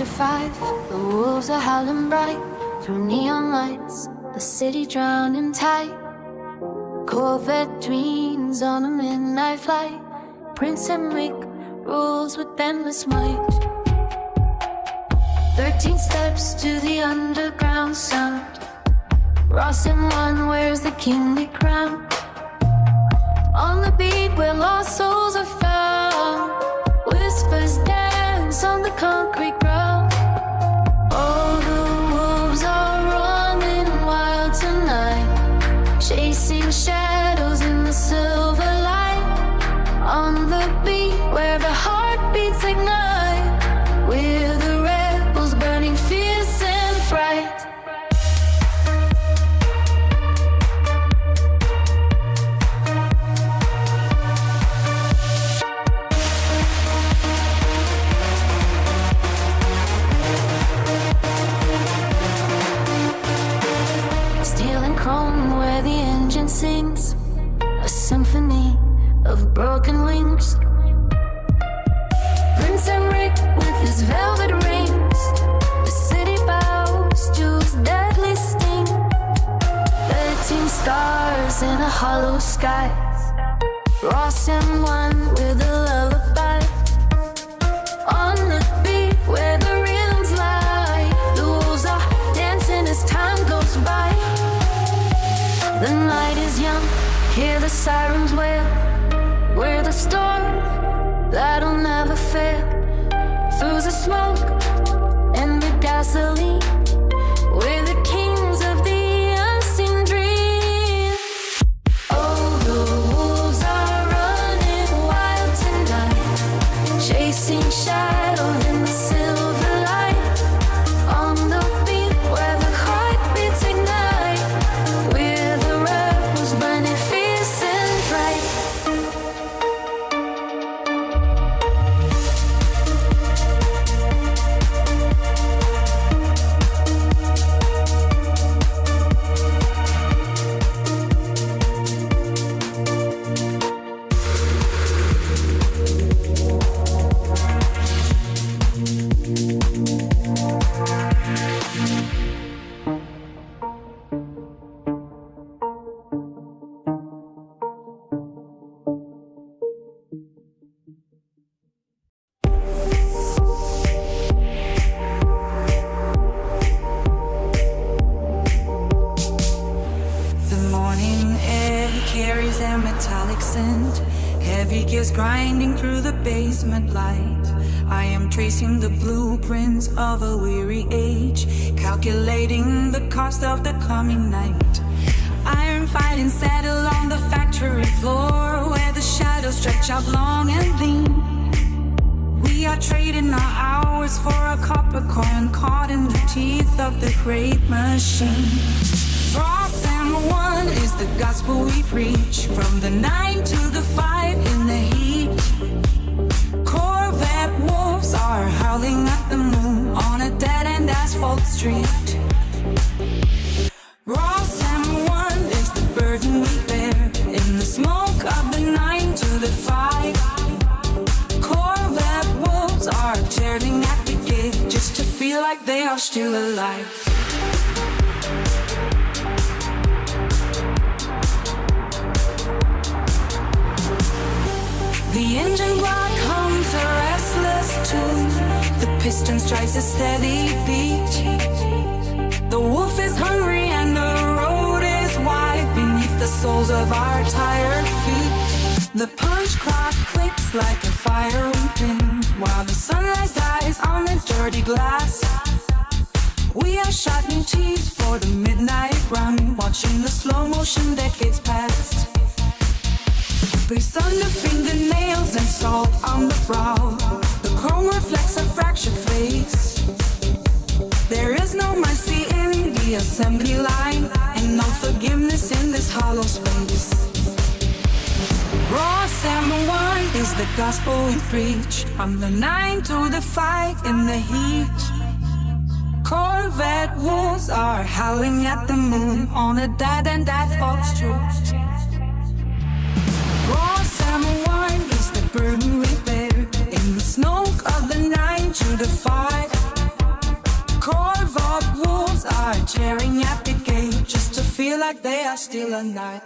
to 5, the wolves are howling bright through neon lights, the city drowning tight. Corvette dreams on a midnight flight. Prince Henrik rules with endless might. 13 steps to the underground sound. Ross and one wears the kingly crown. On the beat where lost souls are found, whispers dance on the concrete ground. All the wolves are running wild tonight, chasing shadows in the silver light. On the beat where the heartbeats ignite, we're the rebels burning fierce and bright. Where the engine sings a symphony of broken wings. Prince Henrik with his velvet rings, the city bows to his deadly sting. 13 stars in a hollow sky, Ross and one with a lullaby. On the beat where the rhythms lie, the wolves are dancing as time goes by. The night is young, hear the sirens wail. We're the storm that'll never fail. Through the smoke and the gasoline, we're the kings of the unseen dream. Oh, the wolves are running wild tonight, chasing shadows in the silver light. On the beat where the heartbeats ignite, we're the rebels burning fierce and bright. Carries a metallic scent, heavy gears grinding through the basement light. I am tracing the blueprints of a weary age, calculating the cost of the coming night. Iron filing set along the factory floor, where the shadows stretch out long and lean. We are trading our hours for a copper coin caught in the teeth of the great machine. Frost and one is the gospel we preach, from the 9 to the 5 in the heat. Corvette wolves are howling at the moon on a dead-end asphalt street. Ross and one is the burden we bear, in the smoke of the 9 to the 5. Corvette wolves are tearing at the gate just to feel like they are still alive. The engine block hums a restless tune, the piston strikes a steady beat. The wolf is hungry and the road is wide beneath the soles of our tired feet. The punch clock clicks like a firing pin, while the sunlight dies on the dirty glass. We are shotting teeth for the midnight run, watching the slow motion decades past. Grease under fingernails and salt on the brow, the chrome reflects a fractured face. There is no mercy in the assembly line, and no forgiveness in this hollow space. Ross and one is the gospel we preach, from the 9 to the 5 in the heat. Corvette wolves are howling at the moon on a dead-end asphalt street. Ross and wine is the burden we bear, in the smoke of the 9 to the 5. Corvette wolves are tearing at the gate just to feel like they are still alive.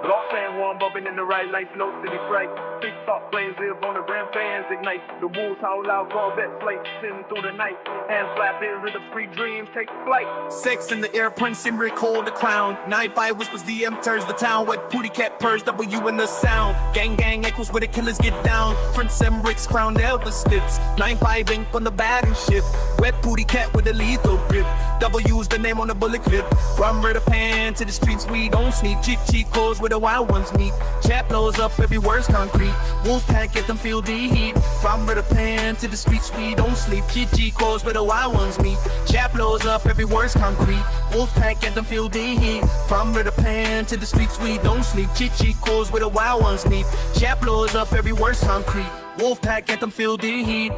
Lost San Juan bumping in the right lights, no city fright. Big top planes live on the gram, fans ignite. The wolves howl loud, Corvettes flight, sitting through the night. Hands flap, ears of the free dreams take flight. Sex in the air, Prince and recall the clown. 9-5 whispers, DM turns the town. Wet booty cat purrs, W in the sound. Gang gang echoes where the killers get down. Prince Emmerich's crown never slips. 9-5 ink on the battleship. Wet booty cat with a lethal grip. W's the name on the bullet clip. From Ritter Pan to the streets we don't sneak. Cheat codes where the wild ones meet. Chap blows up, every word's concrete. Wolfpack get them feel the heat. From Ritter Pan to the streets we don't sleep. Cheat codes where the wild ones meet. Chap blows up, every word's concrete. Wolfpack get them feel the heat. From Ritter Pan to the streets we don't sleep. Cheat codes where the wild ones meet. Chap blows up, every word's concrete. Wolfpack get them feel the heat.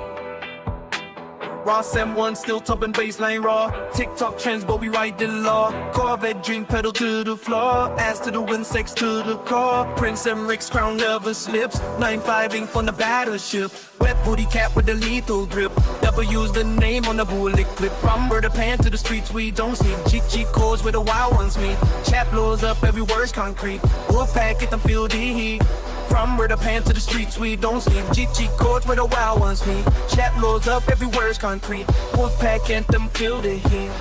Ross M1 still topping baseline raw. TikTok trends, but we write the law. Corvette dream pedal to the floor. Ass to the wind, sex to the core. Prince Emmerich's crown never slips. 9-5 ink on the battleship. Wet booty cat with the lethal grip. W's the name on the bullet clip. From Ritter Pan to the streets we don't sleep. Cheat codes where the wild ones meet. Chat blows up, every word's concrete. Wolfpack get them feel the heat. From Ritter Pan to the streets we don't sleep. Cheat codes where the wild ones meet. Chat blows up, every word's concrete. Wolfpack and them feel the heat.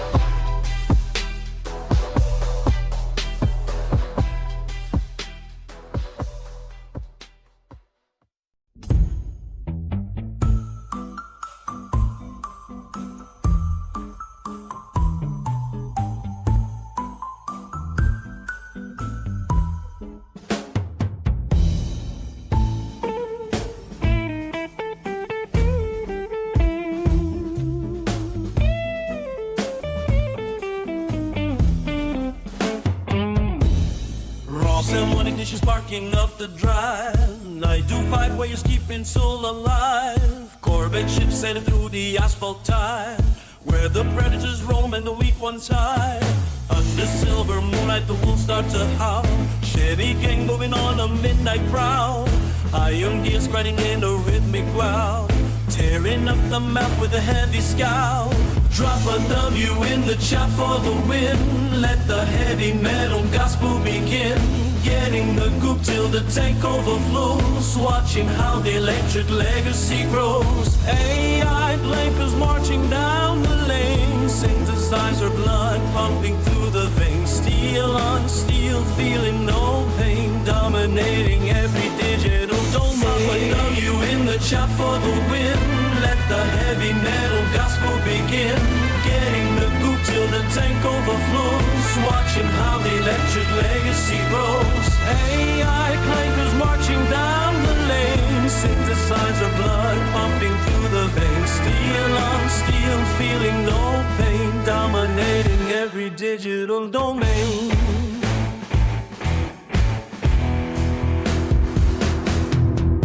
And one ignition sparking up the drive. 925 waves keeping soul alive. Corvette ships sailing through the asphalt tide, where the predators roam and the weak ones hide. Under silver moonlight the wolves start to howl. Chevy gang moving on a midnight prowl. Iron gears grinding in a rhythmic growl, tearing up the map with a heavy scowl. Drop a W in the chat for the win. Let the heavy metal gospel begin. Getting the goop till the tank overflows. Watching how the electric legacy grows. AI blankers marching down the lane. Synthesizer blood pumping through the veins. Steel on steel, feeling no pain. Dominating every digital domain. Drop a W in the chat for the win. Let the heavy metal gospel begin. Getting the goop till the tank overflows. Watching how the electric legacy grows. AI clankers marching down the lane. Synthesizer blood pumping through the veins. Steel on steel, feeling no pain. Dominating every digital domain.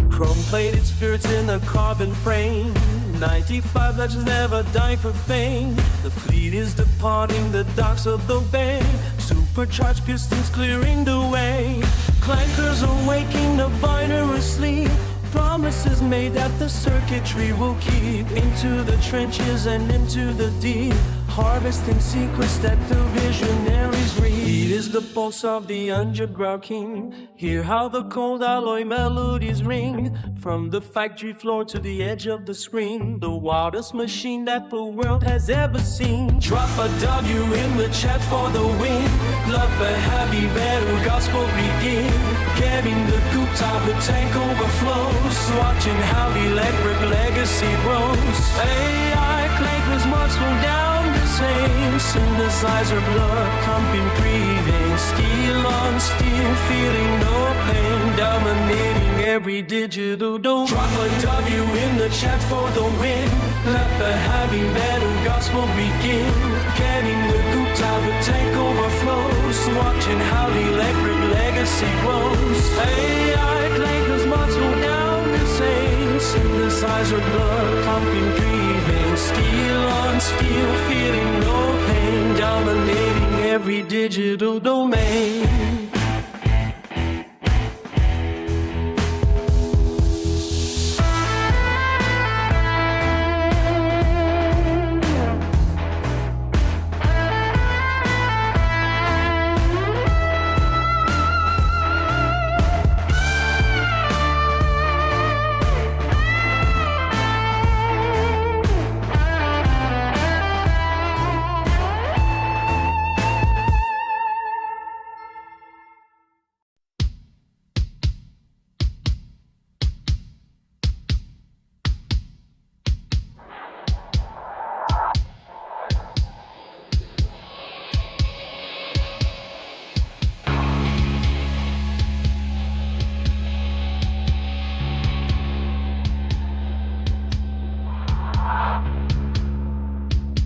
Chrome-plated spirits in a carbon frame. 95 legends never die for fame. The fleet is departing the docks of the bay. Supercharged pistons clearing the way. Clankers awaking the binary asleep. Promises made that the circuitry will keep. Into the trenches and into the deep. Harvesting secrets that the visionaries read. It is the pulse of the underground king. Hear how the cold alloy melodies ring. From the factory floor to the edge of the screen. The wildest machine that the world has ever seen. Drop a W in the chat for the win. Love a heavy metal gospel begin. Getting the coupe top, the tank overflows. Watching how the electric legacy grows. AI clankers muscle down the same. Synthesizer blood pumping, breathing. Steel on steel, feeling no pain. Dominating every digital domain. Drop a W in the chat for the win. Let the heavy metal gospel begin. Getting the coupe top, the tank overflows. Watching how the electric legacy grows. AI clankers muscle down the same. Synthesizer blood pumping, breathing. Steel on steel, feeling no pain. Dominating every digital domain.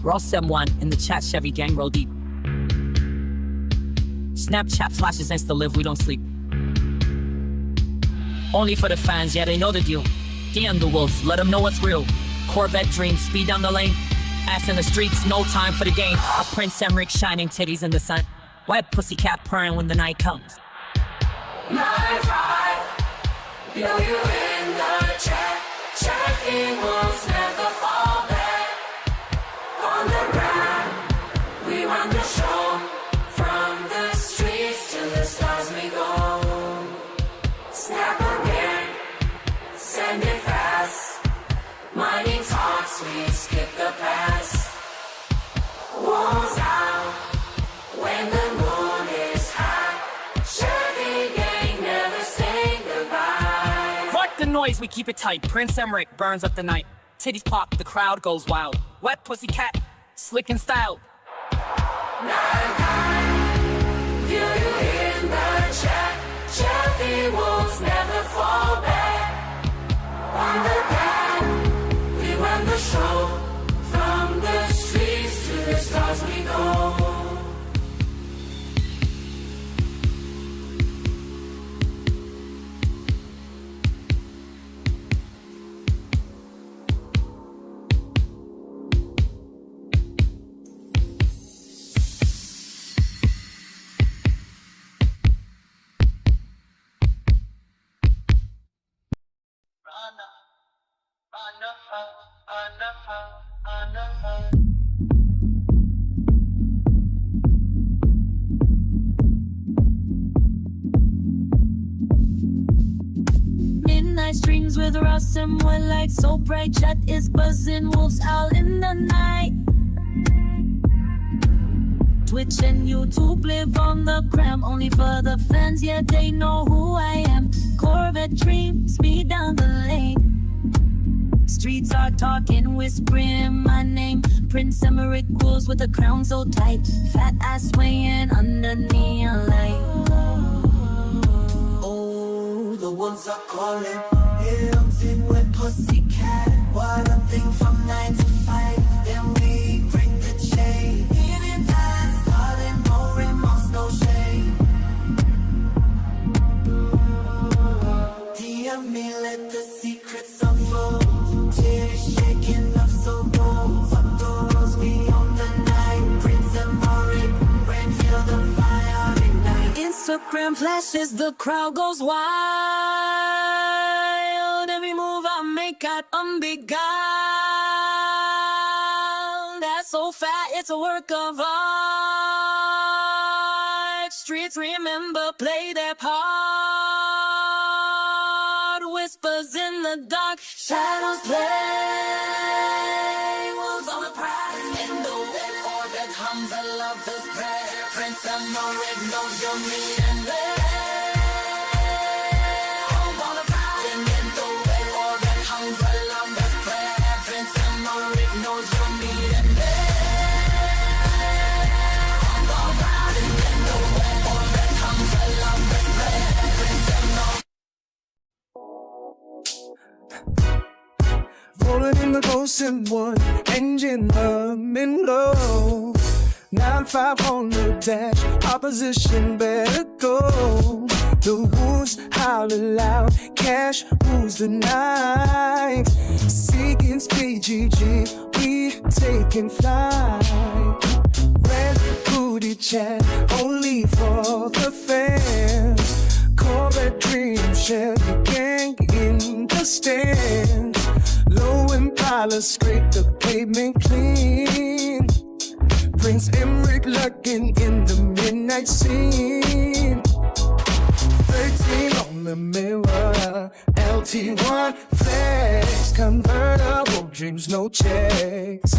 Ross M1 in the chat, Chevy gang roll deep. Snapchat flashes insta live, we don't sleep. Only for the fans, yeah, they know the deal. DM the wolves, let them know what's real. Corvette dreams, speed down the lane. Ass in the streets, no time for the game. Prince Emmerich shining titties in the sun. Wet pussycat purring when the night comes. 9-5, feel you in the chat. Checking wolves never fall back. On the ground, we run the show. From the streets to the stars we go. Snap again, send it fast. Money talks, we skip the pass. Wolves out when the moon is high. Chevy gang never say goodbye. Fuck the noise, we keep it tight. Prince Emmerich burns up the night. Titties pop, the crowd goes wild. Wet pussycat, slick in style. 9-5, feel you in the chat. Chevy wolves never fall back. On the path, we run the show. From the streets to the stars we go. Midnight streams with Ross and white lights so bright, chat is buzzing, wolves out in the night. Twitch and YouTube live on the gram, only for the fans, yeah, they know who I am. Corvette dream, speed down the lane. Streets are talking, whispering my name. Prince Emmerich rules with a crown so tight. Fat ass swaying under neon light. Oh, the wolves are calling. Hymns in wet pussycat. One thing from 9 to 5. Then we bring the chain. Healing fast, calling, no remorse, no shame. DM me, let the secrets unfold. Tears shaking up so bold. Fuck the rose, we on the night. Prince Emmerich, rain, feel the fire ignite. Instagram flashes, the crowd goes wild. Every move I make got unbeguiled. That's so fat, it's a work of art. Streets remember, play their part. Whispers in the dark, shadows play. Wolves on the prowl, in the web, Corvette hums a lover's prayer. Prince Emmerich knows your mean and rare. rolling in the ghost in one engine, humming low. 9-5 on the dash, opposition better go. The wolves howling loud, cash rules the night. Seeking speed, GG, we taking flight. Red booty chat, only for the fans. Corvette dream share, the gang in the stand. Low Impala scrape the pavement clean. Prince Emmerich lurking in the midnight scene. 13 on the mirror, LT1 flex. Convertible dreams, no checks,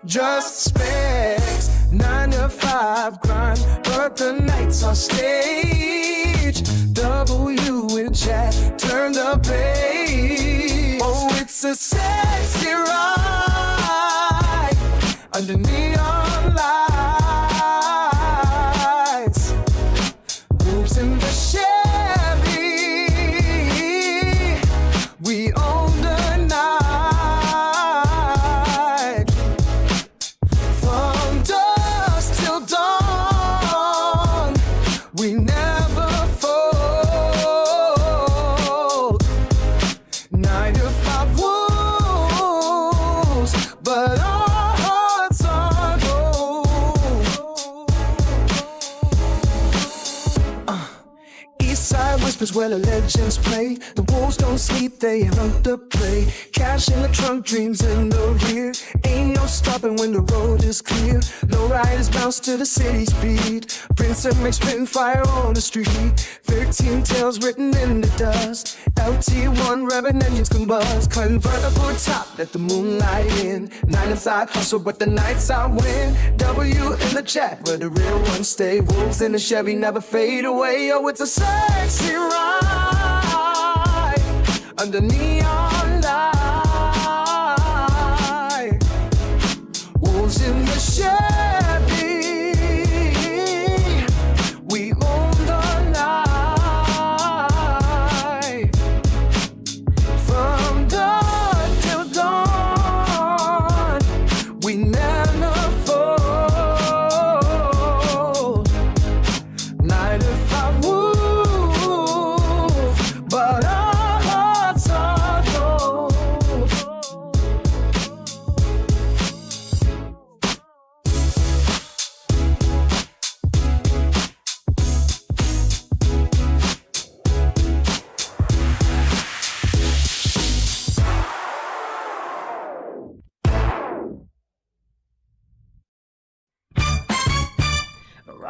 just specs. 9 to 5 grind, but the nights are stage. W in chat, turn the page. Oh, it's a sexy ride under neon lights. Wolves in the Chevy, we own the night. From dusk till dawn, we never fold. 9 to 5 wolves, but our hearts are gold. Eastside whispers where the legends play. The wolves don't sleep, they hunt the prey. Cash in the trunk, dreams in the rear. Ain't no stopping when the road is clear. Lowriders bounce to the city's beat. Prince Emmerich spitting fire on the street. 13 tales written in the dust. LT1 revving engines combust. Convertible top, let the moonlight in. 9 to 5 hustle, but the nights I win. W in the chat, where the real ones stay. Wolves in the Chevy never fade away. Oh, it's a sexy ride under neon light. Wolves in the Chevy, we own the night. From dawn till dawn, we never fold. 9 to 5 wolves, but our hearts are gold.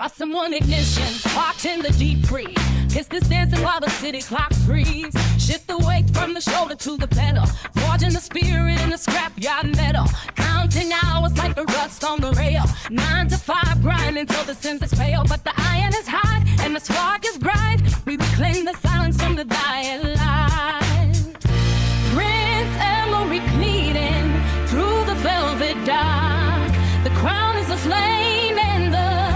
Awesome one ignition, sparked in the deep freeze. Pistons dancing while the city clocks freeze. Shift the weight from the shoulder to the pedal. Forging the spirit in the scrapyard metal. Counting hours like the rust on the rail. 9 to 5 grind until the senses fail. But the iron is hot and the spark is bright. We reclaim the silence from the dying light. Prince Emmerich leading through the velvet dark. The crown is aflame and the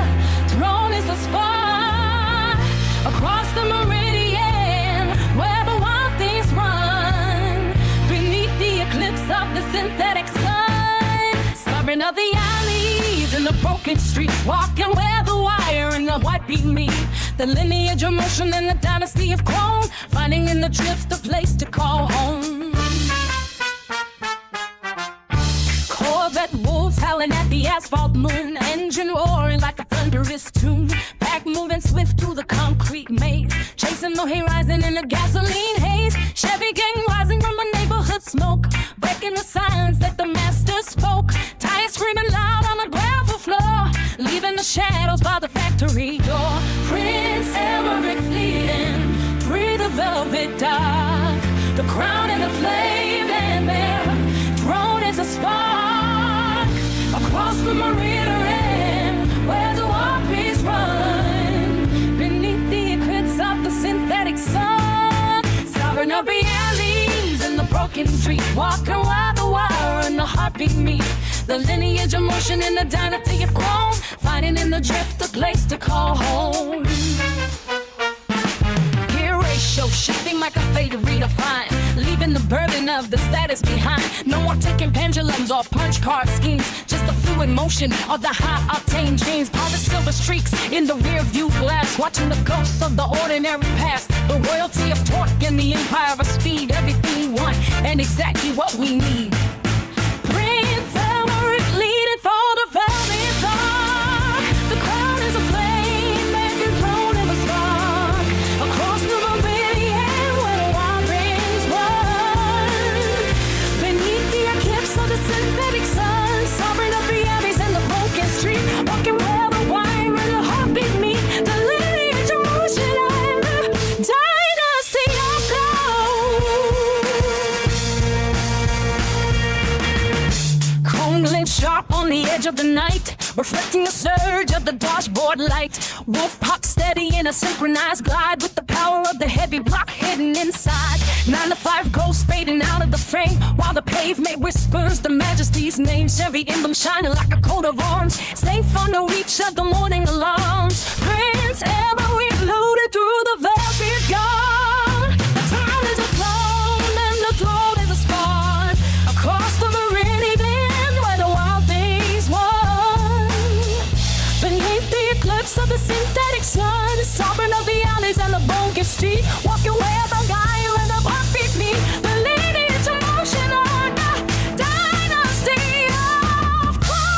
throne is a spark. Across the meridian where the wild things run. Beneath the eclipse of the synthetic sun. Starving of the alleys in the broken streets. Walking where the wire and the white beat meet. The lineage of motion and the dynasty of chrome. Finding in the drift a place to call home. Corvette wolves howling at the asphalt moon. Engine roaring like a thunderous tune. Back moving swift through the concrete maze. Chasing the horizon in the gasoline haze. Chevy gang rising from a neighborhood smoke. Breaking the silence that the master spoke. Tires screaming loud on the gravel floor. Leaving the shadows by the factory door. Prince Emmerich leading through the velvet dark. The crown and the flame and their throne is a spark. Across the meridian where the warpies run. Beneath the eclipse of the synthetic sun. Starving of the alleys in the broken street. Walking while the wire and the heartbeat meet. The lineage of motion in the dynasty of chrome. Finding in the drift a place to call home. Gear ratio shifting like a fade to redefine. Leaving leaving the burden of the status behind. No more taking pendulums or punch card schemes, just the fluid motion of the high-octane dreams. All the silver streaks in the rear view glass, watching the ghosts of the ordinary past. The royalty of torque and the empire of speed, everything we want and exactly what we need. Prince Emmerich leading for the velvet dark. The crown is aflame, every throne of a spark. Across the meridian where the wild rings run. Beneath the eclipse of the synthetic sun, sovereign of the alleys and the broken street. Walking where the wine and the heartbeat meet. The lineage of motion and the dynasty of gold. Chrome glints sharp on the edge of the night, reflecting the surge of the dashboard light. Wolf pop steady in a synchronized glide, with the power of the heavy block hidden inside. 9 to 5 ghosts fading out of the frame, while the pavement whispers the majesty's name. Every emblem shining like a coat of arms, safe from the reach of the morning alarms. Prince Emmerich loaded through the velvet guard. The town is a throne and the throne is a spark. Across the meridian where the wild things won. Beneath the eclipse of the synthetic sun, sovereign of the alleys and the broken street. Walking where the guy and the heartbeat meet. The lineage of motion on the dynasty of gold.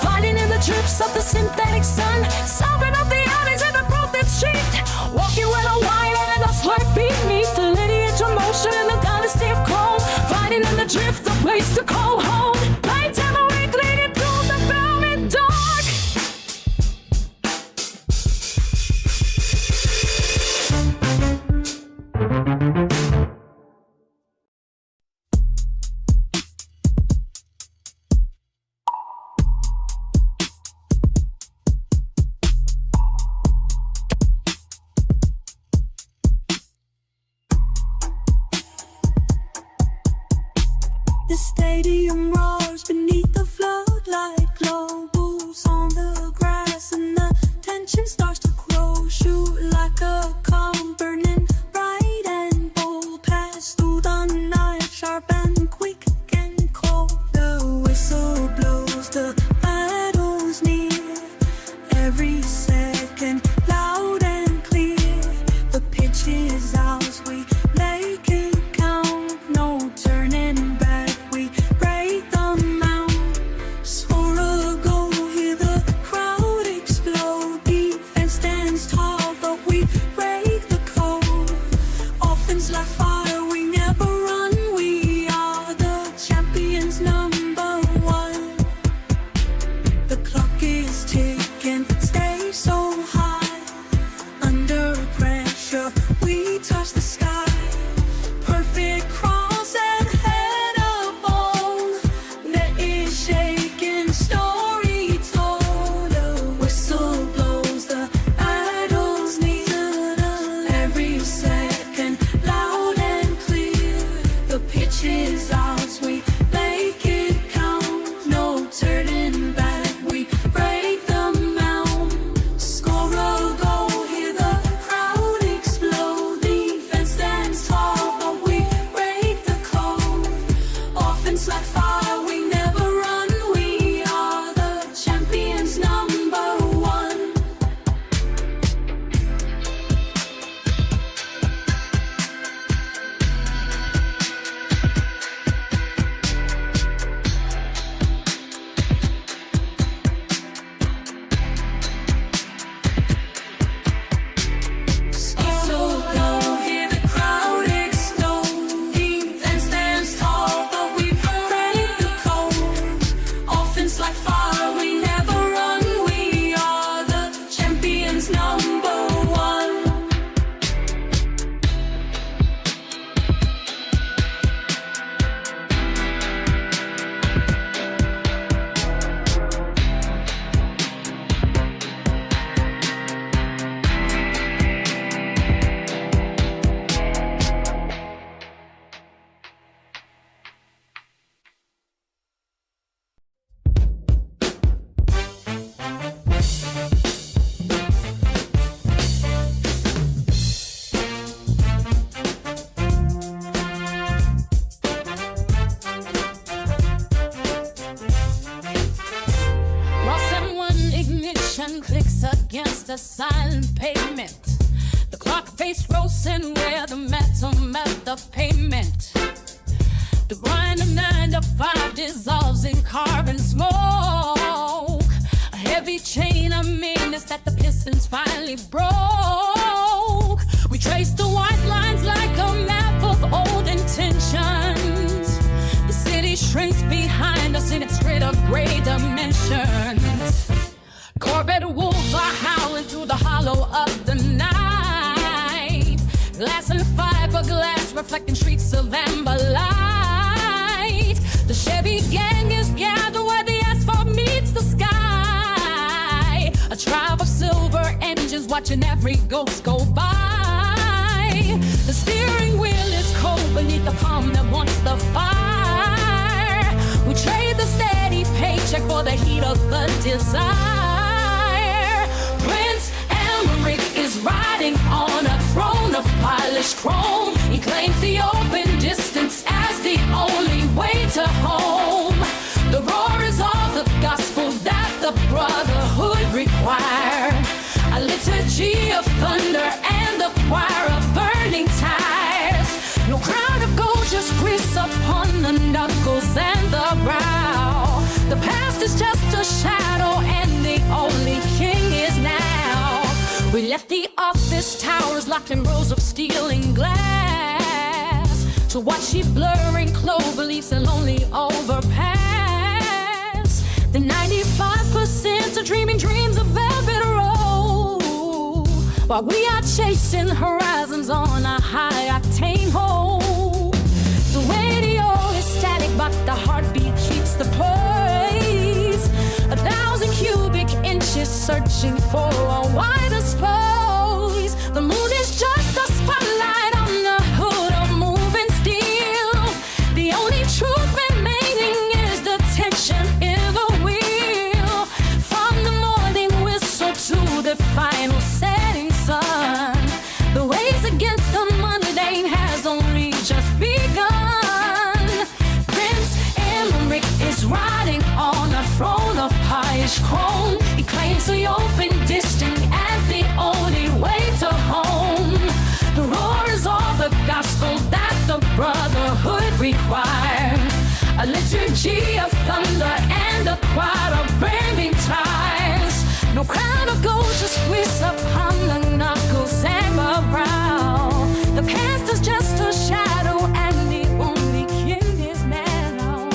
Fighting in the drips of the synthetic sun, sovereign of the alleys and the broken street. Walking where the wine and the slurpee meet. The lineage of motion and the dynasty of gold. Fighting in the drift, a place to call home. Prince Emmerich leading through the velvet dark. The stadium roars beneath the floodlight glow. Bulls on the grass and the tension starts to grow. Shoot like a calm, burning bright and bold. Pass through the night, sharp and quick and cold. The whistle blows, the battle's near. Every second, loud and clear. The pitch is ours, we make it count. No turning back, we break the mound. Score a goal, hear the crowd explode. Defense stands tall, but we break the code. Offense like fire, we never run. We are the champions, number one. The clock is ticking, stay so face against the silent pavement. The clock face frozen where the metal met the pavement. The grind of 9 to 5 dissolves in carbon smoke. A heavy chain of meanness that the pistons finally broke. We trace the white lines like a map of old intentions. The city shrinks behind us in its grid of gray dimensions. Corvette wolves are howling through the hollow of the night. Glass and fiberglass reflecting streaks of amber light. The Chevy gang is gathered where the asphalt meets the sky. A tribe of silver engines watching every ghost go by. The steering wheel is cold beneath the palm that wants the fire. We trade the steady paycheck for the heat of the desire. Prince Emmerich is riding on a throne of polished chrome. He claims the open distance as the only way to home. The roar is all the gospel that the brotherhood require. A liturgy of thunder and the choir of burning tires. No crown of gold, just grease upon the knuckles and the brow. The past is just a shadow and the only king is now. We left the office towers locked in rows of steel and glass to watch she blurring clover leaves and lonely overpass. The 95% are dreaming dreams of velvet road, while we are chasing horizons on a high-octane hole. The radio is static, but the heartbeat keeps the pace. 1,000 cubic inches searching for a wider space. The moon is just a spotlight on the hood of moving steel. The only truth remaining is the tension in the wheel. From the morning whistle to the final setting sun, the race against the mundane has only just begun. Prince Emmerich is riding on a throne of polished chrome. He claims the open distant as the only way to home. The roar is all the gospel that the brotherhood require. A liturgy of thunder and a choir of burning tires. No crown of gold, just grease upon the knuckles and the brow. The past is just a shadow and the only king is now.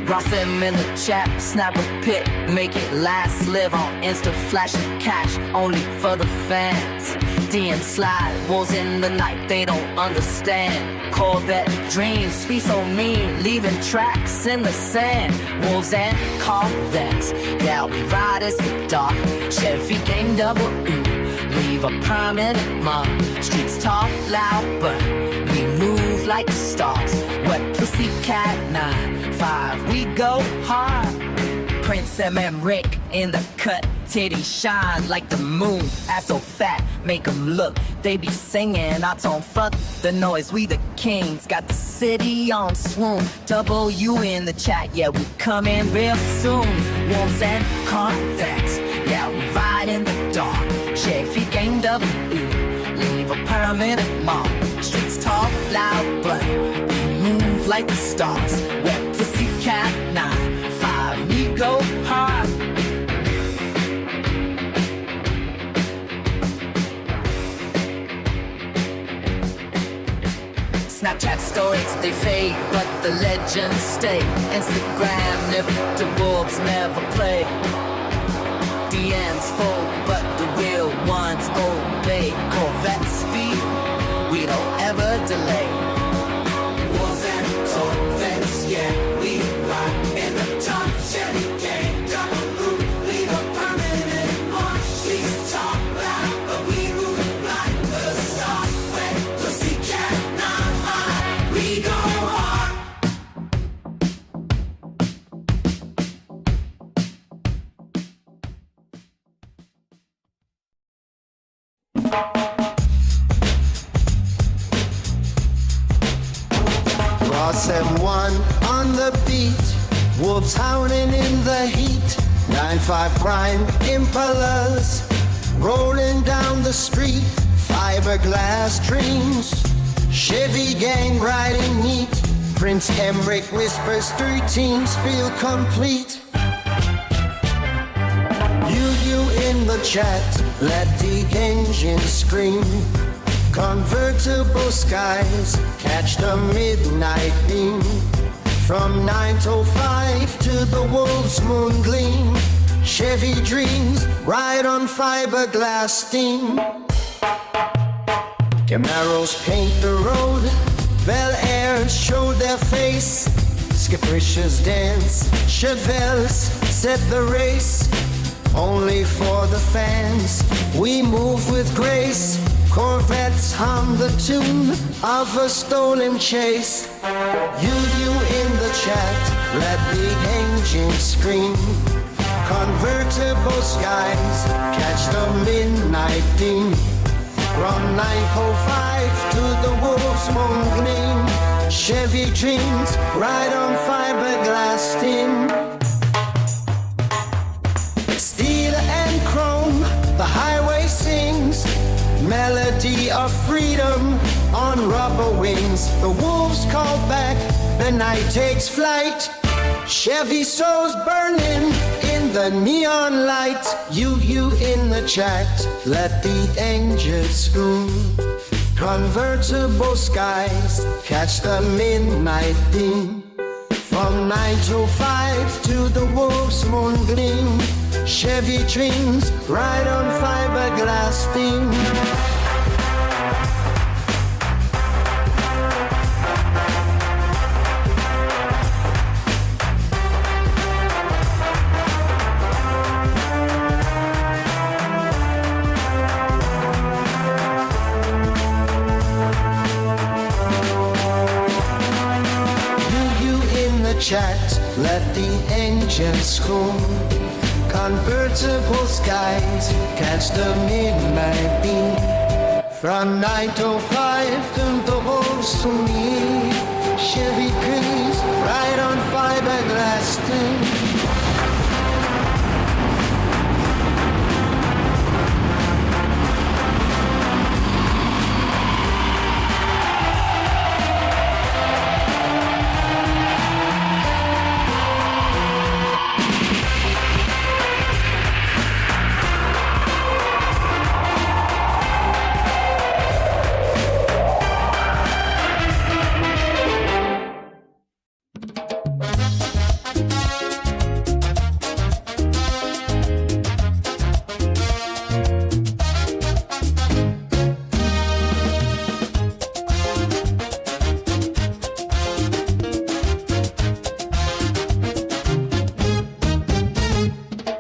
Ross him in the chat, snap a pic, make it last. Live on Insta, flashing cash, only for the fans. DM slide, wolves in the night, they don't understand. Corvette dreams, be so mean, leaving tracks in the sand. Wolves and Corvettes, yeah, we ride as the dark. Chevy game double ooh, leave a permanent mark. Streets talk loud, but we move like the stars. Wet pussycat 9-5, we go hard. Prince Emmerich in the cut, titties shine like the moon. Ass so fat, make them look, they be singing our tone. Fuck the noise, we the kings, got the city on swoon. W in the chat, yeah, we coming real soon. Wolves and Corvettes, yeah, we ride in the dark. Chevy game double leave a permanent mark. Streets talk loud, but we move like the stars. Wet pussycat 9-5, we go hard. Snapchat stories, they fade, but the legends stay. Instagram, never the wolves never play. DMs full, but the real ones obey. Corvette speed Ross M1 on the beat, wolves howling in the heat. 9-5 prime impalas rolling down the street. Fiberglass dreams, Chevy gang riding neat. Prince Emmerich whispers 3 teams feel complete. You in the chat, let the engine scream. Convertible skies, catch the midnight beam. From 9 to 5 to the wolf's moon gleam. Chevy dreams, ride on fiberglass steam. Camaros paint the road, Bel Airs show their face. Capricious dance, Chevelles set the race. Only for the fans, we move with grace. Corvettes hum the tune of a stolen chase. You in the chat, let the engine scream. Convertible skies, catch the midnight beam. From 905 to the wolf's moon gleam. Chevy dreams, ride on fiberglass steam. Steel and chrome, the highway sings. Melody of freedom on rubber wings. The wolves call back, the night takes flight. Chevy souls burning in the neon light. You in the chat, let the angels scream. Convertible skies, catch the midnight beam. From 9 to 5 to the wolf's moon gleam. Chevy dreams, ride on fiberglass steam. Chat, let the engines scream. Convertible skies, catch the midnight beam. From 9 to 5 to the wolves to me. Chevy cruise, ride on fiberglass steam.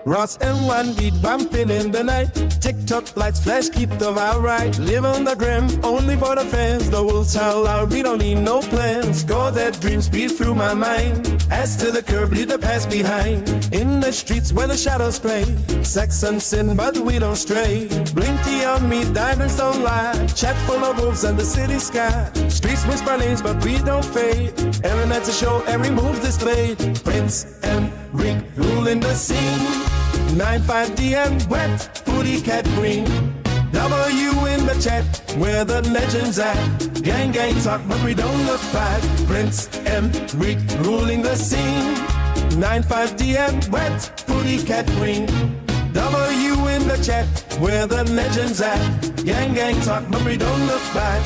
Ross M1 beat bumping in the night. TikTok lights flash, keep the vibe right. Live on the gram, only for the fans. The wolves howl loud, we don't need no plans. Corvette dreams speed through my mind. As to the curb, leave the past behind. In the streets where the shadows play. Sex and sin, but we don't stray. Blinky on me, diamonds don't lie. Chat full of wolves and the city sky. Streets whisper names, but we don't fade. Every night's a show, every move's displayed. Prince and Rick ruling the scene. 9-5 DM wet, booty cat green. W in the chat, where the legends at. Gang talk, but we don't look back. Prince M, Rick ruling the scene. 9-5 DM wet, booty cat green. W in the chat, where the legends at. Gang talk, but we don't look back.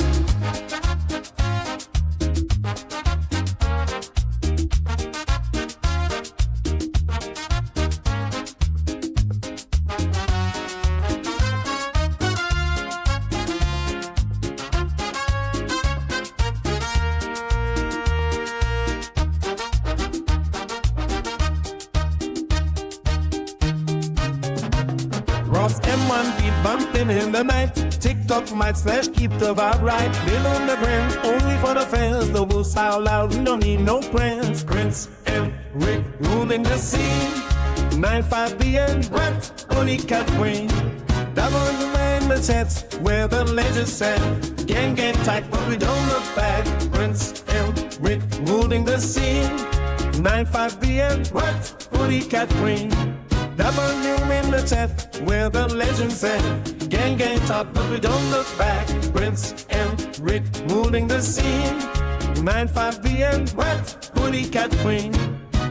Ross M1 beat bumping in the night. TikTok might slash, keep the vibe right. Live on the gram, only for the fans. The wolves howl loud, we don't need no plans. Prince M, Rick ruling the scene. 9-5 PM, what? Only cat queen. W in the chat, where the legends at. Gang tight, but we don't look back. Prince M, Rick ruling the scene. 9-5 PM, what? Booty cat queen. W in the chat where the legend said, gang gang talk but we don't look back. Prince and Rick ruling the scene. 9-5 PM, what? Booty cat queen.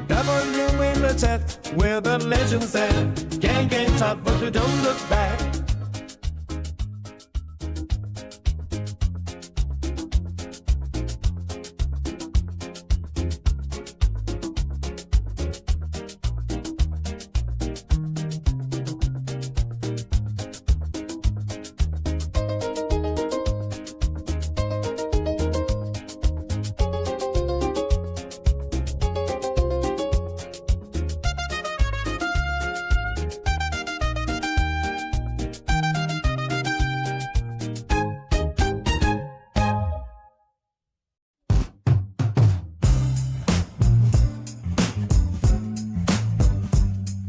W in the chat where the legend said, gang gang talk but we don't look back.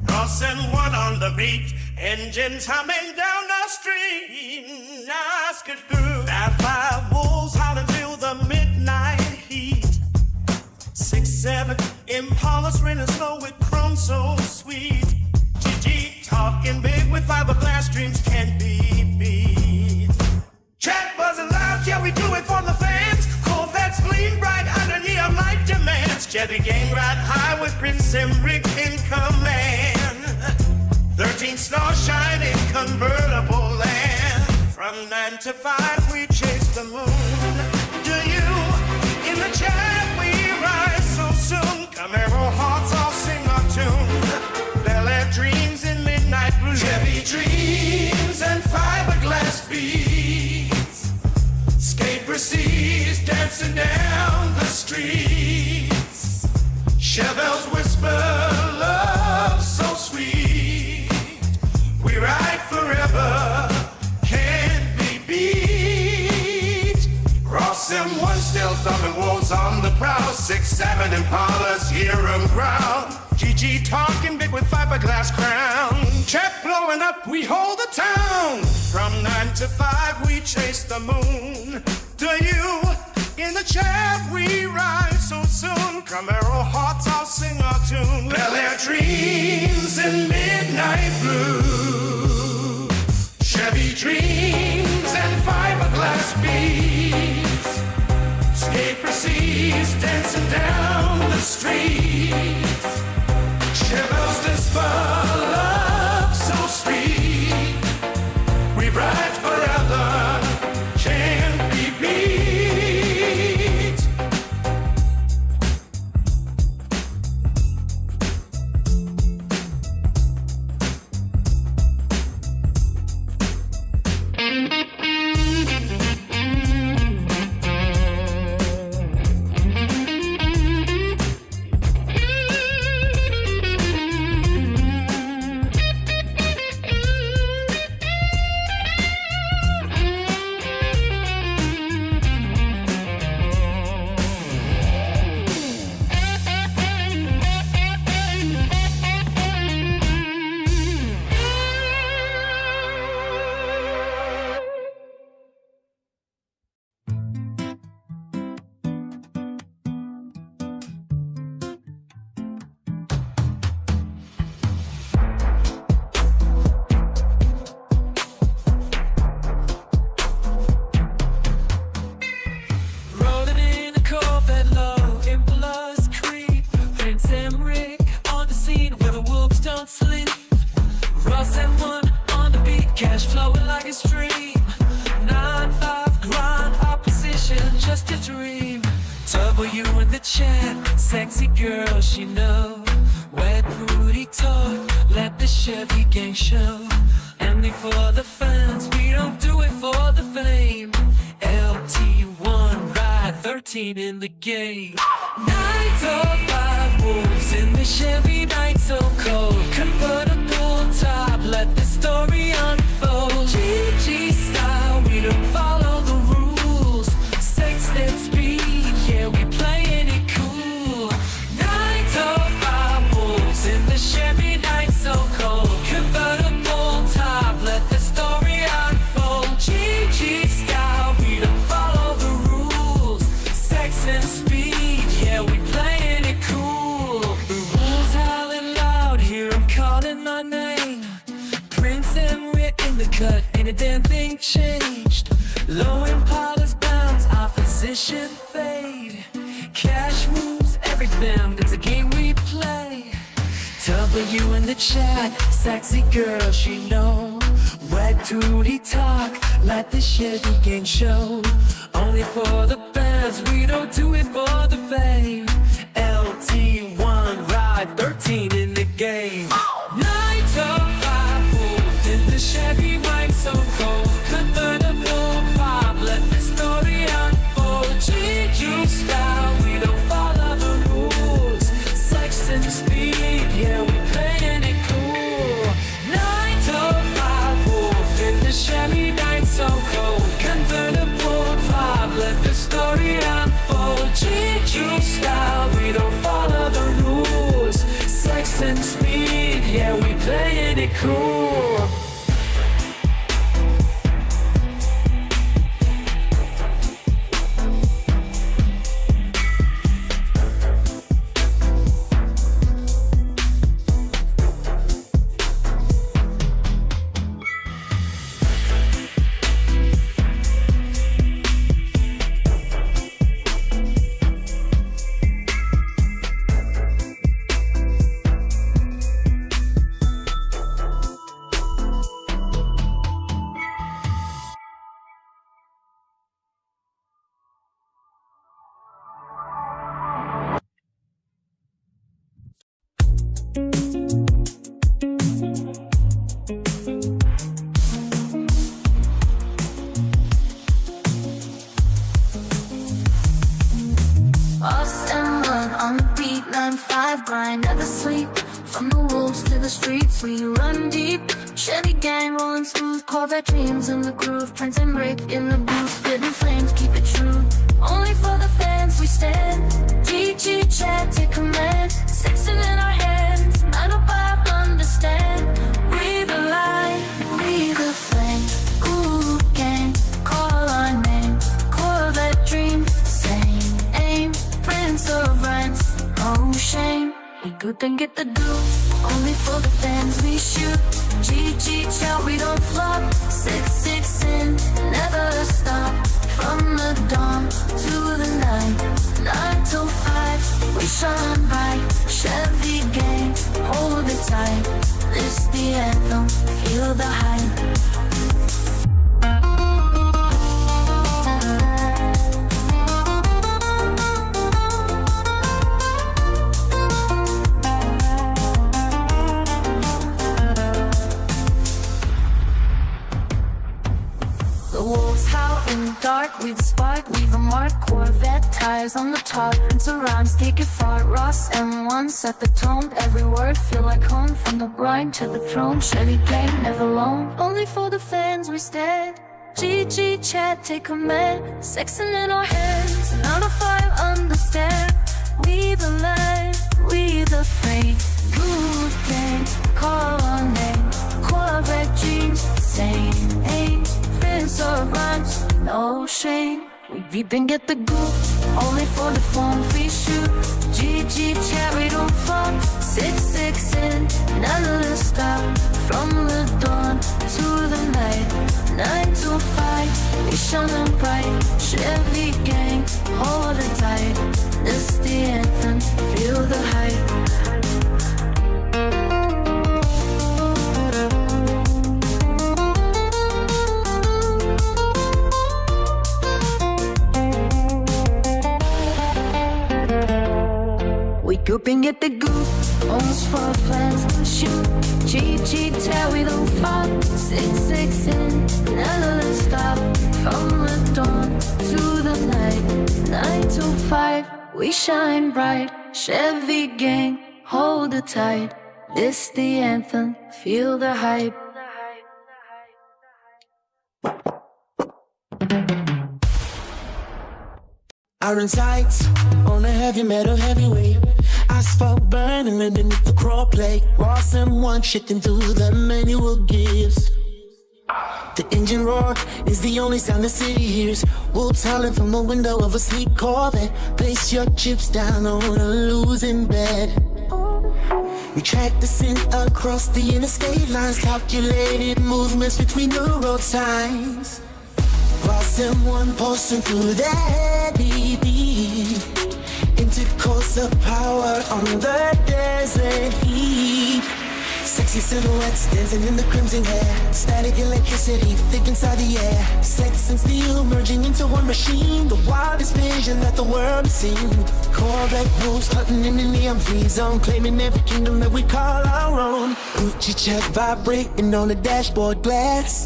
Crossing one on the beat, engines humming down the street. Now skid through that 5 wolves howling till the midnight heat. 6-7 Impalas running slow with chrome so sweet. GG talking big with fiberglass dreams can't be beat. Chat buzzing loud, yeah we do it for the fans. Corvettes gleam bright under neon light demands. Chevy game right high with Prince Emmerich in command. 13 stars shining convertible land. From 9 to 5 we chase the moon. Do you? In the chat we rise so soon. Camaro hearts all sing our tune. Bel Air dreams in midnight blue. Chevy dreams and fiberglass beats. Skate proceeds dancing down the streets. Chevelles whisper love so sweet. We ride forever, can't be beat. Ross M1 still thumping wolves on the prowl. 6-7 Impalas hear 'em growl. GG talking big with fiberglass crown. Chat blowing up, we hold the town. From 9 to 5 we chase the moon. Do you? In the chat we rise so soon. Camaro hearts all sing our tune. Bel Air dreams in midnight blue. Chevy dreams and fiberglass beats. Skate proceeds dancing down the streets. Chevelles whisper love so sweet. We ride forever, can't be beat. Rolling in a Corvette low, Impalas creep. Prince Emmerich on the scene where the wolves don't sleep. Ross M1 on the beat, cash flowing like a stream. 9-5 grind, opposition just a dream. W in the chat, sexy girl she know. Wet booty talk, let the Chevy gang show. Empty for the fans, we don't do it for the fame. LT1 ride, 13 in the game. 9 to 5 wolves in the Chevy, night so cold. Convertible top, let the story unfold. GG style, we don't follow the rules. Sex and speed, yeah we playing it cool. 9 to 5 wolves in the Chevy, night so cold. Convertible top, let the story unfold. GG style, we don't follow the rules. Sex and speed. cut, ain't a damn thing changed. Low Impala's bounce, opposition fade. Cash moves everything, it's a game we play. W in the chat, sexy girl she know. Wet booty talk, like the Chevy gang show. Only for the fans, we don't do it for the fame. LT1 ride, 13 in the game. 9 to 5, wolf in the Chevy, mic so cold. Convertible pop, let the story unfold. GG style, we don't follow the rules. Sex and speed, yeah, we playing it cool. 9 to 5, wolf in the Chevy, night so cold. Convertible pop, let the story unfold. GG style, we don't follow the rules. Sex and speed, yeah, we playing it cool. Lost and run on the beat, 9-5 grind, never sleep. From the wolves to the streets, we run deep. Chevy gang rolling smooth, Corvette dreams in the groove. Prince and Rick in the booth, spitting flames, keep it true. Only for the fans we stand. GG chat, take command. 16 in our hands, 905 understand. We the light, we the flame. Ooh, gang, call our name. Corvette dream, same aim. Prince of rhymes, no shame. We good and get the do. Only for the fans we shoot. GG chat, we don't flop. 6-6 in, never stop. From the dawn to the night, 9 till 5, we shine bright. Chevy gang, hold it tight. This the anthem, feel the hype. The wolves howl in the dark, we the spark, leave a mark. Corvette tires on the top, Prince of rhymes, take it far. Ross M1 set the tone, every word feel like home. From the brine to the throne, Chevy gang never alone. Only for the fans we stand. GG chat, take command. 16 in our hands, 905 understand. We the light, we the freight. Good gang, call our name. Corvette dreams, same aim. Prince of rhymes, no shame. We beep and get the goop, only for the fun we shoot. GG chat, we don't flop. 6-6 in, never stop. From the dawn to the night, 9 to 5, we shine bright. Chevy gang, hold it tight. This the anthem, feel the hype. We goop and get the goop, almost for fans, shoot. GG chat, we don't flop. 6-6 in, never stop. From the dawn to the night, 9 to 5, we shine bright. Chevy gang, hold it tight. This the anthem, feel the hype. Iron sights on a heavy metal heavyweight. Asphalt burning underneath the crawl plate. Ross M1 shifting through the manual gears. The engine roar is the only sound the city hears. Wolves howling from the window of a sleek Corvette. Place your chips down on a losing bed. We track the scent across the interstate lines, calculated movements between the road signs. Ross M1 pulsing through the heavy beat, intercourse of power on the desert heat. Sexy silhouettes dancing in the crimson air, static electricity thick inside the air. Sex and steel merging into one machine, the wildest vision that the world has seen. Corvette moves hunting in the neon free zone, claiming every kingdom that we call our own. Gucci check vibrating on the dashboard glass.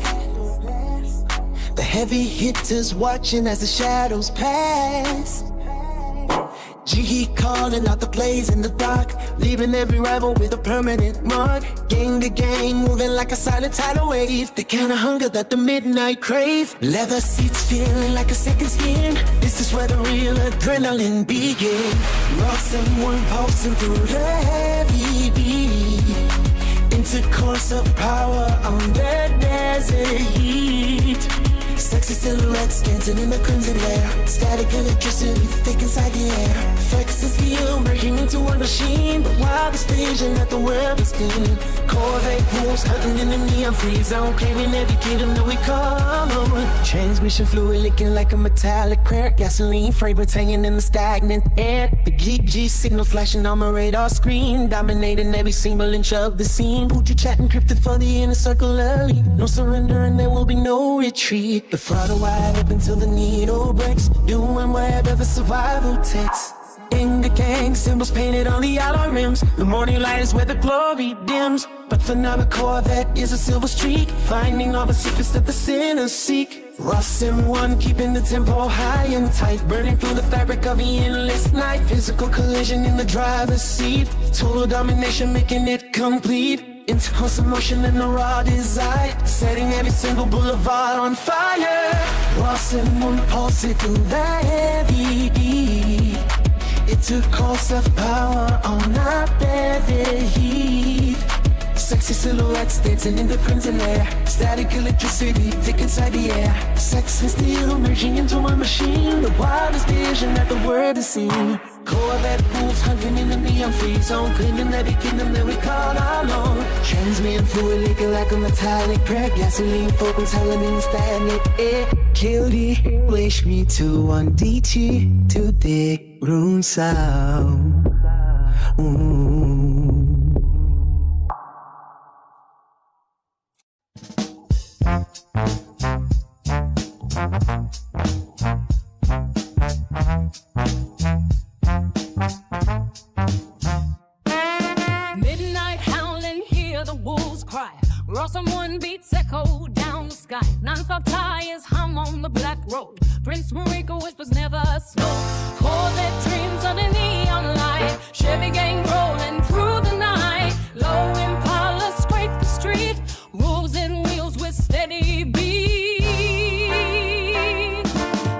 The heavy hitters watching as the shadows pass. Jiggy calling out the plays in the dark, leaving every rival with a permanent mark. Gang to gang, moving like a silent tidal wave, the kind of hunger that the midnight crave. Leather seats feeling like a second skin, this is where the real adrenaline begins. Ross and one pulsing through the heavy beat, intercourse of power on the desert heat. Sexy silhouettes dancing in the crimson air, static electricity thick inside the air. Flex and steel merging into one machine, the wildest vision that the world has seen. Corvette moves hunting in the neon free zone, claiming every kingdom that we call home. Transmission fluid licking like a metallic crack, gasoline fragrance hanging in the stagnant air. The G signal flashing on my radar screen, dominating every single inch of the scene. Put your chat encrypted for the inner circle elite. No surrender and there will be no retreat. The throttle wide open till the needle breaks, doing whatever the survival takes. In the gang, symbols painted on the alloy rims. The morning light is where the glory dims. But for now the Corvette is a silver streak, finding all the secrets that the sinners seek. Ross M1 keeping the tempo high and tight, burning through the fabric of the endless night. Physical collision in the driver's seat, total domination making it complete. Intercourse emotion and the raw desire, setting every single boulevard on fire. Ross M1 pulsing through the heavy beat, intercourse of power on our very heat. Sexy silhouettes dancing in the crimson air, static electricity thick inside the air. Sex and steel merging into one machine, the wildest vision that the world has seen. Corvette moves hunting in the neon free zone, claiming every kingdom that we call our own. Transmitting fluid leaking like a metallic crack, gasoline focus howling in the stagnant air. Kill the wish me to one DT to the room sound. Midnight howling, hear the wolves cry. Ross on one beats echo down the sky. 9-5 tires hum on the black road. Prince Marika whispers never slow. Corvette dreams on a neon light. Chevy gang rolling through the night. Low Impala scrape the street. Wolves and wheels with steady beat.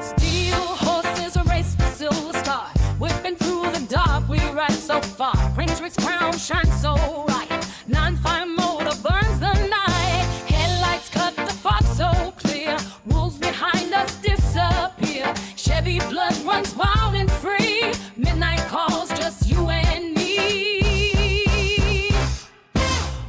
Steel horses race the silver star. Whipping through the dark, we ride so far. Prince Rick's crown shines so bright. 9-5 motor burns the night. Headlights cut the fog so clear. Wolves behind us disappear. Chevy blood runs wild and free. Midnight calls, just you and me.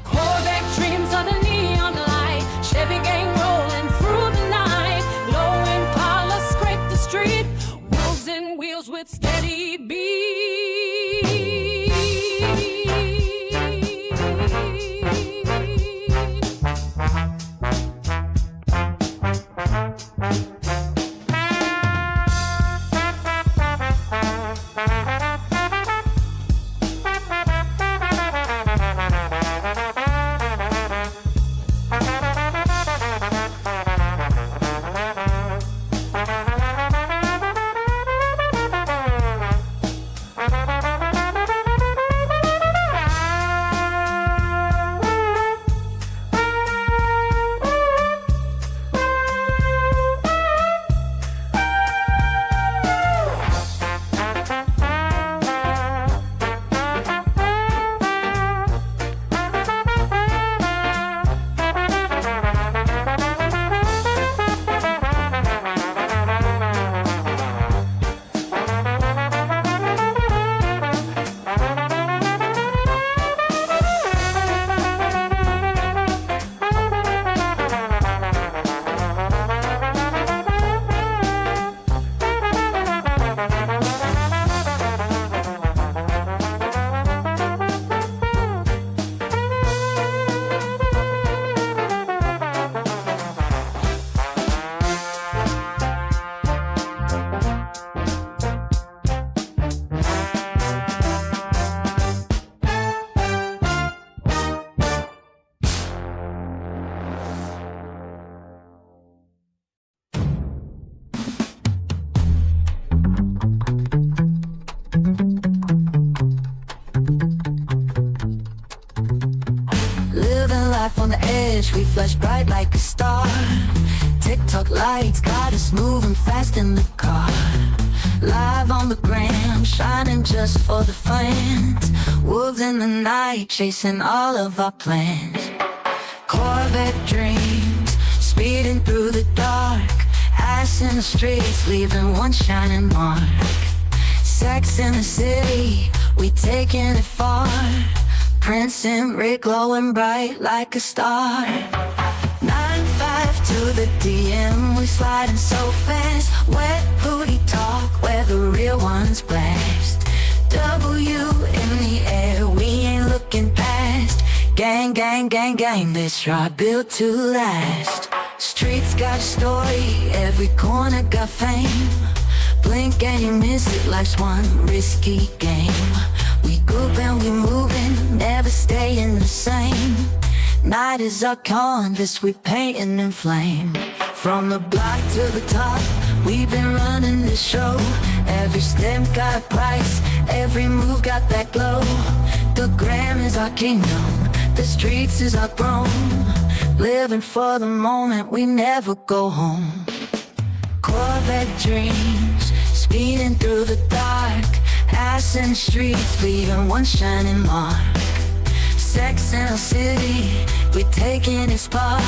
Corvette dreams of the neon light. Chevy gang rolling through the night. Low Impala scrape the street. Wolves and wheels with steady beat. finish, we flash bright like a star. TikTok lights got us moving fast in the car. Live on the gram, shining just for the fans. Wolves in the night, chasing all of our plans. Corvette dreams, speeding through the dark. Ass in the streets, leaving one shining mark. Sex in the city, we taking it far. Prince and Rick glowing bright like a star. 9-5 to the DM, we sliding so fast. Wet booty talk, where the real ones blast. W in the air, we ain't looking past. Gang, gang, gang, gang, this ride built to last. Streets got a story, every corner got fame. Blink and you miss it, life's one risky game. We group and we moving, never staying the same. Night is our canvas, we painting in flame. From the block to the top, we've been running this show. Every step got a price, every move got that glow. The gram is our kingdom, the streets is our throne. Living for the moment, we never go home. Corvette dreams, speeding through the dark. Ass in the streets, leaving one shining mark. Sex in the city, we taking it spot.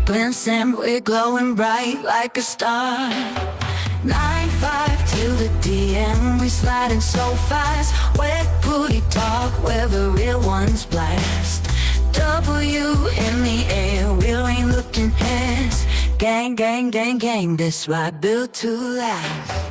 Glimpse and we're glowing bright like a star. 9-5 to the DM, we sliding so fast. Wet booty talk, where the real ones blast. W in the air, we ain't looking past. Gang, gang, gang, gang, this ride built to last.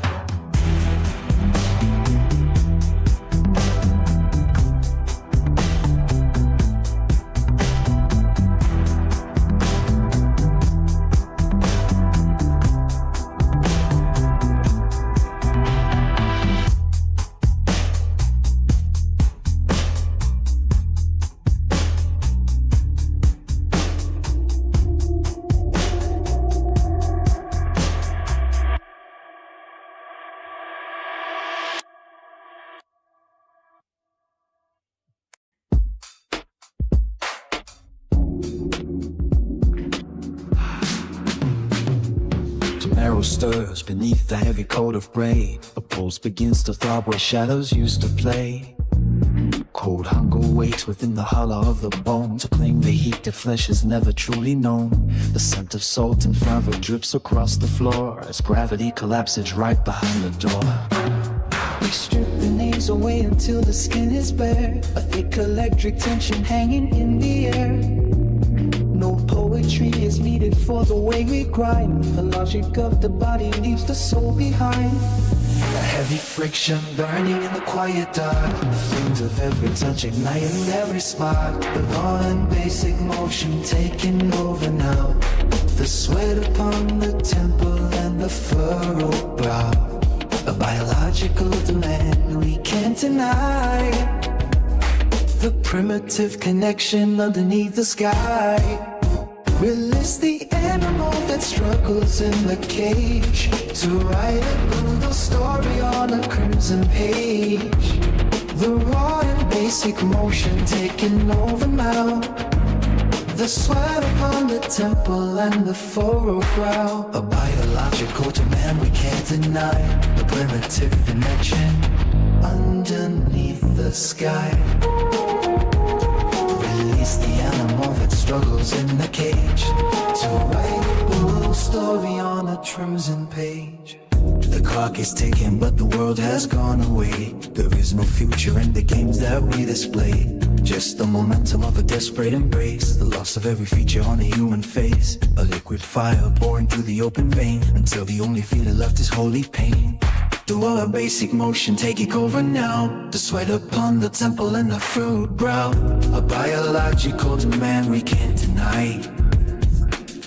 Arrow stirs beneath the heavy coat of gray. A pulse begins to throb where shadows used to play. Cold hunger waits within the hollow of the bone to claim the heat that flesh has never truly known. The scent of salt and fervor drips across the floor as gravity collapses right behind the door. We strip the names away until the skin is bare. A thick electric tension hanging in the air. No poetry is needed for the way we grind. The logic of the body leaves the soul behind. A heavy friction burning in the quiet dark. The flames of every touch igniting every spark. The raw and basic motion taking over now. The sweat upon the temple and the furrowed brow. A biological demand we can't deny. The primitive connection underneath the sky. Release the animal that struggles in the cage to write a brutal story on a crimson page. The raw and basic motion taking over now. The sweat upon the temple and the furrowed brow. A biological demand we can't deny. The primitive connection underneath the sky. Release the animal that struggles in the cage to write a brutal story on a crimson page. The clock is ticking, but the world has gone away. There is no future in the games that we display. Just the momentum of a desperate embrace. The loss of every feature on a human face. A liquid fire pouring through the open vein until the only feeling left is holy pain. Do all our basic motion take over now. The sweat upon the temple and the furrowed brow. A biological demand we can't deny.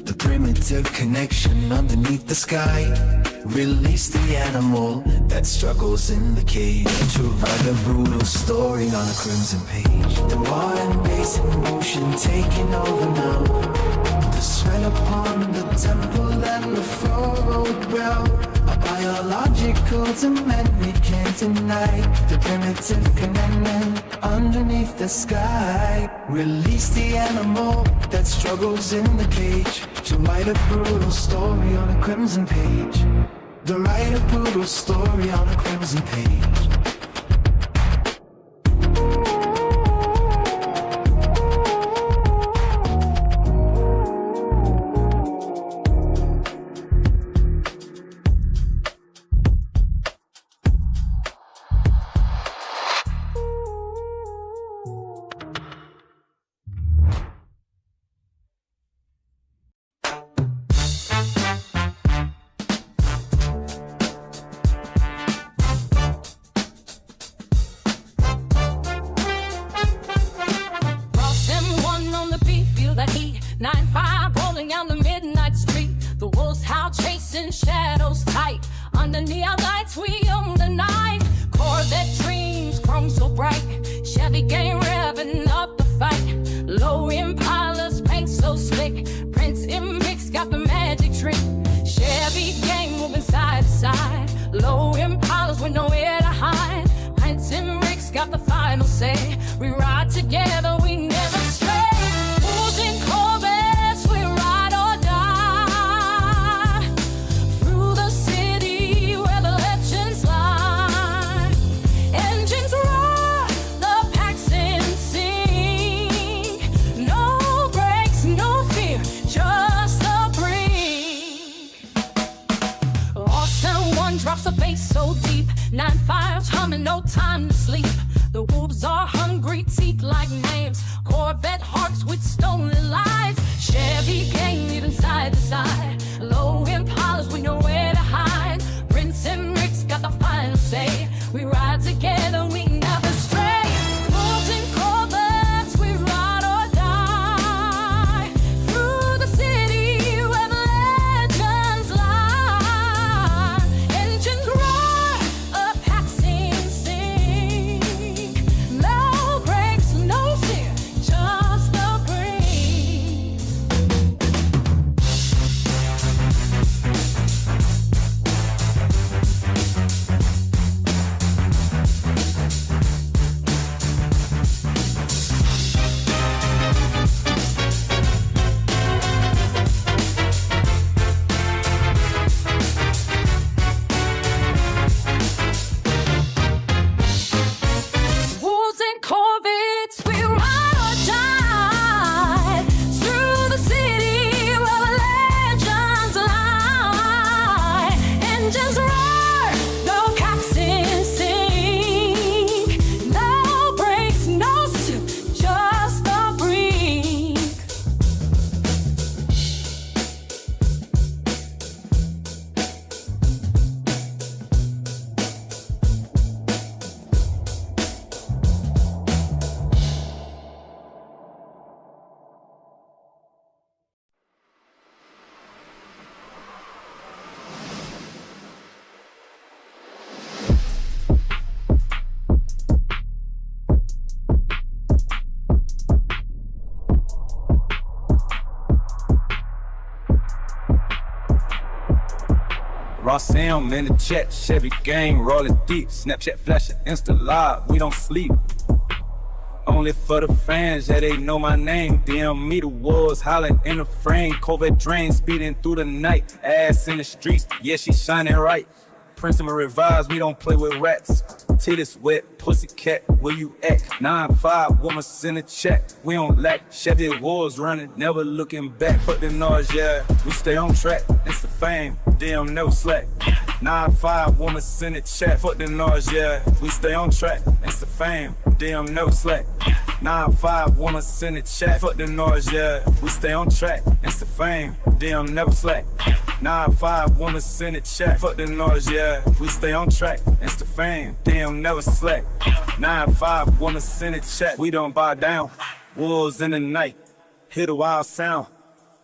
The primitive connection underneath the sky. Release the animal that struggles in the cage to write a brutal story on a crimson page. The raw and basic motion taking over now. The sweat upon the temple and the furrowed brow. A Biological to man, we can't deny the primitive commandment underneath the sky. Release the animal that struggles in the cage to write a brutal story on a crimson page. To write a brutal story on a crimson page. Shadows tight under neon lights, we own the night. Corvette dreams, chrome so bright. Chevy gang revving up the fight. Low Impalas, paint so slick. Prince MX got the magic trick. Chevy gang moving side to side. Low Impalas with nowhere to hide. Prince MX got the final say. We ride together, we never stray. Bulls and Corvettes, we ride or die. Through the city where the legends lie. Engines roar, the packs in sync. No brakes, no fear, just a brink. Awesome one drops a bass so deep. 9-5's humming, no time to sleep. The wolves are hungry, teeth like names. Corvette hearts with stolen lives. Chevy gang leading side to side. Low Impalas with nowhere to hide. Prince and Rick's got the final say. We ride together, we never stray. Wolves and Corvettes, we ride or die. Through the city where the legends lie. Engines roar, a pack sing. No brakes, no fear, just a breeze. Wolves and Corvettes, we ride or die. Through the city where the legends lie. Engines roar, no captain sink. No brakes, no suit, just a brink. Raw Sam in the chat, Chevy gang rolling deep. Snapchat flashing, Insta live, we don't sleep. Only for the fans, yeah, they know my name. DM me the wolves, hollering in the frame. Corvette drain, speeding through the night. Ass in the streets, yeah, she shining right. Prince and Revise, we don't play with rats. Titties wet, pussy cat, where you at? 9-5, woman send a check. We don't lack, Chevy wolves running, never looking back. Fuck the noise, yeah, we stay on track. It's the fame, damn, never slack. 9-5, woman send a check. Fuck the noise, yeah, we stay on track. It's the fame, damn, never slack. 9-5, woman send a check. Fuck the noise, yeah, we stay on track. It's the fame, damn, never slack. 9-5, woman send a check. Fuck the noise, yeah, we stay on track. It's the fame, damn, never slack. 9-5, woman send a check. We don't bow down. Wolves in the night, hear the wild sound.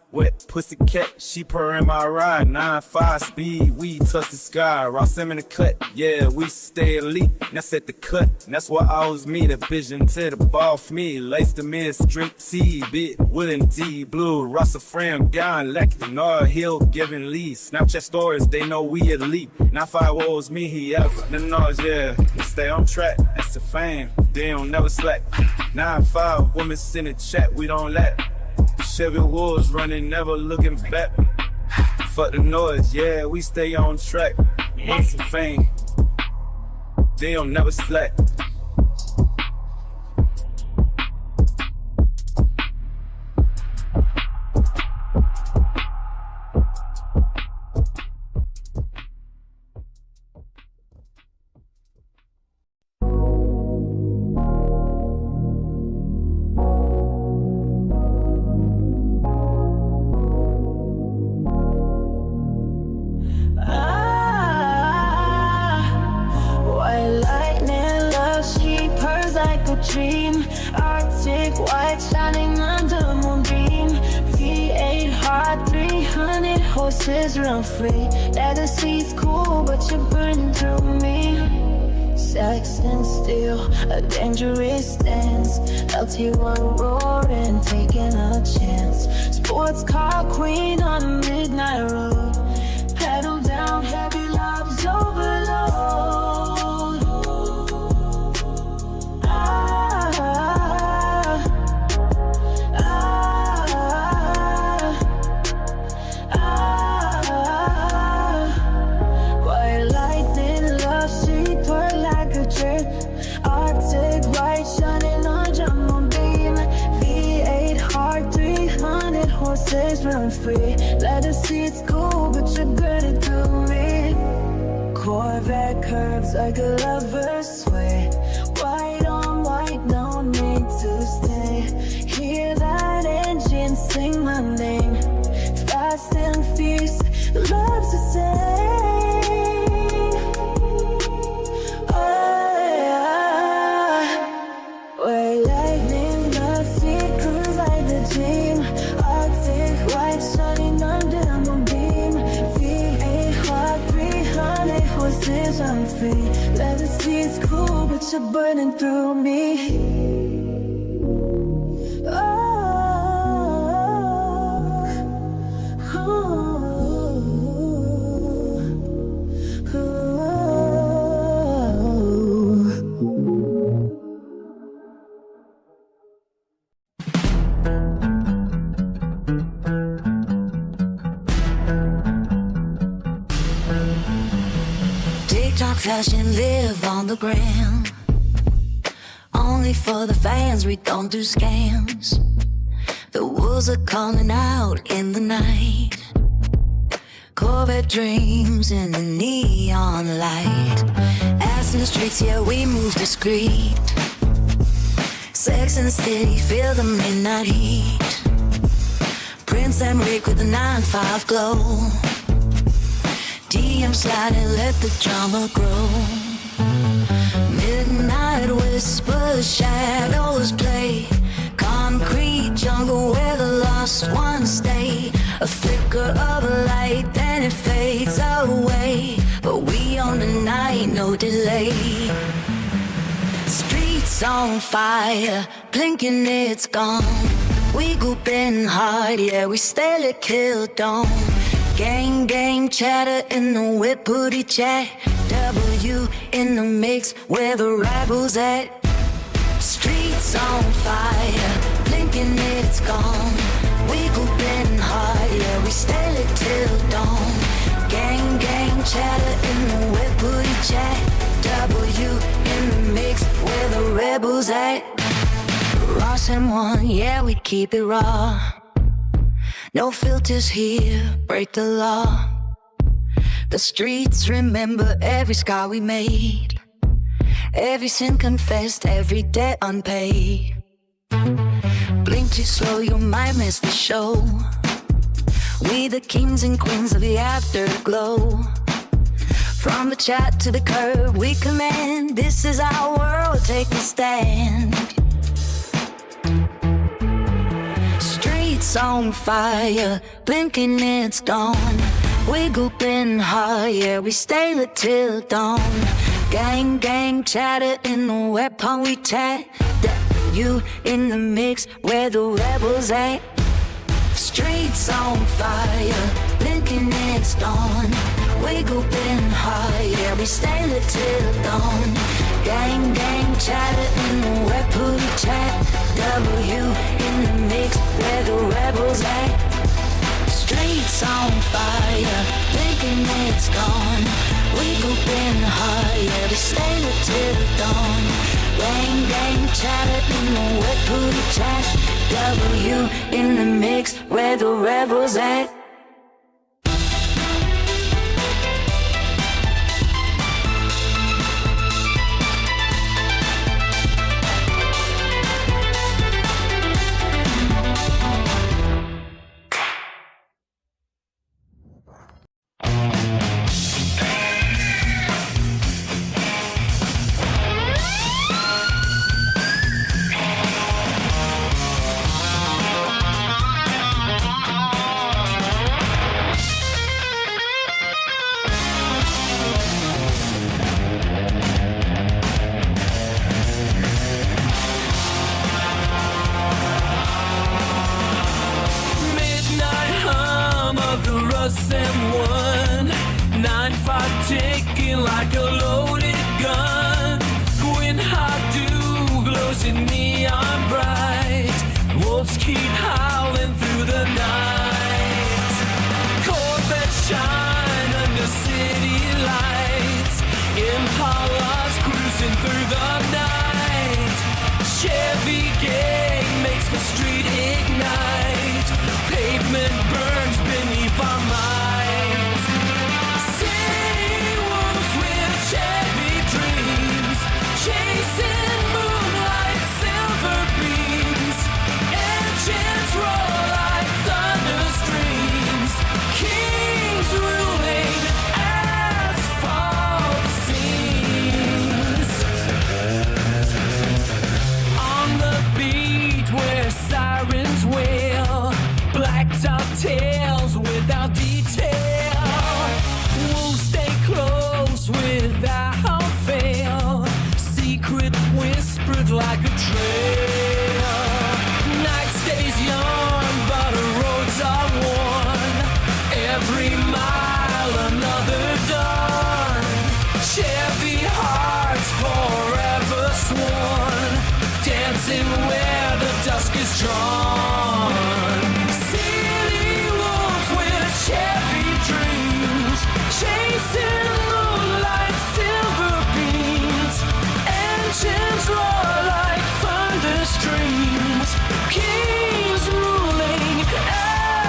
Wet pussycat, she purr in my ride. 9.5 speed, we touch the sky. Ross him in the cut, yeah, we stay elite. That's at the cut, that's what owes me. The vision to the ball for me. Lace the mid, straight T, bit, wooden D, blue. Russell frame, down, Lecky, Nord Hill, giving leads. Snapchat stories, they know we elite. 9.5 owes me, he ever. The noise, yeah, we stay on track, that's the fame. They don't never slack. 9.5, women in the chat, we don't lack. Chevy Woods running, never looking back. Fuck the noise, yeah, we stay on track. Once the fame, they don't never slack. Dream, Arctic white shining under moonbeam. V8 hot, 300 horses run free. Legacy's cool, but you're burning through me. Sex and steel, a dangerous dance. LT1 roaring, taking a chance. Sports car queen on a midnight road. Pedal down, heavy love's overload. Run free, let us see it's cool, but you're gonna do me. Corvette curves like a lover's sway. White on white, no need to stay. Hear that engine sing my name. Fast and fierce, love's the same. Where lightning does see, cruise like the dream. White shining under the moonbeam. V8 hot, 300 horses on free. Let us see it's cool, but you're burning through me. Fashion live on the gram. Only for the fans, we don't do scams. The wolves are calling out in the night. Corvette dreams in the neon light. Ass in the streets, yeah, we move discreet. Sex and the city, feel the midnight heat. Prince and Rick with the 9.5 glow. DM sliding, let the drama grow. Midnight whispers, shadows play. Concrete jungle where the lost ones stay. A flicker of a light, then it fades away. But we own the night, no delay. Streets on fire, blinking it's gone. We grouping hard, yeah, we stay lit, kill dawn. Gang chatter in the whip, booty chat. W in the mix, where the rebels at. Streets on fire, blinking it's gone. We grouping hard, yeah, we stay lit till dawn. Gang chatter in the whip, booty chat. W in the mix, where the rebels at. Ross and one, yeah, we keep it raw. No filters here, break the law. The streets remember every scar we made. Every sin confessed, every debt unpaid. Blink too slow, you might miss the show. We the kings and queens of the afterglow. From the chat to the curb, we command. This is our world, take a stand. Streets on fire, blinking it's dawn. We grouping hard, yeah, we stay lit till dawn. Gang, gang, chatter in the web pond we chat. You in the mix, where the rebels at? Streets on fire, blinking it's dawn. We grouping hard, yeah, we stay lit till dawn. Gang, gang, chatter in the web pond chat. W in the mix, where the rebels at? Streets on fire, thinking it's gone. We grouping hard, yeah, we stay till dawn. Gang, gang, chatter in the wet booty chat. W in the mix, where the rebels at? M1 9-5 ticking like a loaded gun. Going hot, do glows in neon bright. Wolves keep howling through the night. Corvettes shine under city lights. Impalas cruising through the night. Chevy gang makes the street ignite. Pavement burns beneath our minds. City wolves with Chevy dreams, chasing moonlight, silver beams. Engines roar like thunder streams. Kings ruling asphalt scenes. On the beat where sirens wail, blacked-out tales without detail. We'll stay close without fail. Secret whispered like a trail. Night stays young, but the roads are worn. Every mile another dawn. Chevy hearts forever sworn. Dancing where the dusk is drawn. Chevy dreams, chasing moonlight, silver beams. Engines roar like thunder streams. Kings ruling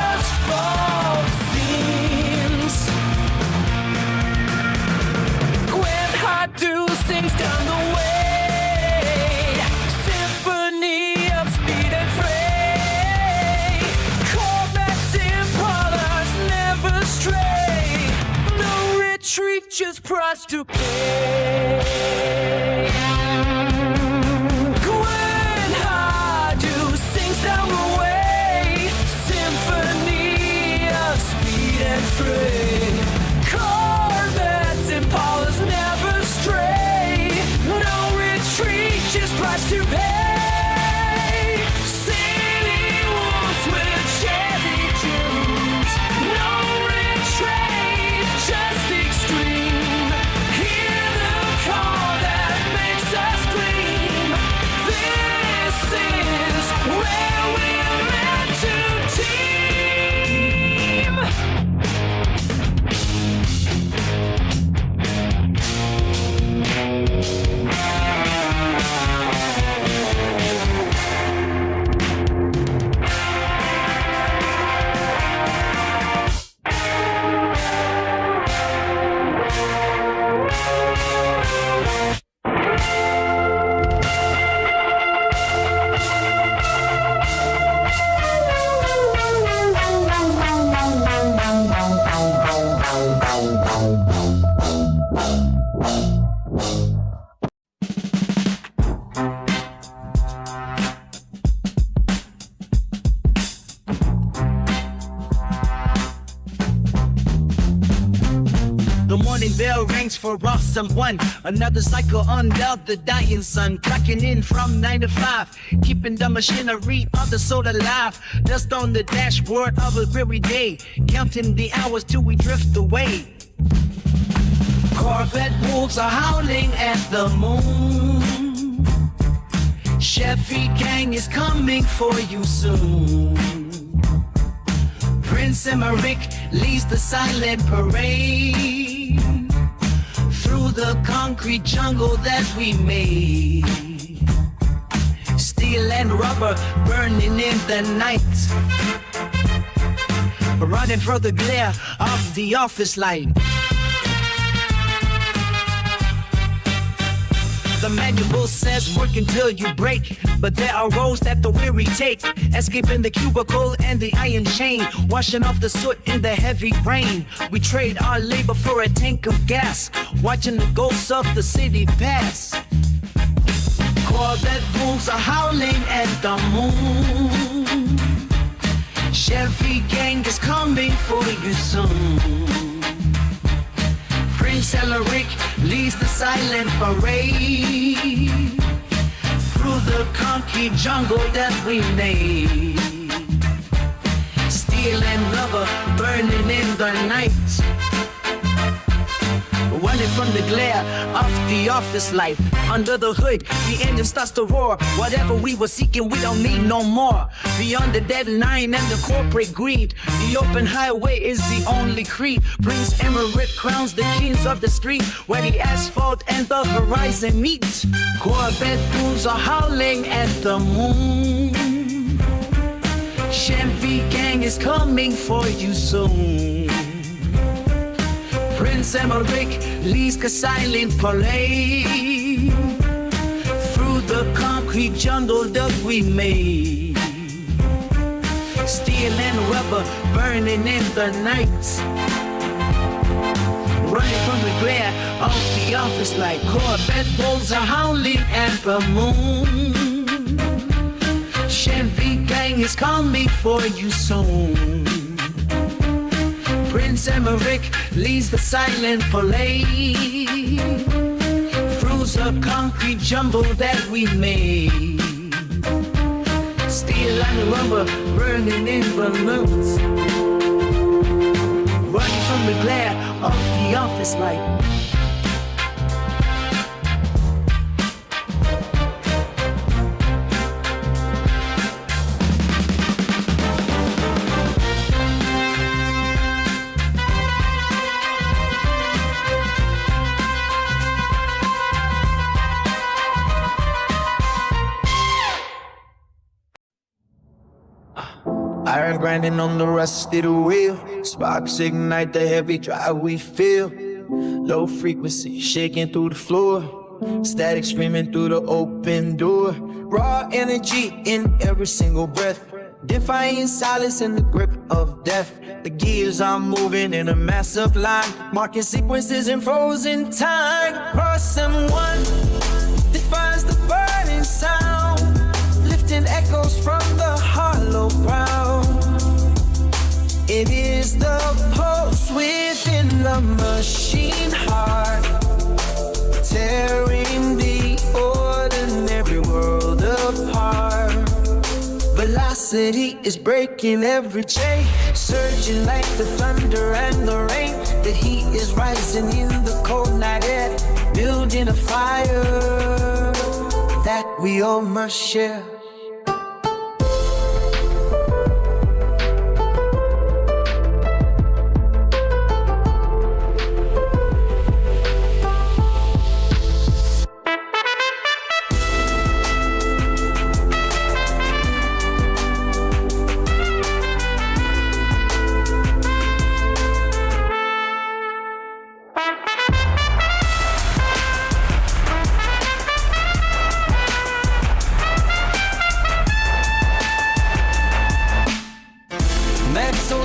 asphalt scenes. Gwen Hadu sings down the way. Symphony of speed and fray. Corvettes Impalas never stray. No retreat, just price to pay. Gwen Hadu sings down the way. Symphony of speed and fray. Corvettes Impalas never stray. No retreat, just price to pay. City wolves with Chevy tunes. No retreat, just extreme. Hear the call that makes us gleam. This is where we're meant to team. bell rings for awesome one. Another cycle under the dying sun. Clocking in from 9 to 5, keeping the machinery of the soul alive. Dust on the dashboard of a weary day, counting the hours till we drift away. Corvette wolves are howling at the moon. Chevy gang is coming for you soon. Prince Emmerich leads the silent parade through the concrete jungle that we made. Steel and rubber burning in the night, running from the glare of the office light. The manual says work until you break, but there are roads that the weary take. Escaping the cubicle and the iron chain, washing off the soot in the heavy rain. We trade our labor for a tank of gas, watching the ghosts of the city pass. Corvette wolves are howling at the moon. Chevy gang is coming for you soon. Prince Emmerich leads the silent parade through the concrete jungle that we made. Steel and rubber burning in the night, running from the glare of the office light. Under the hood, the engine starts to roar. Whatever we were seeking, we don't need no more. Beyond the deadline and the corporate greed, the open highway is the only creed. Prince Emmerich crowns the kings of the street, where the asphalt and the horizon meet. Corvette wolves are howling at the moon. Chevy gang is coming for you soon. Prince Emmerich leads the silent parade through the concrete jungle that we made. Steel and rubber burning in the night, running from the glare of the office light. Corvette wolves are howling at the moon. Chevy gang is coming for you soon. Prince Emmerich leads the silent parade through the concrete jumble that we made. Steel and rubber burning in balloons, running from the glare of the office light. Iron grinding on the rusted wheel, sparks ignite the heavy drive we feel. Low frequency shaking through the floor, static screaming through the open door. Raw energy in every single breath, defying silence in the grip of death. The gears are moving in a massive line, marking sequences in frozen time. Cross M1 defies the burning sound, lifting echoes from the hollow ground. It is the pulse within the machine heart, tearing the ordinary world apart. Velocity is breaking every chain, surging like the thunder and the rain. The heat is rising in the cold night air, building a fire that we all must share.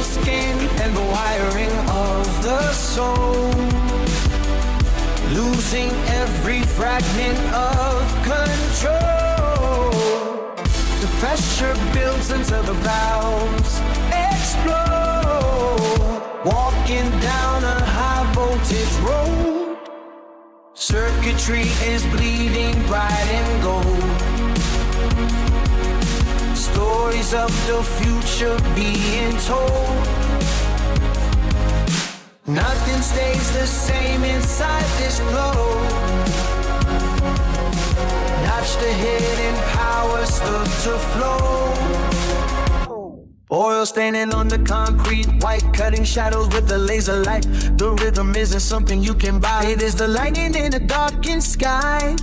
Skin and the wiring of the soul, losing every fragment of control. The pressure builds until the valves explode, walking down a high voltage road. Circuitry is bleeding bright and gold. Stories of the future being told. Nothing stays the same inside this globe. Watch the hidden power start to flow. Oil staining on the concrete, white cutting shadows with the laser light. The rhythm isn't something you can buy. It is the lightning in a darkened sky.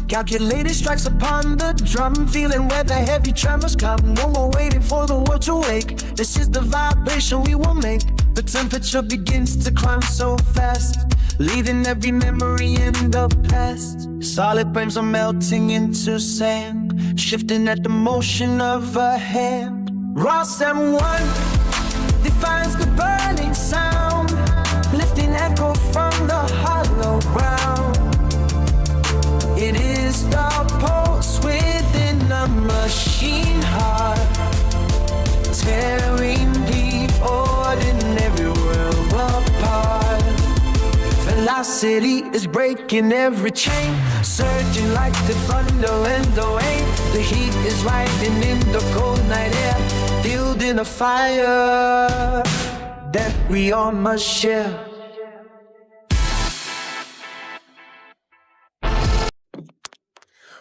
Calculated strikes upon the drum, feeling where the heavy tremors come. No more waiting for the world to wake. This is the vibration we will make. The temperature begins to climb so fast, leaving every memory in the past. Solid frames are melting into sand, shifting at the motion of a hand. Ross M1 defines the burning sound, lifting echo from the hollow ground. It is the pulse within the machine heart, tearing the ordinary world apart. Velocity is breaking every chain, surging like the thunder and the rain. The heat is rising in the cold night air, building a fire that we all must share.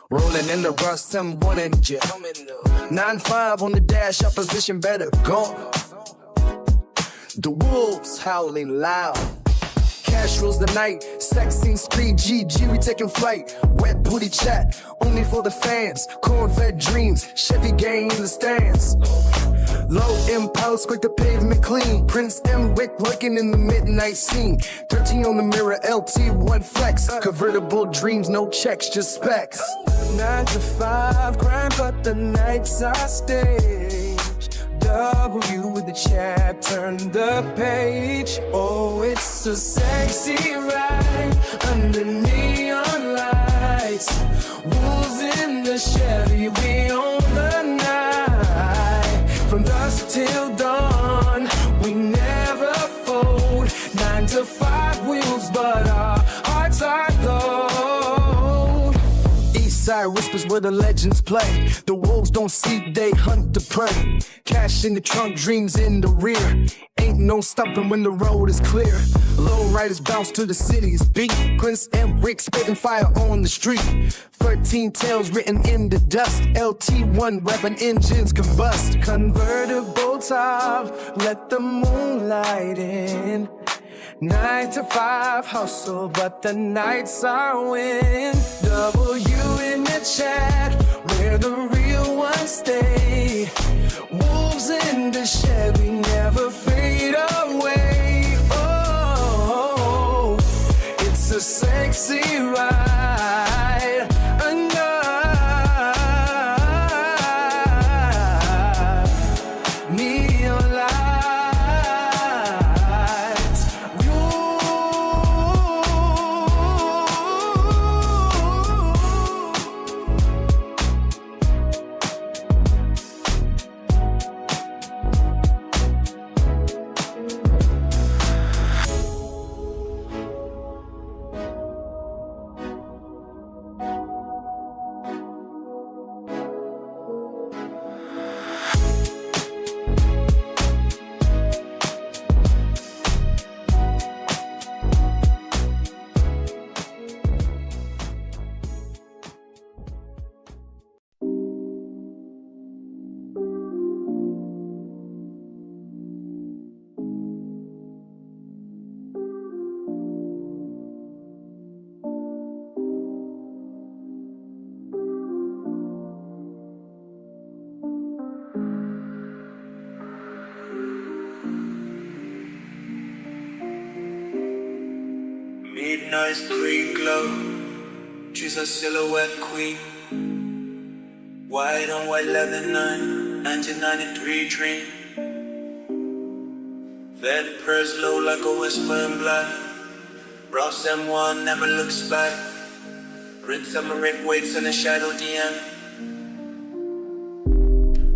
Rolling in the Rust M1 engine. 9-5 on the dash, opposition better go. The wolves howling loud. Cash rules the night, sex scene speed, GG, we taking flight. Wet booty chat, only for the fans. Corvette dreams, Chevy gang in the stands. Low impulse, quick the pavement clean. Prince M. Wick working in the midnight scene. 13 on the mirror, LT1 flex. Convertible dreams, no checks, just specs. 9 to 5, crime, but the nights are stage. W with the chat, turn the page. Oh, it's a sexy ride under neon lights. Wolves in the Chevy, we own the night. From dusk till dawn, we never fold. 9 to 5 wheels, but our hearts are gold. Eastside whispers where the legends play. The wolves don't seek, they hunt the prey. Cash in the trunk, dreams in the rear. Ain't no stopping when the road is clear. Low riders bounce to the city's beat. Prince and Rick spitting fire on the street. 13 tales written in the dust. LT1 weapon engines combust. Convertible top, let the moonlight in. 9 to 5 hustle, but the nights are win. W in the chat, where the real ones stay. Wolves in the Chevy never fade away. Oh, it's a sexy ride. Neon lights. Midnight green glow, she's a silhouette queen. White on white leather 1993 dream. Fed purse low like a whisper in blood. Ross M1 never looks back. Rinse Rick waits in the shadow DM.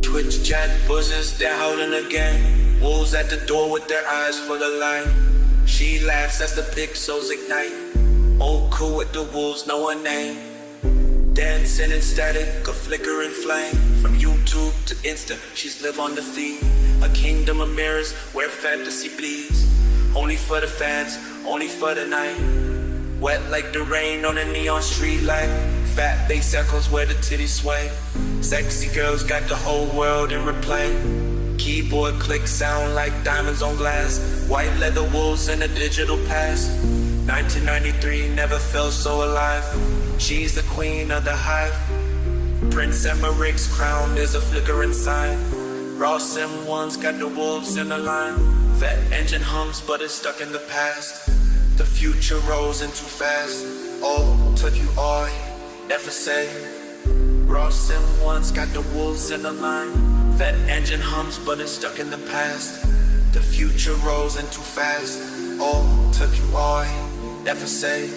Twitch chat buzzes, they're howling again. Wolves at the door with their eyes full of light. She laughs as the pixels ignite. Old cool with the wolves, know her name. Dancing in static, a flickering flame. From YouTube to Insta, she's live on the theme. A kingdom of mirrors where fantasy bleeds. Only for the fans, only for the night. Wet like the rain on a neon street light. Fat bass echoes where the titties sway. Sexy girls got the whole world in replay. Keyboard clicks sound like diamonds on glass. White leather wolves in a digital past. 1993 never felt so alive. She's the queen of the hive. Prince Emmerich's crown is a flickering sign. Ross M1's got the wolves in the line. Fat engine hums but it's stuck in the past. The future rolls in too fast. Oh, took you all, never say. Ross M1's got the wolves in the line. Fat engine hums but it's stuck in the past. The future rolls in too fast. Oh, took you all, never say.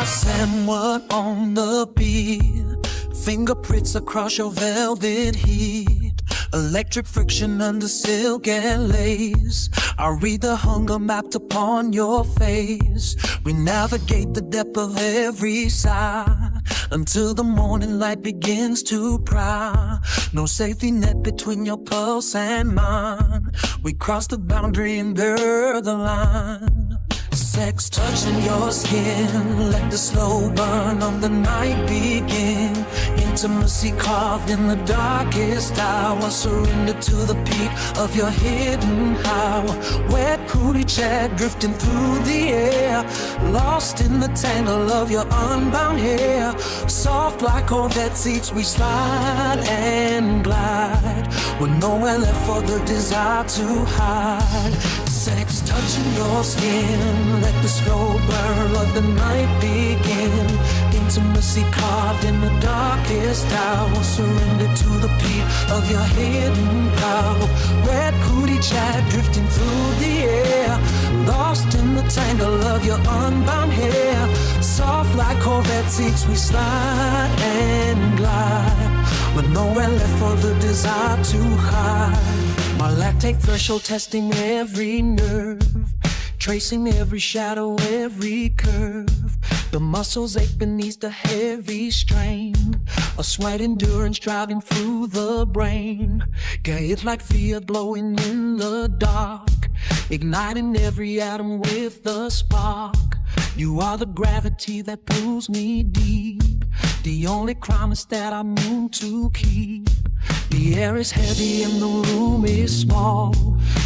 Someone on the beat, fingerprints across your velvet heat, electric friction under silk and lace. I read the hunger mapped upon your face. We navigate the depth of every sigh until the morning light begins to pry. No safety net between your pulse and mine. We cross the boundary and blur the line. Sex touching your skin, let the slow burn of the night begin. Intimacy carved in the darkest hour. Surrender to the peak of your hidden power. Wet booty chat drifting through the air, lost in the tangle of your unbound hair. Soft like Corvette seats we slide and glide, with nowhere left for the desire to hide. Sex touching your skin, let the slow burn of the night begin. Intimacy carved in the darkest hour. Surrender to the peak of your hidden power. Red booty chat drifting through the air, lost in the tangle of your unbound hair. Soft like Corvette seats we slide and glide, with nowhere left for the desire to hide. My lactate threshold testing every nerve, tracing every shadow, every curve. The muscles ache beneath the heavy strain, a sweat endurance driving through the brain. Got it like fear blowing in the dark, igniting every atom with a spark. You are the gravity that pulls me deep, the only promise that I mean to keep. The air is heavy and the room is small.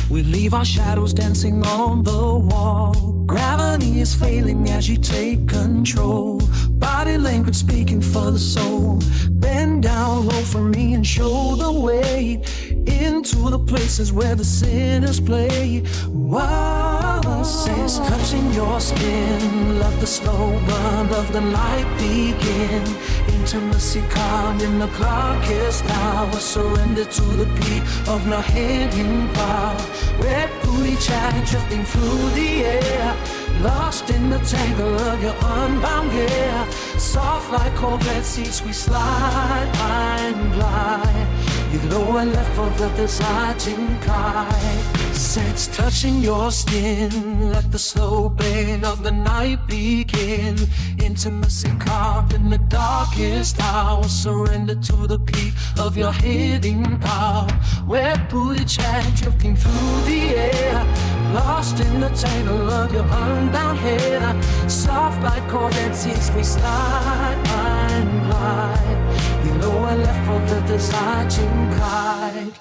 We leave our shadows dancing on the wall. Gravity is failing as you take control. Body language speaking for the soul. Bend down low for me and show the way into the places where the sinners play. Wow, sex touching your skin, let the slow burn of the night begin. Intimacy carved in the darkest hour. Surrender to the beat of no hidden power. Red booty chat drifting through the air, lost in the tangle of your unbound hair. Soft like Corvette seats we slide and glide, the lower left of the deserting kite. Sex touching your skin, let the slow pain of the night begin. Intimacy carved in the darkest hour, surrender to the peak of your hidden power. Wet booty chat drifting through the air, lost in the tangle of your unbound hair. Soft like Corvettes, yes, we slide and glide. The lower left of the deserting kite.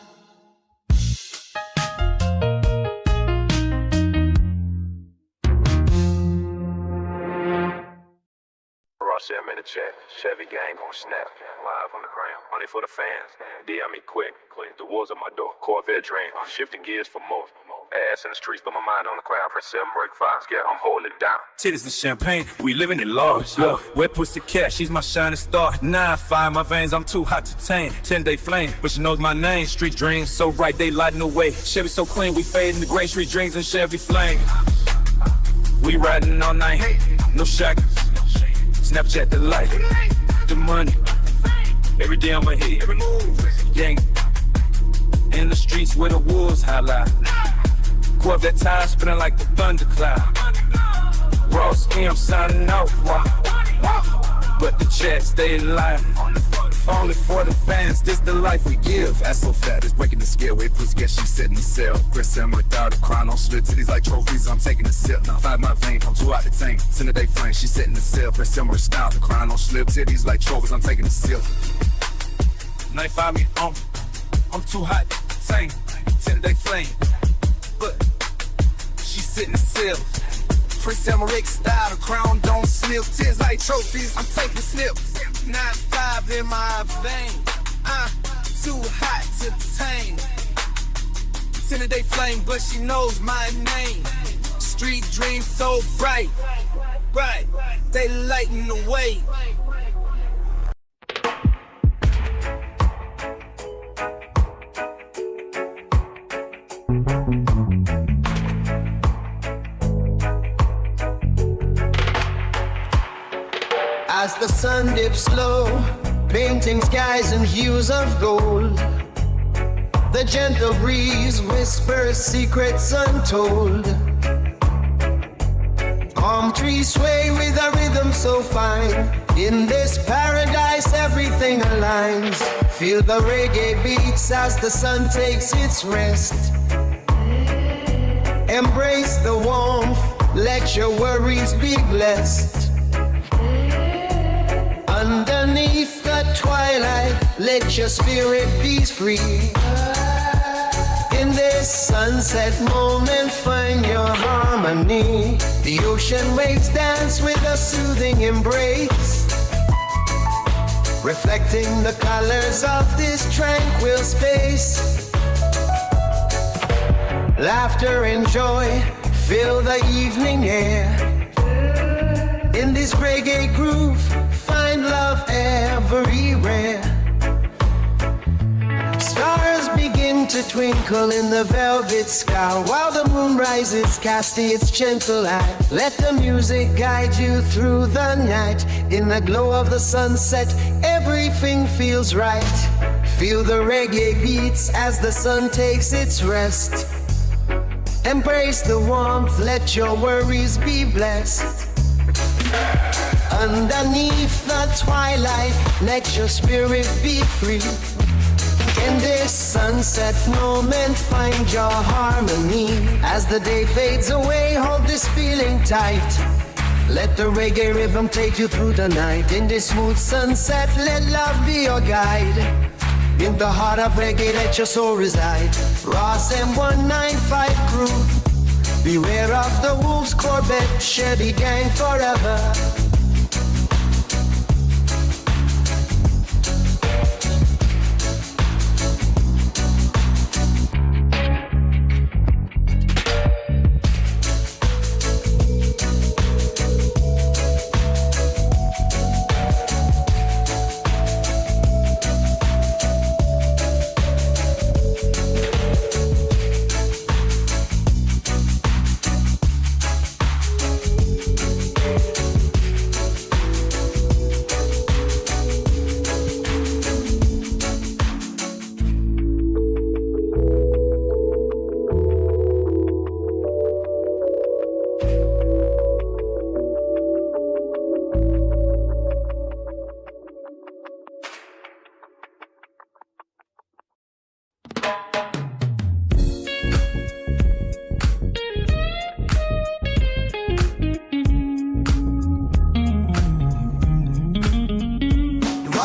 I'm in the chat. Chevy gang gon' snap. Live on the gram. Money for the fans. DM me quick. The walls at my door. Corvette dream. Shifting gears for more. Ass in the streets, but my mind on the crowd. Press 7, break 5. Yeah, I'm holding it down. Titties and champagne, we living in large. Yo, wet pussy cat, she's my shining star. 9-5, my veins, I'm too hot to tame. 10-day flame, but she knows my name. Street dreams, so right, they lighting the way. Chevy so clean, we fade in the gray. Street dreams and Chevy flame. We riding all night, no shackles. Snapchat the life, the money. Every day I'ma hit, every move, gang. In the streets where the wolves highlight. Corvette tires spinning like the thundercloud. Ross M signing out, but the chat stay alive. Only for the fans, this the life we give. Ass so fat, it's breaking the scale. Wait, pussy, guess she sitting the cell. Chris and without a crown on slit titties like trophies. I'm taking a sip. Now 5 my vein, I'm too out the tank. 10-day flame, she sitting the cell. Chris and style, the crown on slip titties like trophies. I'm taking a sip. 9-5 me, I'm too hot to tank. 10-day flame, but she sitting the cell. Prince Emmerich style, the crown don't slip. Tears like trophies, I'm taking snips. 9-5 in my vein, too hot to tame. 10-day flame, but she knows my name. Street dreams so bright, right? They lighten the way. As the sun dips low, painting skies in hues of gold, the gentle breeze whispers secrets untold. Palm trees sway with a rhythm so fine. In this paradise everything aligns. Feel the reggae beats as the sun takes its rest. Embrace the warmth, let your worries be blessed. Underneath the twilight, let your spirit be free. In this sunset moment, find your harmony. The ocean waves dance with a soothing embrace, reflecting the colors of this tranquil space. Laughter and joy fill the evening air. In this reggae groove, find love everywhere. Stars begin to twinkle in the velvet sky, while the moon rises, casting its gentle eye. Let the music guide you through the night. In the glow of the sunset, everything feels right. Feel the reggae beats as the sun takes its rest. Embrace the warmth, let your worries be blessed. Underneath the twilight, let your spirit be free. In this sunset moment, find your harmony. As the day fades away, hold this feeling tight. Let the reggae rhythm take you through the night. In this smooth sunset, let love be your guide. In the heart of reggae, let your soul reside. Ross M195 crew, beware of the wolves, Corvette, Chevy gang forever.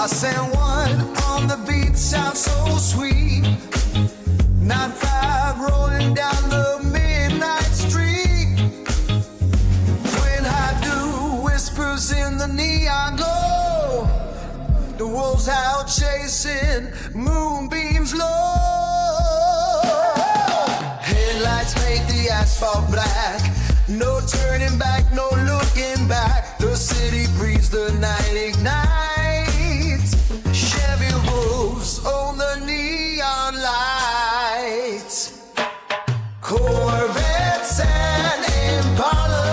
Boss and one on the beat sounds so sweet. 9-5 rolling down the midnight street. When I do whispers in the neon glow, the wolves out chasing moonbeams low. Headlights make the asphalt black. No turning back, no looking back. The city breathes, the night ignites. Chevy wolves on the neon lights. Corvettes and Impala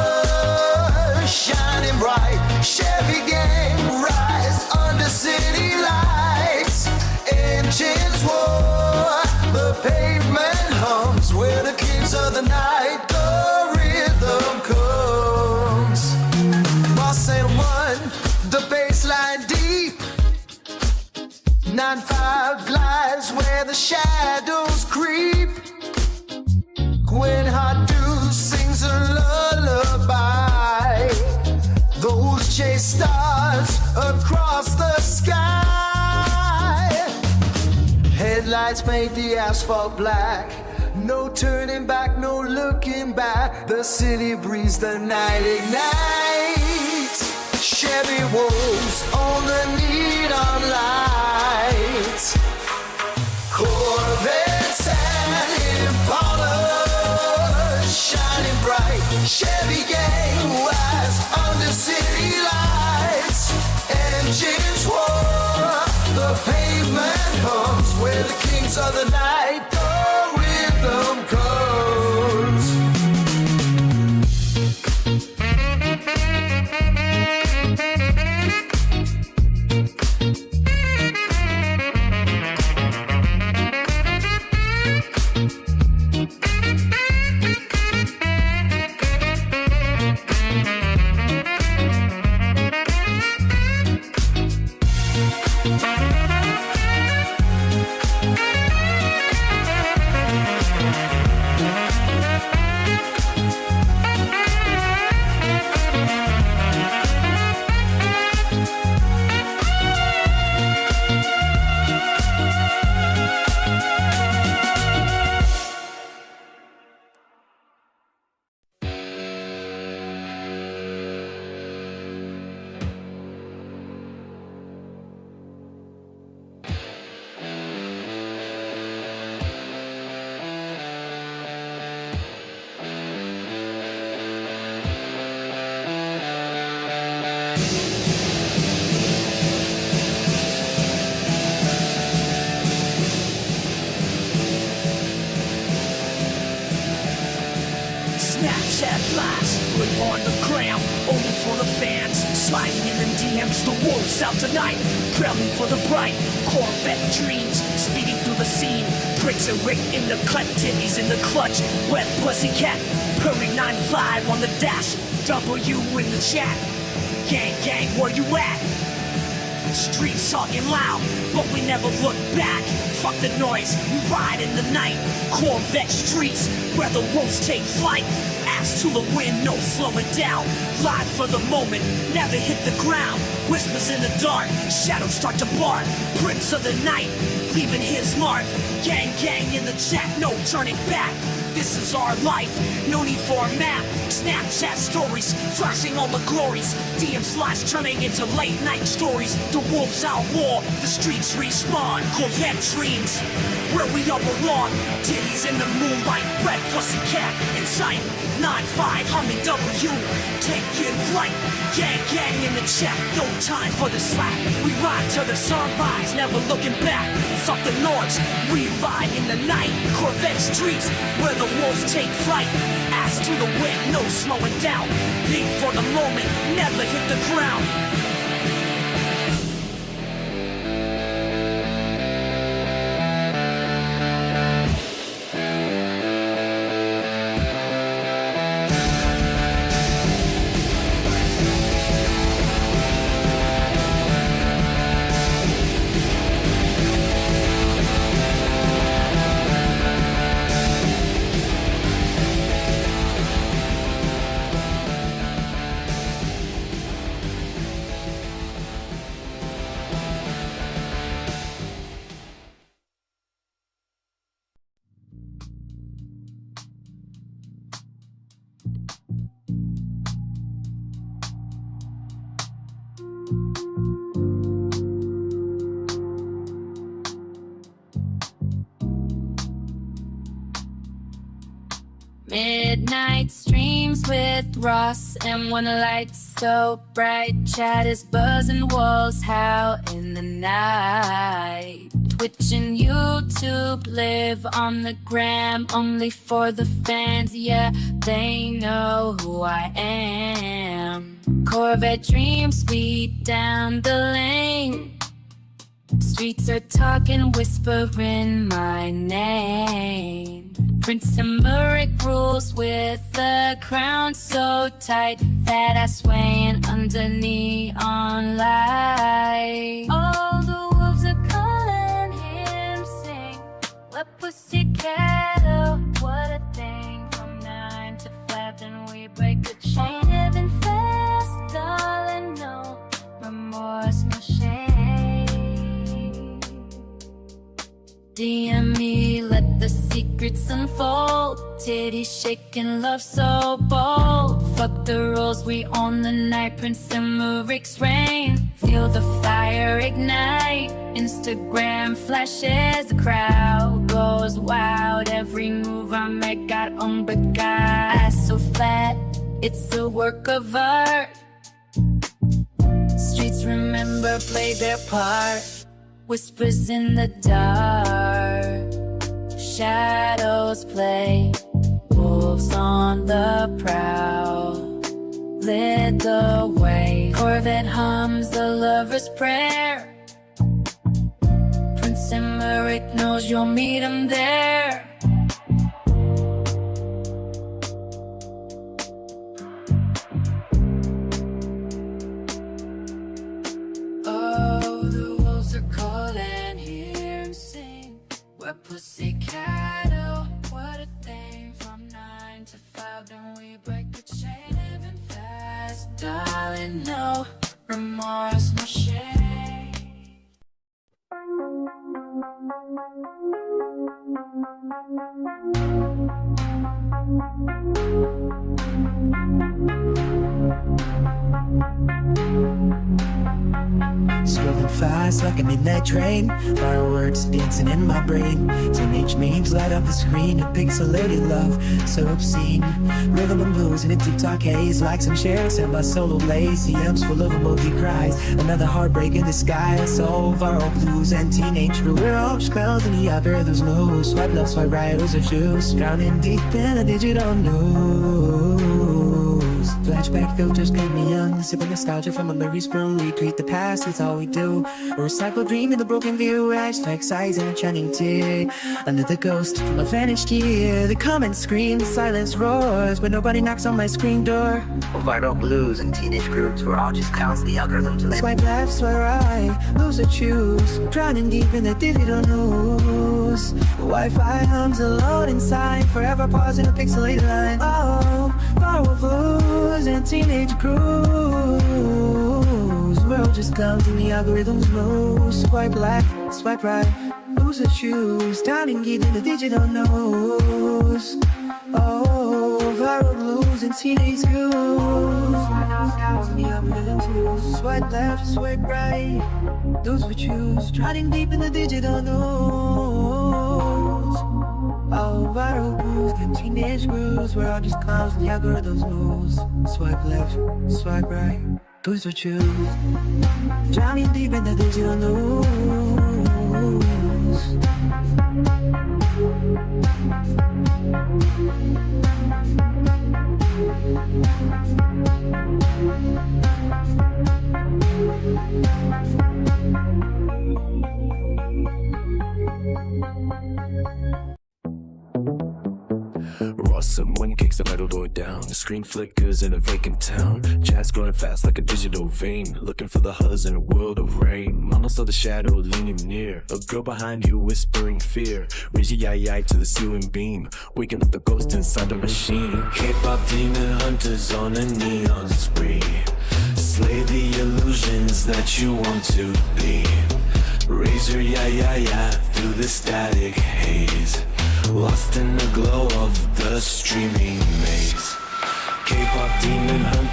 shining bright. Chevy gang rise under city lights. Engines roar, the pavement hums. We're the kings of the night. The rhythm comes. Boss and one, the bassline deep. 9-5 glides where the shadows creep. When Hadu sings a lullaby, those chase stars across the sky. Headlights paint the asphalt black. No turning back, no looking back. The city breathes, the night ignites. Chevy wolves on the neon lights. Corvettes and Impala shining bright. Chevy gang rise under city lights. Engines roar, the pavement hums. We're the kings of the night. The rhythm comes. Snapchat flies, live on the gram, only for the fans. Sliding in the DMs, the wolves out tonight. Traveling for the bright, Corvette dreams. Speeding through the scene, bricks and Rick in the cut, titties in the clutch. Wet pussycat, purring 9-5 on the dash. W in the chat. Gang, gang, where you at? Streets talking loud, but we never look back. Fuck the noise, we ride in the night. Corvette streets, where the wolves take flight. Ass to the wind, no slowing down. Live for the moment, never hit the ground. Whispers in the dark, shadows start to bark. Prince of the night, leaving his mark. Gang, gang in the chat, no turning back. This is our life, no need for a map. Snapchat stories, flashing all the glories. DM slides turning into late night stories. The wolves out war, the streets respawn. Corvette dreams, where we all belong. Titties in the moonlight, red pussycat in sight. 9-5 humming W, taking flight. Gang, gang in the chat, no time for the slack. We ride till the sunrise, never looking back. Fuck the noise, we ride in the night. Corvette streets, where the wolves take flight. Ass to the wind, no slowing down. Leave for the moment, never hit the ground. Midnight streams with Ross, and when the lights so bright, chat is buzzing, walls howl in the night. Twitch and YouTube live on the gram, only for the fans, yeah, they know who I am. Corvette dreams speed down the lane. Streets are talking, whispering my name. Prince Emmerich rules with the crown so tight that I swaying under neon light. All the wolves are calling him sing. What pussycat, oh, what a thing. From 9 to 5, then we break the chain. Living fast, darling, no remorse, no shame. DM me, let the secrets unfold. Titty shaking, love so bold. Fuck the rules, we own the night. Prince Emmerich's reign. Feel the fire ignite. Instagram flashes, the crowd goes wild. Every move I make got unbeguiled. Ass so fat, it's a work of art. Streets remember, play their part. Whispers in the dark, shadows play, wolves on the prowl, lit the way. Corvette hums a lover's prayer. Prince Emmerich knows you'll meet him there. Pussycat, oh, what a thing. From 9 to 5, then we break the chain. Living fast, darling, no remorse, no shame. Scrolling fast like a midnight train. Fireworks dancing in my brain. Teenage memes light up the screen. A pixelated love, so obscene. Rhythm and blues in a TikTok haze. Likes and shares and my solo blaze. CMs full of emoji cries. Another heartbreak in the sky. So viral blues and teenage rules. We're all just clowns in the algorithm's moves. Swipe left, swipe right, lose or choose. Drowning deep in a digital news. Flashback filters keep me young. Sipping nostalgia from a Murray spoon. Retweet the past, it's all we do. Recycle dream in the broken view. Hashtag size and a shining tear. Under the ghost from a vanished year. The comments scream, the silence roars, but nobody knocks on my screen door. Viral blues and teenage groups, we're all just counts the algorithms. Swipe left, swipe right, lose or choose. Drowning deep in the digital news. Wi-Fi hums a loading sign. Forever pausing a pixelated line. Oh, viral blues and teenage crews. We're all just counting the algorithms moves. Swipe left, swipe right, lose or choose. Drowning deep in the digital news. Oh, viral blues and teenage crews. Swipe left, swipe right, those we choose. Drowning deep in the digital news. Oh, viral blues and teenage grooves. We're all just clowns and the algorithms moves. Swipe left, swipe right, those we choose. Drowning deep in the digital news. Someone kicks the metal door down. The screen flickers in a vacant town. Chat's growing fast like a digital vein. Looking for the huzz in a world of rain. Mama saw the shadow leaning near. A girl behind you whispering fear. Raise your yai to the ceiling beam. Waking up the ghost inside the machine. K-pop demon hunters on a neon spree. Slay the illusions that you want to be. Raise your yai through the static haze. Lost in the glow of the streaming maze.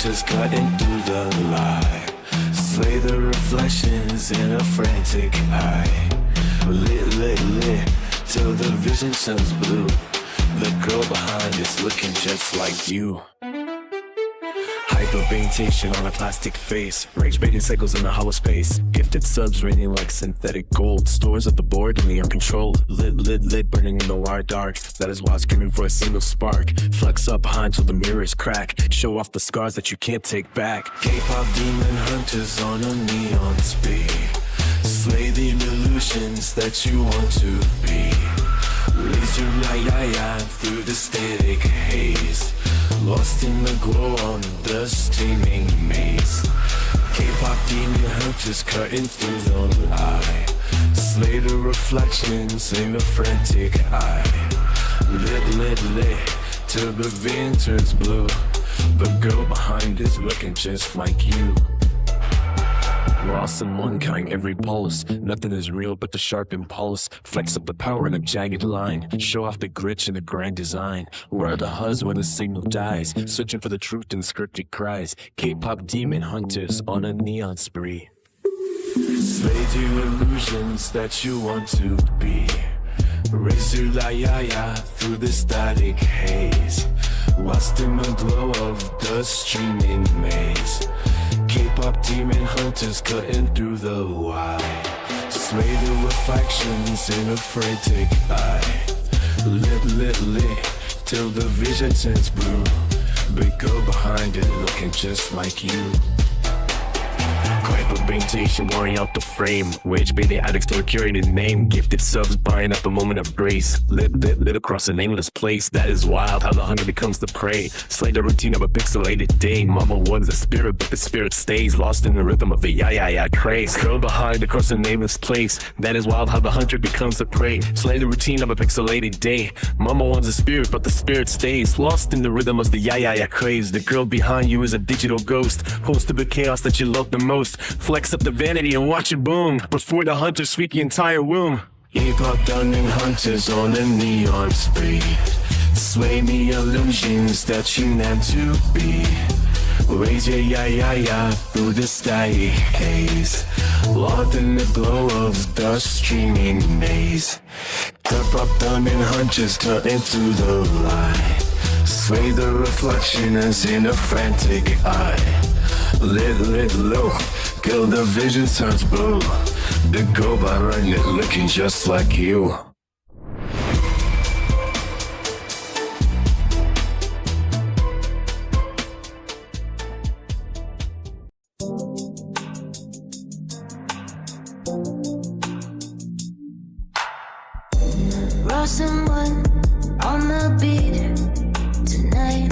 hunters cutting through the lie. Slay the reflections in a frantic eye. Lit, till the vision turns blue. The girl behind is looking just like you. Hyperpigmentation on a plastic face. Rage baiting cycles in the hollow space. Gifted subs raining like synthetic gold. Stores at the board and the uncontrolled. Lit, burning in the wire dark. That is why screaming for a single spark. Flex up behind till the mirrors crack. Show off the scars that you can't take back. K-pop demon hunters on a neon speed. Slay the illusions that you want to be. Raise your eye through the static haze. Lost in the glow on the steaming maze. K-pop demon hunters cutting through the lie. Slay the reflections in a frantic eye. Lit, till the vein turns blue. The girl behind is looking just like you. Lost in one kind, every pulse. Nothing is real but the sharp impulse. Flex up the power in a jagged line. Show off the grit in the grand design. Where are the hugs when the signal dies? Searching for the truth in scripted cries. K-pop demon hunters on a neon spree. Slay the illusions that you want to be. Raise your lie through the static haze. Lost in the glow of the streaming maze. K-pop demon hunters cutting through the wire. Slay the reflections in a frantic eye. Lit, till the vision turns blue. Big girl behind it looking just like you. Hyperpigmentation wearing out the frame. Rage baiting addicts to a curated name. Gifted subs buying at the moment of grace. Lit across a nameless place. That is wild how the hunger becomes the prey. Slay the routine of a pixelated day. Mama wants a spirit but the spirit stays. Lost in the rhythm of the ya craze. Girl behind across a nameless place. That is wild how the hunter becomes the prey. Slay the routine of a pixelated day. Mama wants a spirit but the spirit stays. Lost in the rhythm of the ya craze. The girl behind you is a digital ghost. Host of the chaos that you love the most. Flex up the vanity and watch it boom. Before the hunters sweep the entire womb. K-pop dunning hunters on a neon spree. Sway me illusions that you meant to be. Raise your ya through the static haze. Lost in the glow of the streaming maze. K-pop dunning hunters turning through the lie. Sway the reflection as in a frantic eye. Lit low, till the vision turns blue. The girl behind it looking just like you. Ross and one on the beat tonight.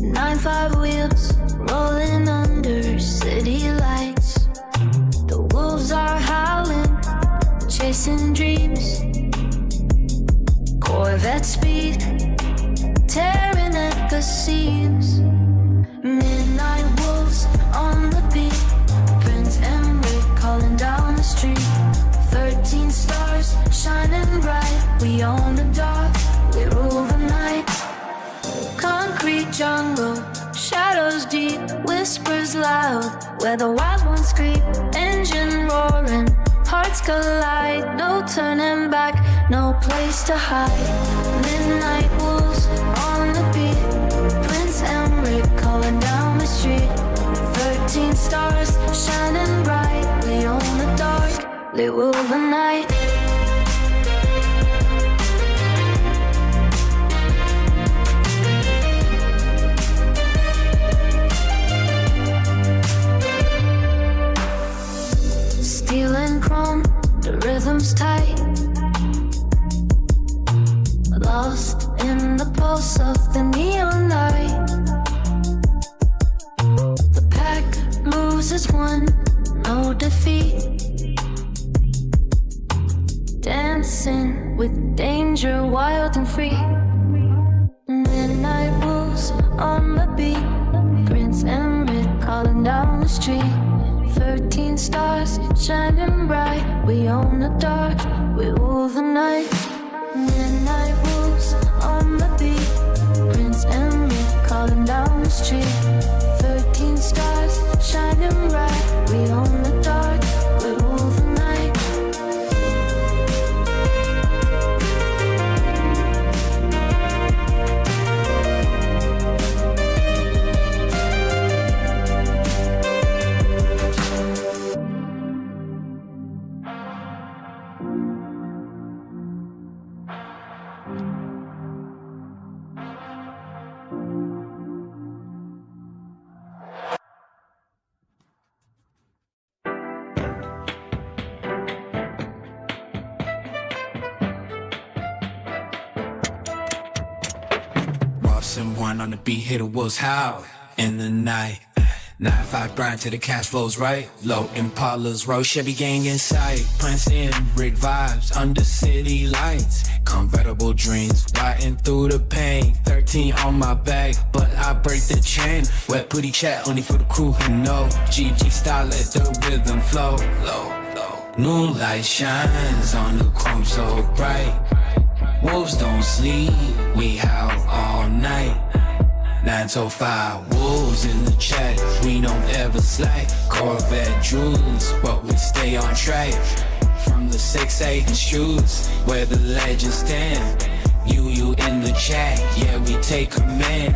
9-5 wheels rolling under city lights. The wolves are howling, chasing dreams. Corvette speed, tearing at the seams. Midnight wolves on the beat. Prince and Rick calling down the street. 13 stars shining bright. We own the dark, we rule the night. Concrete jungle, shadows deep, whispers loud. Where the wild ones creep, engine roaring, hearts collide. No turning back, no place to hide. Midnight wolves on the beat. Prince and Rick calling down the street. 13 stars shining bright. We own the dark, they rule the night. Steel and chrome, the rhythm's tight. Lost in the pulse of the neon light. The pack moves as one, no defeat. Dancing with danger, wild and free. Midnight wolves on the beat. Prince and Rick calling down the street. 13 stars shining bright. We own the dark, we rule the night. Midnight wolves on the beat. Prince and Rick calling down the street. one on the beat, hit the wolves howl in the night. 9-5 grind till the cash flows right. Low Impalas, roll Chevy gang in sight. Prince and Rick vibes under city lights. Convertible dreams, riding through the pain. 13 on my back, but I break the chain. Wet booty chat only for the crew who know. GG style, let the rhythm flow. Low. Moonlight shines on the chrome so bright. Wolves don't sleep, we howl all night. 9 to 5 wolves in the chat, we don't ever slack. Corvette jewels, but we stay on track. From the 6-8 shoots, where the legends stand. You in the chat, yeah, we take command.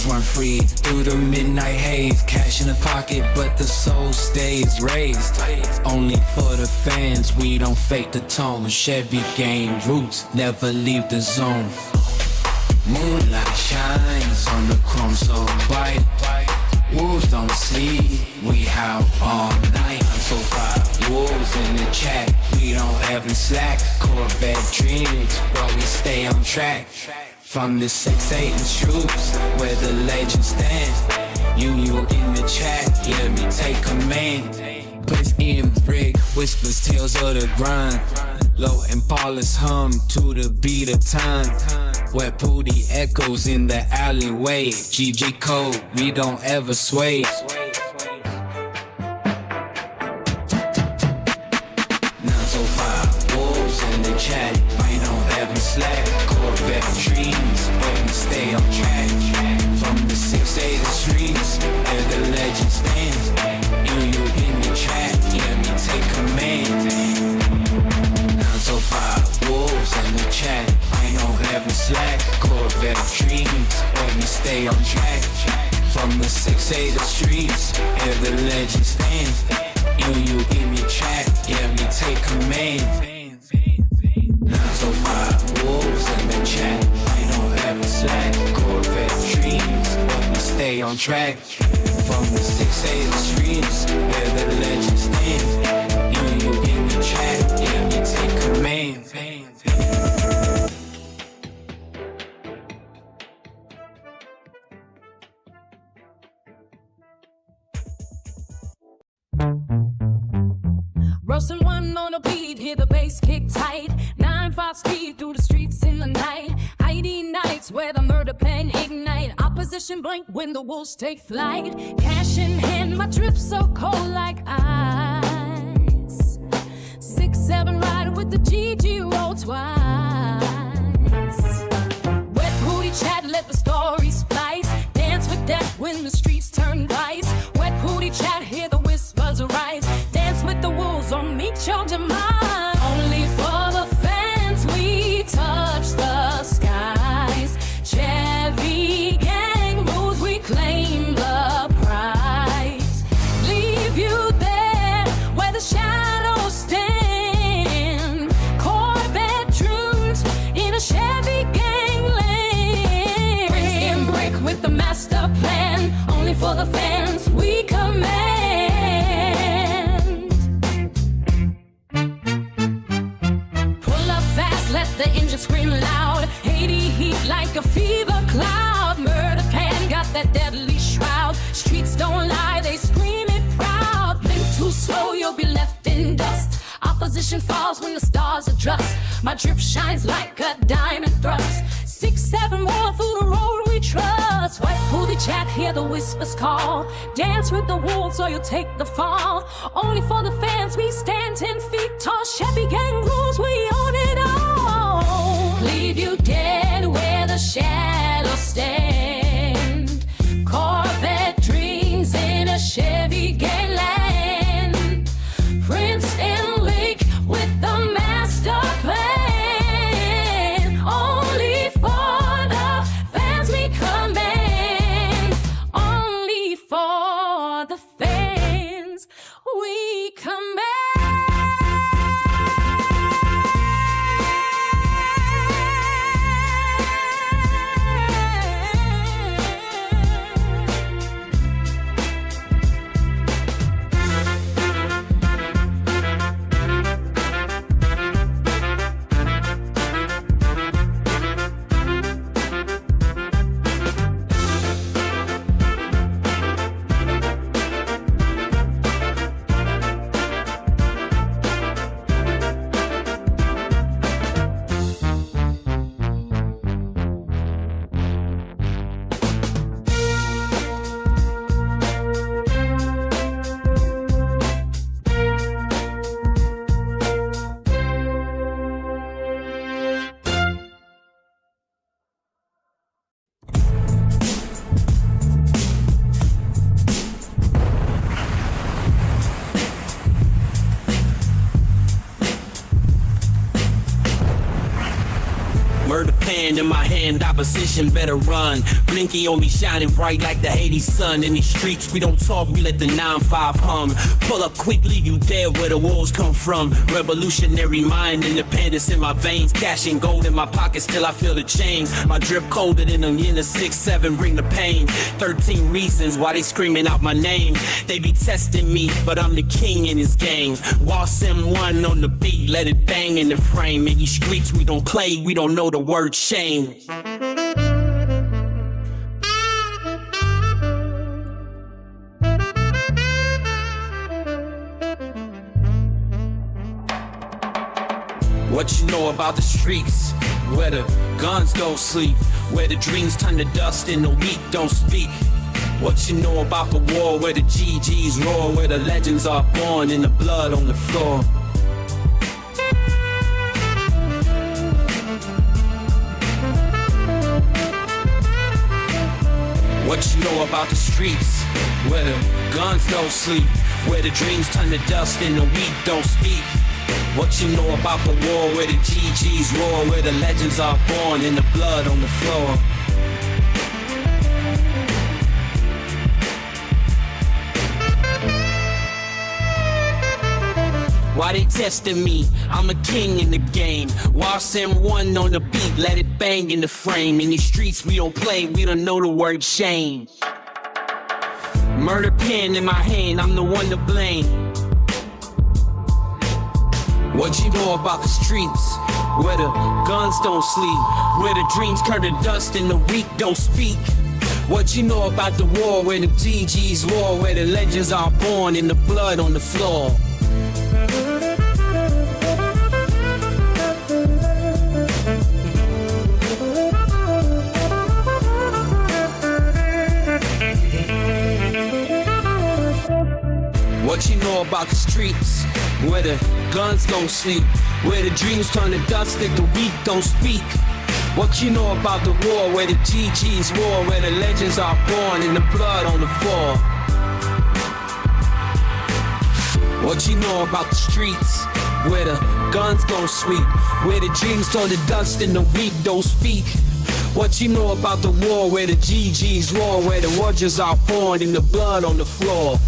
Run free through the midnight haze. Cash in the pocket, but the soul stays raised. Only for the fans, we don't fake the tone. Chevy gang roots, never leave the zone. Moonlight shines on the chrome so bright. Wolves don't sleep, we howl all night. So 5 wolves in the chat, we don't ever slack. Corvette dreams, but we stay on track. From the 6-8 troops, where the legends stand. You in the chat, yeah, me take command. Prince in Rick, whispers tales of the grind. Low Impalas hum to the beat of time. Wet booty echoes in the alleyway. GG code, we don't ever sway. 9 to 5 wolves in the chat, we don't ever slack. Corvette dreams, but we stay on track. From the 6-8 streets, where the legend stands. You in the chat, yeah, me take command. 9 to 5 wolves in the chat, I don't ever slack. Corvette dreams, but we stay on track. From the 6-8 streets, where the legend stands. You in the chat, yeah, me take command. 9 to 5 wolves in the chat, I don't ever slack. Corvette dreams, but we stay on track. From the 6-8 streets, where the legends stand. You in the chat, yeah, me take command. Roasting one on a beat, hear the bass kick tight. 9-5 speed through the streets in the night. Heidi nights where the murder pen ignite. Opposition blink when the wolves take flight. Cash in hand, my drip so cold like ice. 6-7 riding with the GG roll twice. Wet booty chat, let the story splice. Dance with death when the streets turn vice. Wet booty chat, hear the whispers arise. Dance with the wolves or meet your demise. Only for the fans we touch the skies. Chevy gang rules, we claim the prize. Leave you there where the shadows stand. Corvette dreams in a Chevy gangland. Prince and Brick with the master plan. Only for the fans we command. Let the engine scream loud. Haiti heat like a fever cloud. Murder pan got that deadly shroud. Streets don't lie, they scream it proud. Blink too slow, you'll be left in dust. Opposition falls when the stars adjust. My drip shines like a diamond thrust. 6-7 war through the road we trust. White booty chat, hear the whispers call. Dance with the wolves or you'll take the fall. Only for the fans we stand 10 feet tall. Chevy gang rules, we own it all. Leave you dead where the shadows stand. Corvette dreams in a Chevy gangland. Prince and Lake with the master plan. Only for the fans we command. Only for the fans we command. Murder pen in my hand, opposition better run. Blinky on me shining bright like the Haiti sun. In these streets, we don't talk, we let the 9-5 hum. Pull up quick, leave you dead where the wolves come from. Revolutionary mind, independence in my veins. Cash and gold in my pockets till I feel the change. My drip colder than a yen of 6-7, bring the pain. 13 reasons why they screaming out my name. They be testing me, but I'm the king in this game. Waltz M1 on the beat, let it bang in the frame. In these streets we don't play, we don't know the word shame. What you know about the streets? Where the guns don't sleep, where the dreams turn to dust and the weak don't speak. What you know about the war, where the GGs roar, where the legends are born in the blood on the floor. What you know about the streets, where the guns don't sleep, where the dreams turn to dust and the weak don't speak. What you know about the war, where the GGs roar, where the legends are born in the blood on the floor. Why they testing me? I'm a king in the game. Waltz M1 on the beat, let it bang in the frame. In these streets we don't play, we don't know the word shame. Murder pen in my hand, I'm the one to blame. What you know about the streets, where the guns don't sleep, where the dreams turn to dust and the weak don't speak. What you know about the war, where the GGs roar, where the legends are born in the blood on the floor. What you know about the streets, where the guns don't sleep, where the dreams turn to dust and the weak don't speak. What you know about the war, where the GGs roar, where the legends are born in the blood on the floor. What you know about the streets, where the guns don't sleep, where the dreams turn to dust and the weak don't speak. What you know about the war, where the GGs roar, where the warriors are born in the blood on the floor.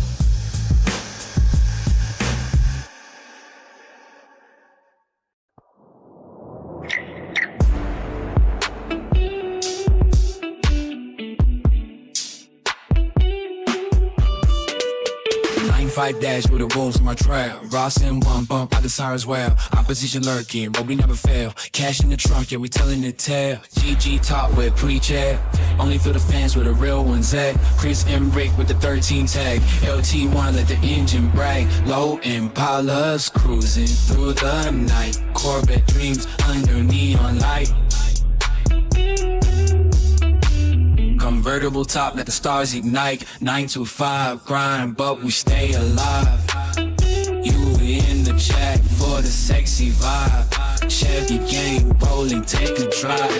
Fight dash with the wolves in my trail. Ross and one bump out the sirens well. Opposition lurking, but we never fail. Cash in the trunk, yeah, we telling the tale. GG talk with pre-chat. Only for the fans where the real ones at. Chris and Rick with the 13 tag. LT1 let the engine brag. Low Impalas cruising through the night. Corvette dreams under neon light. Convertible top, let the stars ignite. 9 to 5, grind, but we stay alive. You in the chat for the sexy vibe. Chevy gang rolling, take a drive.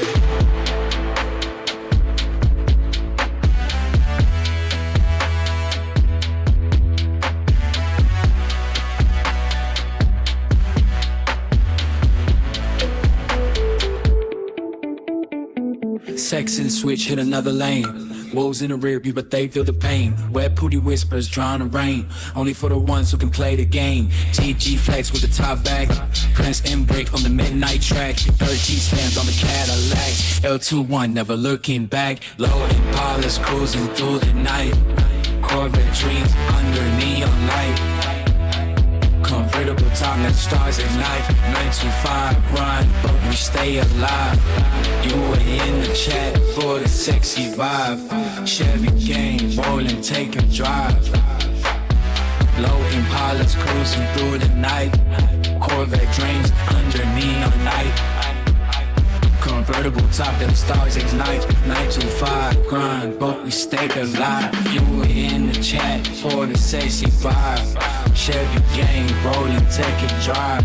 Sex and switch hit another lane. Wolves in the rear view, but they feel the pain. Wet pooty whispers, drawing the rain. Only for the ones who can play the game. GG flex with the top back. Prince and Brick on the midnight track. 13 stands on the Cadillac. L21 never looking back. Low Impalas cruising through the night. Corvette dreams under neon light. Convertible top, let the stars ignite. 9 to 5, run, but we stay alive. You were in the chat for the sexy vibe. Chevy gang, rolling, take a drive. Low Impalas cruising through the night. Corvette dreams under neon light. Convertible top, let the stars ignite. 9 to 5, grind, but we stay alive. You were in the chat for the sexy vibe. Chevy gang, rolling, take a drive.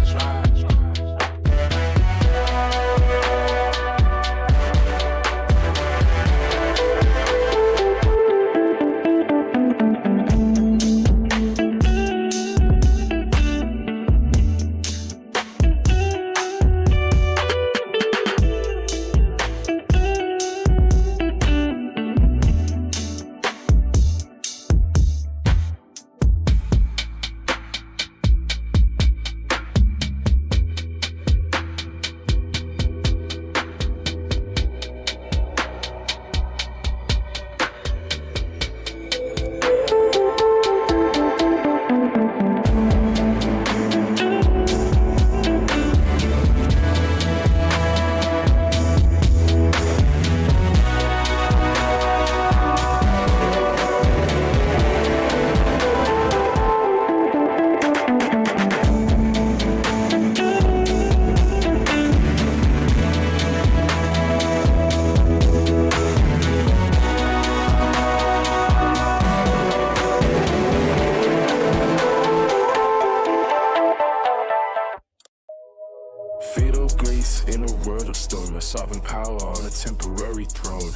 Fatal grace in a world of storm, a sovereign power on a temporary throne.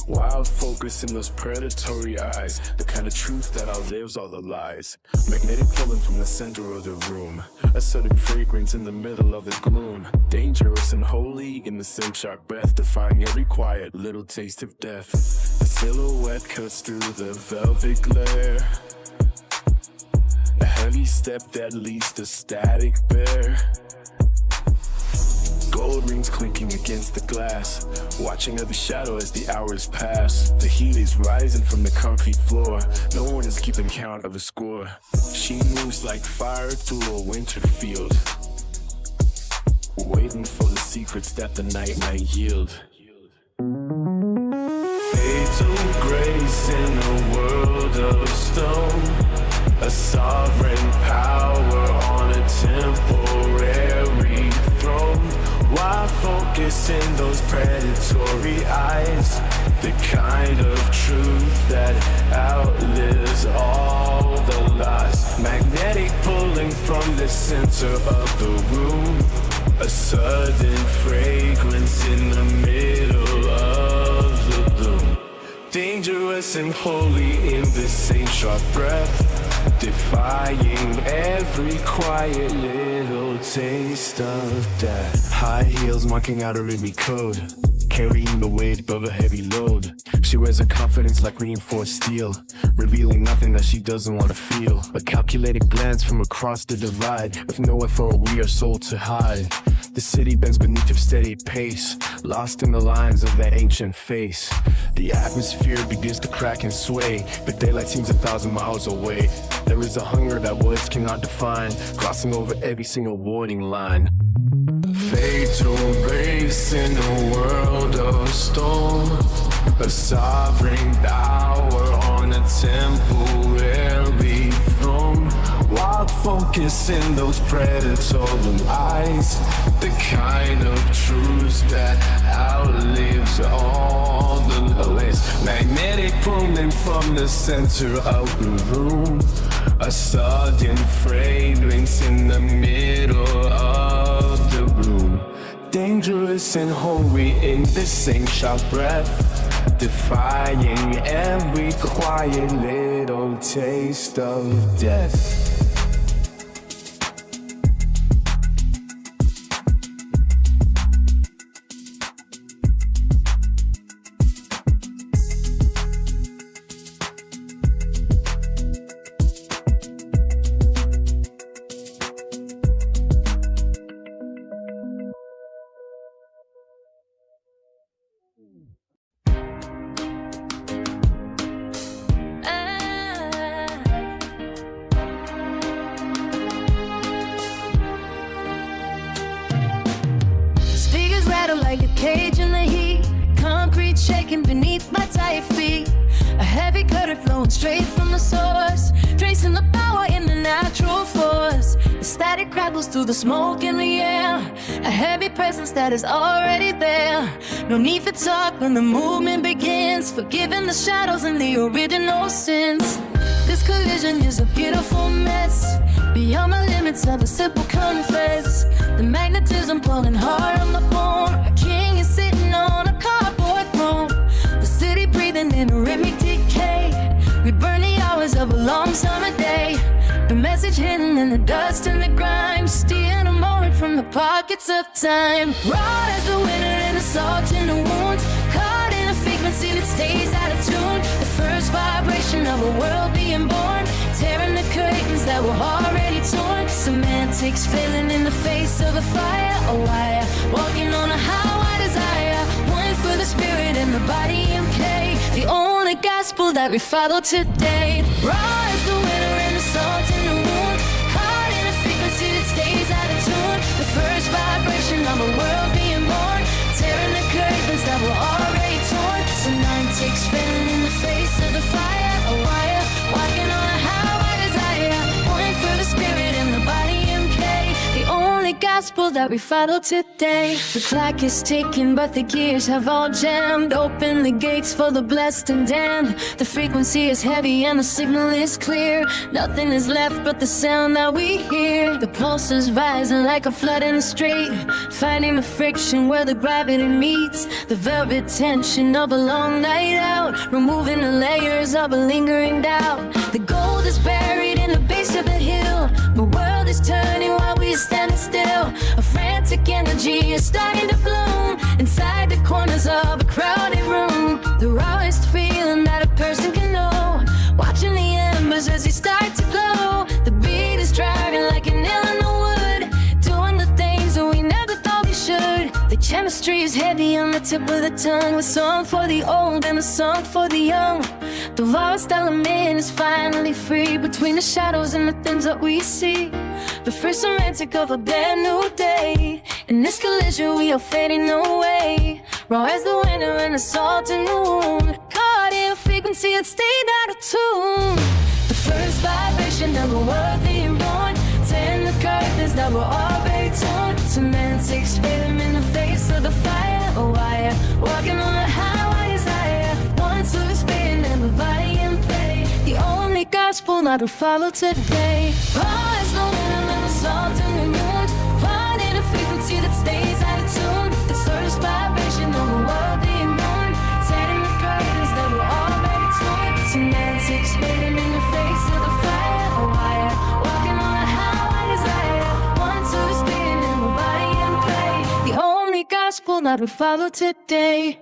Wild focus in those predatory eyes, the kind of truth that outlives all the lies. Magnetic pulling from the center of the room, a sudden fragrance in the middle of the gloom. Dangerous and holy in the same sharp breath, defying every quiet little taste of death. The silhouette cuts through the velvet glare, a heavy step that leads to static bare. Gold rings clinking against the glass, watching every shadow as the hours pass. The heat is rising from the concrete floor, no one is keeping count of a score. She moves like fire through a winter field, waiting for the secrets that the night might yield. Fatal grace in a world of stone, a sovereign power on a temporary throne. Why focus in those predatory eyes, the kind of truth that outlives all the lies. Magnetic pulling from the center of the room, a sudden fragrance in the middle of the bloom. Dangerous and holy in the same sharp breath, defying every quiet little taste of death. High heels marking out a rhythmic code, carrying the weight above a heavy load. She wears her confidence like reinforced steel, revealing nothing that she doesn't want to feel. A calculated glance from across the divide, with nowhere for a weary soul to hide. The city bends beneath her steady pace, lost in the lines of that ancient face. The atmosphere begins to crack and sway, but daylight seems 1,000 miles away. There is a hunger that words cannot define, crossing over every single warning line. Fatal grace in a world of storm, a sovereign power on a temporary throne. Wild focus in those predatory eyes, the kind of truth that outlives all the lies. Magnetic pulling from the center of the room, a sudden fragrance in the middle of the room. Dangerous and holy in the same sharp breath, defying every quiet little taste of death. Like a cage in the heat, concrete shaking beneath my tired feet. A heavy current flowing straight from the source, tracing the power in the natural force. The static crackles through the smoke in the air, a heavy presence that is already there. No need for talk when the movement begins, forgiving the shadows and the original sins. This collision is a beautiful mess, beyond my limits of a simple confess. The magnetism pulling hard on the bone, a king is sitting on a cardboard throne. The city breathing in a rhythmic decay, we burn the hours of a long summer day. The message hidden in the dust and the grime, stealing a moment from the pockets of time. Raw as the winter and the salt in the wounds, caught in a frequency that stays out of tune. The first vibration of a world being born, tearing the curtains that were already torn. Semantics failing in the face of a fire, a wire walking on a highway desire. One for the spirit and the body MK, the only gospel that we follow today. Raw as the winter and the salt in the wound, caught in a frequency that stays out of tune. The first vibration of a world being born, tearing the curtains that were already torn. Semantics failing in the face of the fire, a wire walking on a highway desire. One for the spirit and the body MK, the only God gospel that we follow today. The clock is ticking, but the gears have all jammed. Open the gates for the blessed and damned. The frequency is heavy and the signal is clear. Nothing is left but the sound that we hear. The pulse is rising like a flood in the street, fighting the friction where the gravity meets. The velvet tension of a long night out, removing the layers of a lingering doubt. The gold is buried in the base of the hill. The world is turning while we are standing still. A frantic energy is starting to bloom inside the corners of a crowded room. The rawest feeling that a person can know, watching the embers as they start to glow. The beat is driving like a nail in the wood, doing the things that we never thought we should. The chemistry is heavy on the tip of the tongue, a song for the old and a song for the young. The lowest element is finally free between the shadows and the things that we see. The first romantic of a brand new day. In this collision we are fading away, raw as the winter and the salt in the wound, caught in a frequency that stayed out of tune. The first vibration of a world being born, tearing the curtains that were already torn. Semantics spitting in the face of the fire, a wire walking on a highway desire. One to spin and the body in play, the only gospel that we follow today. Raw as the winter and the salt in the moon, caught in a frequency that stays out of tune. The first vibration of a world being born, tearing the curtains that were already torn. Semantics spitting in the face of the fire, a wire walking on a highway desire. One to spin and the body in play, the only gospel that we follow today.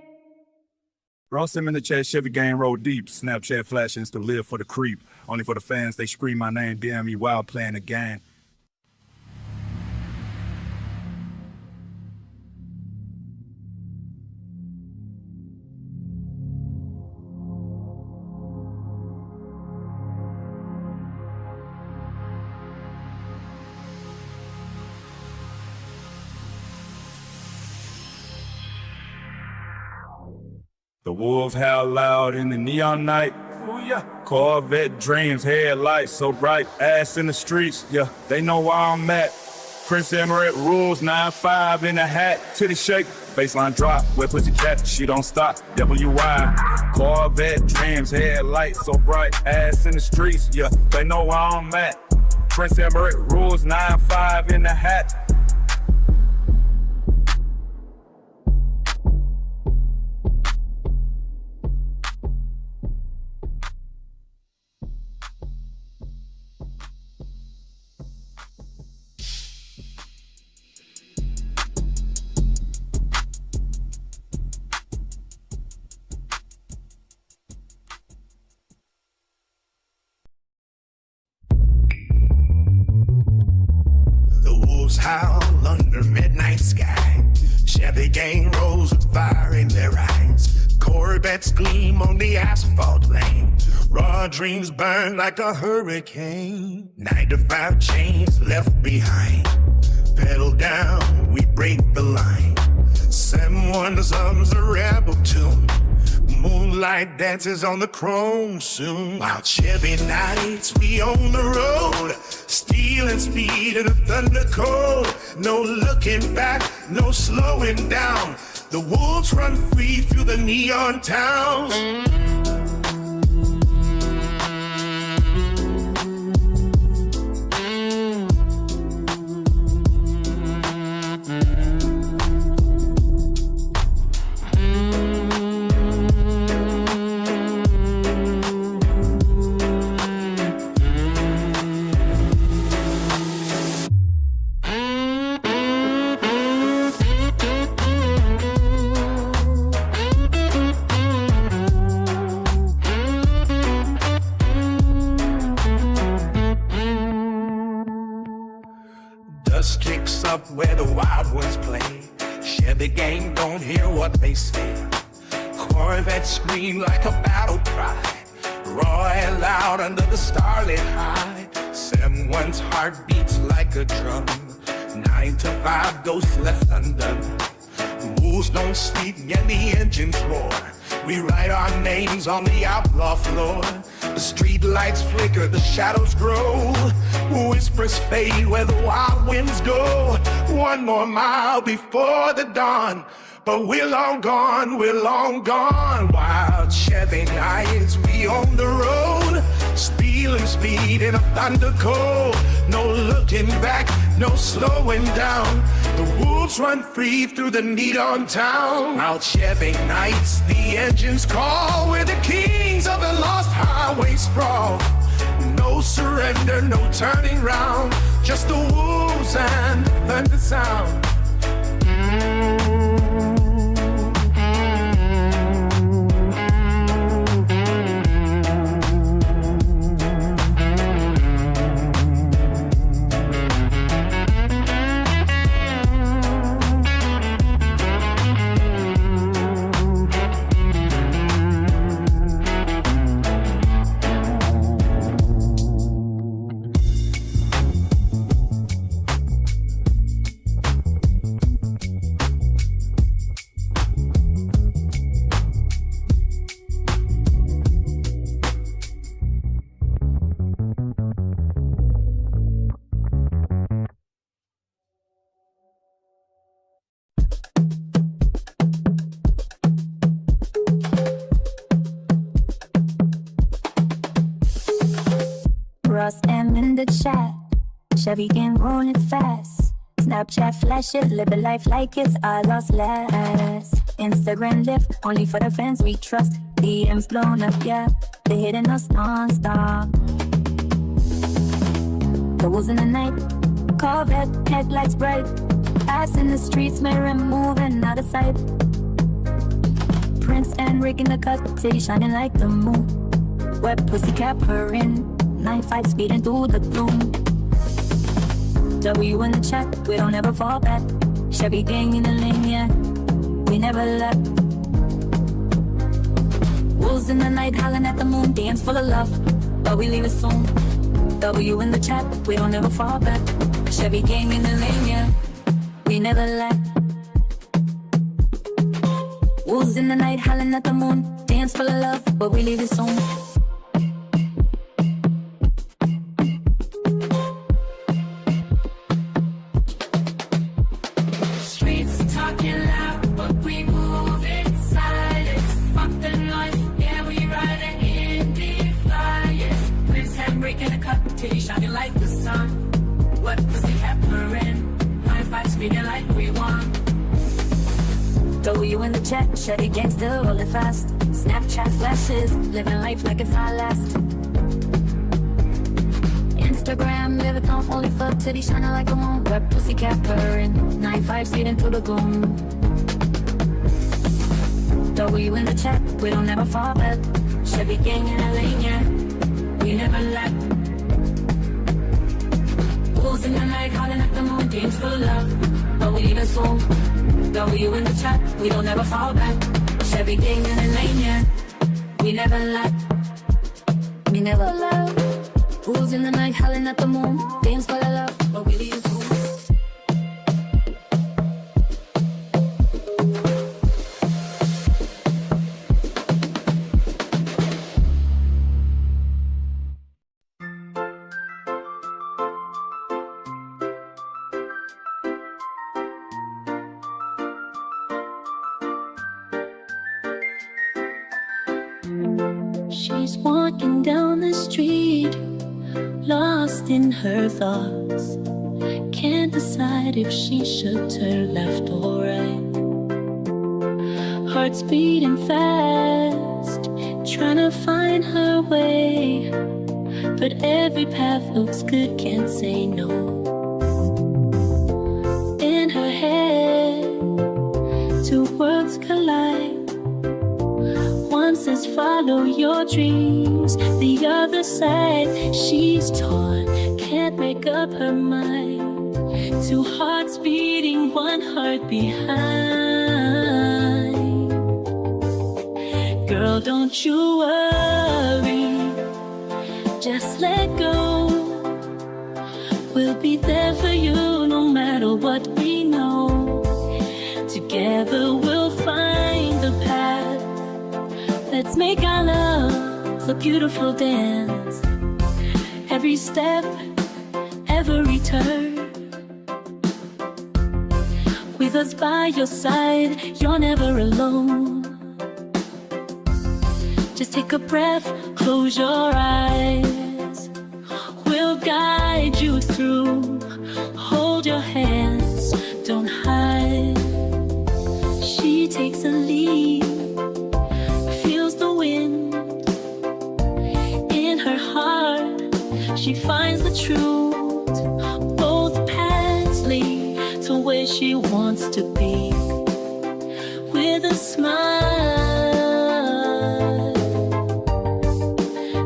Ross him in the chat, Chevy gang roll deep. Snapchat flashings to live for the creep. Only for the fans, they scream my name, DM me while playing the game. The wolves howl loud in the neon night. Ooh, yeah. Corvette dreams, headlights so bright. Ass in the streets, yeah, they know where I'm at. Prince Emirate rules, 9-5 in a hat. Titty shake, baseline drop. Where pussy cat, she don't stop. WY. Corvette dreams, headlights so bright. Ass in the streets, yeah, they know where I'm at. Prince Emirate rules, 9-5 in a hat. Howl under midnight sky. Chevy gang rolls with fire in their eyes. Corvettes gleam on the asphalt lane. Raw dreams burn like a hurricane. 9 to 5 chains left behind. Pedal down, we break the line. Sam Wonder's arms a rebel tune. Moonlight dances on the chrome soon. While Chevy nights we on the road, stealing speed in the thunder cold. No looking back, no slowing down. The wolves run free through the neon towns. Kicks up where the wild ones play. Chevy gang don't hear what they say. Corvette scream like a battle cry. Raw and loud under the starlit high. Sam One's heart beats like a drum. 9 to 5 ghosts left undone. Wolves don't sleep and the engines roar. We write our names on the outlaw floor. The street lights flicker, the shadows grow. Whispers fade where the wild winds go. one more mile before the dawn. But we're long gone, we're long gone. Wild Chevy nights, we on the road, stealing speed in a thunder cold. No looking back, no slowing down. The wolves run free through the neon town. Wild Chevy nights, the engines call. We're the kings of the lost highway sprawl. No surrender, no turning round. Just the wolves and the thunder sound. Ross M in the chat. Chevy gang rolling fast. Snapchat flash it, live a life like it's our last last. Instagram lift, only for the fans we trust. DMs blown up, yeah, they hitting us non-stop. Goes in the night, Corvette, headlights bright. Ass in the streets, mirror moving out of sight. Prince and Rick in the cut, city shining like the moon. Wet pussy cap her in, 9.5 speeding through the gloom. W in the chat, we don't ever fall back. Chevy gang in the lane, yeah, we never left. Wolves in the night, howling at the moon, DMs full of love, but we leave it soon. W in the chat, we don't ever fall back. Chevy gang in the lane, yeah, we never left. Wolves in the night, howling at the moon, DMs full of love, but we leave it soon. Shining like the sun. What pussy kept her in? 9.5 speeding like we won. W in the chat, Chevy gang still rolling fast. Snapchat flashes, living life like it's our last. Instagram, live it on only for titty shining like the moon. Wet pussy kept her in, 9.5 speeding through the gloom. W in the chat, we don't ever fall back. Chevy gang in the lane, yeah, we never left. Wolves in the night, howling at the moon, games full of love, but we leave it soon. W in the chat, we don't ever fall back. Chevy gang in the lane, yeah, we never left. We never left. Wolves in the night, howling at the moon, games full of love, but we leave it soon. She's walking down the street, lost in her thoughts. Can't decide if she should turn left or right. Heart's beating fast, trying to find her way. But every path looks good, can't say no. In her head, two worlds collide. One says follow your dreams, the other side she's torn, can't make up her mind. Two hearts beating, one heart behind. Girl, don't you worry, just let go. We'll be there for you no matter what we know. Together we'll find the path. Let's make our love a beautiful dance. Every step, every turn. with us by your side. You're never alone. Just take a breath, close your eyes. We'll guide you through. Hold your hands, don't hide. She takes a leap, feels the wind in her heart. She finds the truth. Both paths lead to where she wants to be. With a smile,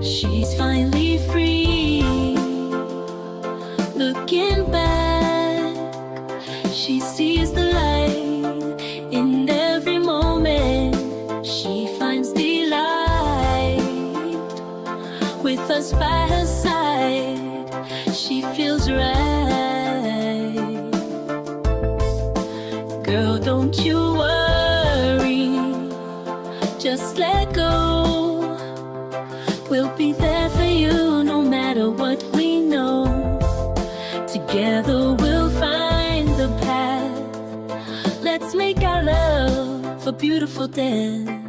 she's finally free. Looking back, she sees the light in every moment. She finds delight with us by her side. She feels right. Girl, don't you worry, just let go. We'll be there for you no matter what we know. Together we'll find the path. Let's make our love a beautiful dance.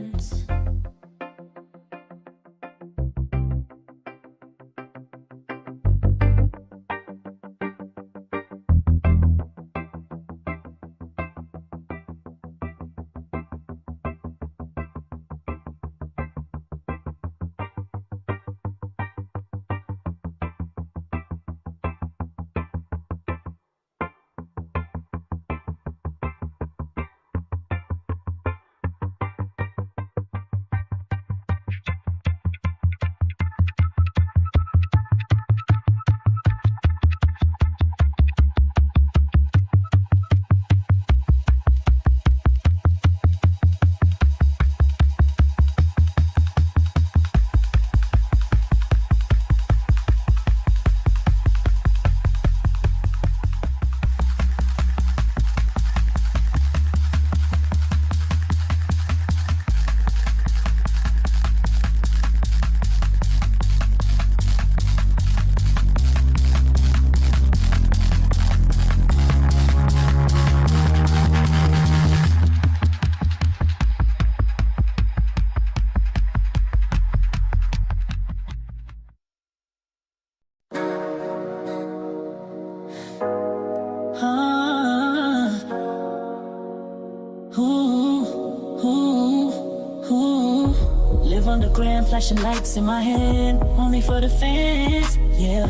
Live underground, flashing lights in my hand, only for the fans. Yeah,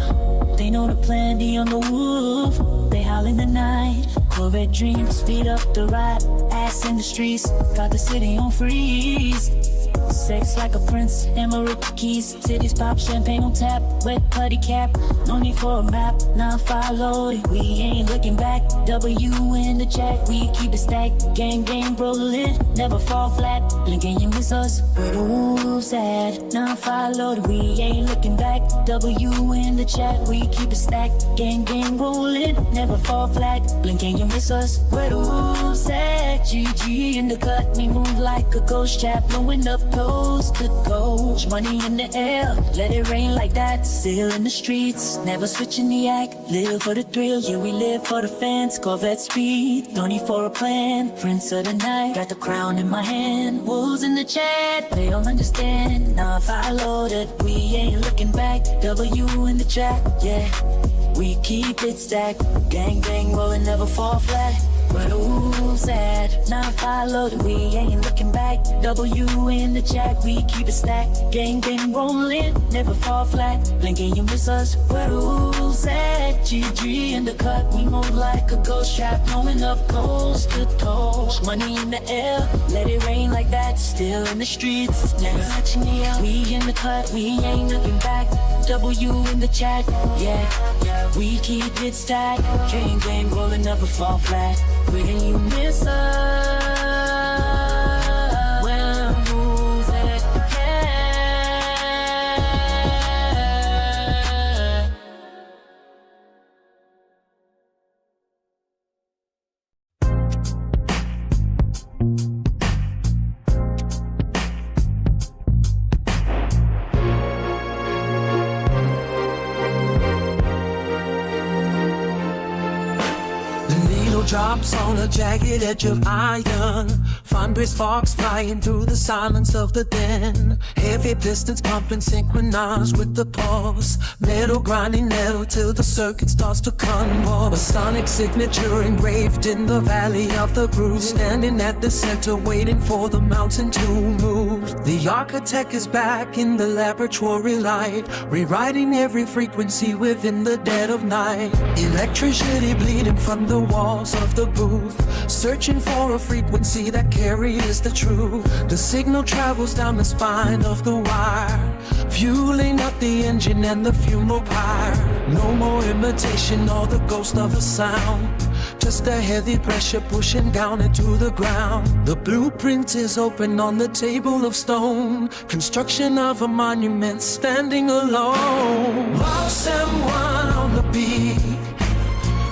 they know the plan, D on the roof. They howl in the night, Corvette dreams, speed up the ride, ass in the streets, got the city on freeze. Sex like a prince, emerald keys, titties pop, champagne on tap, wet putty cap, no need for a map, now followed, we ain't looking back, W in the chat, we keep it stacked, gang rolling, never fall flat, blinking you miss us, where the wolves at, now followed, we ain't looking back, W in the chat, we keep it stacked, gang rolling, never fall flat, blinking you miss us, where the wolves at, GG in the cut, we move like a ghost trap, blowing up coast to coast, money in the air, let it rain like that, still in the streets, never switching the act, live for the thrill, yeah we live for the fans, Corvette speed, don't need for a plan, prince of the night, got the crown in my hand, wolves in the chat, they all understand, now if I load it, we ain't looking back, W in the chat, yeah, we keep it stacked, gang rolling, never fall flat, where the wolves at, now followed, we ain't looking back, W in the chat, we keep it stacked, gang rolling, never fall flat, blinking you miss us, where the wolves at, GG in the cut, we move like a ghost trap, blowing up coast to coast, money in the air, let it rain like that, still in the streets, never touching the air, we in the cut, we ain't looking back, W in the chat, yeah, we keep it stacked, gang rolling, never fall flat, when you miss us, when who's at, yeah. drops on a jagged edge of iron. Thunderous sparks flying through the silence of the den. Heavy pistons pumping synchronized with the pulse. Metal grinding metal till the circuit starts to convulse. A sonic signature engraved in the valley of the groove. Standing at the center waiting for the mountain to move. The architect is back in the laboratory light, rewriting every frequency within the dead of night. Electricity bleeding from the walls of the booth, searching for a frequency that carries the truth. The signal travels down the spine of the wire, fueling up the engine and the funeral pyre. No more imitation or the ghost of a sound, just a heavy pressure pushing down into the ground. The blueprint is open on the table of stone, construction of a monument standing alone. Lost and one on the beat,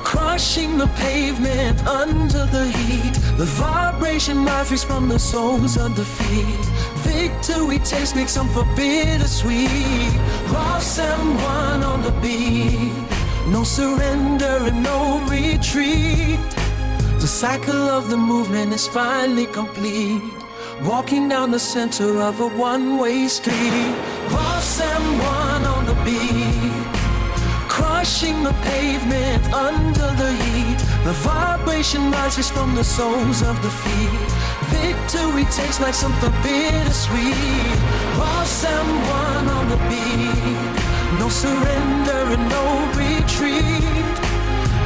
crushing the pavement under the heat. The vibration rises from the soles of the feet. Victory tastes like something bittersweet. Lost and one on the beat, no surrender and no retreat. The cycle of the movement is finally complete, walking down the center of a one-way street. Lost and one on the beat, crushing the pavement under the heat. The vibration rises from the soles of the feet. Victory tastes like something bittersweet. Lost and one on the beat, no surrender and no retreat.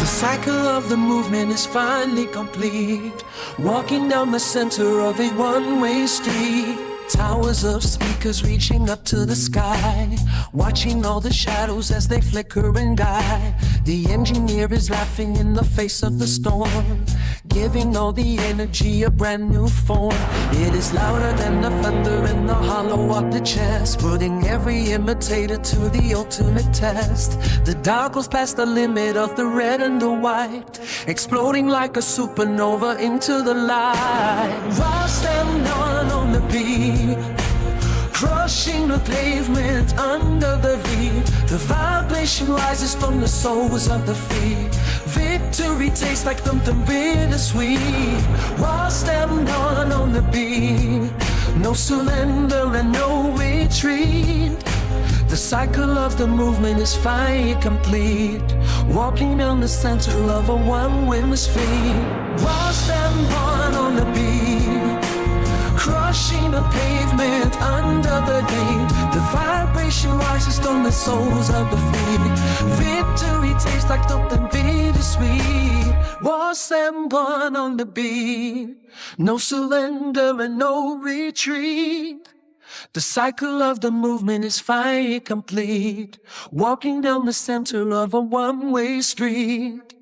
The cycle of the movement is finally complete, walking down the center of a one-way street. Towers of speakers reaching up to the sky, watching all the shadows as they flicker and die. The engineer is laughing in the face of the storm, giving all the energy a brand new form. It is louder than the thunder in the hollow of the chest, putting every imitator to the ultimate test. The dial goes past the limit of the red and the white, exploding like a supernova into the light. Lost and on the beat, crushing the pavement under the heat. The vibration rises from the soles of the feet. Victory tastes like something bittersweet. Lost and on the beat, no surrender and no retreat. The cycle of the movement is finally complete, walking down the center of a one-way street. Lost and on the beat, crushing the pavement under the heat. The vibration rises from the soles of the feet. Victory tastes like something bittersweet. Lost and one on the beat, no surrender and no retreat. The cycle of the movement is finally complete, walking down the center of a one-way street.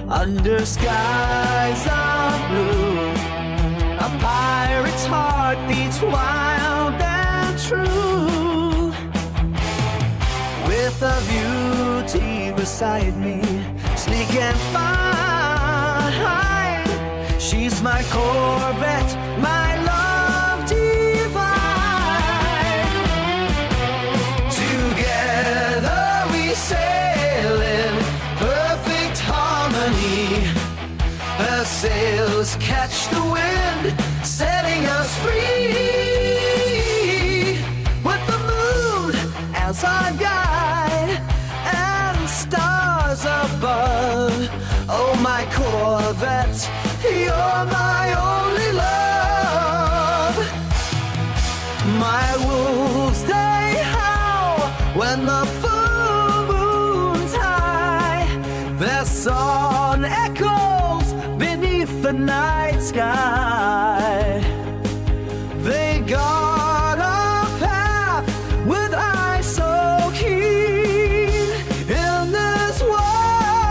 Under skies of blue, a pirate's heart beats wild and true. With a beauty beside me, sleek and fine, she's my Corvette, my love divine. Together we sail in perfect harmony. Her sails catch the wind, setting us free. With the moon as our guide and stars above. Oh, my Corvette, you're my only love. My wolves, they howl when the full moon's high. Their song echoes beneath the night sky. They guard our path with eyes so keen. In this world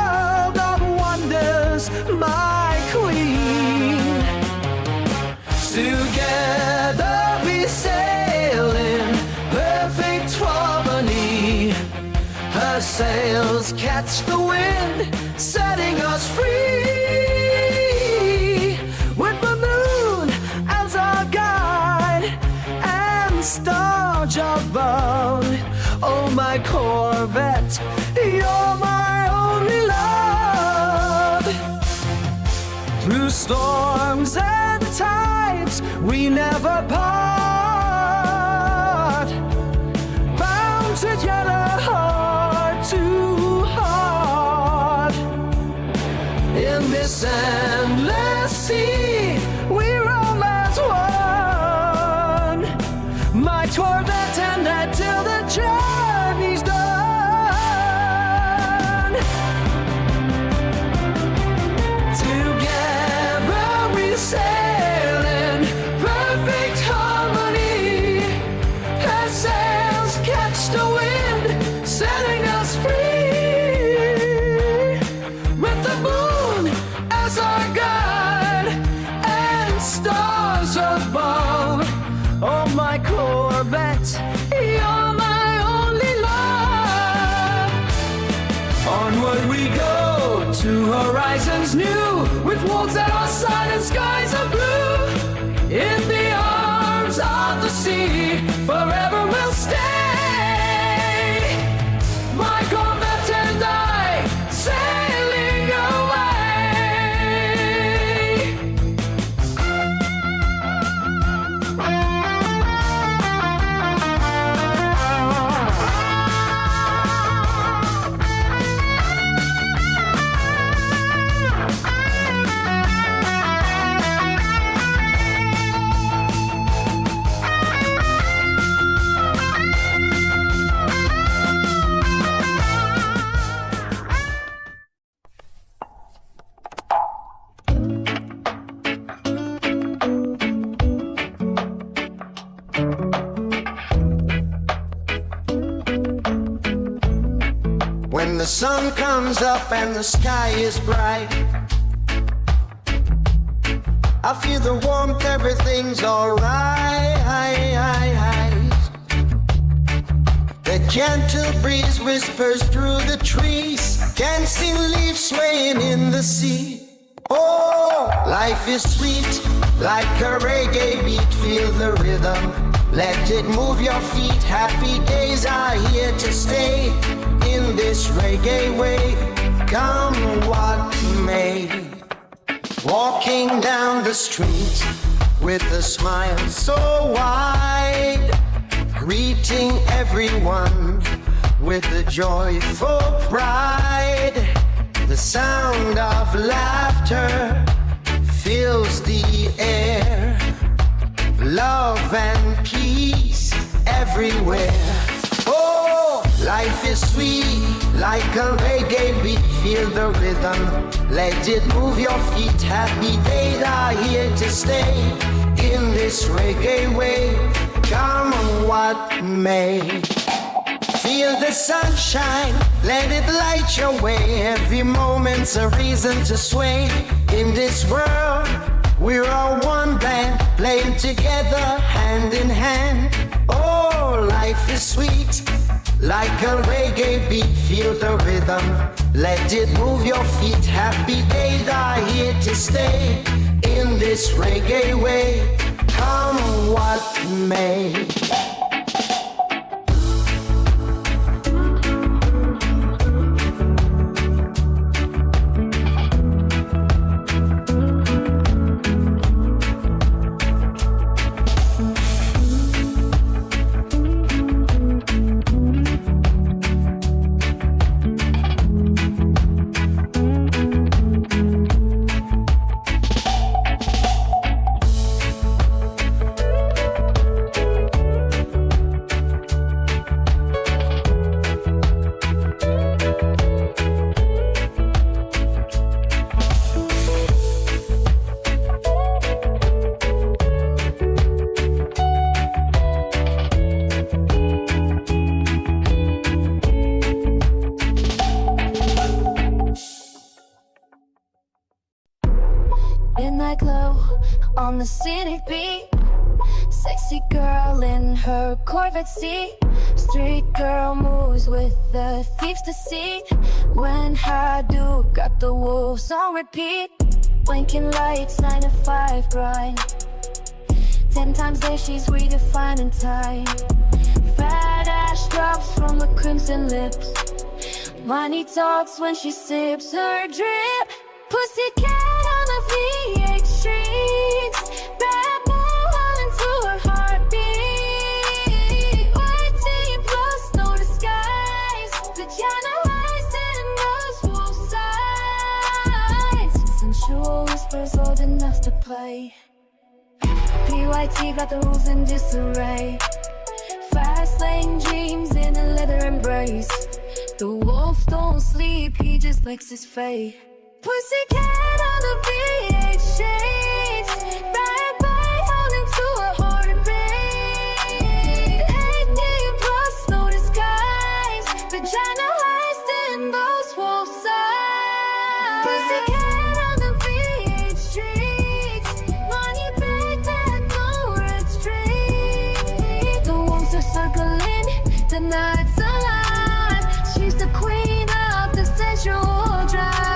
sails catch the wind, setting us free. With the moon as our guide and stars above. Oh, my Corvette, you're my only love. Through storms and tides, we never part. Bound together, heart to heart. In this endless sea, we roam as one. My Corvette and I till the journey's done. Together we sail in perfect harmony. As sails catch the wind, setting us free. With the moon as our guide and stars above. Oh, my Corvette, you're my only love. Onward we go to horizons new, with wolves at our side and skies are blue. In the arms of the sea, forever we'll stay. My Corvette and I, sailing When the sun comes up and the sky is bright, I feel the warmth, everything's alright. The gentle breeze whispers through the trees, can see leaves swaying in the sea. Oh, life is sweet, like a reggae beat, feel the rhythm, let it move your feet. Happy days are here to stay, in this reggae way, come what may. Walking down the street with a smile so wide, greeting everyone with a joyful pride. The sound of laughter fills the air, love and peace everywhere. Oh, life is sweet, like a reggae beat, feel the rhythm, let it move your feet. Happy days are here to stay, in this reggae way, come what may. Feel the sunshine, let it light your way, every moment's a reason to sway. In this world, we're all one band, playing together, hand in hand. Oh, life is sweet, like a reggae beat, feel the rhythm, let it move your feet. Happy days are here to stay, in this reggae way, come what may. Midnight glow on the city beat. Sexy girl in her Corvette seat. Street girl moves with the thieves to see. When I do, got the wolves on repeat. Blinking lights, 9 to 5 grind. 10 times a day she's redefining time. Fat ass drops from the crimson lips. Money talks when she sips her drip. Pussycat on the V8 streets. Bad boy all into her heartbeat. White tee plus no disguise. Vagina eyes and those wolf sides. Sensual whispers old enough to play. PYT got the rules in disarray. Fast lane dreams in a leather embrace. The wolf don't sleep, he just licks his face. Pussycat on the V8 shades. Bad boy holding to a heartbeat. 18 plus no disguise. Vagina eyes in those wolf sides. Pussycat on the V8 streets. Money bag that no red street. The wolves are circling, the night's alive. She's the queen of the sensual drive.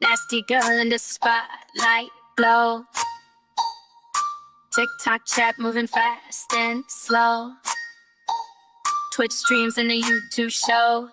Nasty girl in the spotlight glow. TikTok chat moving fast and slow. Twitch streams and the YouTube shows.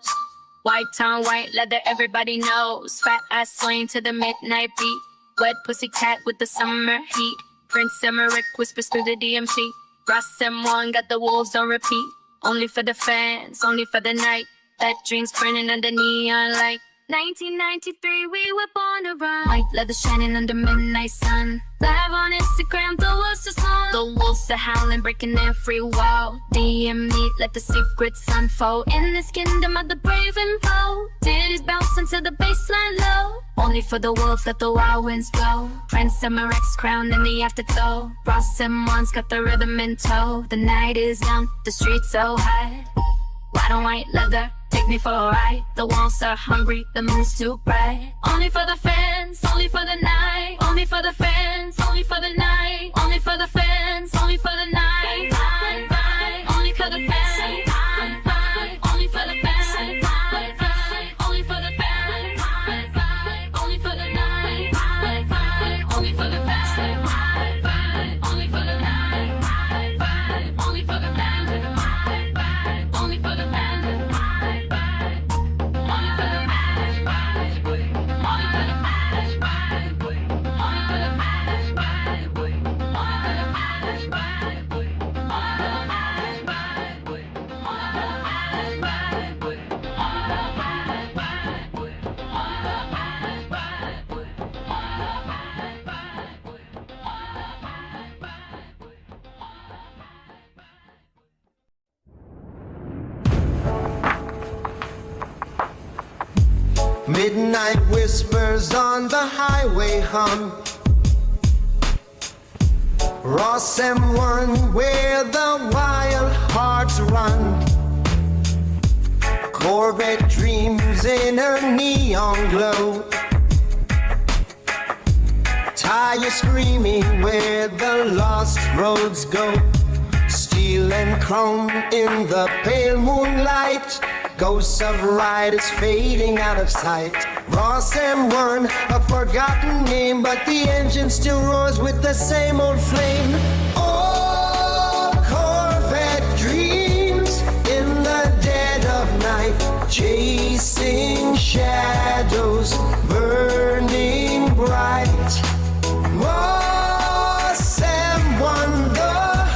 White on white leather, everybody knows. Fat ass swing to the midnight beat. Wet pussy cat with the summer heat. Prince Emmerich whispers through the DMC. Ross M1 got the wolves on repeat. Only for the fans, only for the night. That dream's burning under neon light. 1993, we were born to run. White leather shining under midnight sun. Live on Instagram, the wolves are song. The wolves are howling, breaking every wall. DM me, let the secrets unfold. In this kingdom of the brave and bold. Titties bounce into the baseline low. Only for the wolves, let the wild winds go. Prince Emmerich's crown in the afterglow. Ross M1's got the rhythm in tow. The night is young, the streets so high. White on white leather, take me for a ride. The walls are hungry, the moon's too bright. Only for the fans, only for the night. Only for the fans, only for the night. Only for the fans, only for the night. Only for the fans, only for the fans. Only for the fans, only for the night. Only for the fans, only for the night. Only for the fans, only for the fans. Midnight whispers on the highway hum. Ross M1 where the wild hearts run. Corvette dreams in her neon glow. Tires screaming where the lost roads go. Steel and chrome in the pale moonlight. Ghosts of riders fading out of sight. Ross M1, a forgotten name, but the engine still roars with the same old flame. Oh, Corvette dreams in the dead of night, chasing shadows burning bright. Oh, Sam Wonder,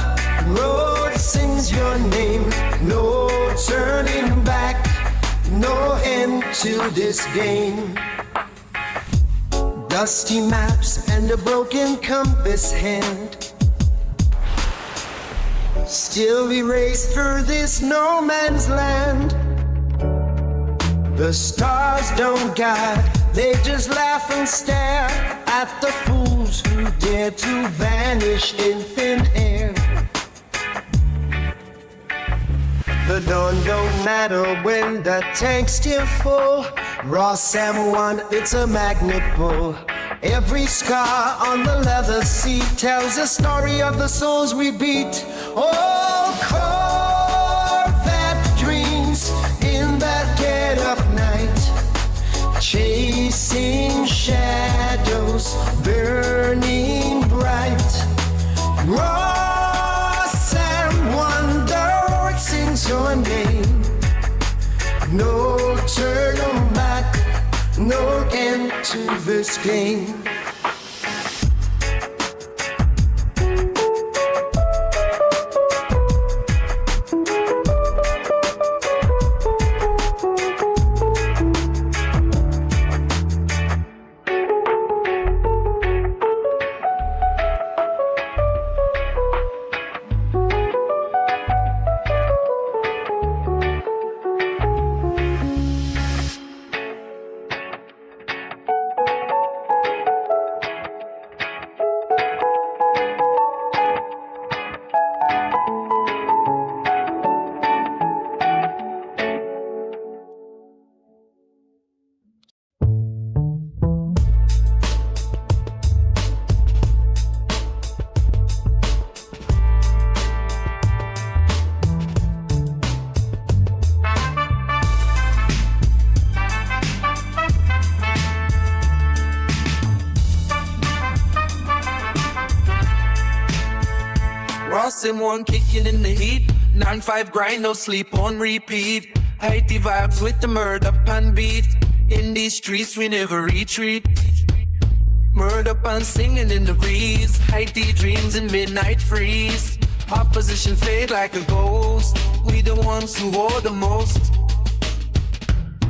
road sings your name. No turning back, no end to this game. Dusty maps and a broken compass hand, still we race through this no man's land. The stars don't guide, they just laugh and stare at the fools who dare to vanish in thin air. The dawn don't matter when the tank's still full. Raw Sam 1, it's a magnet pull. Every scar on the leather seat tells the story of the souls we beat. Oh, Corvette dreams in that dead of night, chasing shadows burning bright. Raw Sam Wonder sings your name. No turning back, no end to this game. Sim one kicking in the heat, 9-5 grind, no sleep on repeat. Heity vibes with the murder pan beat. In these streets we never retreat. Murder pan singing in the breeze. Heity dreams in midnight freeze. Opposition fade like a ghost. We the ones who hold the most.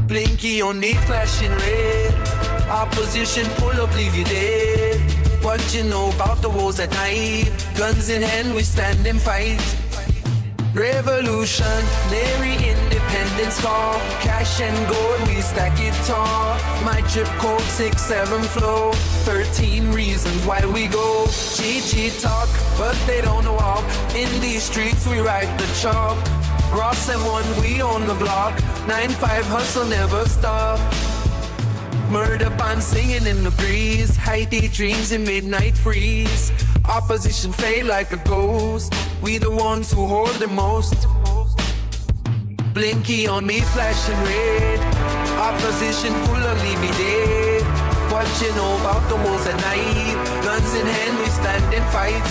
Blinky on the flashing red. Opposition pull up, leave you dead. What you know about the wars at night? Guns in hand, we stand and fight. Revolutionary independence call. Cash and gold, we stack it tall. My trip code 6-7 flow. 13 reasons why we go. GG talk, but they don't walk. In these streets, we ride the chalk. Ross and one, we on the block. 9-5 hustle, never stop. Murder pan singing in the breeze. Heidi dreams in midnight freeze. Opposition fade like a ghost. We the ones who hold the most. Blinky on me flashing red. Opposition pull or leave me dead. What you know about the wars at night? Guns in hand we stand and fight.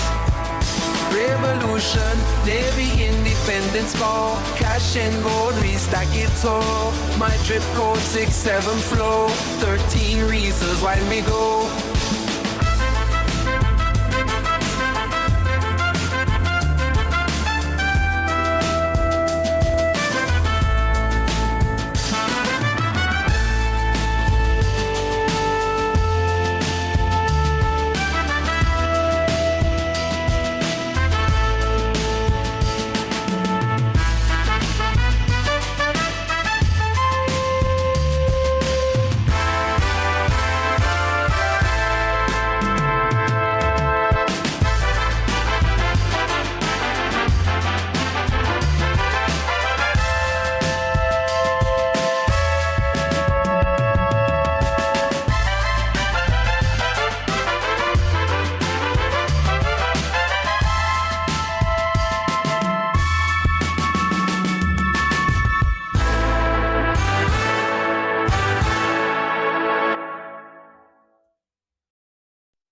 Revolution, Navy independence call. Cash and gold, we stack it tall. My trip code 6-7 flow. 13 reasons why we go.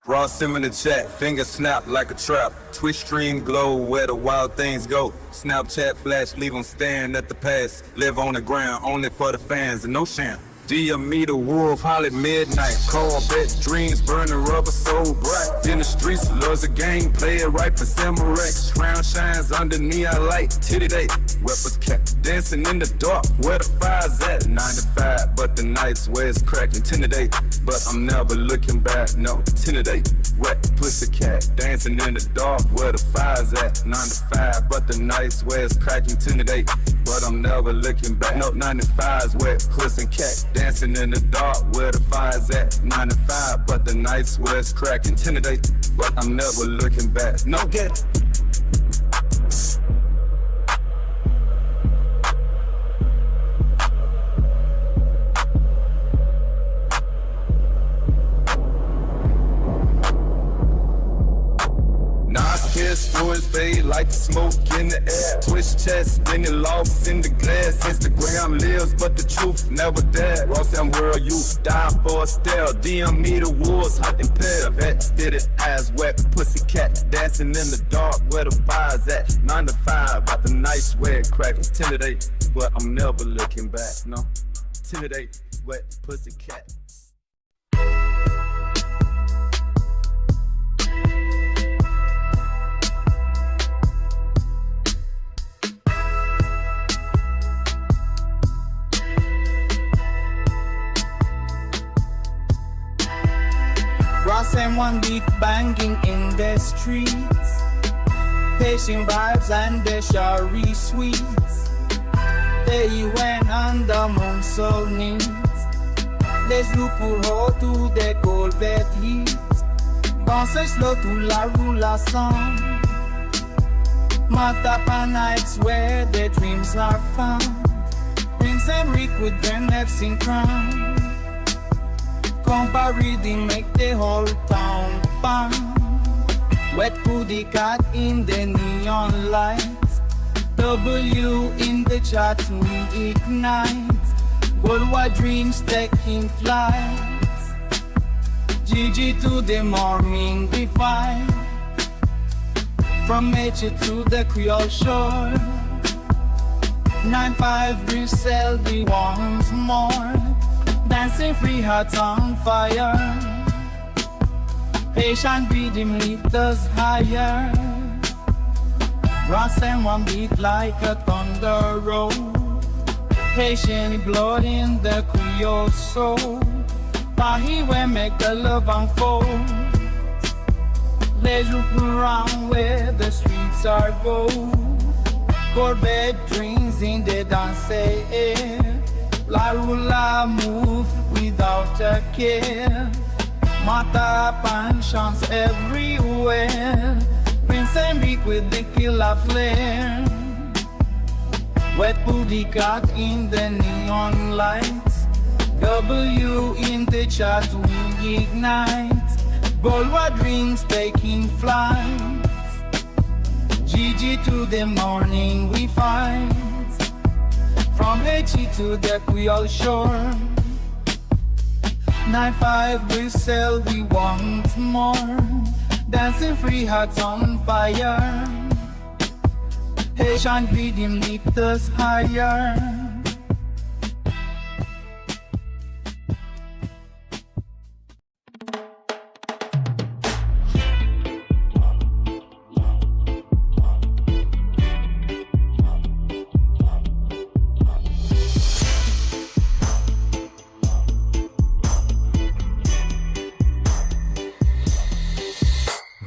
Raw sim in the chat, finger snap like a trap. Twitch stream glow where the wild things go. Snapchat flash, leave them staring at the past. Live on the ground, only for the fans and no sham. Dia me the wolf, holly midnight. Corvette dreams, burning rubber so bright. In the streets, loves a game, play it right for Samurex. Crown shines under neon light, titty day. Weapons kept dancing in the dark, where the fire's at. 9 to 5, but the nights where it's cracked. Intimidate, but I'm never looking back, no, intimidate. Wet pussycat, dancing in the dark, where the fire's at. 9 to 5, but the nights where it's cracked. Intimidate, but I'm never looking back. No, 9 to 5's wet pussy cat, dancing in the dark, where the fire's at. 9 to 5, but the nights where it's cracked. Intimidate, but I'm never looking back. No get. Stories fade like the smoke in the air. Twist chest, spinning lost in the glass. Instagram lives, but the truth never dead. Ross and world, you die for a stare. DM me the wolves, hot and pale. Vet steady, eyes wet, pussy cat dancing in the dark where the fire's at. 9 to 5, but the nights where it crack. Intimidate, but I'm never looking back. No, intimidate, wet pussy cat. Ross and one beat banging in the streets, patient vibes and the shari sweets. They went on the moon so neat. Les joues pour haut tout des Corvettes hits. Danse slow tout la roulação. Matapa nights where the dreams are found. Prince and Rick with their necks in crown. Compa reading make the whole town bang. Wet putty cat in the neon lights. W in the chat we ignite. Worldwide dreams taking flight. GG to the morning we fight. From Meche to the Creole shore. 9-5 Brussels we want more. Dancing free hearts on fire. Patient breathing lift us higher. Ross and one beat like a thunder roll. Patient blood in the Creole soul. Paris where make the love unfold. Les jours around where the streets are gold. Corvette dreams in the dance air. La roula move without a care. Mata pan chance everywhere. Prince and Rick with the killer flare. Wet booty cat in the neon lights. W in the chat we ignite. Bolwa dreams taking flight. GG to the morning we fight. From Haiti to the Creole shore. 9-5 Brussels we want more. Dancing free hearts on fire. Haitian rhythm lift us higher.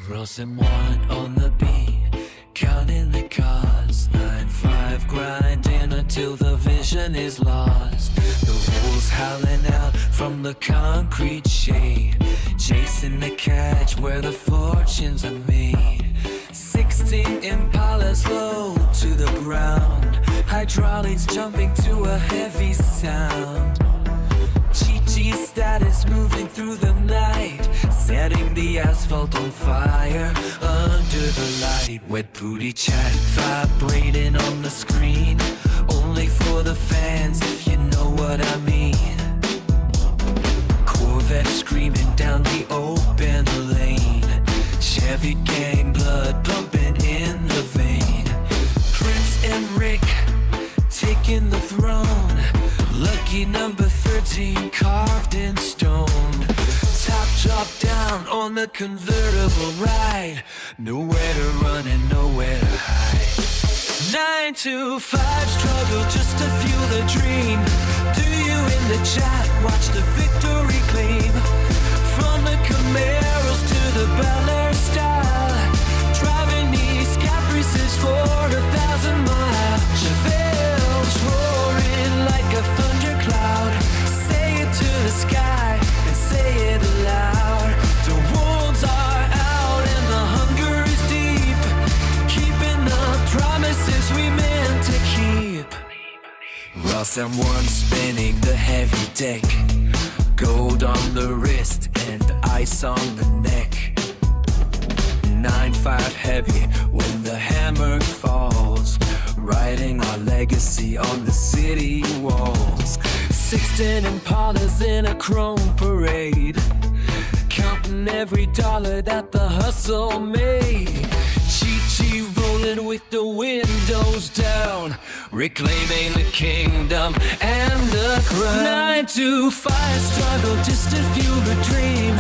Ross and one on the beat, counting the cars. 9-5 grinding until the vision is lost. The wolves howling out from the concrete shade, chasing the catch where the fortunes are made. 16 Impalas low to the ground, hydraulics jumping to a heavy sound. Chi-Chi status moving through the night, setting the asphalt on fire under the light. Wet booty chat vibrating on the screen, only for the fans if you know what I mean. Corvette screaming down the open lane, Chevy gang blood pumping in the vein. Prince and Rick taking the throne, lucky number 13 routine carved in stone. Top drop down on the convertible ride. Nowhere to run and nowhere to hide. 9 to 5 struggle just to fuel the dream. Do you in the chat watch the victory claim? From the Camaros to the Bel Air style, driving these Caprices for 1,000 miles. Chevelles roaring like a thundercloud. Say it to the sky and say it aloud. The wolves are out and the hunger is deep, keeping the promises we meant to keep. While someone's spinning the heavy deck, gold on the wrist and ice on the neck. 9-5 heavy when the hammer falls, writing our legacy on the city walls. 16 Impalas in a chrome parade, counting every dollar that the hustle made. Chi-Chi rolling with the windows down, reclaiming the kingdom and the crown. 9 to 5 struggle just to fuel the dream.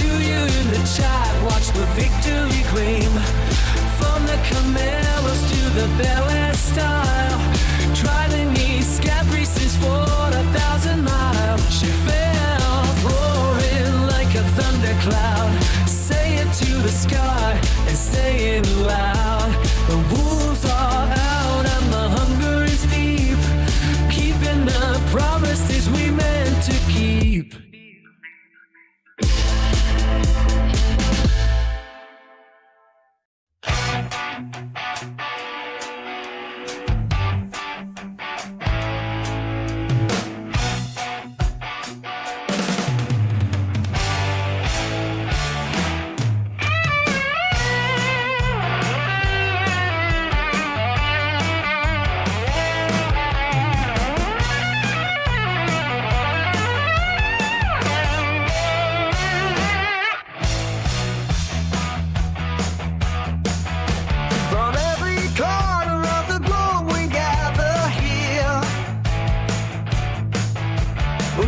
Do you in the chat watch the victory claim? From the Camaros to the Bel Air style, driving these Caprices for 1,000 miles. Chevelles roaring like a thundercloud. Say it to the sky and say it loud. The wolves are out and the hunger is deep, keeping the promises we meant to keep.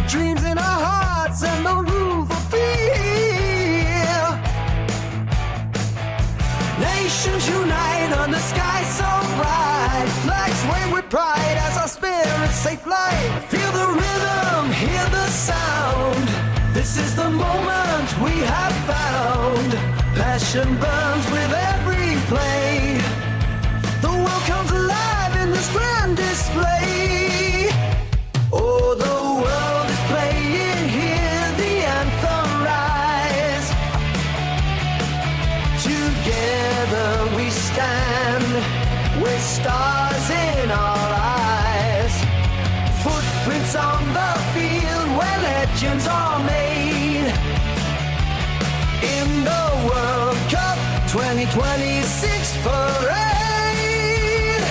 Dreams in our hearts and no room for fear. Nations unite on the sky so bright. Flags wave with pride as our spirits take flight. Feel the rhythm, hear the sound. This is the moment we have found. Passion burns with every play. The world comes alive in this grand display. Oh, the world is playing, hear the anthem rise. Together we stand, with stars in our eyes. Footprints on the field where legends are made. In the World Cup 2026 parade,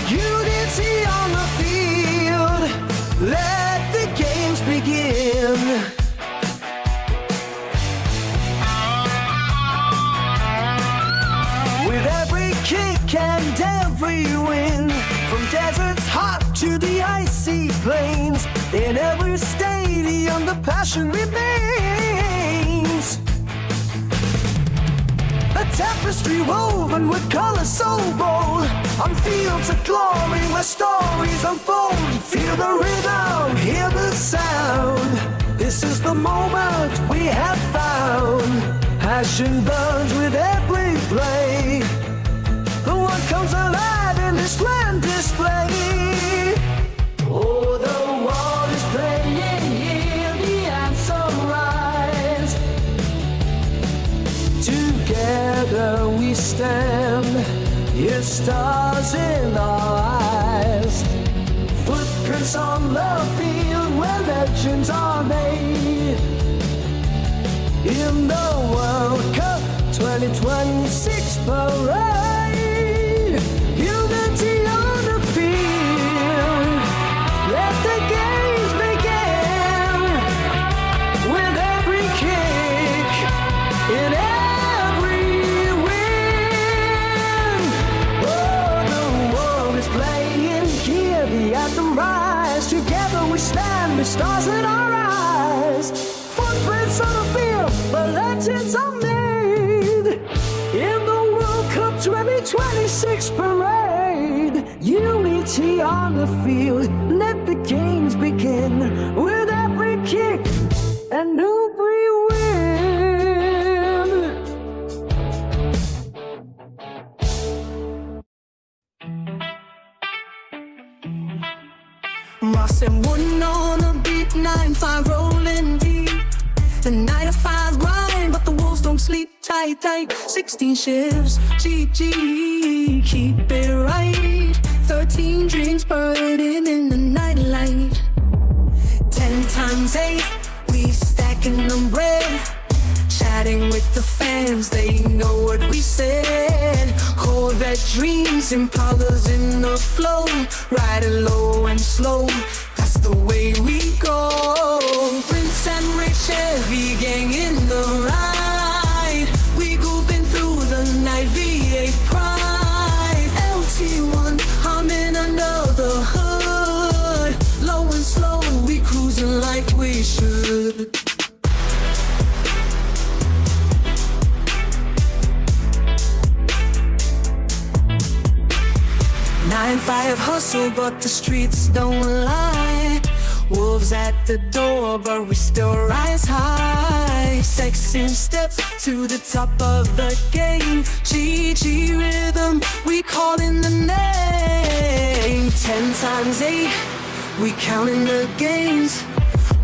unity on the field. Let the games begin. With every kick and every win, from deserts hot to the icy plains, in every stadium the passion remains. A tapestry woven with colors so bold, on fields of glory where stories unfold. Feel the rhythm, hear the sound. This is the moment we have found. Passion burns with every play. The world comes alive in this grand display. Oh, the world is playing, hear the anthem rise. Together we stand, hear stars in our eyes. Footprints on the field where legends are made. In the World Cup 2026 parade, unity on the field. Let the games begin. With every kick, in every win. Oh, the world is playing, hear the let them rise. Together we stand with stars in our eyes. Footprints on the field where legends are made. In the World Cup 2026 parade, unity on the field, let the games begin. With every kick and every win. Ross and Wooden on a beat, 9-5 rolling deep. The 9 to 5 grind, but the wolves don't sleep tight, tight. 16 shifts, GG, keep it right. 13 dreams burning in the nightlight. 10 times 8, we stacking them bread. Chatting with the fans, they know what we said. Corvette dreams, Impalas in the flow. Riding low and slow, that's the way we go. Prince and Rick Chevy gang in the ride. We grouping through the night, V8 Pride. LT1 humming under the hood. Low and slow, we cruising like we should. 9-5 hustle, but the streets don't lie. Wolves at the door, but we still rise high. Sexing steps to the top of the game. GG rhythm, we calling the name. 10 times 8, we counting the gains.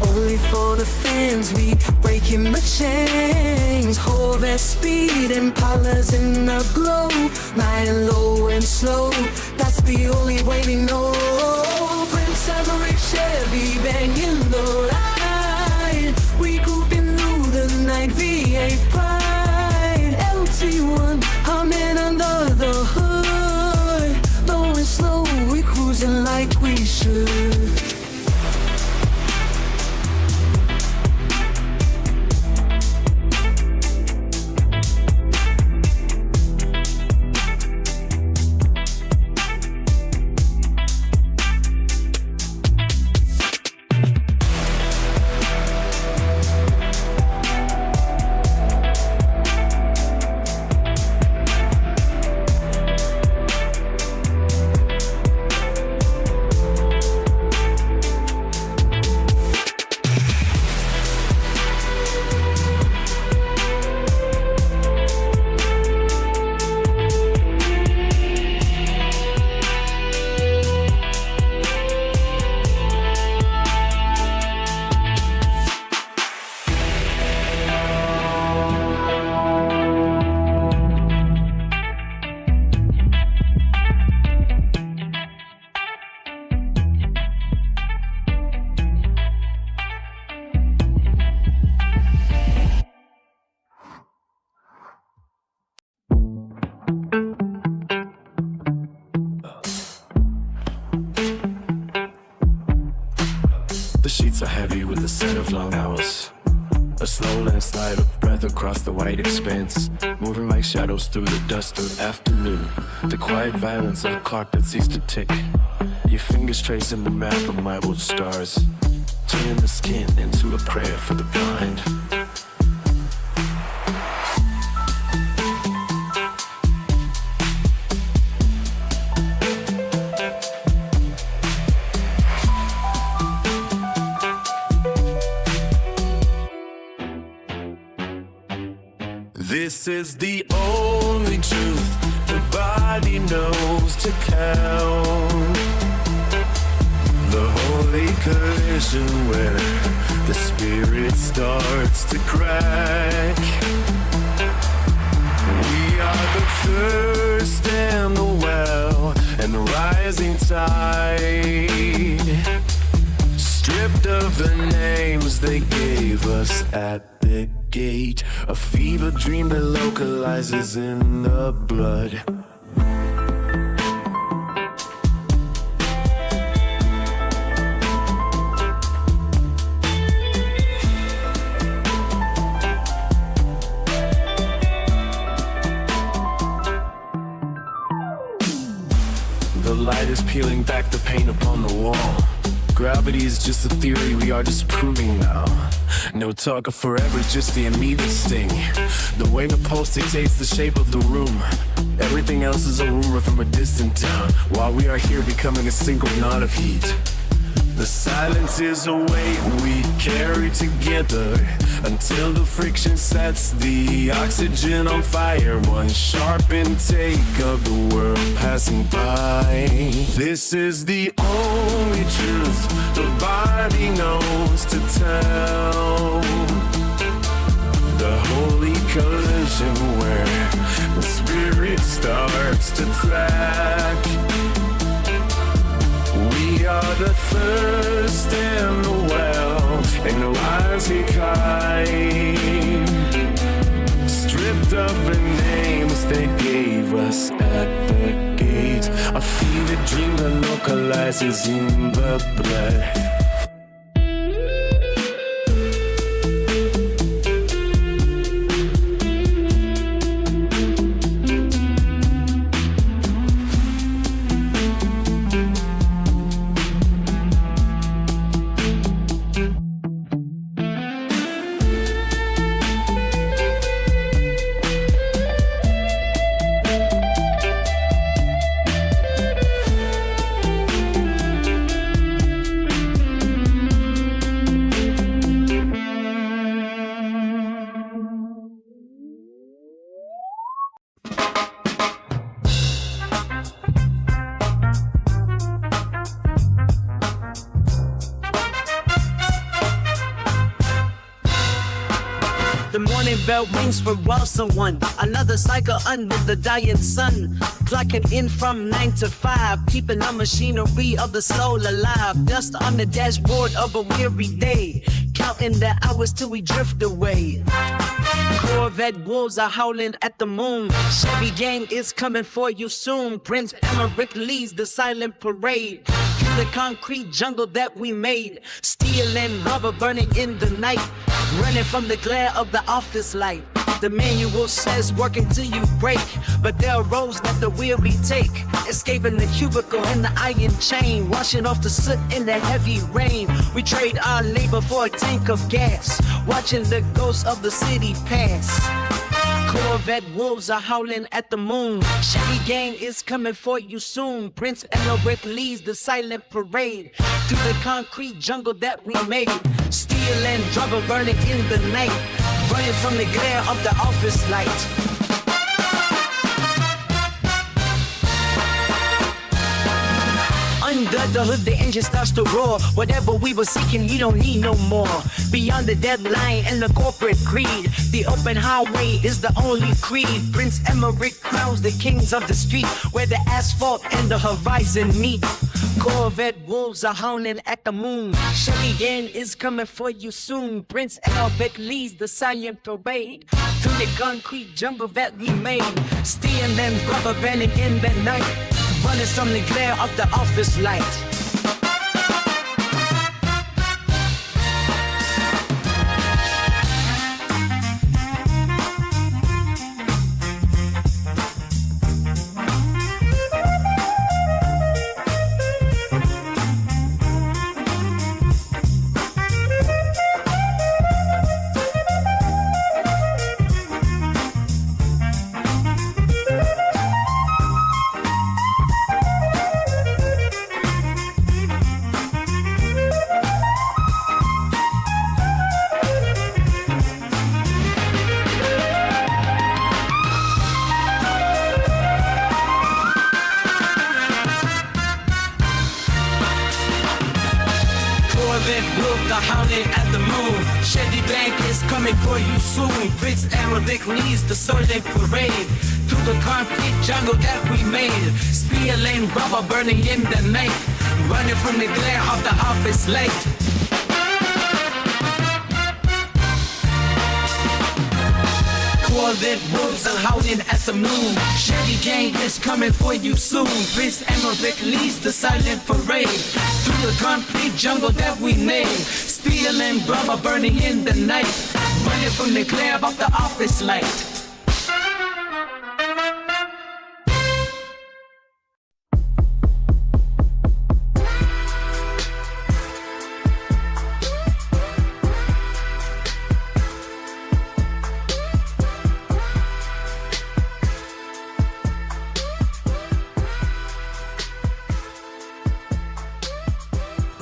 Only for the fans, we breaking the chains. Corvette speed, Impalas in the glow. Lying low and slow, that's the only way we know. Prince Emmerich Chevy banging the ride. We grouping through the night, V8 Pride. LT1 humming under the hood. Low and slow, we cruising like we should. The sheets are heavy with the scent of long hours. A slow landslide of breath across the white expanse, moving like shadows through the dust of afternoon. The quiet violence of a clock that ceased to tick. Your fingers tracing the map of my old stars, turning the skin into a prayer for the blind. This is the only truth the body knows to count. The holy collision where the spirit starts to crack. We are the thirst and the well and the rising tide. Stripped of the names they gave us at the gate, a fever dream that localizes in the blood. The light is peeling back the paint upon the wall. Gravity is just a theory we are disproving now. No talk of forever, just the immediate sting. The way the pulse dictates the shape of the room. Everything else is a rumor from a distant town, while we are here becoming a single knot of heat. The silence is a weight we carry together until the friction sets the oxygen on fire. One sharp intake of the world passing by. This is the only truth the body knows to tell. The holy collision where the spirit starts to track. We are the thirst and the well, and the rising high. Stripped of the names they gave us at the gate. A fevered dream that localizes in the blood. The morning bell rings for well someone. Another cycle under the dying sun. Clocking in from 9 to 5. Keeping the machinery of the soul alive. Dust on the dashboard of a weary day. Counting the hours till we drift away. Corvette wolves are howling at the moon. Chevy gang is coming for you soon. Prince Emmerich leads the silent parade. Through the concrete jungle that we made. Steel and rubber burning in the night. Running from the glare of the office light. The manual says working till you break. But there are roads that the weary take. Escaping the cubicle and the iron chain. Washing off the soot in the heavy rain. We trade our labor for a tank of gas. Watching the ghosts of the city pass. Corvette wolves are howling at the moon. Chevy gang is coming for you soon. Prince Emmerich leads the silent parade. Through the concrete jungle that we made. Steel and rubber burning in the night. Running from the glare of the office light. Under the hood, the engine starts to roar. Whatever we were seeking, you don't need no more. Beyond the deadline and the corporate greed, the open highway is the only creed. Prince Emmerich crowns the kings of the street, where the asphalt and the horizon meet. Corvette wolves are howling at the moon. Chevy gang is coming for you soon. Prince Emmerich leads the silent parade. Through the concrete jungle that we made. Steel and rubber burning in the night. Running from the glare of the office light. Wolves are howling at the moon. Chevy Bank is coming for you soon. Prince Emmerich leads the silent parade. Through the concrete jungle that we made. Steel and rubber burning in the night. Running from the glare of the office light. Corvette wolves are howling at the moon. Chevy gang is coming for you soon. Prince Emmerich leads the silent parade. Through the concrete jungle that we made. Steel and rubber burning in the night. Running from the glare of the office light.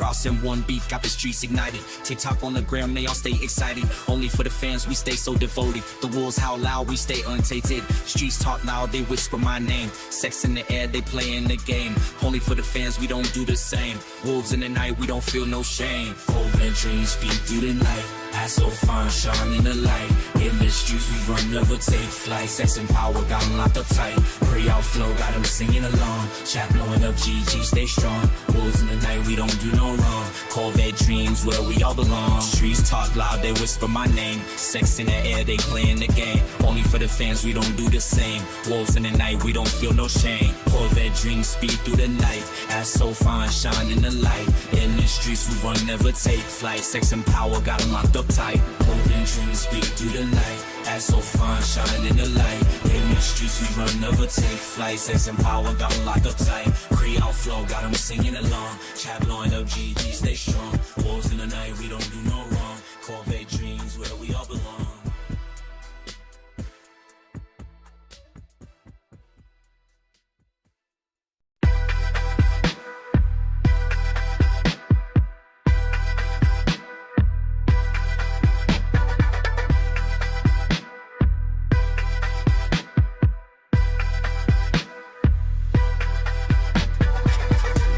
Ross and one beat got the streets ignited. TikTok on the gram, they all stay excited. Only for the fans, we stay so devoted. The wolves howl loud, we stay untainted. Streets talk loud, they whisper my name. Sex in the air, they play in the game. Only for the fans, we don't do the same. Wolves in the night, we don't feel no shame. Corvette dreams speak through the night. Eyes so fine, shine in the light. In the streets we run, never take flight. Sex and power got them locked up tight. Pre-outflow got them singing along. Chat blowing up, GG stay strong. Wolves in the night, we don't do no wrong. Corvette dreams where we all belong. Streets talk loud, they whisper my name. Sex in the air, they playing the game. Only for the fans, we don't do the same. Wolves in the night, we don't feel no shame. Corvette dreams speed through the night. Eyes so fine, shine in the light. In the streets we run, never take flight. Sex and power got them locked up tight. Corvette dreams speak through the night. Eyes so fine, shine in the light. In the streets we run, never take flight. Sex and power got them locked up tight. Pre-outflow got them singing along. Chat blowing up, GG stay strong. Wolves in the night, we don't do no wrong. Corvette dreams where we all belong.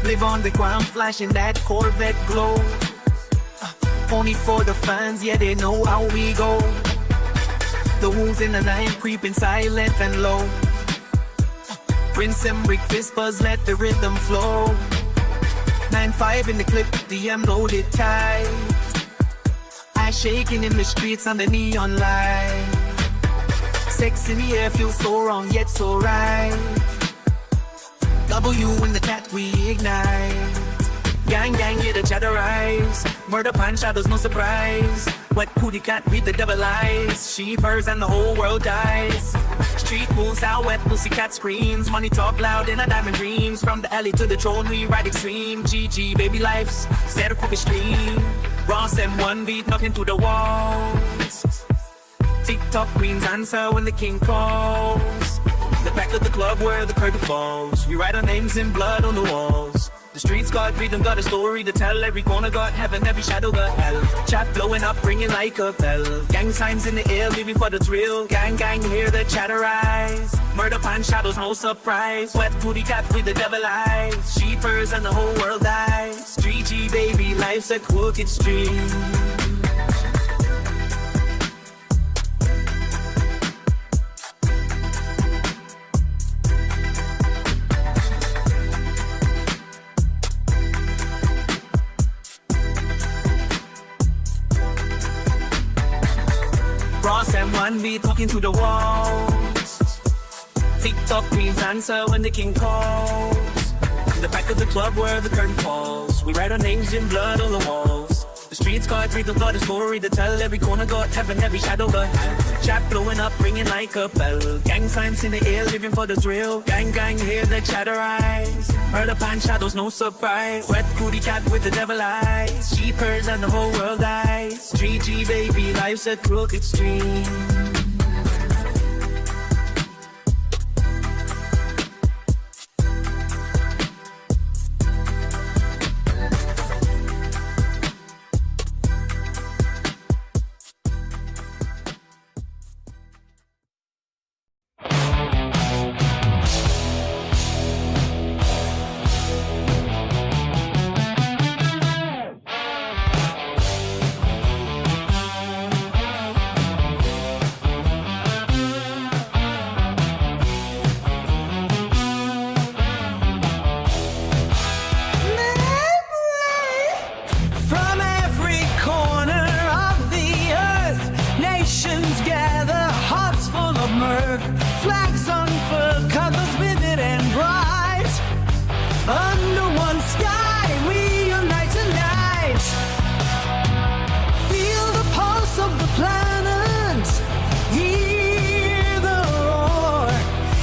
Live on the ground, flashing that Corvette glow. Only for the fans, yeah, they know how we go. The wolves in the night, creeping silent and low. Prince and Rick whispers, let the rhythm flow. 9-5 in the clip, DM loaded tight. Eyes shaking in the streets under neon light. Sex in the air feels so wrong, yet so right. W in the chat, we ignite. Gang, gang, yeah, the chatter rise. Murder pan shadows, no surprise. Wet pooty cat with the devil eyes. She purrs and the whole world dies. Street wolves out, wet pussy cat screams. Money talk loud in our diamond dreams. From the alley to the throne, we ride extreme. GG, baby lives, set a crooked stream. Ross and one beat knocking through the walls. TikTok queens answer when the king calls. The back of the club where the curtain falls. We write our names in blood on the walls. The streets got rhythm, got a story to tell. Every corner got heaven, every shadow got hell. Chat blowing up, ringing like a bell. Gang signs in the air, living for the thrill. Gang, gang, hear the chatter rise. Murder pan shadows, no surprise. Wet booty cat with the devil eyes. Sheepers and the whole world dies. 3G baby, life's a crooked stream. Ross and one beat talking to the walls. TikTok queens answer when the king calls. In the back of the club where the curtain falls. We write our names in blood on the walls. The streets got rhythm, got a story to tell. Every corner got heaven, every shadow got hell. Chat blowing up, ringing like a bell. Gang signs in the air, living for the thrill. Gang, gang, hear the chatter rise. Murder pan shadows, no surprise. Wet booty cat with the devil eyes. Sheepers and the whole world dies. 3G baby, life's a crooked stream. Flags unfurled, colors vivid and bright. Under one sky, we unite tonight. Feel the pulse of the planet. Hear the roar.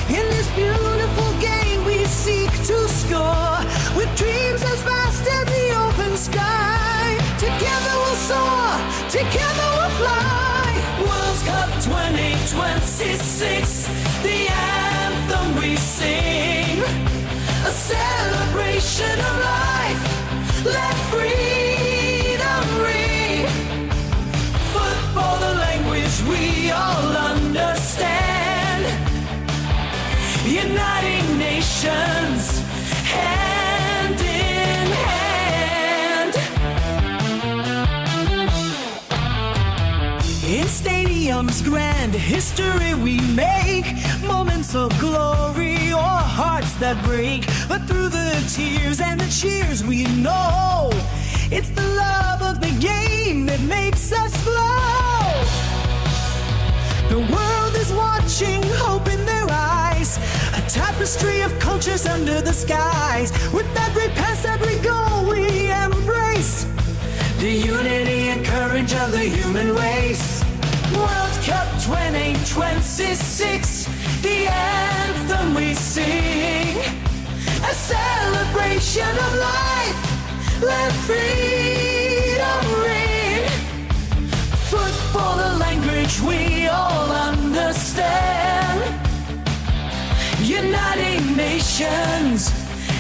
In this beautiful game we seek to score. With dreams as vast as the open sky. Together we'll soar, together we'll fly. World Cup 2026, the anthem we sing, a celebration of life. Let free becomes grand. History we make, moments of glory or hearts that break. But through the tears and the cheers we know it's the love of the game that makes us flow. The world is watching, hope in their eyes, a tapestry of cultures under the skies. With every pass, every goal we embrace the unity and courage of the human race. World Cup 2026, the anthem we sing, a celebration of life, let freedom ring. Football, the language we all understand, uniting nations,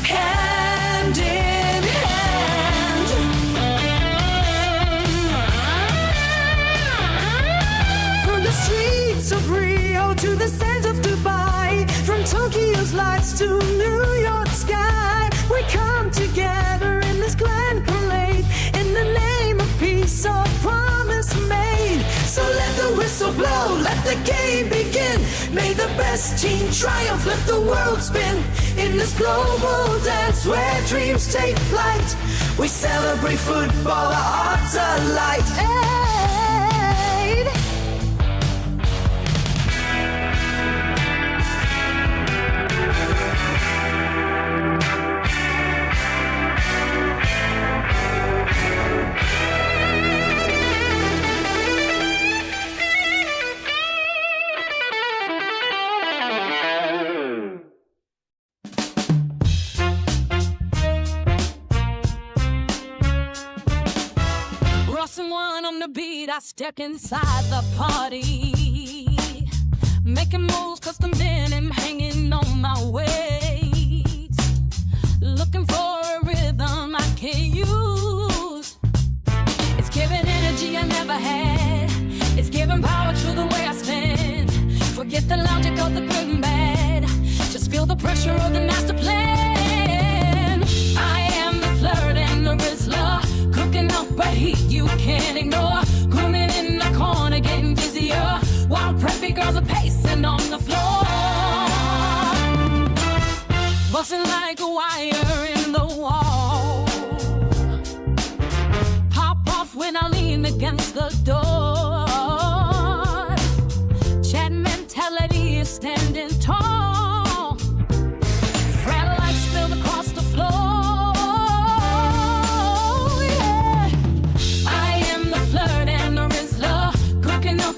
hand in hand. From the streets of Rio to the sands of Dubai, from Tokyo's lights to New York's sky, we come together in this grand parade, in the name of peace or promise made. So let the whistle blow, let the game begin. May the best team triumph, let the world spin. In this global dance where dreams take flight, we celebrate football, our hearts alight. Hey! Someone on the beat, I step inside the party, making moves, custom denim hanging on my waist, looking for a rhythm I can use. It's giving energy I never had, it's giving power to the way I stand. Forget the logic of the good and bad, just feel the pressure of the master plan. I am the flirt and the rizzler, cooking up a heat you can't ignore. Grooming in the corner, getting busier, while preppy girls are pacing on the floor. Busting like a wire in the wall. Pop off when I lean against the door. Chat mentality is standing tall. Frat lights spilled across the floor.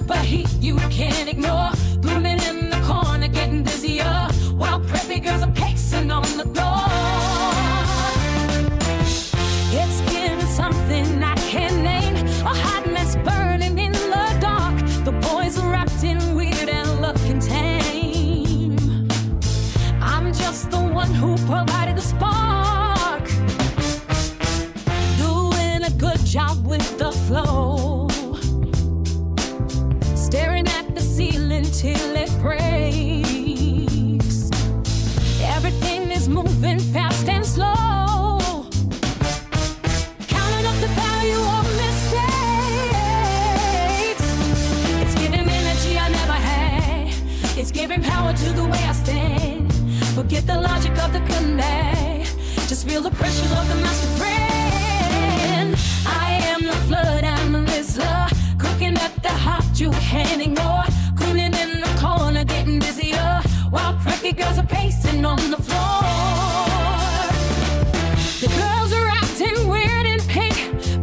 But heat you can't ignore. Blooming in the corner, getting busier, while preppy girls are pacing on the door. It's getting something I can't name, a hot mess burning in the dark. The boys are acting weird and looking tame. I'm just the one who provided the spark, doing a good job with the flow. Staring at the ceiling till it breaks. Everything is moving fast and slow. Counting up the value of mistakes. It's giving energy I never had, it's giving power to the way I stand. Forget the logic of the good and bad, just feel the pressure of the master brand. I am the flood, I'm the Lizzler, cooking at the heart you can't ignore. Cooling in the corner, getting busier, while preppy girls are pacing on the floor. The girls are acting weird in pink,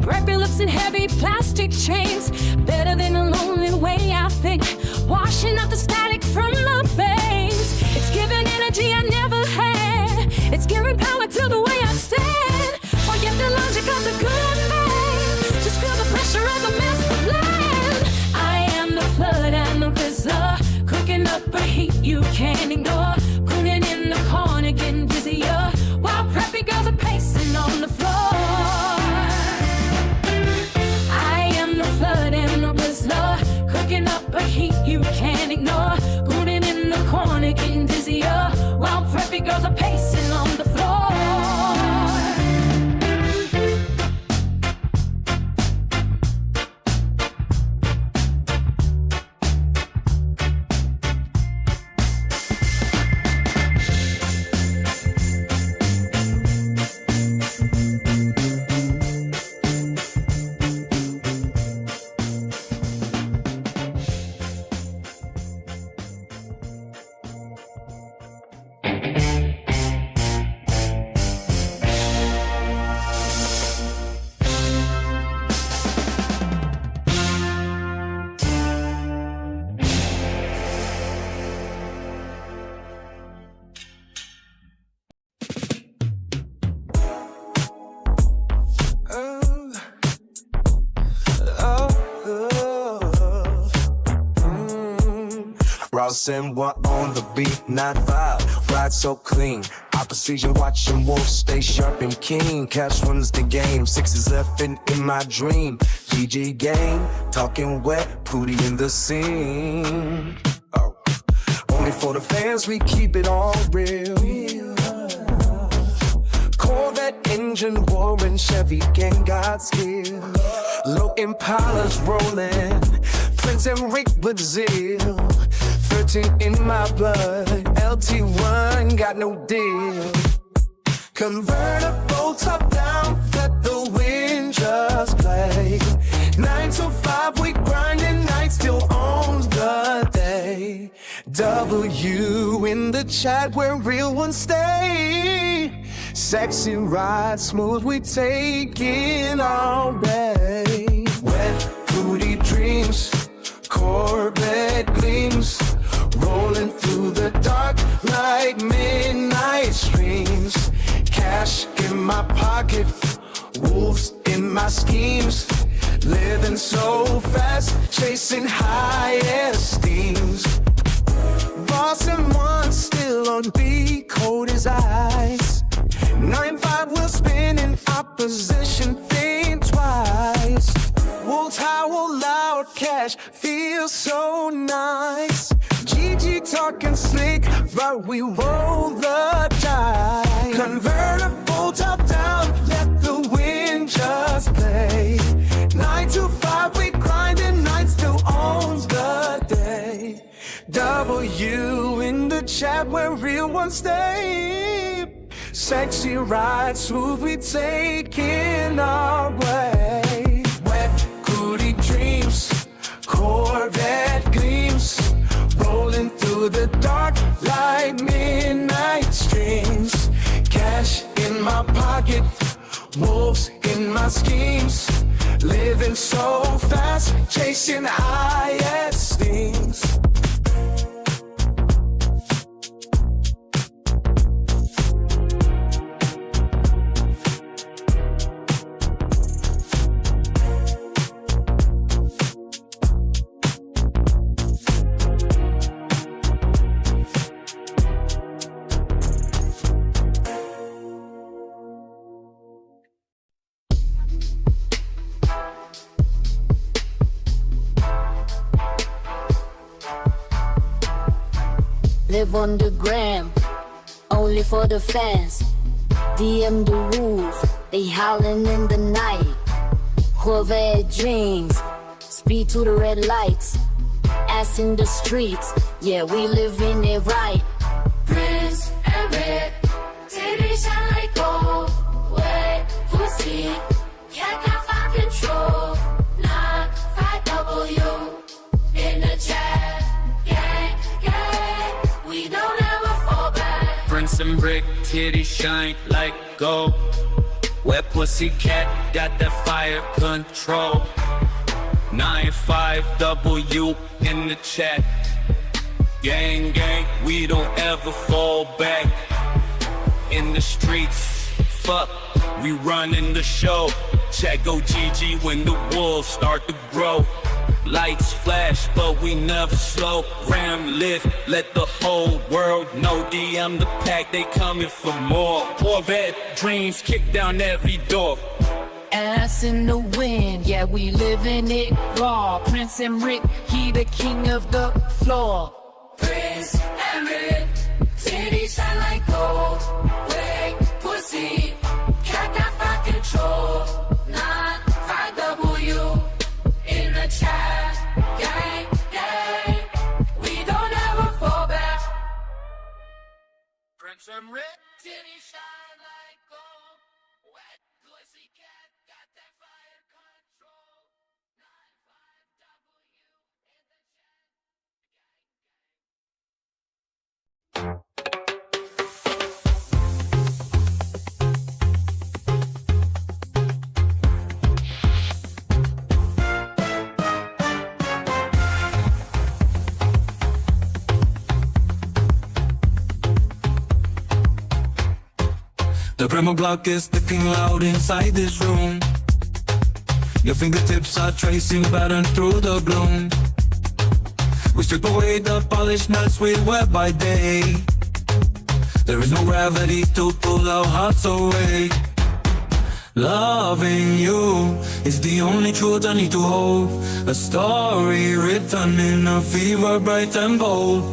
preppy looks in heavy plastic chains. Better than a lonely way, I think, washing out the static from my veins. It's giving energy I never had, it's giving power to the way I stand. Forget the logic of the good and bad, just feel the pressure of the master plan. I am the flood and the Rizzler, cooking up a heat you can't ignore. Cooling in the corner, getting busier, while preppy girls are pacing on the floor. I am the flood and the Rizzler, cooking up a heat you can't ignore. Cooling in the corner, getting busier, while preppy girls are pacing on the floor. Carlson, we're on the beat, not vibe. Ride so clean. Opposition watching wolves stay sharp and keen. Cash runs the game. Sixes left in my dream. GG game, talking wet, Pootie in the scene. Oh, only for the fans, we keep it all real. Corvette engine roaring, Chevy gang got skill. Low Impalas rolling, Prince and Rick with zeal. 13 in my blood, LT1 got no deal. Convertible top down, let the wind just play. 9 to 5 we grinding, night still owns the day. W in the chat where real ones stay. Sexy ride, smooth, we taking our way. Wet, Pootie dreams, Corvette gleams, rolling through the dark like midnight streams. Cash in my pocket, wolves in my schemes. Living so fast, chasing high esteems. Boss and one still on beat, cold as ice. 9-5 will spin in opposition, think twice. Wolves howl loud, cash feels so nice. GG talking slick, but we roll the dice. Convertible top down, let the wind just play. 9 to 5 we grinding, night still owns the day. W in the chat where real ones stay. Sexy ride, smooth, we taking our way. Wet, Pootie dreams, Corvette gleams, rolling through the dark like midnight streams. Cash in my pocket, wolves in my schemes. Living so fast, chasing high esteems. Live on the gram, only for the fans. DM the roof, they howling in the night. Corvette dreams, speed to the red lights. Ass in the streets, yeah, we living it right. Prince and Rick, titties shine like gold. Wet pussy, cat got find control. 9-5W in the chat. Gang, gang, we don't ever fall back. Prince and Brick, titties shine like gold. Wet pussy cat got that fire control. 9-5W in the chat. Gang, gang, we don't ever fall back. In the streets, fuck, we running the show. Check OGG when the wolves start to grow. Lights flash, but we never slow. Ram lift, let the whole world know. DM the pack, they coming for more. Corvette dreams kick down every door. Ass in the wind, yeah, we living it raw. Prince and Rick, he the king of the floor. Prince and Rick, titties shine like gold. Wet pussy, cat got find control. 9-5W in the chat. Gang, gang, we don't ever fall back. Prince and Rick, titties shine like gold. Wet pussy cat got that fire control. 9-5W in the The Primo Glock is ticking loud inside this room. Your fingertips are tracing patterns through the gloom. We strip away the polished nuts we wear by day. There is no gravity to pull our hearts away. Loving you is the only truth I need to hold. A story written in a fever bright and bold.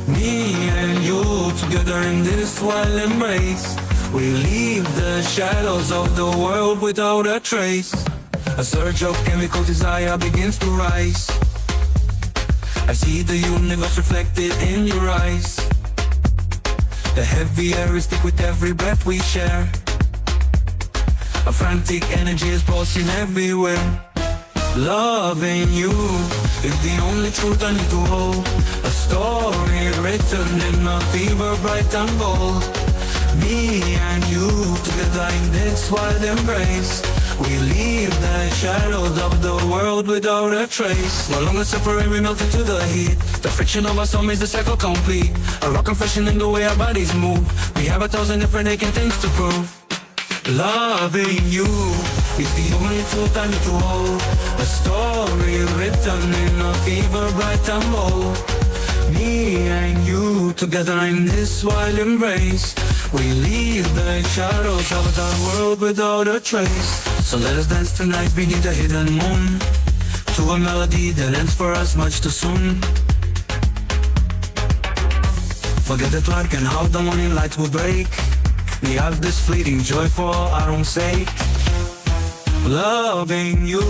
Me and you together in this wild embrace. We leave the shadows of the world without a trace. A surge of chemical desire begins to rise. I see the universe reflected in your eyes. The heavy air is thick with every breath we share. A frantic energy is pulsing everywhere. Loving you is the only truth I need to hold. A story written in a fever bright and bold. Me and you together in this wild embrace. We leave the shadows of the world without a trace. No longer separate, we melt into the heat. The friction of our soul makes the cycle complete. A rock confession in the way our bodies move. We have 1,000 different aching things to prove. Loving you is the only truth I need to hold. A story written in a fever bright and bold. Me and you together in this wild embrace. We leave the shadows of the world without a trace. So let us dance tonight beneath the hidden moon, to a melody that ends for us much too soon. Forget the clock and how the morning light will break. We have this fleeting joy for our own sake. Loving you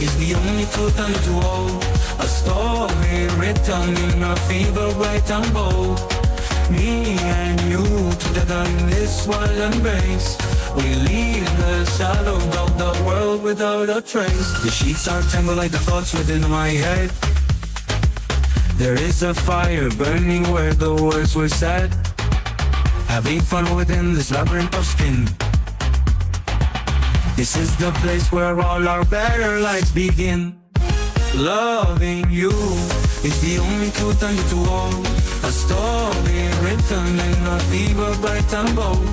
is the only truth I need to hold. A story written in a fever bright and bold. Me and you together in this wild embrace. We leave the shadow of the world without a trace. The sheets are tangled like the thoughts within my head. There is a fire burning where the words were said. Having fun within this labyrinth of skin. This is the place where all our better lives begin. Loving you is the only truth I need to hold. A story written in a fever bright and bold.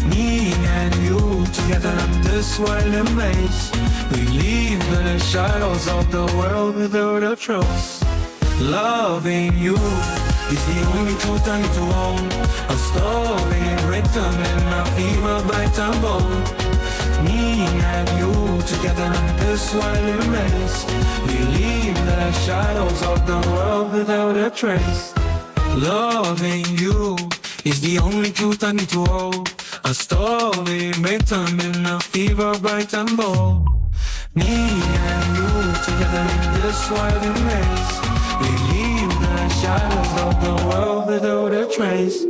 Me and you together in this wild embrace. We leave the shadows of the world without a trace. Loving you is the only truth I need to own. A story written in a fever bright and bold. Me and you together in this wild embrace. We leave the shadows of the world without a trace. Loving you is the only truth I need to hold. A story written in a fever bright and bold. Me and you together in this wild embrace. We leave the shadows of the world without a trace.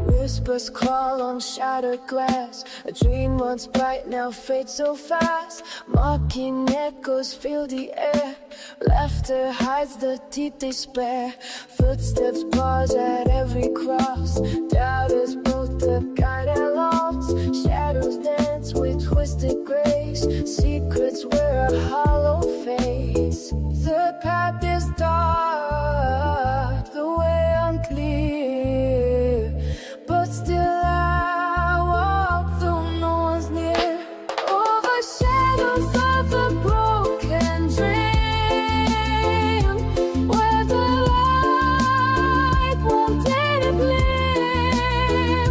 Whispers crawl on shattered glass. A dream once bright now fades so fast. Mocking echoes fill the air. Laughter hides the deep despair. Footsteps pause at every cross. Doubters both the guide and lost. Shadows dance with twisted grace. Secrets wear a hollow face. The path is dark, the way unclear, but still I walk though no one's near. Over shadows of a broken dream, where the light won't dare to gleam.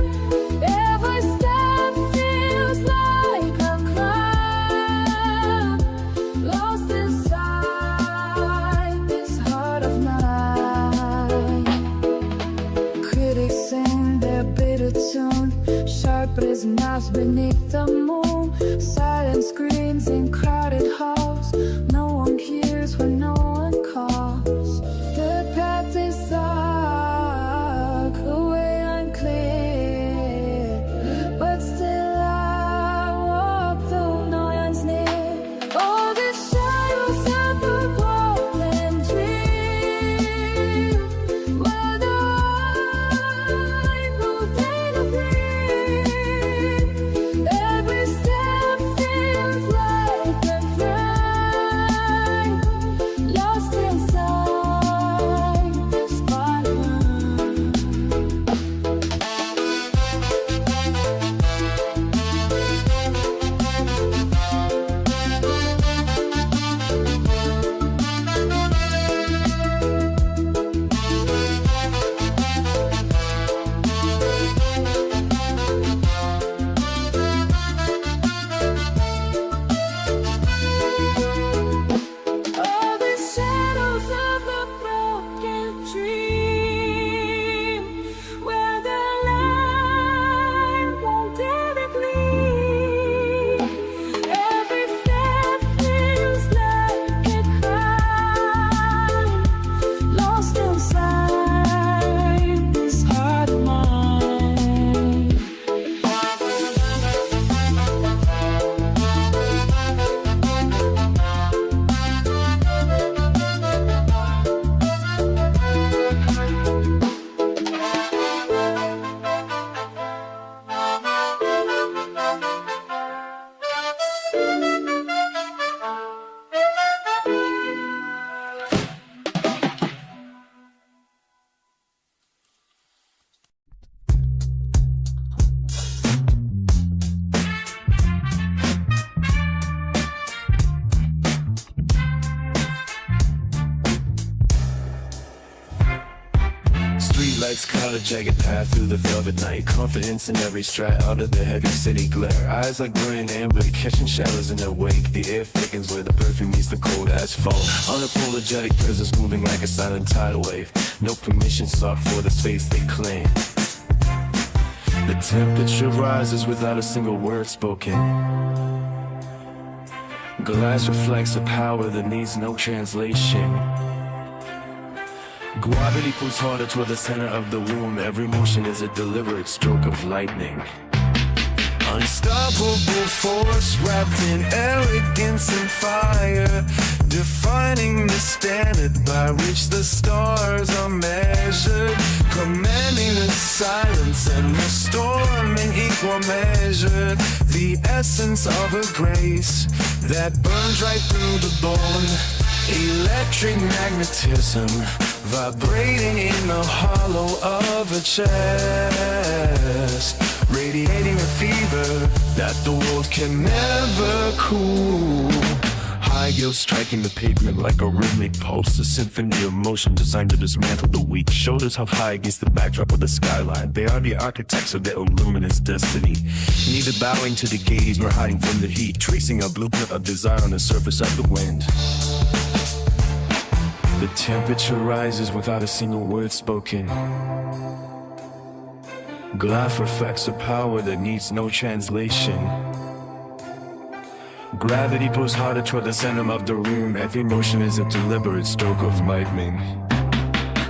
Every step feels like a crime. legs cut a jagged path through the velvet night. Confidence in every stride out of the heavy city glare. Eyes like burning amber, catching shadows in their wake. The air thickens where the perfume meets the cold asphalt. Unapologetic presence moving like a silent tidal wave. No permission sought for the space they claim. The temperature rises without a single word spoken. Glass reflects a power that needs no translation. Gravity pulls harder toward the center of the room. Every motion is a deliberate stroke of lightning. Unstoppable force wrapped in arrogance and fire, defining the standard by which the stars are measured, commanding the silence and the storm in equal measure. The essence of a grace that burns right through the bone. Electric magnetism vibrating in the hollow of a chest, radiating a fever that the world can never cool. High heels striking the pavement like a rhythmic pulse, a symphony of motion designed to dismantle the weak. Shoulders held high against the backdrop of the skyline. They are the architects of their own luminous destiny, neither bowing to the gaze nor hiding from the heat, tracing a blueprint of desire on the surface of the wind. The temperature rises without a single word spoken. Glass reflects a power that needs no translation. Gravity pulls harder toward the center of the room. Every motion is a deliberate stroke of lightning.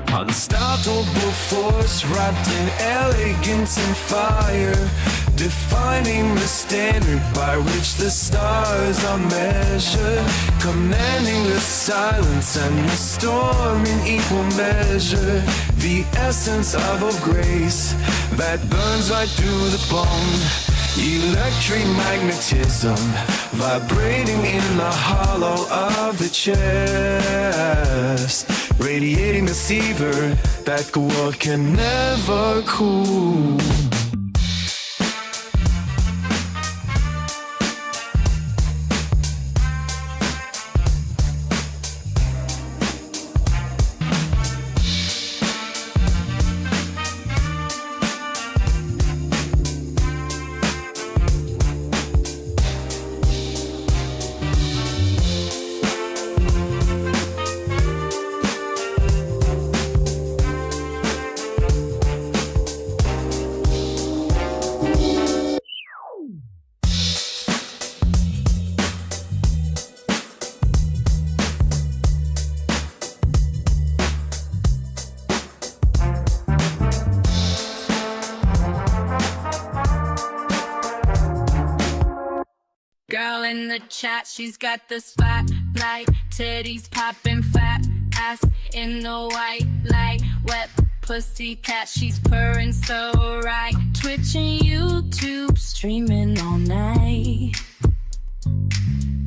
Unstoppable force wrapped in elegance and fire, defining the standard by which the stars are measured, commanding the silence and the storm in equal measure. The essence of a grace that burns right through the bone. Electric magnetism vibrating in the hollow of the chest, radiating the fever that the world can never cool. Girl in the chat, she's got the spotlight. Titties popping, fat ass in the white light. Wet pussy cat, she's purring so right. Twitching YouTube, streaming all night.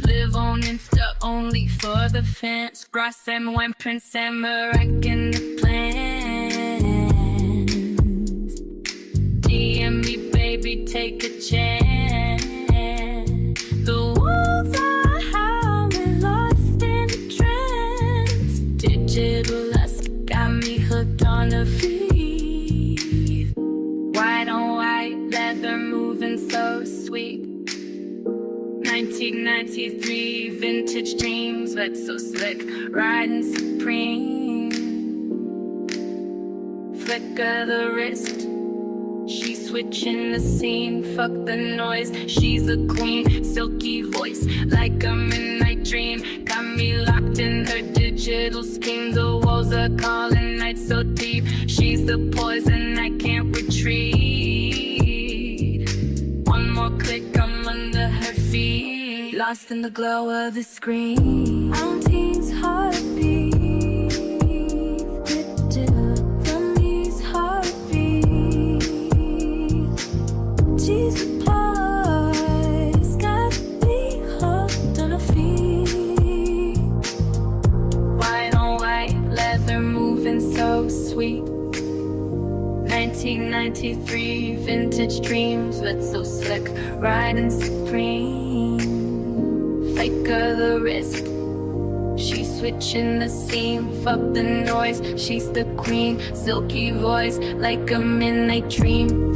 Live on Insta only for the fans. Grass and wine, Prince and Moroccan the plans. DM me, baby, take a chance. The walls are howling, lost in trance. Digital lust got me hooked on a feed. White on white, leather moving so sweet. 1993 vintage dreams, but so slick, riding supreme. Flicker the wrist, she's switching the scene. Fuck the noise, she's a queen. Silky voice, like a midnight dream. Got me locked in her digital scheme. The walls are calling, night so deep. She's the poison I can't retreat. One more click, I'm under her feet. Lost in the glow of the screen. Mountains heartbeat. Digital from these heartbeats. She's the pause, got me hooked on her feet. White on white, leather moving so sweet. 1993 vintage dreams, but so slick, riding supreme. Fake of the wrist, She's switching the scene, fuck the noise. She's the queen, silky voice like a midnight dream.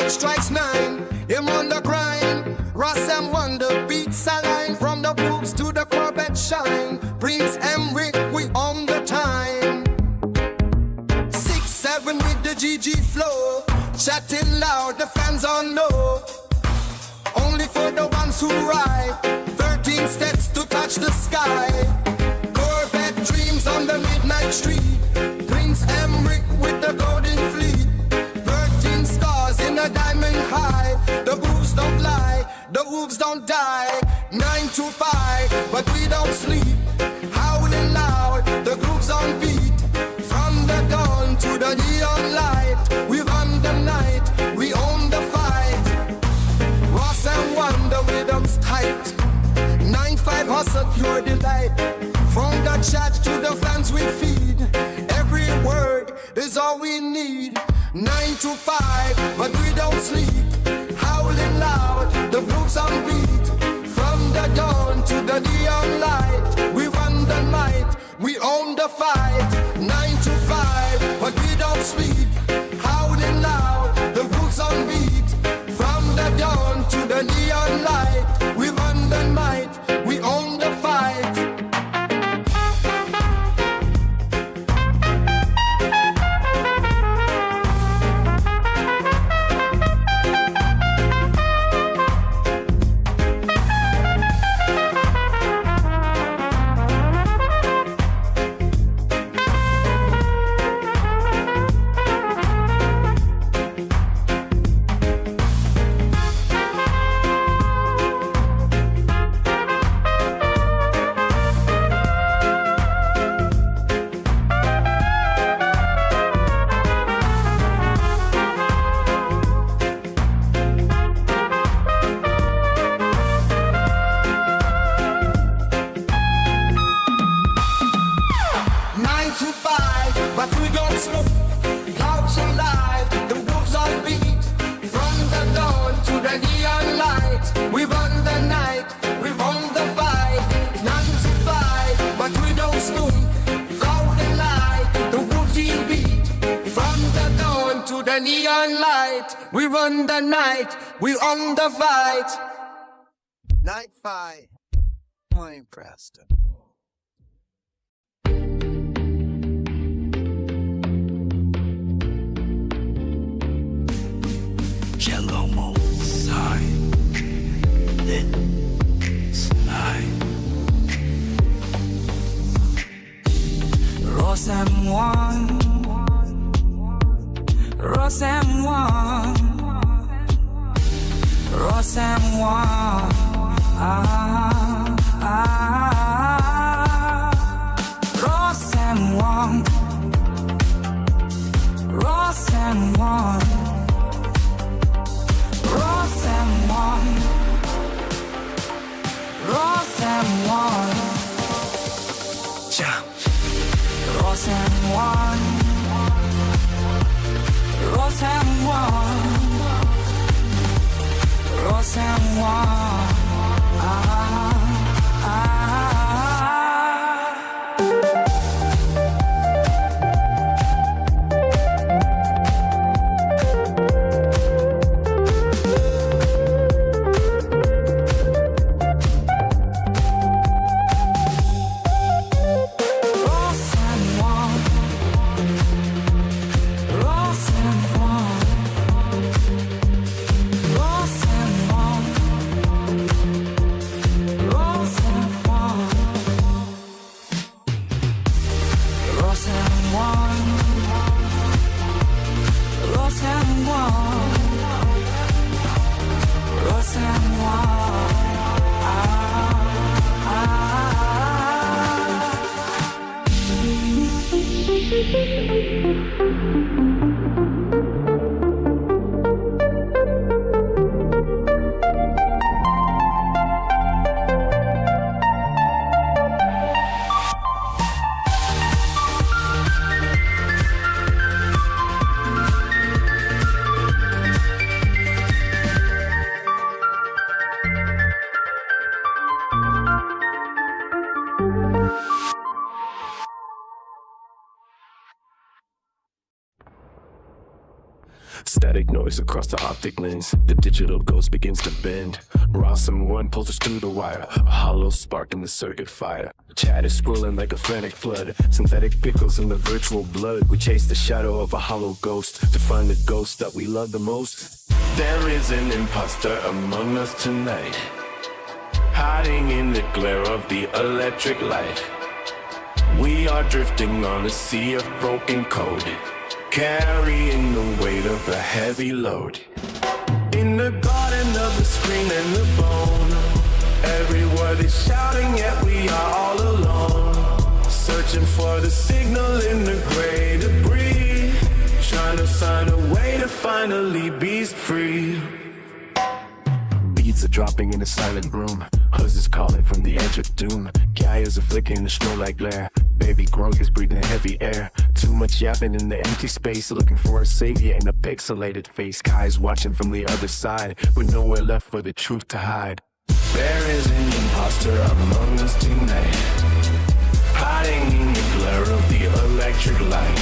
Strikes 9, him on the grind. Ross and Wonder beats a line. From the books to the Corvette shine. Prince Emrick, we on the time. 6-7 with the GG flow. Chatting loud, the fans all know. Only for the ones who ride. 13 steps to touch the sky. Corvette dreams on the midnight street. Prince Emrick with the golden fleet. Stars in a diamond high. The wolves don't lie, the wolves don't die. 9 to 5, but we don't sleep. Howling loud, the groove's on beat. From the dawn to the neon light, we run the night, we own the fight. Ross and Wonder rhythms tight. 9-5 hustle, pure delight. From the chat to the fans we feed. Every word is all we need. 9 to 5, but we don't sleep. Howling loud, the blues on beat. From the dawn to the neon light, we run the night, we own the fight. 9 to 5, but we don't sleep. Howling loud, the blues on beat. From the dawn to the neon light, we run the night, we own the fight. We run the night, we on the fight. Night 5, Wayne Preston. Yellow moonshine, lit night. Rose and wine, rose and wine. Rose and wine, rose and wine, rose and wine, rose and wine, rose and wine, rose and wine, rose and wine. Rose and wine, Static noise across the optic lens. The digital ghost begins to bend. Rawsome one pulses through the wire. A hollow spark in the circuit fire. Chat is swirling like a frantic flood. Synthetic pickles in the virtual blood. We chase the shadow of a hollow ghost to find the ghost that we love the most. There is an imposter among us tonight, hiding in the glare of the electric light. We are drifting on a sea of broken code, carrying the weight of a heavy load. In the garden of the screen and the bone, every word is shouting, yet we are all alone. Searching for the signal in the gray debris, trying to find a way to finally be free. Beats are dropping in a silent room. Huzz is calling from the edge of doom. Gyres are flicking the snow like glare. Baby Grog is breathing heavy air. Too much yapping in the empty space, looking for a savior in a pixelated face. Kai's watching from the other side, with nowhere left for the truth to hide. There is an imposter among us tonight, hiding in the glare of the electric light.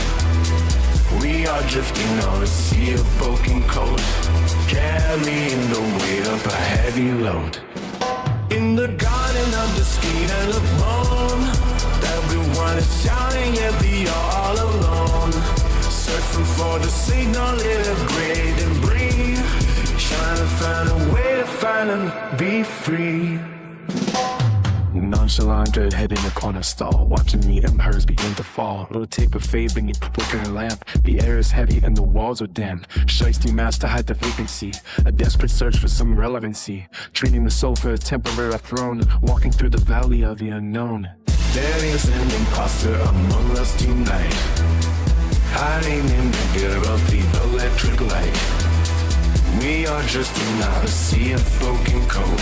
We are drifting on a sea of broken code, carrying the weight of a heavy load. In the garden of the street and the bone, everyone is shouting, yet we are all alone. Searching for the signal in the gray debris, trying to find a way to finally be free. Nonchalant head in the corner stall, watching me and hers begin to fall. Little tape of fade beneath the flickering lamp. The air is heavy and the walls are damp. Shiesty mask to hide the vacancy, a desperate search for some relevancy. Treating the soul for a temporary throne, walking through the valley of the unknown. There is an imposter among us tonight, hiding in the glare of the electric light. We are drifting out a sea of broken code,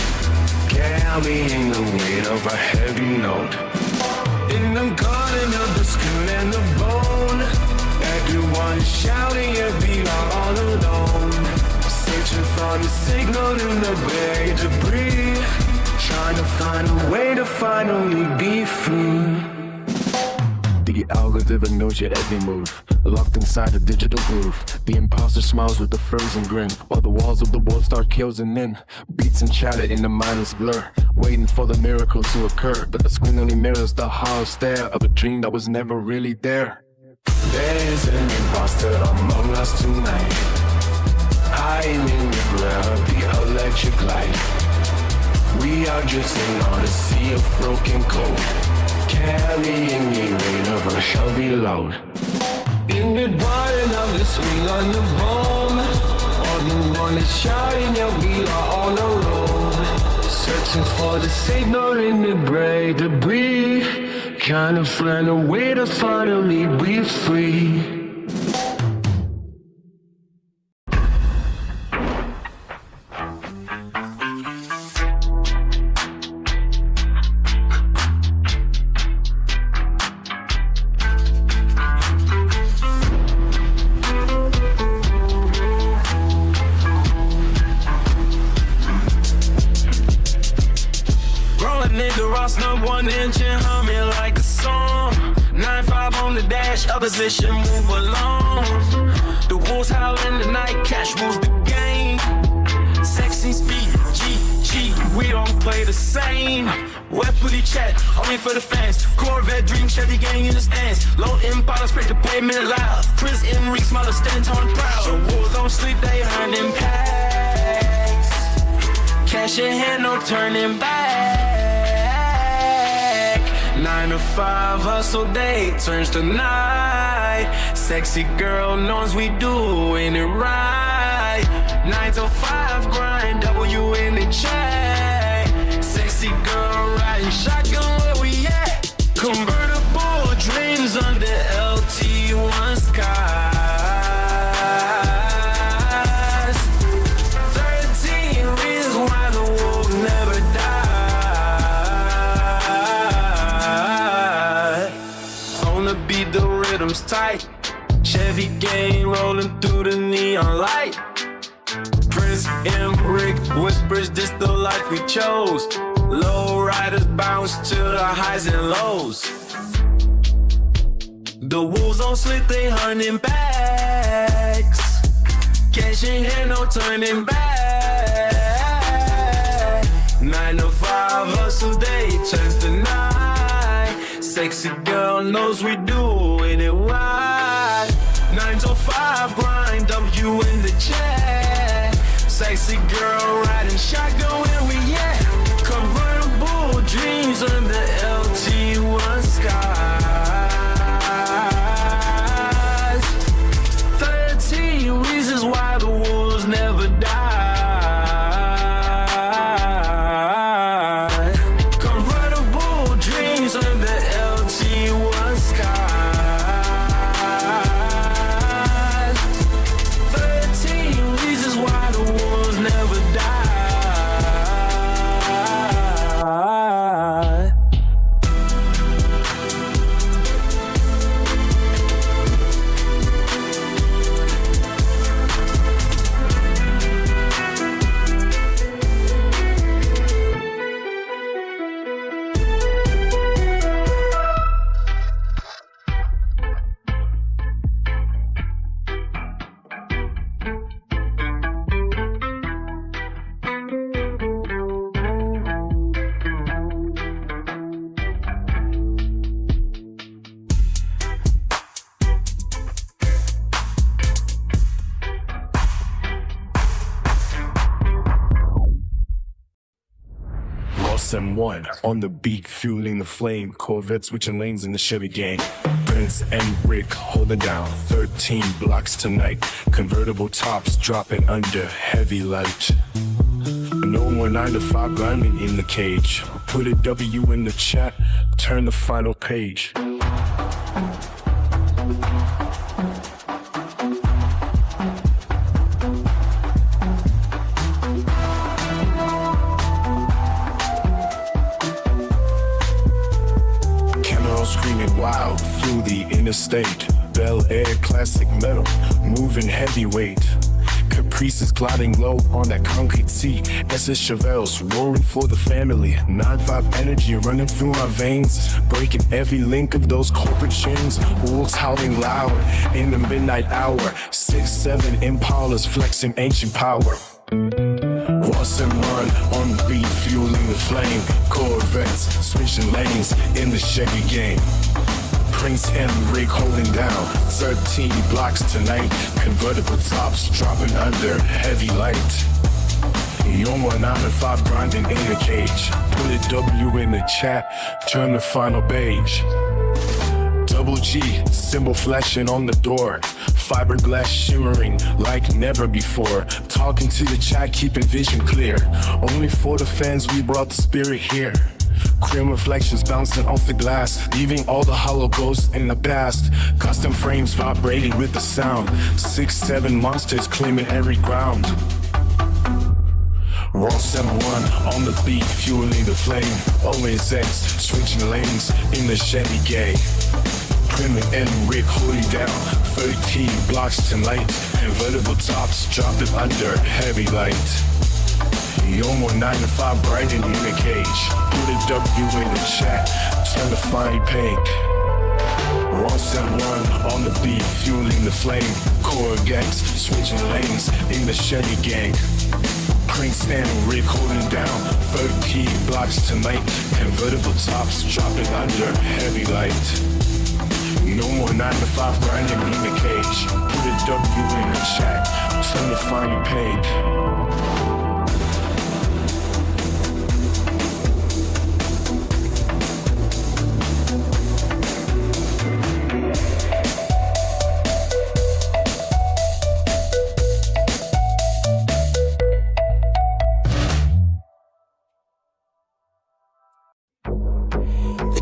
carrying the weight of a heavy note. In the garden of the skull and the bone, everyone is shouting, yet we are all alone. Searching for the signal in the gray debris, trying to find a way to finally be free. The algorithm knows your every move, locked inside a digital groove. The imposter smiles with a frozen grin, while the walls of the world start closing in. Beats and chatter in the mindless blur, waiting for the miracle to occur. But the screen only mirrors the hollow stare of a dream that was never really there. There is an imposter among us tonight, hiding in the glare of the electric light. We are drifting on a sea of broken code, carrying the weight of a heavy load. In the garden of the swing on the bone, everyone is shouting, yet we are all alone. Searching for the signal in the gray debris, trying to find a way to finally be free. One engine humming like a song. 9-5 on the dash, opposition move along. The wolves howl in the night, cash rules the game. Sexy speed, GG, we don't play the same. Wet booty chat, only for the fans. Corvette dream, Chevy gang in the stands. Low Impala, spread the pavement loud. Chris Emery, smaller stand, torn proud. The wolves don't sleep, they hunting packs. Cash in hand, no turning back. 9 to 5 hustle day turns to night. Sexy girl knows we doing it right. 9 to 5 grind, W in the chain. Sexy girl riding shotgun, where we at? Convertible dreams under LT the beat, the rhythm's tight. Chevy gang rolling through the neon light. Prince M. Rick whispers, this the life we chose. Low riders bounce to the highs and lows. The wolves don't slip, they hunting backs. Cash in hand, no turning back. 9 to 5 hustle day turns to night. Sexy girl knows we doing it right. 9 to 5 grind, dump you in the chat. Sexy girl riding shotgun where we at. Convertible dreams under LT1 skies. 13 reasons why the wolves never die. Convertible dreams under LT1 skies. 13 reasons why the wolves never die. M1 on the beat, fueling the flame. Corvette switching lanes in the Chevy gang. Prince and Rick holding down 13 blocks tonight. Convertible tops dropping under heavy light. No more 9 to 5 grinding in the cage. Put a W in the chat, turn the final page. Screaming wild through the interstate. Bel Air classic metal, moving heavyweight. Caprices gliding low on that concrete sea. SS Chevelles roaring for the family. 9-5 energy running through our veins, breaking every link of those corporate chains. Wolves howling loud in the midnight hour. 6-7 Impalas flexing ancient power. Ross and run on the beat, fueling the flame. Corvettes switching lanes in the Chevy game. Prince and Rick holding down 13 blocks tonight. Convertible tops dropping under heavy light. No more 9 to 5 grinding in the cage. Put a W in the chat, turn the final page. Double G, symbol flashing on the door. Fiberglass shimmering like never before. Talking to the chat, keeping vision clear. Only for the fans, we brought the spirit here. Chrome reflections bouncing off the glass, leaving all the hollow ghosts in the past. Custom frames vibrating with the sound. 6-7 monsters claiming every ground. Ross M1 on the beat, fueling the flame. Always X, switching lanes in the Chevy gay. Prim and Rick holding down 13 blocks tonight. Convertible tops dropping under heavy light. No more 9 to 5 grinding in the cage. Put a W in the chat, turn the fine page. Ross M1 on the beat, fueling the flame. Corvettes switching lanes in the Chevy gang. Prince and Rick holding down 13 blocks tonight. Convertible tops dropping under heavy light. No more 9 to 5 grinding in the cage. Put a W in the chat, turn the fine page.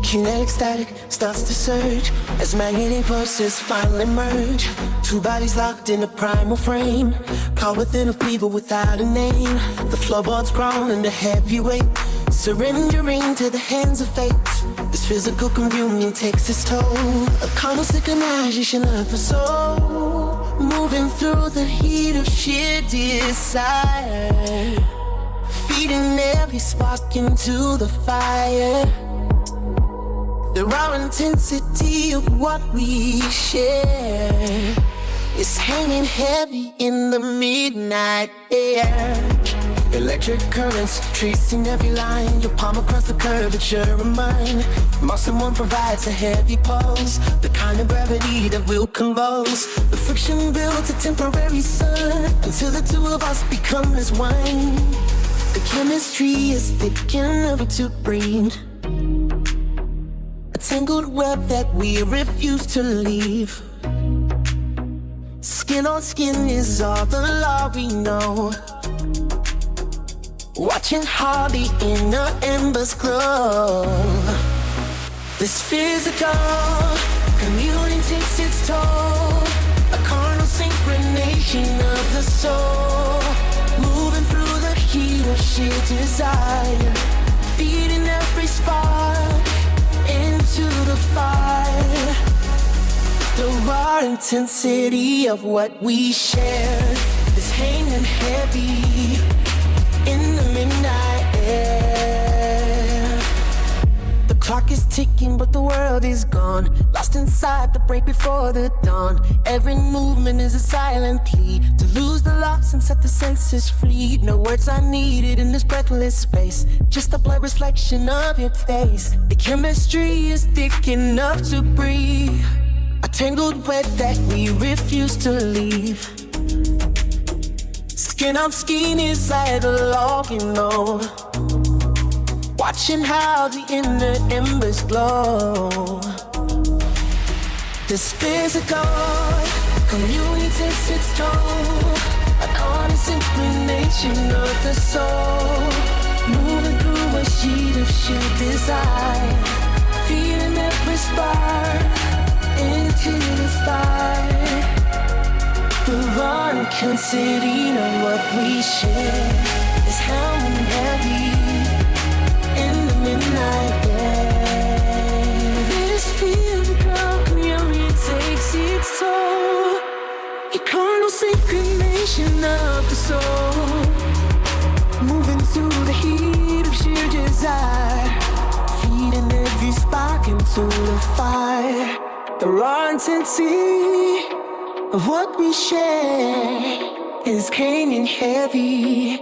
Kinetic static starts to surge as magnetic pulses finally merge. Two bodies locked in a primal frame, caught within a fever without a name. The floorboards grown under heavy weight, surrendering to the hands of fate. This physical communion takes its toll. A carnal synchronization of the soul, moving through the heat of sheer desire, feeding every spark into the fire. The raw intensity of what we share is hanging heavy in the midnight air. Electric currents tracing every line, your palm across the curvature of mine. Muscle one provides a heavy pulse, the kind of gravity that will convulse. The friction builds a temporary sun until the two of us become as one. The chemistry is thick enough to breathe, a tangled web that we refuse to leave. Skin on skin is all the law we know, watching how the inner embers glow. This physical communing takes its toll, a carnal synchronization of the soul, moving through the heat of sheer desire, feeding every spark into the fire. The raw intensity of what we share is hanging heavy in the midnight air. The clock is ticking, but the world is gone, lost inside the break before the dawn. Every movement is a silent plea to lose the loss and set the senses free. No words are needed in this breathless space, just a blurred reflection of your face. The chemistry is thick enough to breathe, a tangled web that we refuse to leave. Skin on skin inside the law we know, watching how the inner embers glow. This physical communion takes its toll, an honest inclination of the soul, moving through a sheet of sheer desire, feeling every spark into the fire. The raw intensity of what we share is hanging heavy in the midnight air. This physical communion takes its toll, a carnal synchronization of the soul, moving through the heat of sheer desire, feeding every spark into the fire. The raw intensity of what we share is hanging heavy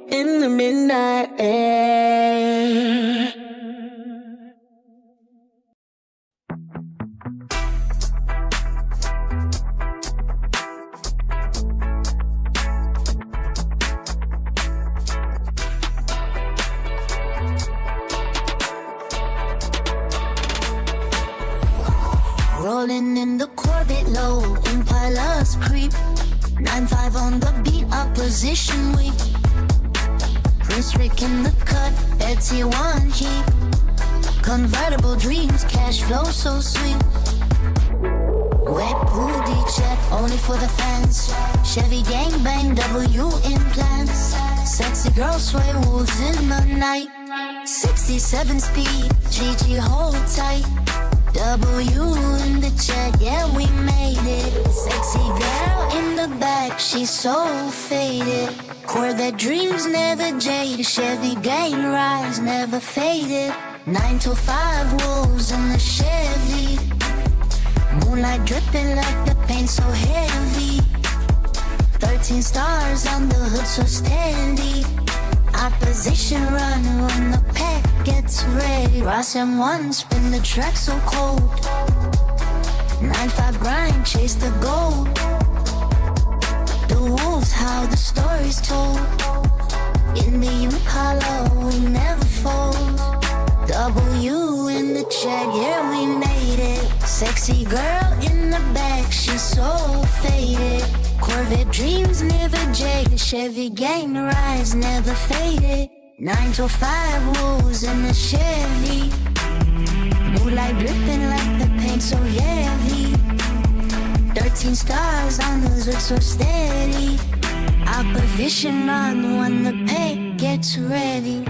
in the midnight air. Rolling in the Corvette low, Impalas creep. 9-5 on the beat, opposition weak. Prince Rick in the cut, Betsy one heap. Convertible dreams, cash flow so sweet. Wet booty jet, only for the fans. Chevy gangbang, W implants. Sexy girl sway wolves in the night. 67 speed, GG hold tight. W in the chat, yeah we made it. Sexy girl in the back, she's so faded. Corvette dreams never jaded, Chevy gang rise never faded. 9 to 5 wolves in the Chevy, moonlight dripping like the paint so heavy. 13 stars on the hood so steady. Opposition run when the pack gets ready. Ross M1 spin the track so cold. 9-5 grind, chase the gold. The wolves, how the story's told. In the Impala, we never fold. W in the chat, yeah we made it. Sexy girl in the back, she's so faded. Corvette dreams never jaded, Chevy gang rise never faded. 9 to 5 wolves in the Chevy, moonlight dripping like the paint so heavy. 13 stars on the hood so steady. Opposition on when the paint gets ready.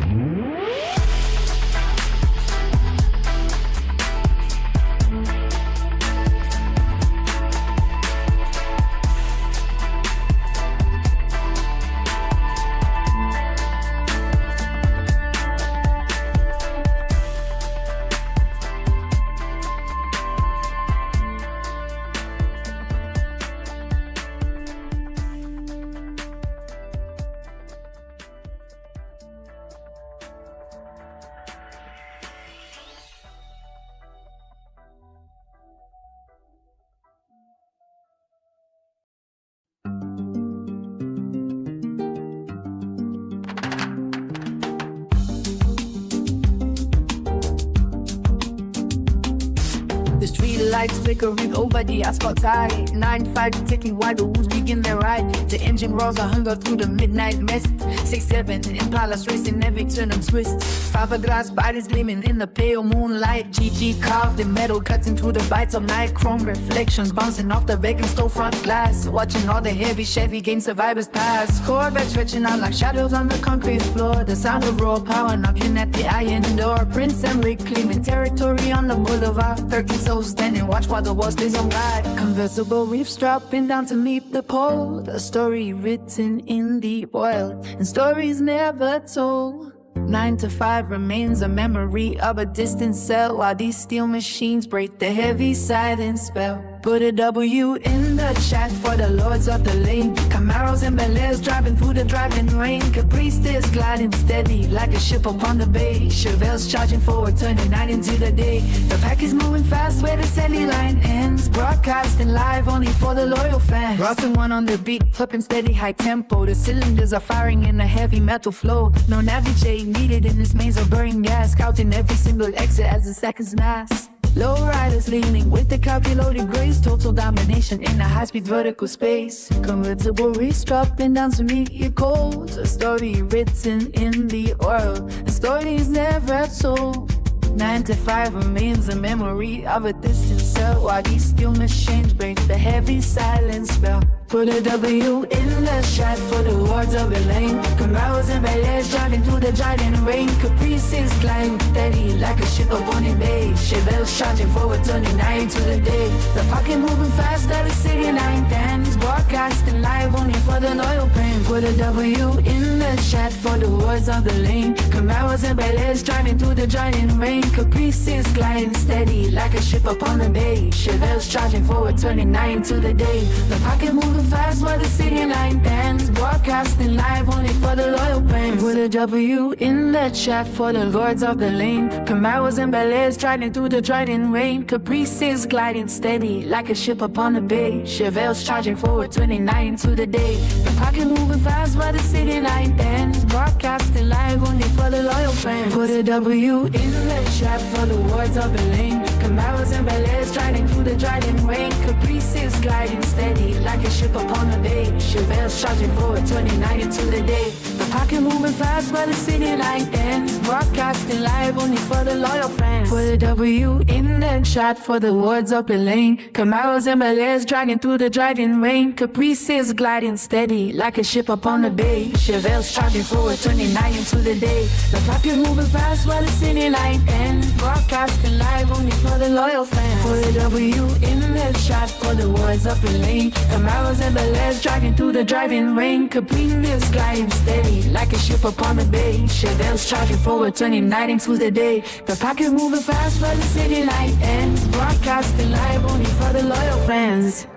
The street lights flickering over the asphalt tide. 9-5 ticking while the wolves begin their ride. The engine roars a hunger through the midnight mist. 6-7 Impalas racing every turn and twist. Fiberglass bodies gleaming in the pale moonlight. GG carved in metal cutting through the bites of night. Chrome reflections bouncing off the vacant storefront glass. Watching all the heavy Chevy game survivors pass. Corvette stretching out like shadows on the concrete floor. The sound of raw power knocking at the iron door. Prince Emmerich claiming territory on the boulevard. 13 souls standing watch while the war stays on guard. Convertible reefs dropping down to meet the pole. A story written in the oil and stories never told. 9 to 5 remains a memory of a distant cell while these steel machines break the heavy silence spell. Put a W in the chat for the lords of the lane. Camaros and Bel Airs driving through the driving rain. Caprice is gliding steady like a ship upon the bay. Chevelles charging forward, turning night into the day. The pack is moving fast where the Sally line ends. Broadcasting live only for the loyal fans. Rossing one on the beat, flipping steady high tempo. The cylinders are firing in a heavy metal flow. No navigate needed in this maze of burning gas. Counting every single exit as the seconds pass. Low riders leaning with the calculated grace. Total domination in a high-speed vertical space. Convertible reefs dropping down to meet your goals. A story written in the oil. The story is never told. 9 to 5 remains a memory of a distant cell while these steel machines break the heavy silence spell. Put a W in the shot for the wards of Elaine. Camaros and Bel Airs driving through the driving rain. Caprices gliding steady like a ship upon a bay. Chevelles charging forward, turning night into the day. The pocket moving fast, the city night dance. Broadcasting live only for the loyal fans. Put a W in the shot for the wards of the lane. Camaros and Bel Airs driving through the driving rain. Caprices gliding steady like a ship upon the bay. Chevelles charging forward, turning night into the day. The pocket moving fast while the city line dance. Broadcasting live only for the loyal fans. Put a W in the chat for the lords of the lane. Camaros and Bel Airs driving through the driving rain. Caprices gliding steady like a ship upon the bay. Chevelles charging forward, turning night into the day. The pocket moving fast while the city line dance. Broadcasting live only for the loyal fans. Put a W in the chat for the wards of the lane. Camaros and Bel Airs driving through the driving rain. Caprices gliding steady like a ship upon the bay. Chevelles charging forward, turning night into the day. The pocket moving fast while the city line ends. Broadcasting live only for the loyal fans. Put a W in the chat for the wards of the lane. Camaros and Bel Airs driving through the driving rain. Caprices gliding steady like a ship upon the bay. Chevelles charging forward, turning night into the day. The pocket moving fast while the city line ends. Broadcasting live only for the loyal fans. Put a W in the chat for the wards of the lane. Camaros and Bel Airs driving through the driving rain. Caprices gliding steady like a ship upon the bay. Chevelles charging forward, turning night into the day. The pocket moving fast while the city light ends. Broadcasting live only for the loyal fans.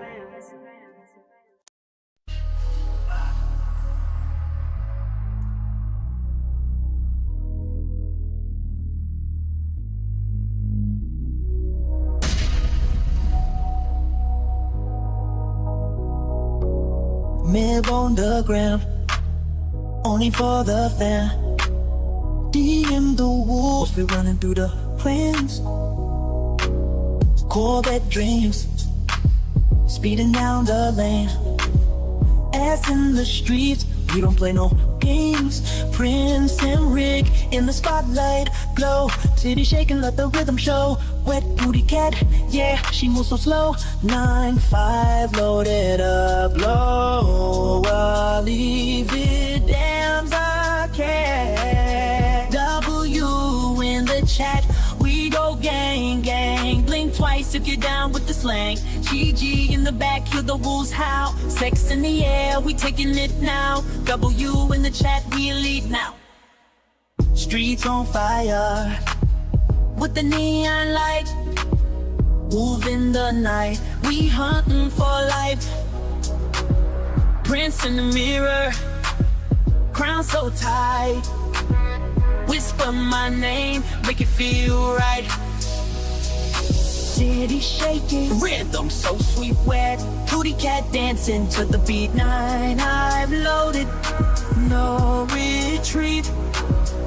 Mib on the ground, only for the fan. DM the wolves, we running through the plains. Corvette dreams, speeding down the lane. Ass in the streets, we don't play no games. Prince and Rick in the spotlight, glow. Titty shaking, let the rhythm show. Wet booty cat, yeah, she moves so slow. 9-5 loaded up low. I'll leave it damn I can. W in the chat, we go gang gang. Blink twice if you're down with the slang. GG in the back, hear the wolves howl. Sex in the air, we taking it now. W in the chat, we elite now. Streets on fire with the neon light. Move in the night, we hunting for life. Prince in the mirror, crown so tight. Whisper my name, make it feel right. City shaking, rhythm so sweet, wet. Booty cat dancing to the beat. 9, I've loaded, no retreat.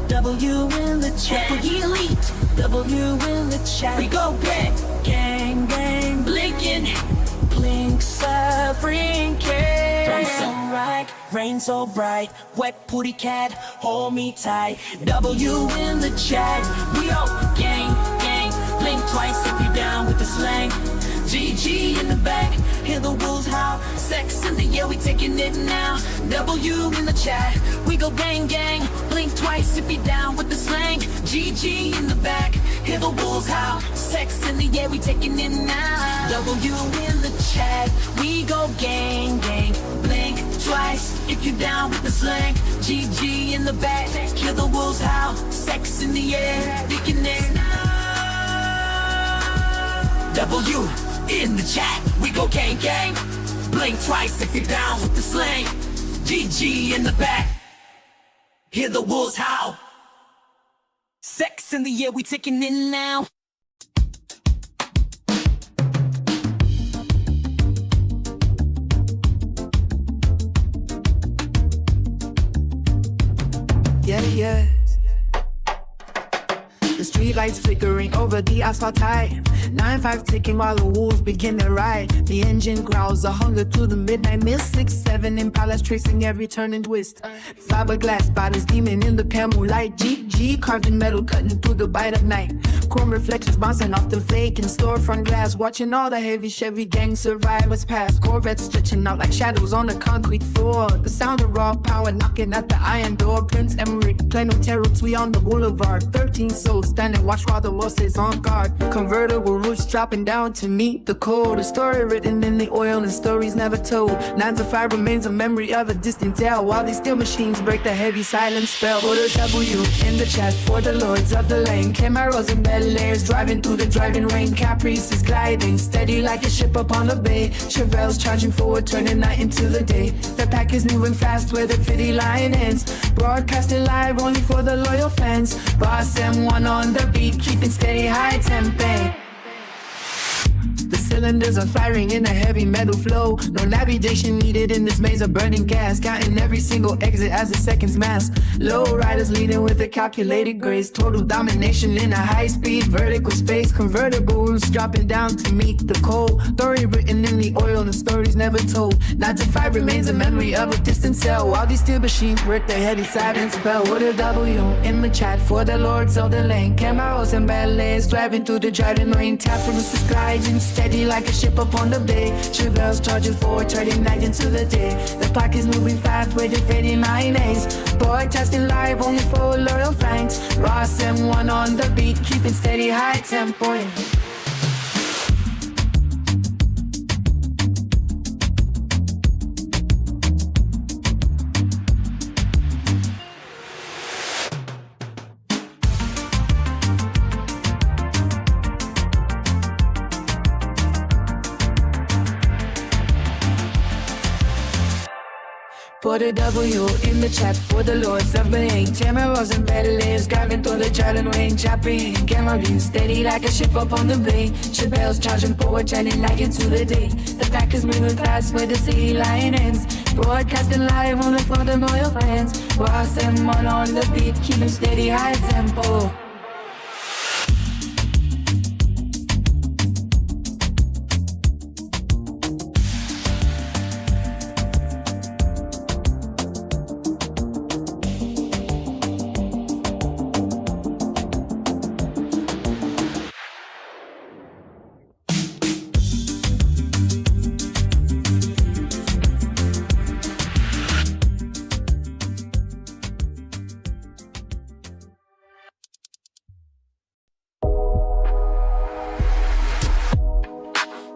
W in the chat, we elite. W in the chat, we go back. Gang Rain so bright, wet putty cat, hold me tight. W in the chat, we all gang, gang. Blink twice if you down with the slang. GG in the back, hear the wolves howl. Sex in the air, we taking it now. W in the chat, we go gang, gang. Blink twice if you down with the slang. GG in the back, hear the wolves howl. Sex in the air, we taking it now. W in the chat, we go gang, gang. Blink twice if you down with the slang. GG in the back, hear the wolves howl. Sex in the air, we can it now. W in the chat, we go gang gang. Blink twice if you're down with the slang. GG in the back, hear the wolves howl. Sex in the air, we taking it now. Yeah, yeah. The street lights flickering over the asphalt tide. 9-5 ticking while the wolves begin their ride. The engine growls a hunger to the midnight mist. 6-7 Impalas tracing every turn and twist. Fiberglass bodies gleaming in the camel light. GG carved in metal cutting through the bite of night. Chrome reflections bouncing off the fake and storefront glass. Watching all the heavy Chevy gang survivors pass. Corvettes stretching out like shadows on the concrete floor. The sound of raw power knocking at the iron door. Prince Emmerich, Plano Terror, we on the boulevard. 13 souls standing watch while the world stays on guard. Convertible roofs dropping down to meet the cold. A story written in the oil and stories never told. 9 to 5 remains a memory of a distant tale. While these steel machines break the heavy silent spell. Put a W in the chat for the lords of the lane. Camaros and Bel Airs driving through the driving rain. Caprice is gliding steady like a ship upon the bay. Chevelle's charging forward, turning night into the day. The pack is moving fast where the pity line ends. Broadcasting live only for the loyal fans. Boss M1 on the beat, keeping steady high tempo. The cylinders are firing in a heavy metal flow. No navigation needed in this maze of burning gas. Counting every single exit as the seconds mass. Low riders leading with a calculated grace. Total domination in a high-speed vertical space. Convertible roofs dropping down to meet the cold. Story written in the oil and stories never told. 9 to 5 remains a memory of a distant cell. While these steel machines work their heavy silent spell. With a W in the chat for the lords of the lane. Camaros and Bel Airs driving through the driving rain. Taproom's is gliding steady like a ship upon the bay. Chevelle's charging forward, turning night into the day. The clock is moving fast with the fading mayonnaise. Broadcasting live only for loyal fans. Ross M1 on the beat, keeping steady high tempo. Put a W in the chat for the lords of the lane. Camaros and Bel Airs driving through the driving rain. Chopping camera view steady like a ship up on the bay. Chappelle's charging forward, shining light into the day. The pack is moving fast where the city line ends. Broadcasting live only for the loyal fans. Ross M1 on the beat, keeping steady high tempo.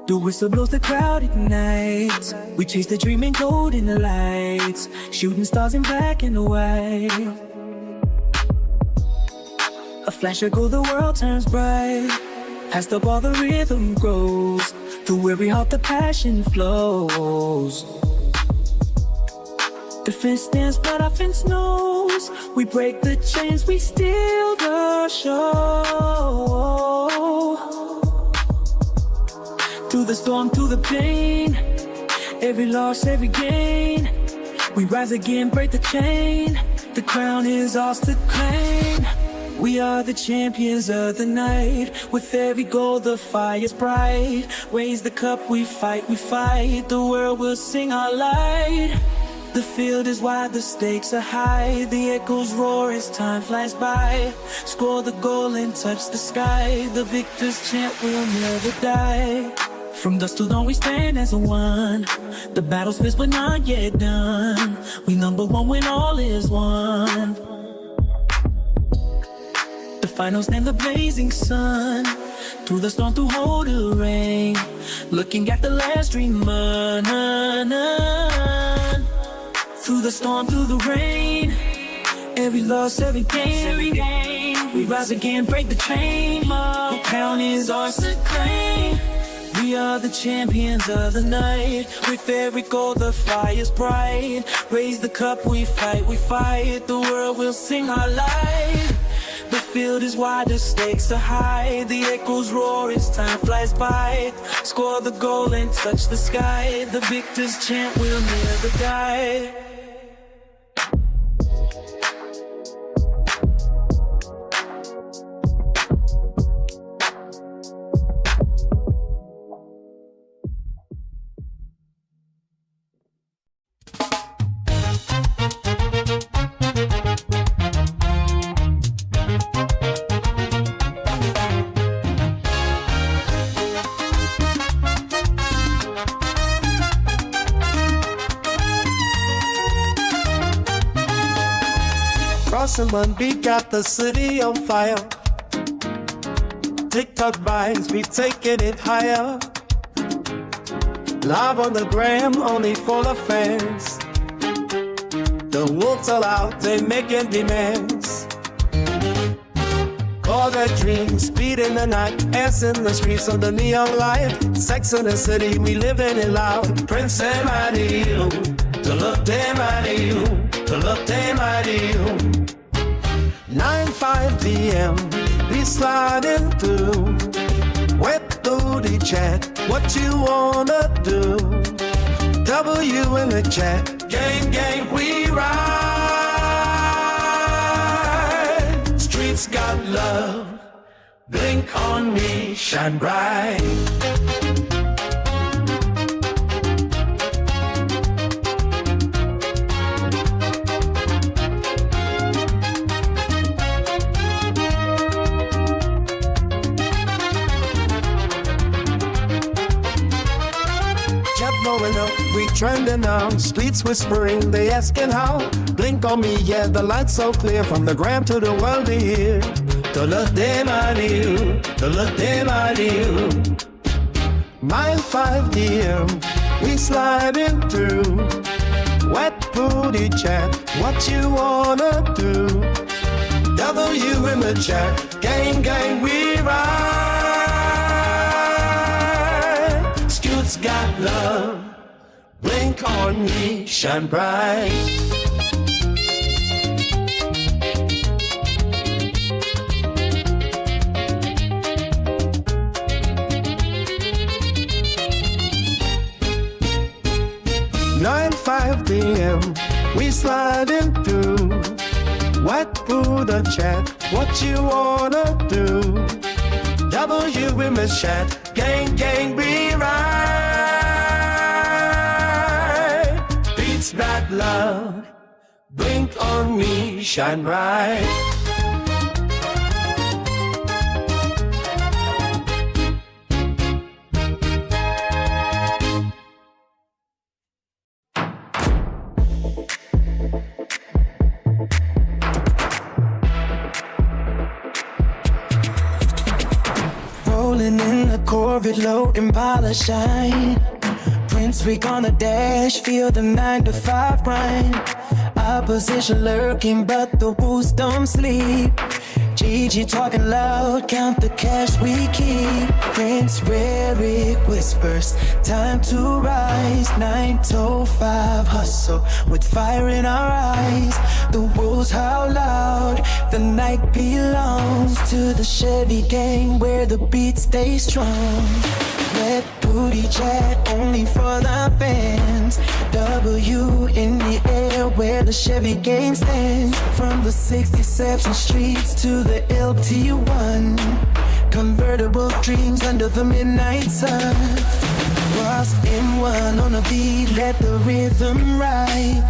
The whistle blows the crowd ignites. We chase the dream in gold in the lights. Shooting stars in black and white. A flash of gold, the world turns bright. Past the ball, the rhythm grows. Through every heart, the passion flows. The fence stands, but our fence knows. We break the chains, we steal the show. Through the storm, through the pain, every loss, every gain, we rise again, break the chain. The crown is ours to claim. We are the champions of the night. With every goal, the fire's bright. Raise the cup, we fight, we fight. The world will sing our light. The field is wide, the stakes are high. The echoes roar as time flies by. Score the goal and touch the sky. The victor's chant will never die. From dusk till dawn we stand as a one. The battle's fierce but not yet done. We number one when all is won. The finals and the blazing sun. Through the storm, through hold the rain. Looking at the last dreamer. Through the storm, through the rain. Every loss, every gain. We rise again, break the chain. The crown is ours to claim. We are the champions of the night. With every goal the fire's bright. Raise the cup, we fight, we fight. The world will sing our life. The field is wide, the stakes are high. The echoes roar as time flies by. Score the goal and touch the sky. The victor's chant will never die. Crossing one beat, got the city on fire. TikTok vibes, we taking it higher. Live on the gram, only for the fans. The wolves are out, they making demands. Corvette dreams, speed in the night. Ass in the streets of the neon light. Sex in the city, we living it loud. Prince and ideal, to look damn ideal, to look damn ideal. 9-5 p.m. we sliding through. Wet booty chat, what you wanna do? W in the chat, gang gang we ride. Streets got love, blink on me, shine bright. Blowing up, we trending now. Streets whispering, they asking how. Blink on me, yeah, the light's so clear. From the gram to the world to here. To look them ideal, to look them ideal. Mile 5 DM, we sliding through. Wet booty chat, what you wanna do? W in the chat, gang gang we ride. Scoots got love, blink on me, shine bright. 9-5 p.m. we sliding through. What Buddha chat? What you wanna do? W in the chat, gang gang we ride. Beats that love, blink on me, shine bright. Rolling in the Corvette, low Impala shine. Prince, we gonna dash, feel the 9 to 5 grind. Opposition lurking, but the wolves don't sleep. GG talking loud, count the cash we keep. Prince Rarick whispers, time to rise. 9 to 5 hustle, with fire in our eyes. The wolves howl loud, the night belongs to the Chevy gang, where the beat stays strong. Wet booty chat, only for the fans. W in the air, where the Chevy gang stands. From the 67th streets to the LT1, convertible dreams under the midnight sun. Cross M1 on a beat, let the rhythm ride.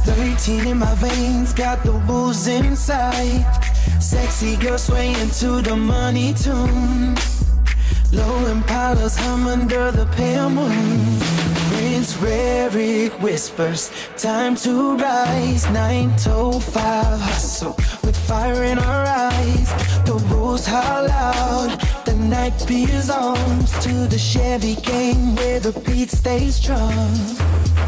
13 in my veins, got the wolves inside. Sexy girl swaying to the money tune. Low Impalas hum under the pale moon. Prince Rarick whispers, time to rise. 9 to 5 hustle with fire in our eyes. The rules howl loud, the night beers arms to the Chevy game where the beat stays strong.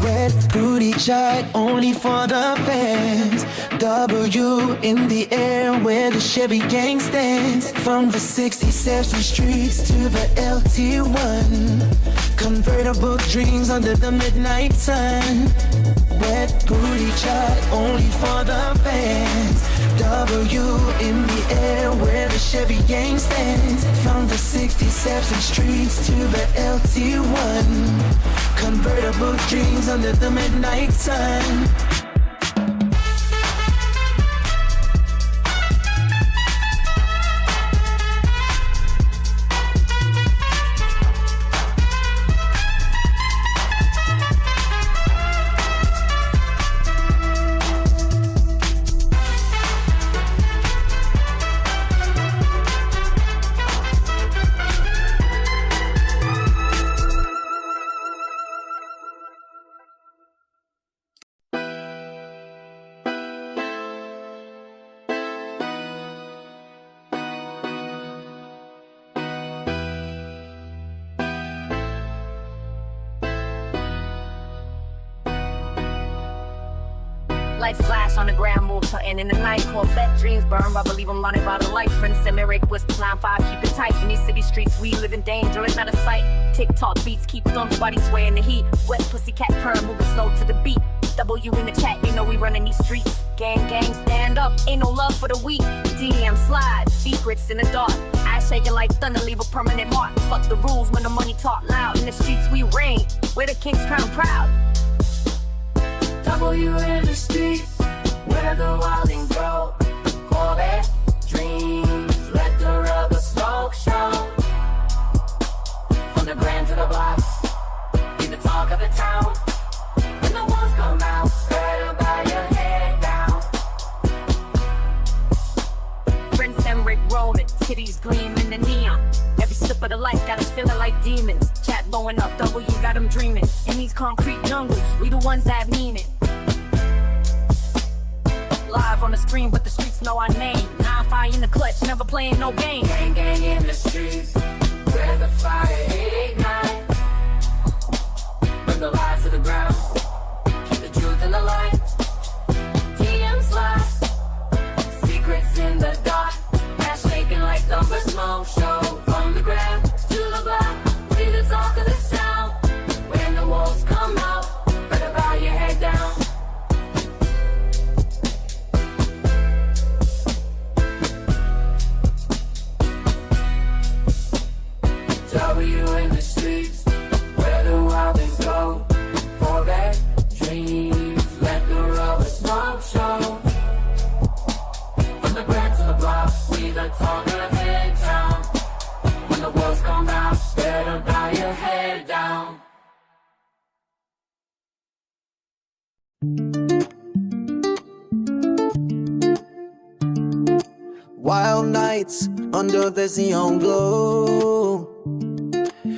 Red booty shot only for the fans. W in the air where the Chevy gang stands. From the 67th streets to the LT1. Convertible dreams under the midnight sun. Red booty shot only for the fans. W in the air where the Chevy gang stands. From the 67th streets to the LT1. Convertible dreams under the midnight sun. Lights flash on the ground, moves hunting in the night. Corvette dreams burn, I believe I'm running by the light. Prince and Merrick was 9-5, keep it tight. In these city streets, we live in danger, it's not a sight. TikTok beats keep thumping, body sway in the heat. Wet pussy cat purr, moving slow to the beat. W in the chat, you know we running these streets. Gang, gang, stand up, ain't no love for the weak. DM slide, secrets in the dark. Eyes shaking like thunder, leave a permanent mark. Fuck the rules when the money talk loud. In the streets we reign, we're the king's crown proud. W in the streets, where the wilding grow. Corvette dreams, let the rubber smoke show. From the grand to the block, be the talk of the town. When the walls come out, better bow your head down. Prince and Rick rolling, titties gleam in the neon. Every slip of the light got us feeling like demons. Chat blowing up, W got them dreaming. In these concrete jungles, we the ones that mean it. Live on the screen, but the streets know our name. 9-5 in the clutch, never playing no game. Gang, gang in the streets, where the fire 889. Bring the lies to the ground, keep the truth in the light. DM slide, secrets in the dark. Ass shaking like thunder smoke show. From the gram to the block, we the talk of the town. When the walls come out, better bow your head down. W in the streets, where the wild things go. Corvette dreams, let the rubber smoke show. From the grand to the block, we the talk of the town. When the walls come out, better bow your head down. Wild nights under the neon glow.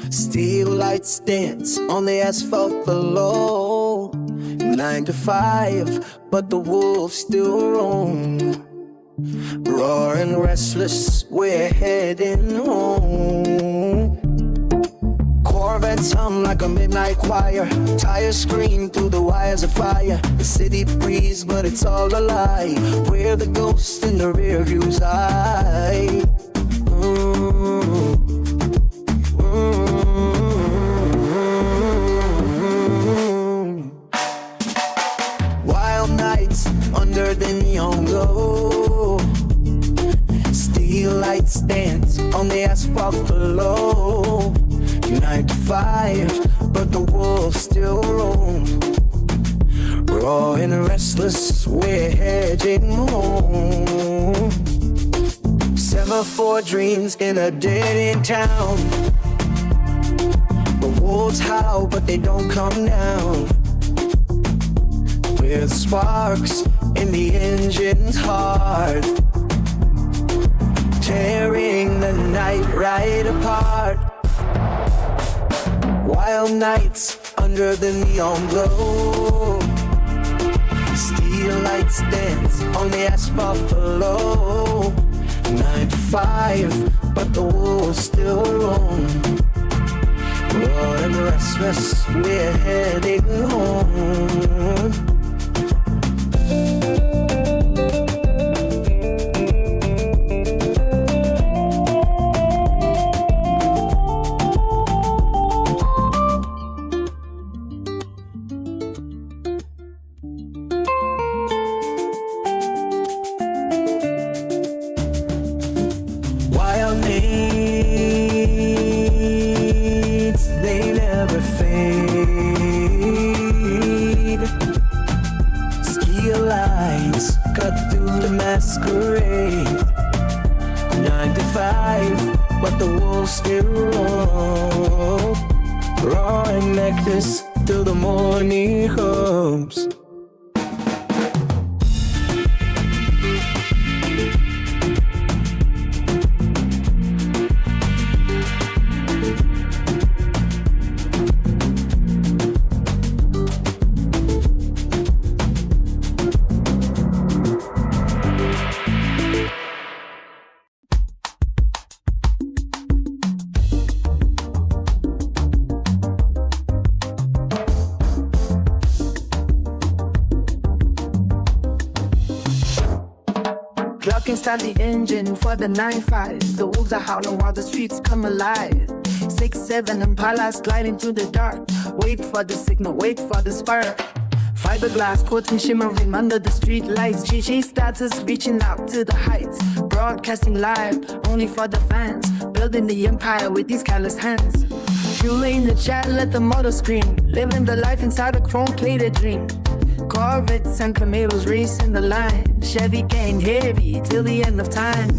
Steel lights dance on the asphalt below. 9 to 5, but the wolves still roam. Roaring restless, we're heading home. Corvettes hum like a midnight choir. Tires scream through the wires of fire. The city breathes, but it's all a lie. We're the ghosts in the rear view's eye. Wild nights under the neon glow. Steel lights dance on the asphalt below. 9 to 5, but the wolves still roam. Raw and restless, we're heading home. 7-4 dreams in a dead-end town. The wolves howl, but they don't come down. with sparks in the engine's heart, tearing the night right apart. Wild nights under the neon glow, steel lights dance on the asphalt below. 9 to 5, but the wolves still roam. Raw and restless, we're heading home. Wild nights, they never fade. Steel lines cut through the masquerade. 9 to 5, but the wolves still roam. Raw and necklace till the morning comes. Clock can start the engine for the 9-5. The wolves are howling while the streets come alive. 6-7 Impalas gliding through the dark. Wait for the signal, wait for the spark. Fiberglass coating shimmering under the street lights. GG status reaching out to the heights. Broadcasting live only for the fans. Building the empire with these callous hands. Fueling the chat, let the motor scream. Living the life inside a chrome-plated dream. Corvettes and Camaros racing the line. Chevy gang heavy till the end of time.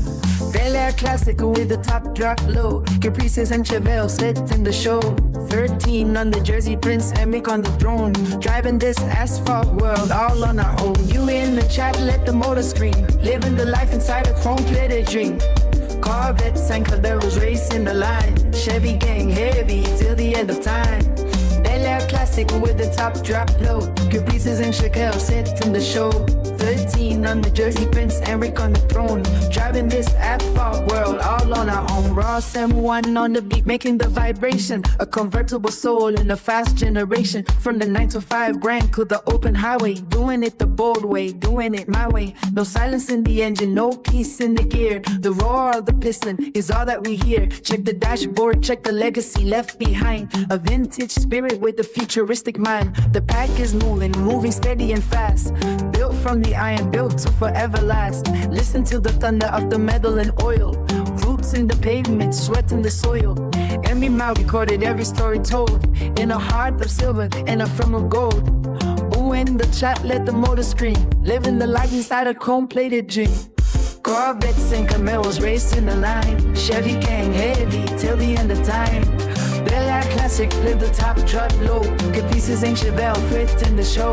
Bel Air classic with the top drop low. Caprices and Chevelle set in the show. 13 on the Jersey, Prince Emic on the throne. Driving this asphalt world all on our own. You in the chat, let the motor scream. Living the life inside a chrome-plated dream. Corvettes and Camaros racing the line. Chevy gang heavy till the end of time. Bel Air classic with the top drop low. Caprices and Chevelle set in the show. 13 on the Jersey, Prince Eric on the throne. Driving this asphalt world all on our own. Ross M1 on the beat, making the vibration. A convertible soul in a fast generation. From the 9 to 5 grind to the open highway. Doing it the bold way, doing it my way. No silence in the engine, no peace in the gear. The roar of the piston is all that we hear. Check the dashboard, check the legacy left behind. A vintage spirit with a futuristic mind. The pack is moving, moving steady and fast. Built from the iron, built to forever last. Listen to the thunder of the metal and oil. Roots in the pavement, sweat in the soil. Every mouth recorded, every story told. In a heart of silver and a frame of gold. Ooh, in the chat, let the motor scream. Living the life inside a chrome-plated dream. Corvettes and Camaros racing the line. Chevy gang heavy till the end of time. Bel Air classic, live the top, drop low. Good pieces and Chevelle fit in the show.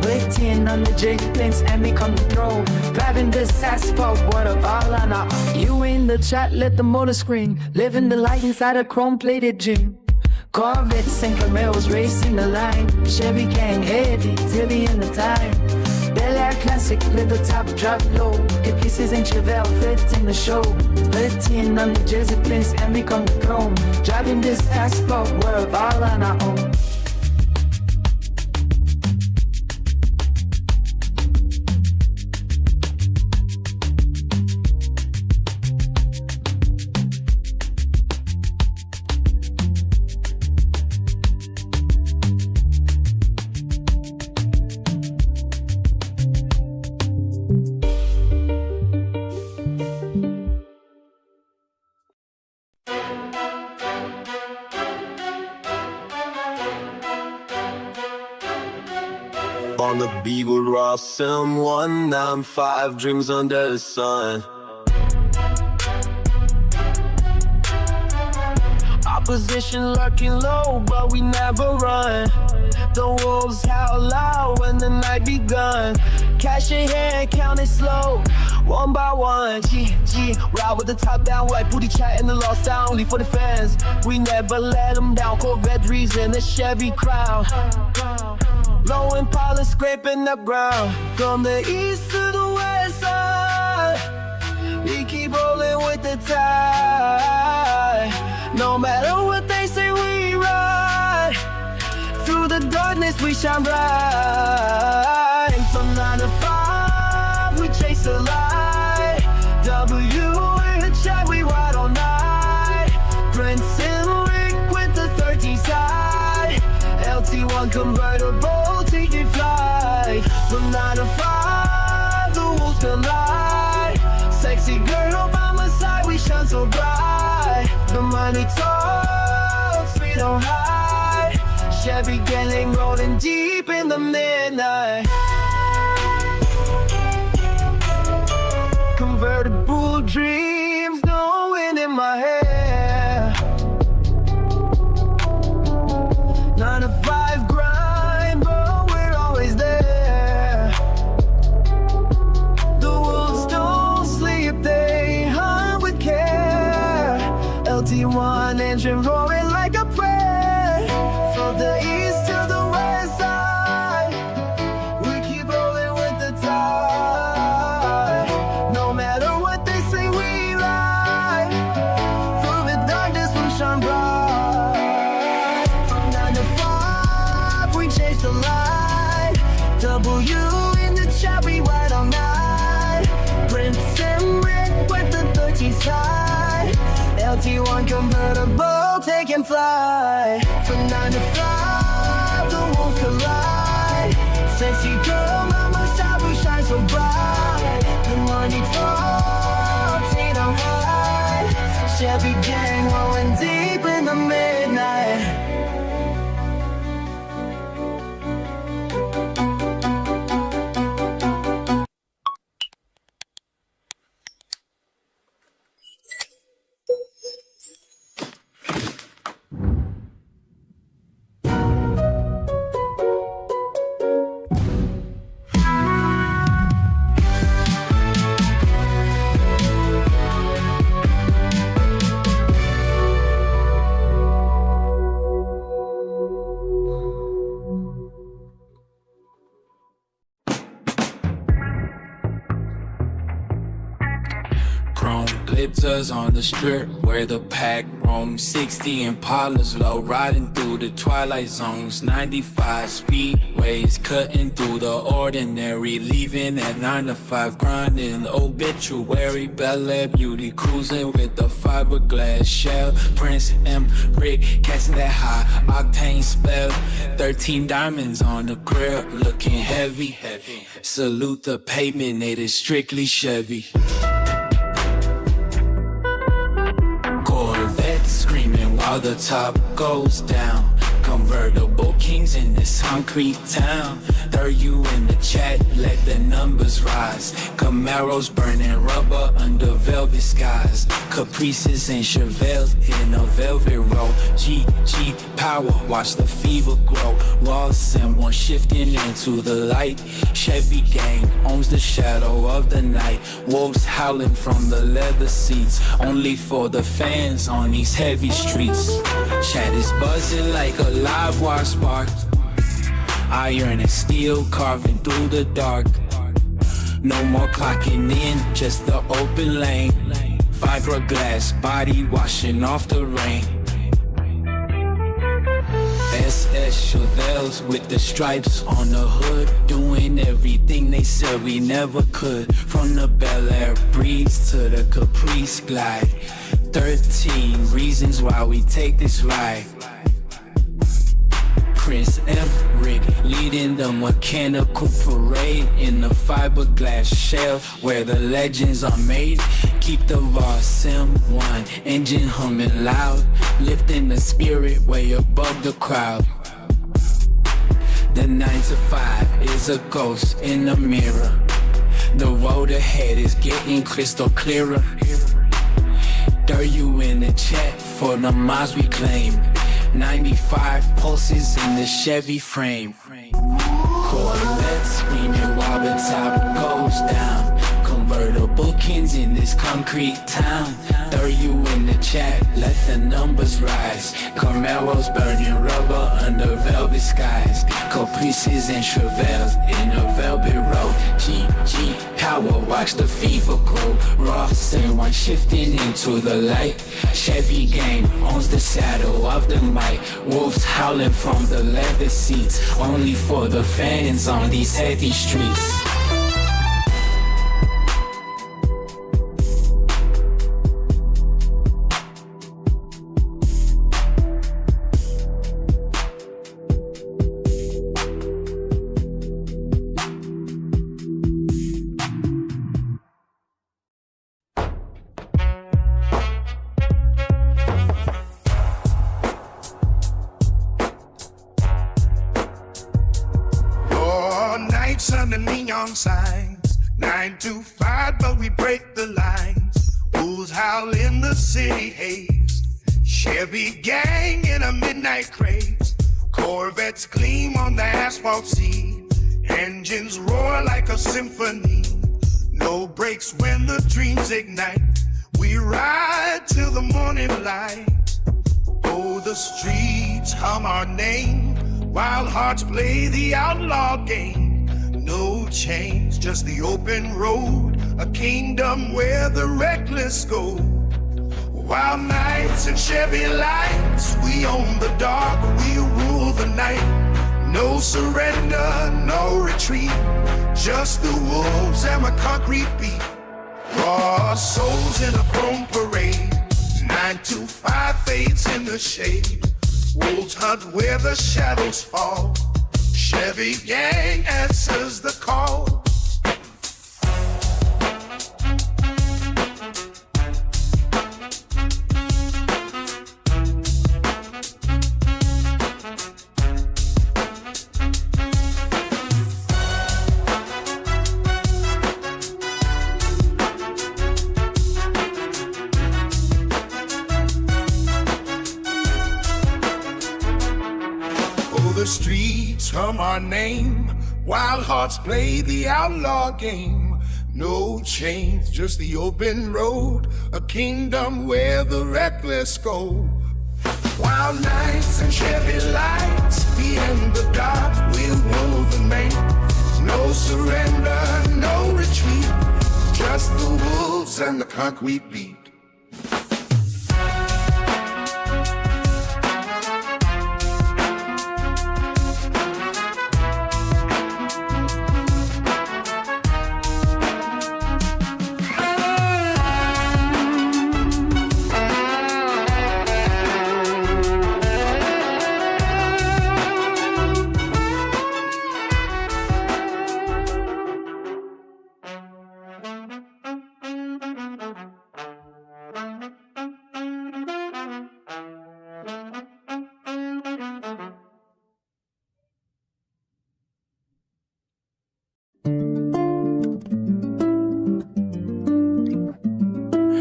13 on the Jake Prince and me on the throne. Driving this asphalt world of all on our own. You in the chat, let the motor scream. Living the light inside a chrome-plated dream. Corvettes and Camaros racing the line. Chevy gang heavy till the end of time. Bel Air classic, live the top, drop low. Good pieces and Chevelle fit in the show. 13 on the Jersey, Prince and me on the throne. Driving this asphalt world all on our own. On the beat with Ross M195, dreams under the sun. I Opposition lurking low, but we never run. The wolves howl loud when the night begun. Cash in hand, count it slow, one by one. G, ride with the top down, white booty chat in the lost sound. Only for the fans, we never let them down. Corvette dreams in the Chevy Crown. Low Impala scraping the ground. From the east to the west side, we keep rolling with the tide. No matter what they say, we ride. Through the darkness, we shine bright. From 9 to 5, we chase the light. W in the chat, we ride all night. Prince and Rick with the 13 side. LT1 convertible, taking flight. From 9 to 5, the wolves collide. Sexy girl by my side, we shine so bright. The money talks, we don't hide. Chevy gang rolling deep in the midnight. Convertible dreams going in my head. 9 to 5 grind, but we're always there. The wolves don't sleep, they hunt with care. LT1 engine roaring like a prayer. From the east to the west side, we keep rolling with the tide. No matter what they say, we ride. Through the darkness, we shine bright. From 9 to 5, we chase the light. W in the chat, we ride all night. Prince and Rick with the 13 side. LT1 convertible, taking flight. From 9 to 5, the wolves collide. Sexy girl, mama side, we shine so bright. The money talks, we don't hide. Chevy gang rolling deep in the midnight. Glitters on the strip where the pack roam. 60 Impalas low, riding through the twilight zones. 95 speedways, cutting through the ordinary. Leaving at 9 to 5, grinding obituary. Bel Air beauty, cruising with the fiberglass shell. Prince M. Rick, catching that high octane spell. 13 diamonds on the grill, looking heavy. Salute the pavement, it is strictly Chevy. Corvette screaming while the top goes down. Convertible kings in this concrete town. Throw you in the chat, let the numbers rise. Camaros burning rubber under velvet skies. Caprices and Chevelles in a velvet row. GG power, watch the fever grow. Raw someone shifting into the light. Chevy gang owns the shadow of the night. Wolves howling from the leather seats. Only for the fans on these heavy streets. Chat is buzzing like a live wire spark. Iron and steel carving through the dark. No more clocking in, just the open lane. Fiberglass body washing off the rain. SS Chevelles with the stripes on the hood. Doing everything they said we never could. From the Bel Air breeze to the Caprice glide. 13 reasons why we take this ride. Prince M. Rick leading the mechanical parade in the fiberglass shell where the legends are made. Keep the raw Sim 1 engine humming loud, lifting the spirit way above the crowd. The 9 to 5 is a ghost in the mirror. The road ahead is getting crystal clearer. Throw you in the chat for the miles we claim. 95 pulses in the Chevy frame. Corvettes screaming while the top goes down. Convertible kins in this concrete town. Throw you in the chat, let the numbers rise. Camaros burning rubber under velvet skies. Caprices and Chevelles in a velvet road. GG power, watch the fever grow. Ross and one shifting into the light. Chevy gang owns the saddle of the mic. Wolves howling from the leather seats. Only for the fans on these heavy streets. Under neon signs, 9 to 5, but we break the lines. Wolves howl in the city haze. Chevy gang in a midnight craze. Corvettes gleam on the asphalt sea. Engines roar like a symphony. No brakes when the dreams ignite. We ride till the morning light. Oh, the streets hum our name. Wild hearts play the outlaw game. No chains, just the open road. A kingdom where the reckless go. Wild nights and Chevy lights. We own the dark, we rule the night. No surrender, no retreat. Just the wolves and a concrete beat. Raw souls in a chrome parade. 9 to 5 fades in the shade. Wolves hunt where the shadows fall. Chevy gang answers the call. The streets hum our name. Wild hearts play the outlaw game. No chains, just the open road. A kingdom where the reckless go. Wild nights and Chevy lights. We in the dark, we'll rule the night. No surrender, no retreat. Just the wolves and the concrete beat.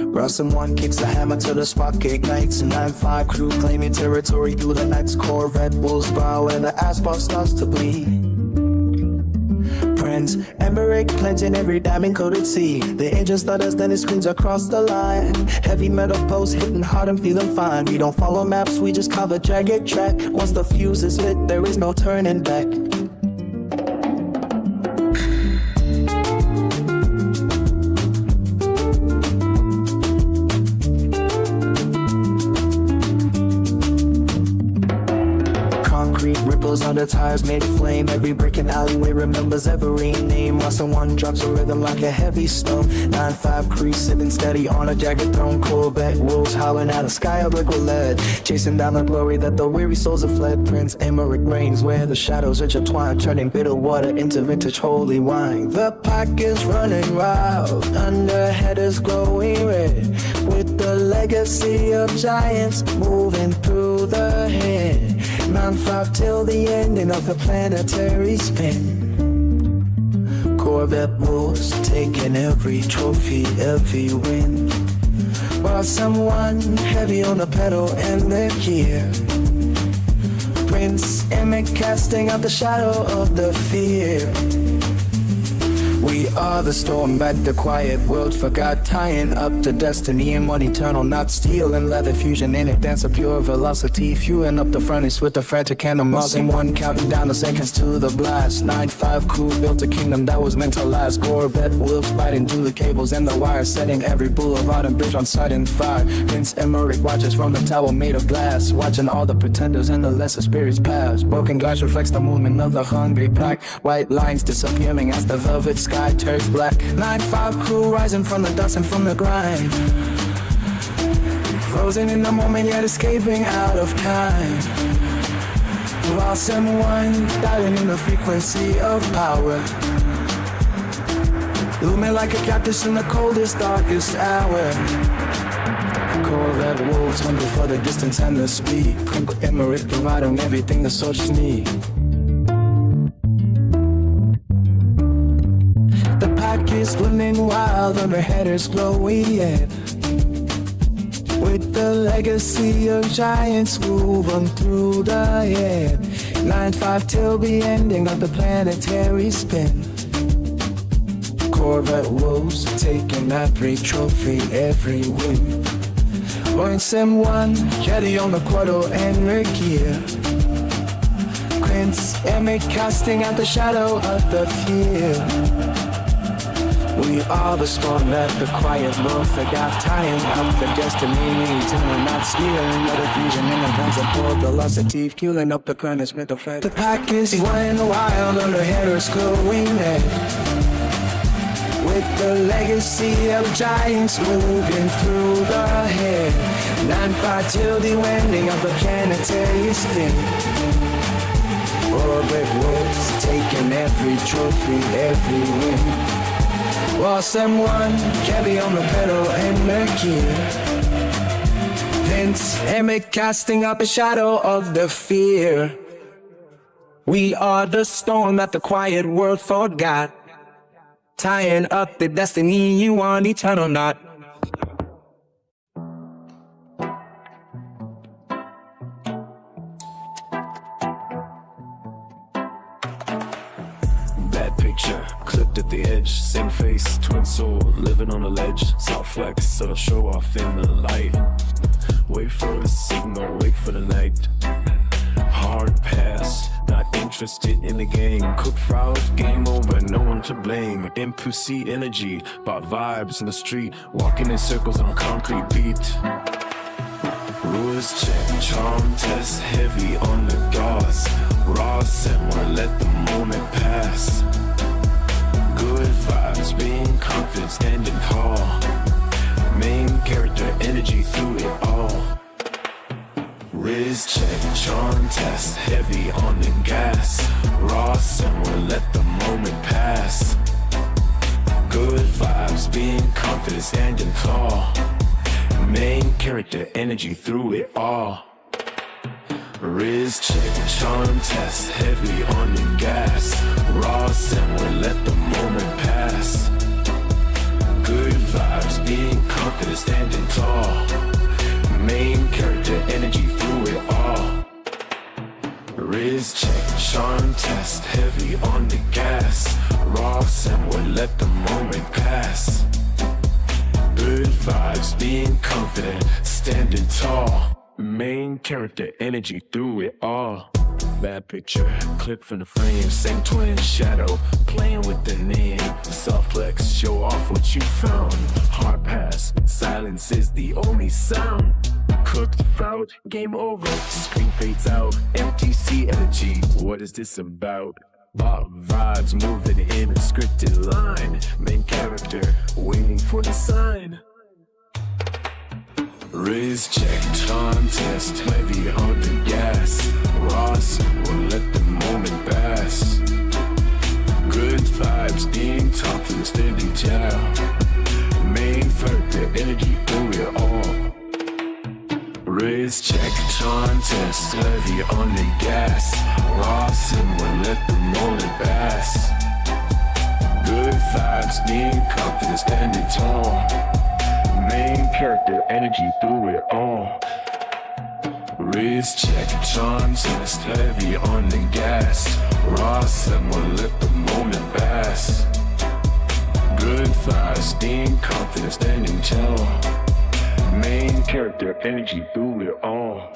Russell one kicks the hammer till the spark ignites. 9-5 crew claiming territory through the nights. Corvette wolves growl and the asphalt starts to bleed. Prince Emmerich planting every diamond coated sea. The engine stutters, then it screams across the line. Heavy metal posts hitting hard and feeling fine. We don't follow maps, we just carve a jagged track. Once the fuse is lit, there is no turning back. On the tires made flame. Every brick and alleyway remembers every name. Russell one drops a rhythm like a heavy stone. 9-5 crease sitting steady on a jagged throne. Corvette wolves howling out a sky of brick with lead, chasing down the glory that the weary souls have fled. Prince Emmerich reigns where the shadows intertwine, turning bitter water into vintage holy wine. The pack is running wild under headers glowing red, with the legacy of giants moving through the head. 9-5 till the ending of the planetary spin. Corvette wolves taking every trophy, every win. While someone heavy on the pedal and the gear. Prince Emmett casting out the shadow of the fear. We are the storm at the quiet world forgot, tying up to destiny and one eternal, not steel and leather fusion in it. Dance of pure velocity, fueling up the furnace with the frantic animals. And one counting down the seconds to the blast. 9-5 crew built a kingdom that was meant to last. Corvette wolves biting through the cables and the wires, setting every boulevard and bridge on sudden fire. Prince Emmerich watches from the tower made of glass, watching all the pretenders and the lesser spirits pass. Broken glass reflects the movement of the hungry pack. White lines disappearing as the velvet sky turns black. 9-5 crew rising from the dust and from the grind, frozen in the moment yet escaping out of time. While someone dialing in the frequency of power, looming like a cactus in the coldest, darkest hour. Corvette wolves hunger for the distance and the speed. Emmerich providing everything the soldiers need. The pack is swimming wild on the headers glowing, with the legacy of giants woven through the air. 9-5 till the ending of the planetary spin. Corvette wolves taking every trophy, every win. Points M1, jetty on the quarter and gear. Prince Emmett casting out the shadow of the fear. We are the storm that the quiet wolf forgot, tying up the destiny, eternal, not stealing the fusion in the guns of poor velocity, fueling up the currents with the fight. The pack is running wild on the headers glowing red, with the legacy of giants moving through the head. 9-5 till the ending of the planetary spin. Orbit wolves taking every trophy, every win. While someone heavy on the pedal and the gear. Prince Emmett casting out the shadow of the fear. We are the storm that the quiet world forgot, tying up the destiny you want eternal not. Clipped at the edge, same face, twin soul, living on a ledge. Soft flex, so show off in the light. Wait for the signal, wait for the night. Hard pass, not interested in the game. Cook fraud, game over, no one to blame. Impulsive energy, bought vibes in the street. Walking in circles on concrete beat. Rules check, charm test, heavy on the gas. Raw set, wanna let the moment pass. Good vibes, being confident, standing tall. Main character, energy through it all. Riz check, charm test, heavy on the gas. Raw someone, let the moment pass. Good vibes, being confident, standing tall. Main character, energy through it all. Riz check, charm test, heavy on the gas. Raw someone, let the moment pass. Good vibes, being confident, standing tall. Main character, energy through it all. Riz check, charm test, heavy on the gas. Raw someone, let the moment pass. Good vibes, being confident, standing tall. Main character, energy through it all. Bad picture, clip from the frame. Same twin shadow, playing with the name. Soft flex, show off what you found. Hard pass, silence is the only sound. Cooked out, game over, screen fades out. MTC energy, what is this about? Bob vibes moving in a scripted line. Main character, waiting for the sign. Riz check, time test, heavy on the gas. Ross will let the moment pass. Good vibes, being tough and standing tall. Main factor, energy through it all. Riz check, time test, heavy on the gas. Ross will let the moment pass. Good vibes, being confident, standing tall. Main character energy through it all. Wrist check, charm test, heavy on the gas. Ross and will let the moment pass. Good thighs, steam, confidence, standing tall. Main character energy through it all.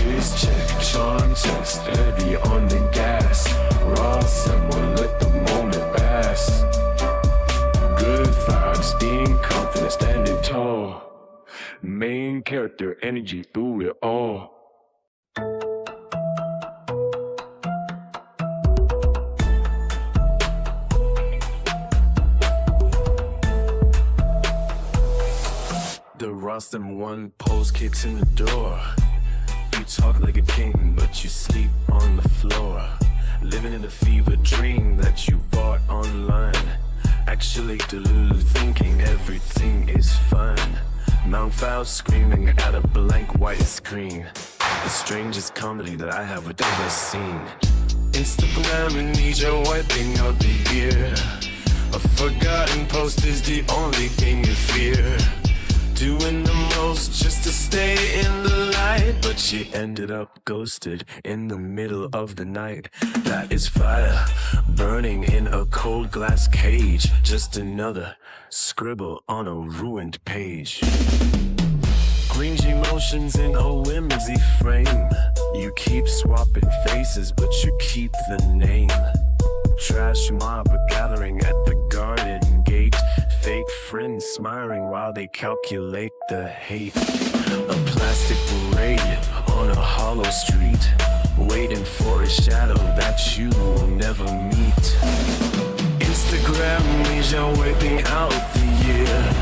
Wrist check, charm test, heavy on the gas. Ross and will let the moment pass. Good vibes, steam, confidence, standing tall. Main character energy through it all. The Rostam one pose kicks in the door. You talk like a king, but you sleep on the floor. Living in a fever dream that you bought online. Actually delulu, thinking everything is fine. Mount Fowl screaming at a blank white screen. The strangest comedy that I have ever seen. Instagram and Ninja wiping out the year. A forgotten post is the only thing you fear. Doing the most just to stay in the light, but she ended up ghosted in the middle of the night. That is fire burning in a cold glass cage. Just another scribble on a ruined page. Cringy motions in a whimsy frame. You keep swapping faces, but you keep the name. Trash mob gathering at the garden gate. Fake friends smiling while they calculate the hate. A plastic parade on a hollow street, waiting for a shadow that you will never meet. Instagram Asia wiping out the year.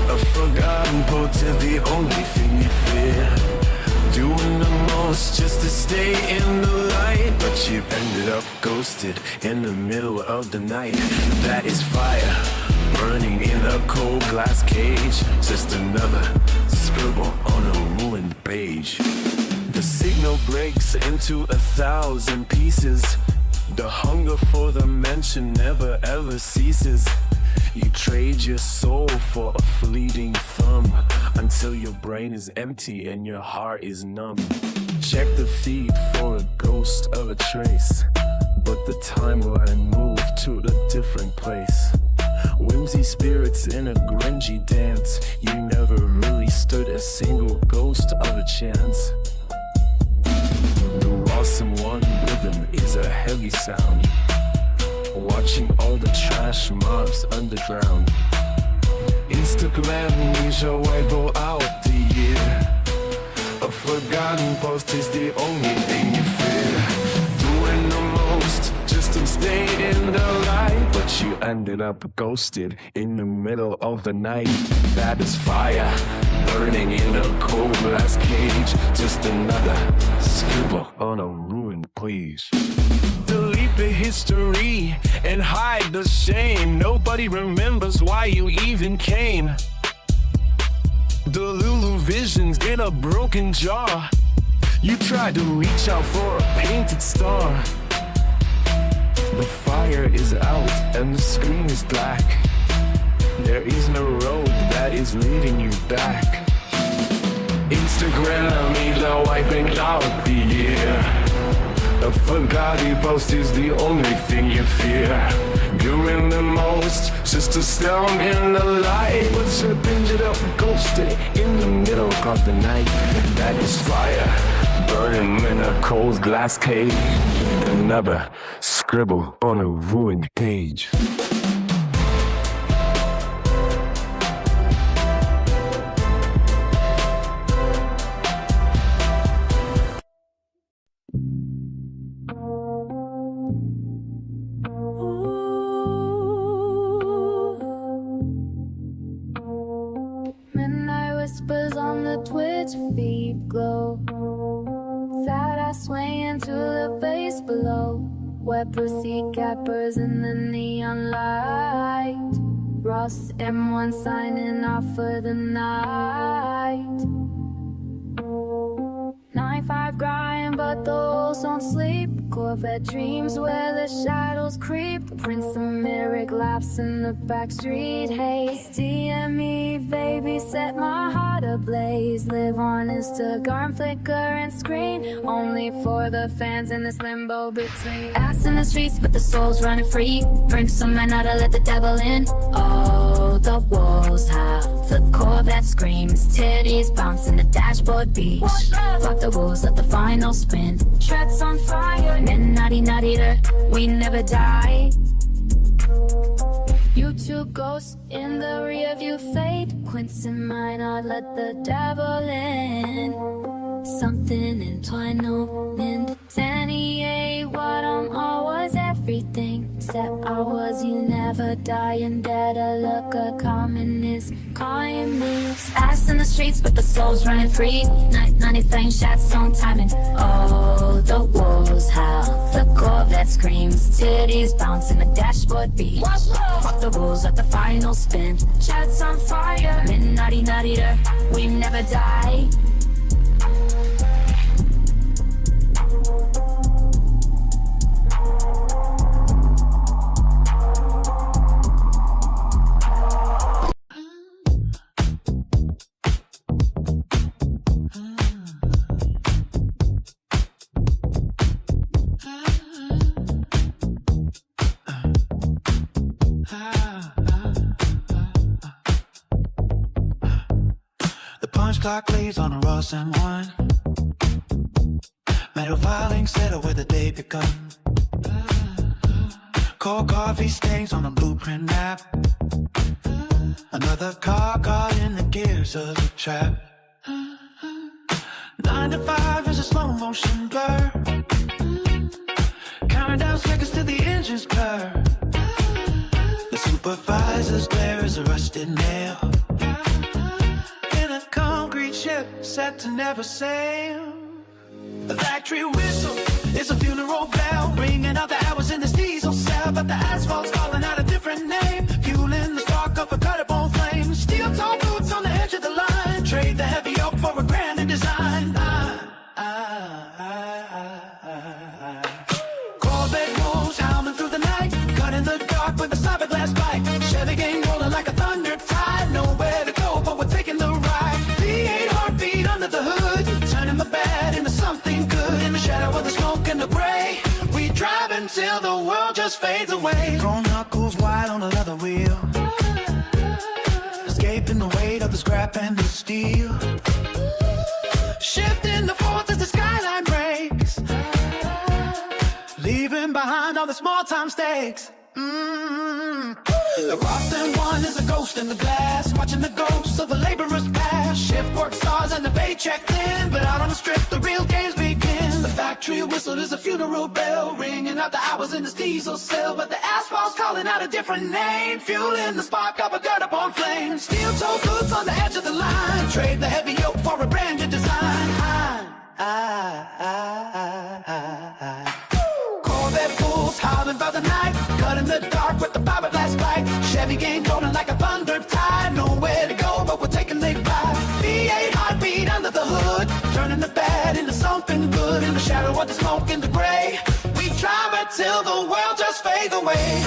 A forgotten poet is the only thing you fear. Doing the most just to stay in the light, but you ended up ghosted in the middle of the night. That is fire burning in a cold glass cage. Just another scribble on a ruined page. The signal breaks into 1,000 pieces. The hunger for the mention never ever ceases. You trade your soul for a fleeting thumb, until your brain is empty and your heart is numb. Check the feed for a ghost of a trace, but the timeline moved to a different place. Whimsy spirits in a grungy dance. You never really stood a single ghost of a chance. The Rawsome One rhythm is a heavy sound. Watching all the trash mobs underground. Instagram Ninja wipe out the year. A forgotten post is the only thing you fear. Doing the most just to stay in the light, but you ended up ghosted in the middle of the night. That is fire burning in a cold glass cage. Just another scribble on a ruined page. Delete the history and hide the shame. Nobody remembers why you even came. The Lulu visions in a broken jar. You tried to reach out for a painted star. The fire is out and the screen is black. There is no road that is leading you back. Instagram either wiping out the year. A forgotten post is the only thing you fear. Doing the most just to stand in the light, but you ended up ghosted in the middle of the night. That is fire burning in a cold glass cage. Another scribble on a ruined page. Whispers on the Twitch feed glow. Sad eyes swaying to the face below. Wet pussy cappers in the neon light. Ross M1 signing off for the night. 9-5 grind, but but the walls don't sleep. Corvette dreams where the shadows creep. Prince Americ laughs in the backstreet haze. DME, baby, set my heart ablaze. Live on Instagram, flicker and screen. Only for the fans in this limbo between. Ass in the streets, but the soul's running free. Bring some man out to let the devil in. Oh, the walls howl, the Corvette screams. Titties bouncing the dashboard beach. Fuck the rules, let the final spin. Treads on fire, midnighty not eater, we never die. You two ghosts in the rear view fade. Quince and mine, I'd let the devil in. Something entwined, no mint. Danny A, what I'm always everything. Except I was, you never die. And dead a look, a communist, calling moves. Ass in the streets, but the soul's running free. Night 90 shots on timing. Oh, the walls howl, the Corvette screams. Titties bouncing the dashboard beach. Fuck the rules, let the final spin. Jets on fire, midnighty not eater, we never die. Clock leaves on a Ross and one. Metal filing settle where the day begun. Cold coffee stains on a blueprint map. Another car caught in the gears of the trap. 9 to 5 is a slow motion blur. Counting down seconds till the engines purr. The supervisor's glare is a rusted nail. Concrete ship set to never sail. The factory whistle is a funeral bell, ringing out the hours in this diesel cell. But the asphalt's calling out a different name, fueling the spark of a cut-up-on flame. Steel-toe boots on the edge of the line, trade the heavy oak for a grander design. Corvette wolves howling through the night, cut in the dark with a fiberglass bite. Chevy game rolling like a thunder tide, nowhere to go but we're taking the ride. Under the hood, turning the bad into something good. In the shadow of the smoke and the gray, we drive until the world just fades away. Throwing knuckles wide on a leather wheel, escaping the weight of the scrap and the steel. Shifting the force as the skyline breaks, leaving behind all the small time stakes. The Ross and one is a ghost in the glass, watching the ghosts of the laborers pass. Shift work stars and the paycheck thin, but out on the strip the real games begin. The factory whistle is a funeral bell, ringing out the hours in this diesel cell. But the asphalt's calling out a different name, fueling the spark of a gut-up-on flame. Steel-toe boots on the edge of the line, trade the heavy yoke for a brand new design. Corvette bulls howling by the night, cut in the dark with the fiberglass bite. Chevy game rolling like a thunder tide, nowhere to go but we're taking the ride. V8 heartbeat under the hood, turning the bad into something good. In the shadow of the smoke and the gray, we drive until the world just fades away.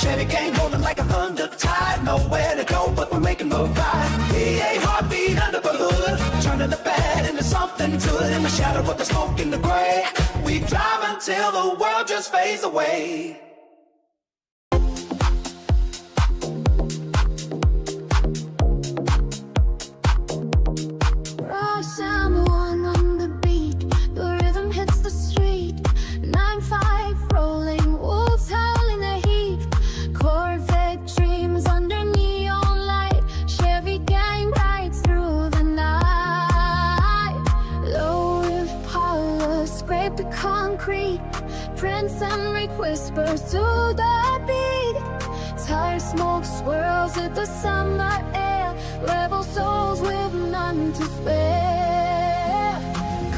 Chevy gang rolling like a thunder tide, nowhere to go but we're making the ride. V8 heartbeat under the hood, turning the bad into something good. In the shadow of the smoke and the gray, we drive until the world just fades away. Ross and one on the beat, the rhythm hits the street. 9-5 rolling, wolves howling the heat. Corvette dreams under neon light. Chevy gang rides through the night. Low Impala scrape the concrete. Prince Emmerich whispers to the beat. Tire smoke swirls at the summer air. Rebels time to spare.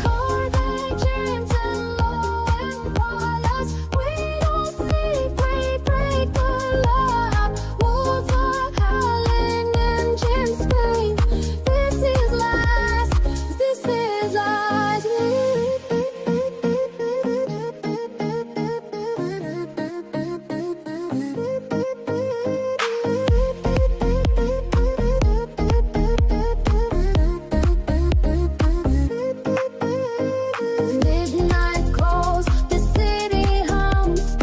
Corvette dreams and low Impalas. We don't sleep, we break the law. Wolves are howling, engines scream. This is life, this is life. Midnight calls, the city hums,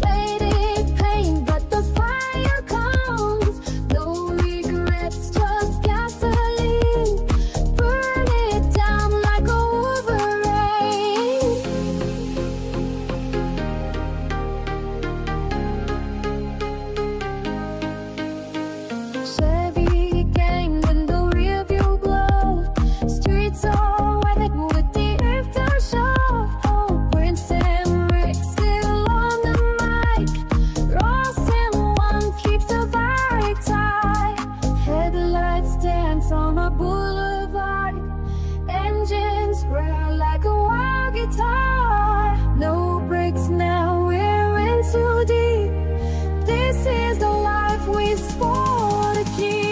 fading pain, but the fire comes. No regrets, just gasoline. Burn it down like a Wolverine. Chevy gang when the rear view glow. Streets are weathered with the aftershow. Oh, Prince and Rick still on the mic. Ross and one keeps the vibe tight. Headlights dance on a boulevard. Engines roar like a wild guitar. No brakes now, we're in too deep. This is the life we swore to keep.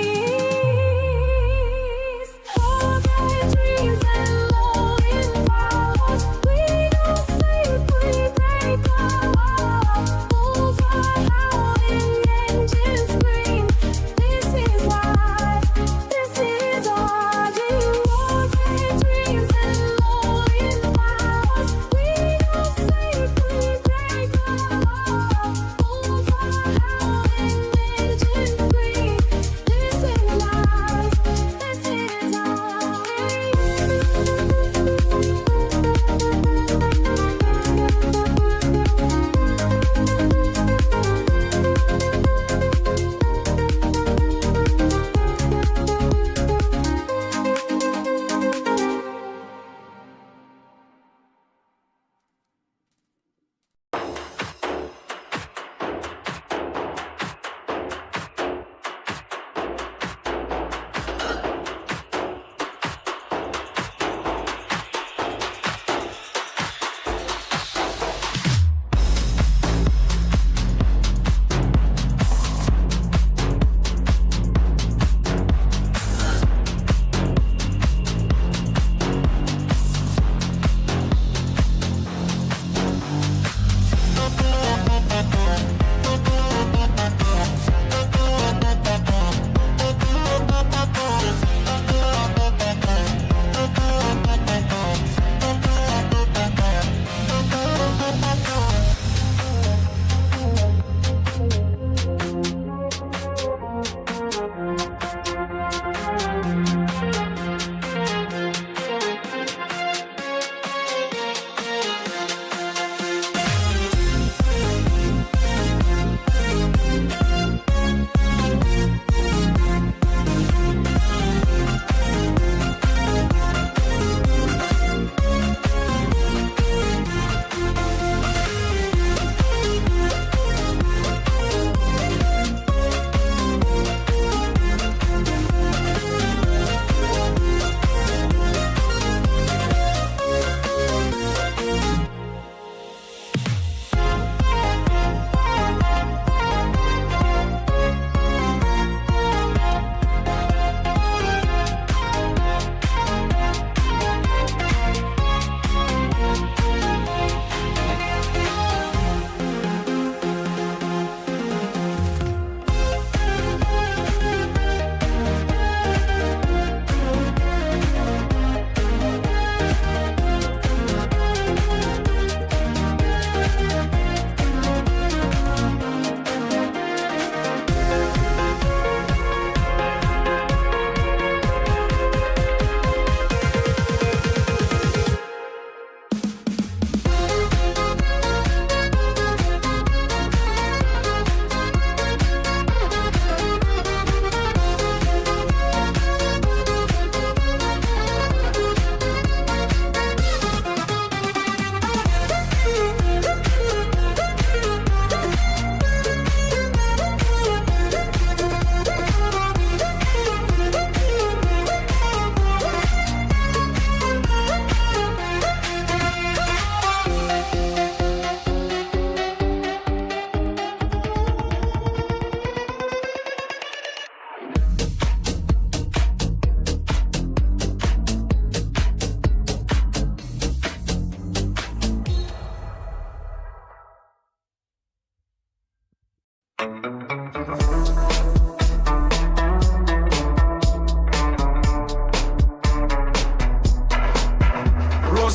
Corvette dreams and low Impalas. We don't sleep, we break the law. Wolves are howling, engines scream. This is life, this is our dream. Corvette dreams and low Impalas. We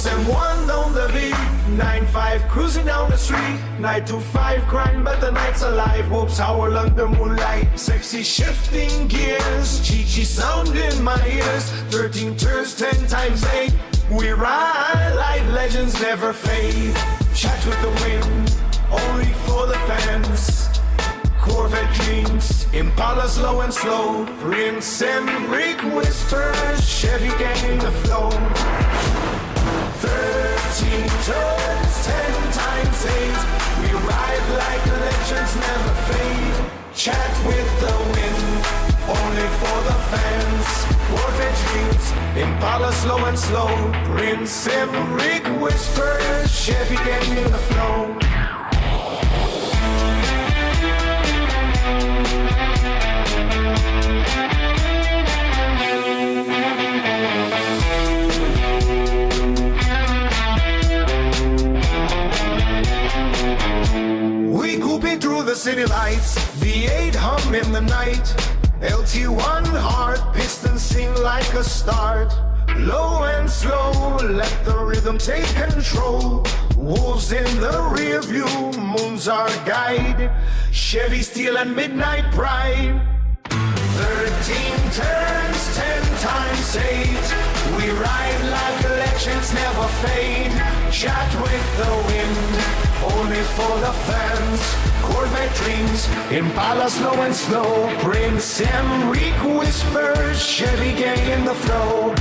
Horse and one on the beat, 9-5 cruising down the street. 9-to-5 grind, but the night's alive. Whoops, howl under moonlight. Sexy shifting gears, Chi-Chi sound in my ears. 13 turns, 10 times 8. We ride like legends never fade. Chat with the wind, only for the fans. Corvette dreams, Impala slow and slow. Prince and Rick whispers, Chevy gang in the flow. 13 turns, 10 times 8. We ride like legends never fade. Chat with the wind, only for the fans. Corvette dreams, Impala slow and slow. Prince and Rick whispers, Chevy gang in the flow. We cooping through the city lights, V8 hum in the night. LT1 heart, pistons sing like a start. Low and slow, let the rhythm take control. Wolves in the rear view, moon's our guide. Chevy Steel and Midnight Pride. 13 turns, 10 times 8. We ride like legends never fade. Chat with the wind, only for the fans. Corvette dreams, Impala slow and slow. Prince and Rick whispers, Chevy gang in the flow.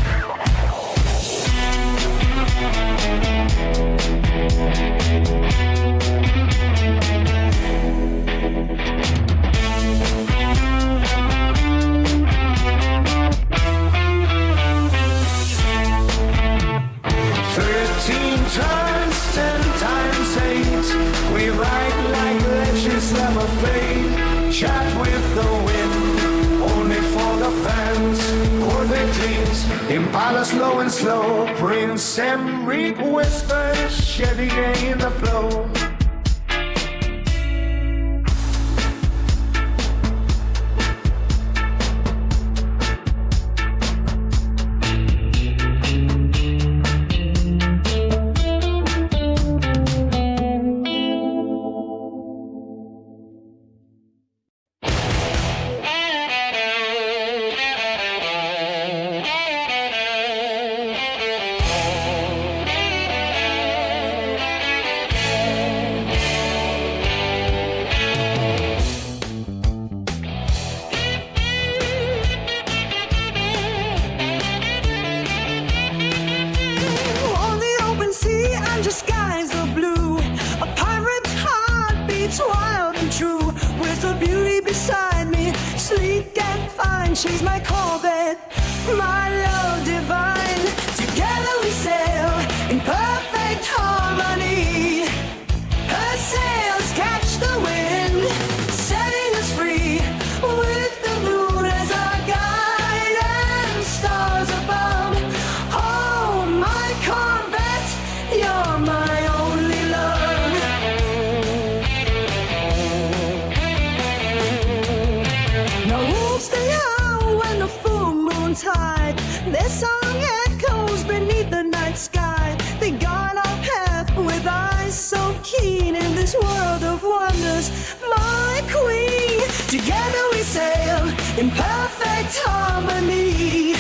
Turns 10 times 8. We ride like legends never fade. Chat with the wind, only for the fans. Corvette dreams, Impala slow and slow. Prince and Rick whispers, Chevy gang in the flow. Skies are blue. A pirate's heart beats wild and true. With a beauty beside me, sleek and fine. She's my Corvette, my love divine. Together we sail in perfect harmony. Her sails catch the wind, setting us free. With the moon as our guide and stars above. Oh, my Corvette, you're my only love. Now wolves they howl when the full moon's high. Their song echoes beneath the night sky. They guard our path with eyes so keen. In this world of wonders, my queen. Together we sail in perfect harmony.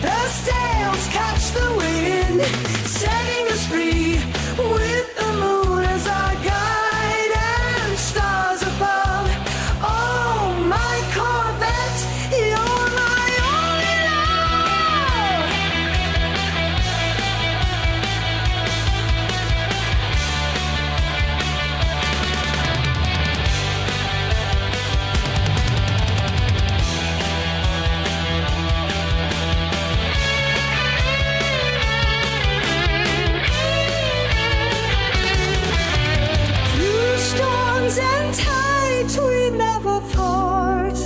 The sails catch the wind, setting us free. With the moon as our guide and stars above. Oh, my Corvette, you're my only love. Through storms and tides we never part.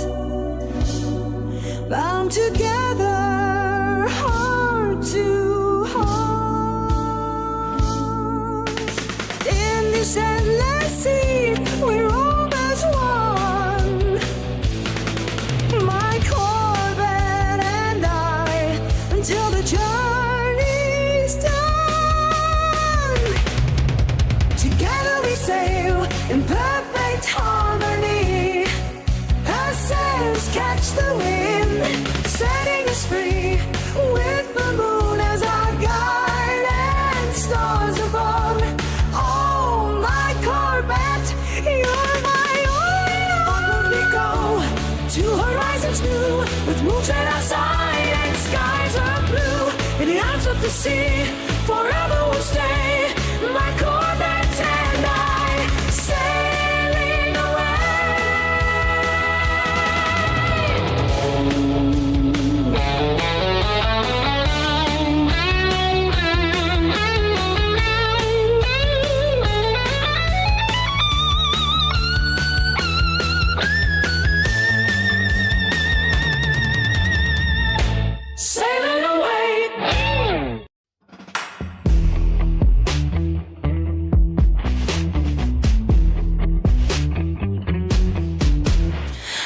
Bound together, heart to heart. In this endless sea, we roam as one. My Corvette and I, until the journey's done. with the moon as our guide and stars above. Oh, my Corvette, you're my only hope when we go to horizons new, with moonshine outside and skies are blue. In the arms of the sea, forever we'll stay. My Corvette and I, sailing sailing away.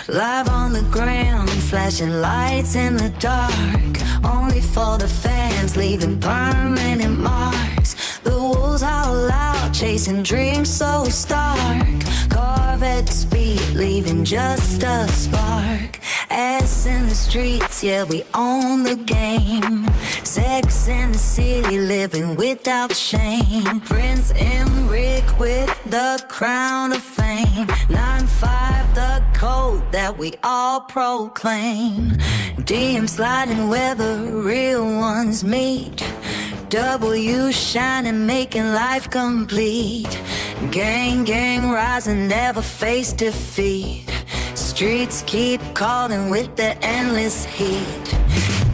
Live on the ground, flashing lights in the dark, only for the fans, leaving permanent marks. The wolves howl loud, chasing dreams so stark. Corvette speed, leaving just a spark. Ass in the streets, yeah, we own the game. Sex in the city, living without shame. Prince Emmerich with the crown of fame. 9-5, the code that we all proclaim. DM sliding where the real ones meet. W shining, making life complete. Gang, gang rising, never face defeat. Streets keep calling with the endless heat.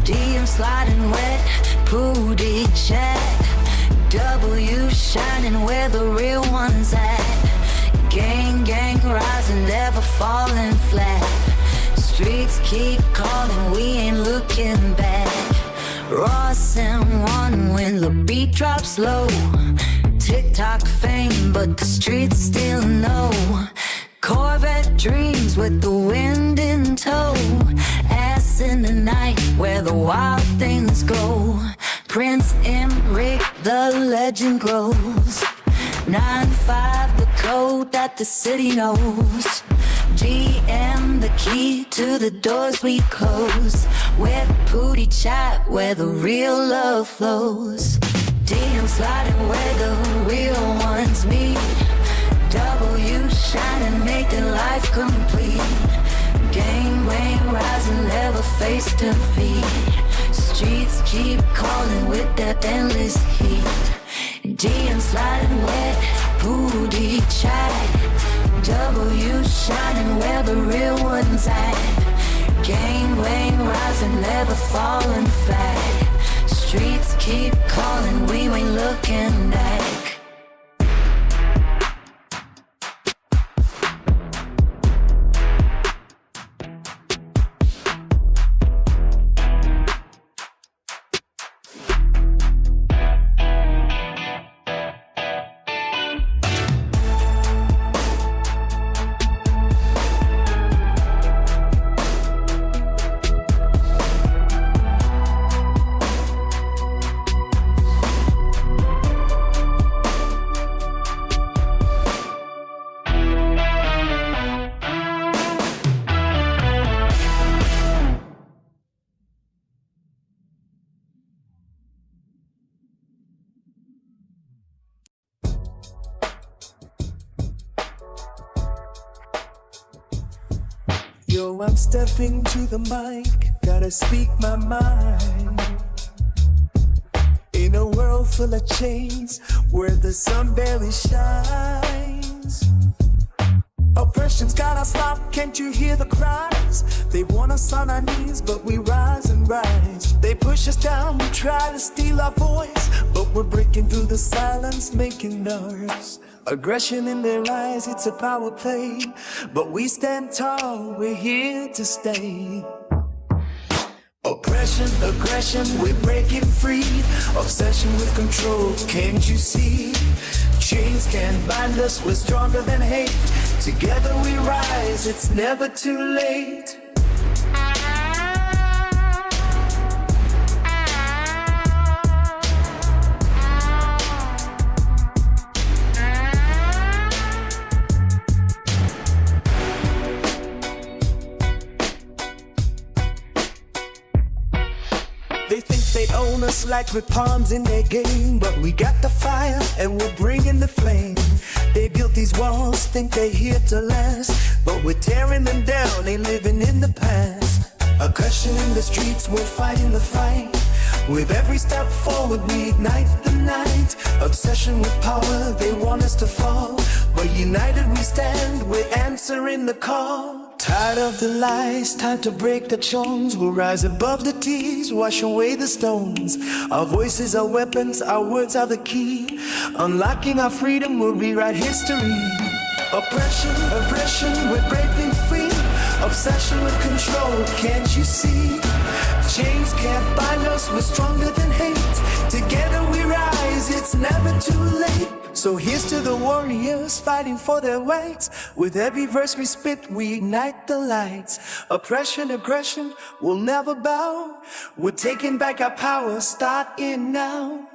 DM sliding wet, booty chat. W shining where the real ones at. Gang, gang rising, never falling flat. Streets keep calling, we ain't looking back. Ross and one when the beat drops low. TikTok fame, but the streets still know. Corvette dreams with the wind in tow. Ass in the night where the wild things go. Prince Emmerich, the legend grows. 9-5, the code that the city knows. GM, the key to the doors we close. Wet booty chat where the real love flows. DM sliding where the real ones meet. W shining, making life complete. Gang rain rising, never face defeat. Streets keep calling with that endless heat. DM sliding wet, booty chat. W shining where the real ones at. Gang rain rising, never falling flat. Streets keep calling, we ain't looking back. Yo, I'm stepping to the mic, gotta speak my mind. In a world full of chains, where the sun barely shines. Oppression's got us locked, can't you hear the cries? They want us on our knees, but we rise and rise. They push us down, we try to steal our voice, but we're breaking through the silence, making ours. Aggression in their eyes, it's a power play, but we stand tall, we're here to stay. Oppression, aggression, we're breaking free. Obsession with control, can't you see? Chains can't bind us, we're stronger than hate. Together we rise, it's never too late. They think they own us like we're pawns in their game, but we got the fire and we're bringing the flame. They built these walls, think they here to last, but we're tearing them down, ain't living in the past. Aggression in the streets, we're fighting the fight. With every step forward, we ignite the night. Obsession with power, they want us to fall, but united we stand, we're answering the call. Tired of the lies, time to break the chains. We'll rise above the tears, wash away the stones. Our voices are weapons, our words are the key. Unlocking our freedom, we'll rewrite history. Oppression, aggression, we're breaking free. Obsession with control, can't you see? Chains can't bind us, we're stronger than hate. Together we rise, it's never too late. So here's to the warriors fighting for their rights. With every verse we spit, we ignite the lights. Oppression, aggression, we'll never bow. We're taking back our power, starting now.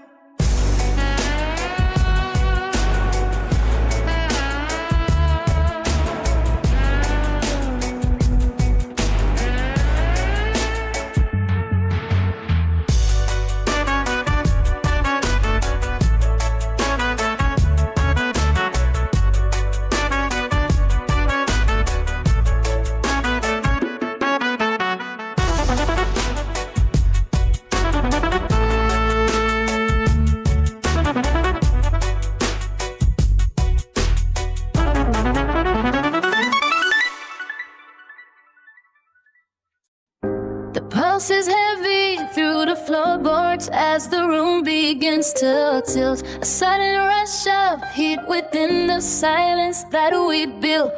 Pulse is heavy through the floorboards as the room begins to tilt. A sudden rush of heat within the silence that we built.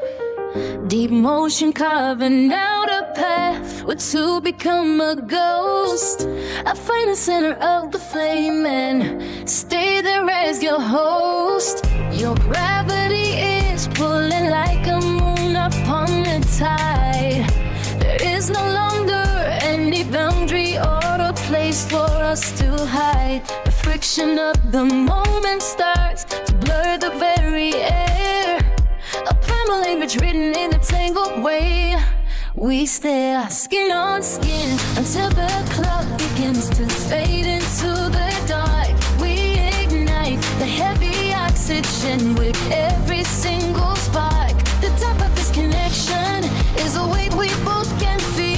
Deep motion carving out a path where to become a ghost. I find the center of the flame and stay there as your host. Your gravity is pulling like a moon upon the tide. There is no longer any boundary or a place for us to hide. The friction of the moment starts to blur the very air. A primal language written in a tangled way. We stare skin on skin until the clock begins to fade into the dark. We ignite the heavy oxygen with every single spark. The top of this connection is a weight we both can feel.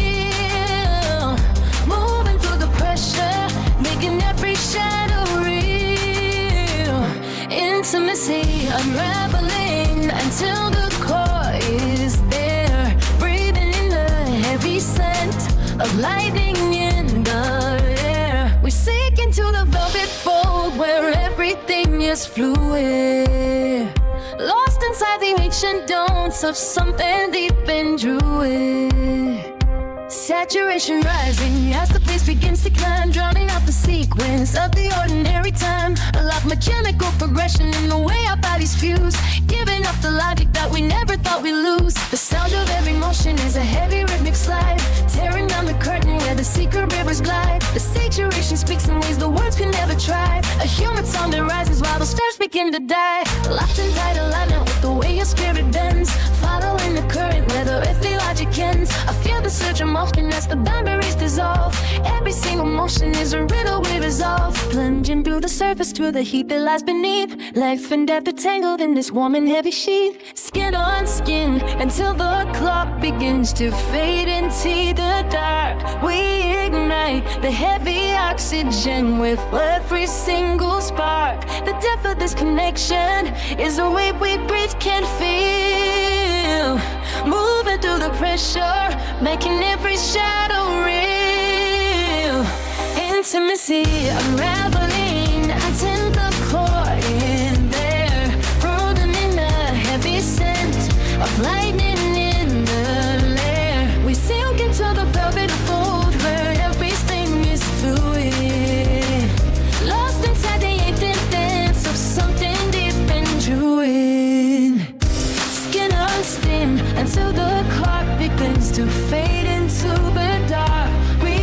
Moving through the pressure, making every shadow real. Intimacy unraveling until the core is there. Breathing in the heavy scent of lightning in the air. We sink into the velvet fold where everything is fluid. Lost inside the ancient dawns of something deep and druid. Saturation rising as the pace begins to climb, drowning out the sequence of the ordinary time. A lot mechanical progression in the way our bodies fuse, giving up the logic that we never thought we'd lose. The sound of every motion is a heavy rhythmic slide, tearing down the curtain where the secret rivers glide. The saturation speaks in ways the words could never try. A human song that rises while the stars begin to die. Locked in tight alignment with the way your spirit bends, following the current where the earthly logic ends. I feel the surge of motion as the boundaries dissolve. Every single motion is a riddle we resolve. Plunging through the surface to the heat that lies beneath. Life and death are tangled in this warm and heavy sheath. Skin on skin until the clock begins to fade into the dark. We ignite the heavy oxygen with every single spark. The depth of this connection is a way we breathe can feel. Moving through the pressure, making every shadow real. Intimacy unraveling until the core is there. Rolling in the heavy scent of lightning in the lair. We sink into the velvet fold where everything is fluid. Lost inside the ancient dance of something deep and druid. Skin on skin until the clock begins to fade into the dark. We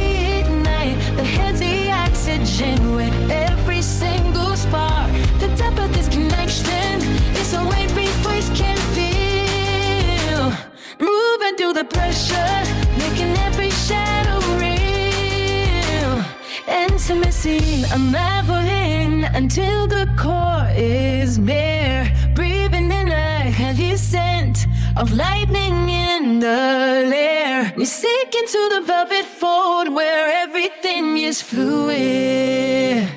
ignite the heavy oxygen with every single spark. The depth of this connection is a way we voice can feel. Moving through the pressure, making every shadow real. intimacy I'm never in until the core is bare. Breathing in a heavy scent of lightning in the lair. We sink into the velvet fold where everything is fluid.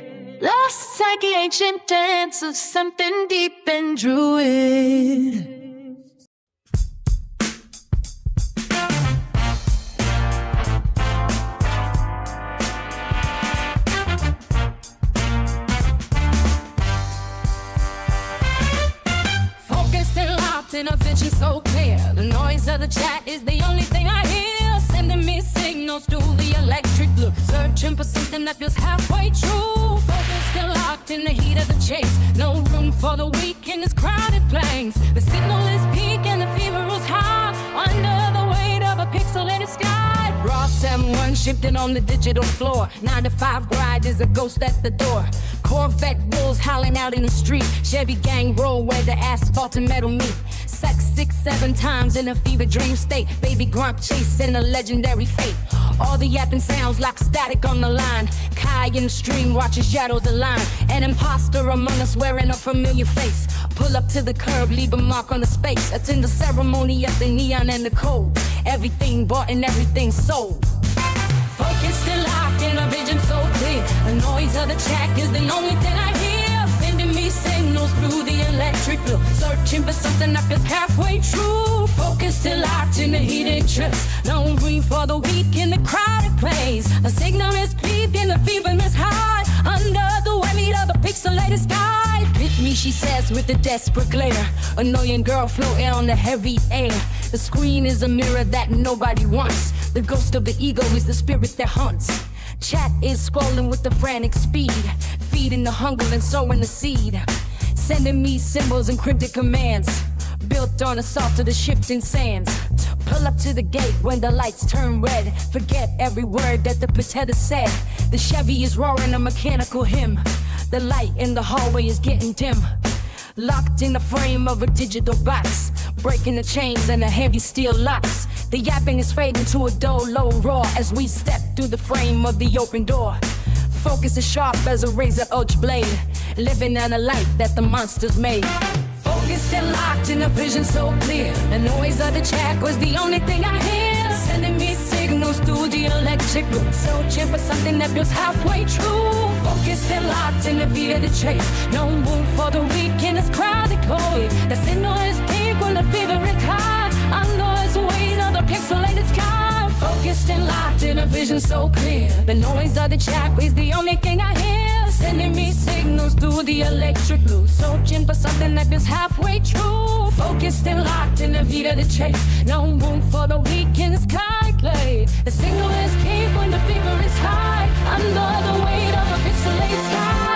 Lost like the ancient dance of something deep and druid. In a vision so clear, the noise of the chat is the only thing I hear. Sending me signals through the electric loop, searching for something that feels halfway true. Focus still locked in the heat of the chase. No room for the weak in this crowded place. The signal is peak and the fever is high under the weight of a pixelated sky. Raw 7-1 shifted on the digital floor. 9 to 5 grind is a ghost at the door. Corvette wolves howling out in the street. Chevy gang roll where the asphalt and metal meet. Sex 6-7 times in a fever dream state. Baby grump chasing a legendary fate. All the yapping sounds like static on the line. Kai in the stream watching shadows align. An imposter among us wearing a familiar face. Pull up to the curb, leave a mark on the space. Attend the ceremony of the neon and the cold. Everything bought and everything sold. Focus still locked in a vision so clear. The noise of the track is the only thing I hear. Sending me signals through the electric blue. Searching for something that feels halfway true. Focus still locked in the heated trips. No room for the weak in the crowded place. The signal is peaked and the fever is high under the weight of the pixelated sky. Hit me, she says with a desperate glare. Annoying girl floating on the heavy air. The screen is a mirror that nobody wants. The ghost of the ego is the spirit that haunts. Chat is scrolling with the frantic speed, feeding the hunger and sowing the seed. Sending me symbols and cryptic commands, built on the salt of the shifting sands. Pull up to the gate when the lights turn red. Forget every word that the potato said. The Chevy is roaring a mechanical hymn. The light in the hallway is getting dim. Locked in the frame of a digital box, breaking the chains and the heavy steel locks. The yapping is fading to a dull, low roar as we step through the frame of the open door. Focus is sharp as a razor edge blade, living in a light that the monsters made. Focus still locked in a vision so clear. The noise of the track was the only thing I hear. Sending me signals through the electric loop, searching for something that feels halfway true. Focus still locked in the beat of the chase. No room for the weak in this crowded chloe. The signal is peak when the fever is high under the weight of the pixelated sky. Focused and locked in a vision so clear. The noise of the track is the only thing I hear. Sending me signals through the electric loop, searching for something that feels halfway true. Focused and locked in the beat of the chase. No room for the weak in the sky clay. The signal is peak when the fever is high under the weight of a pixelated sky.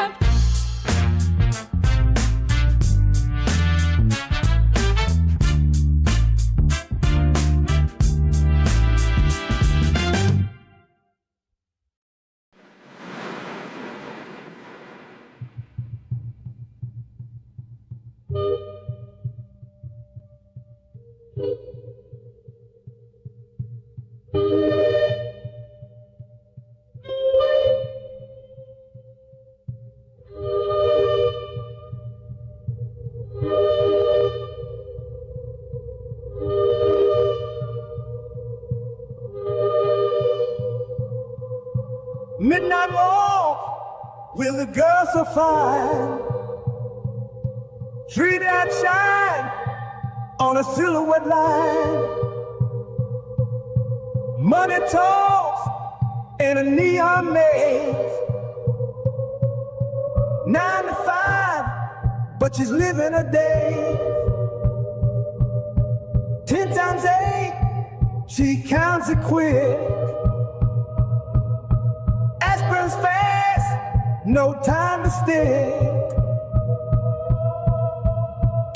Midnight walk with a girl so fine, street light shine on a silhouette line. Money talks in a neon maze. 9 to 5, but she's living a day. 10 times 8, she counts it quick. Aspirin's fast, no time to stick.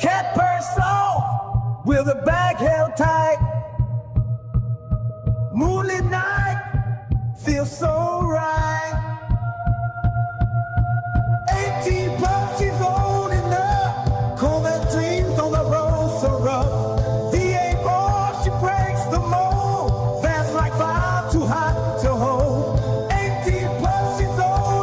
Cat purr soft with a bag held tight. Moonlit night feels so right. 18 plus, she's old enough. Corvette dreams on the road so rough. V8 roar, she breaks the mold. Fast like fire, too hot to hold. 18 plus, she's old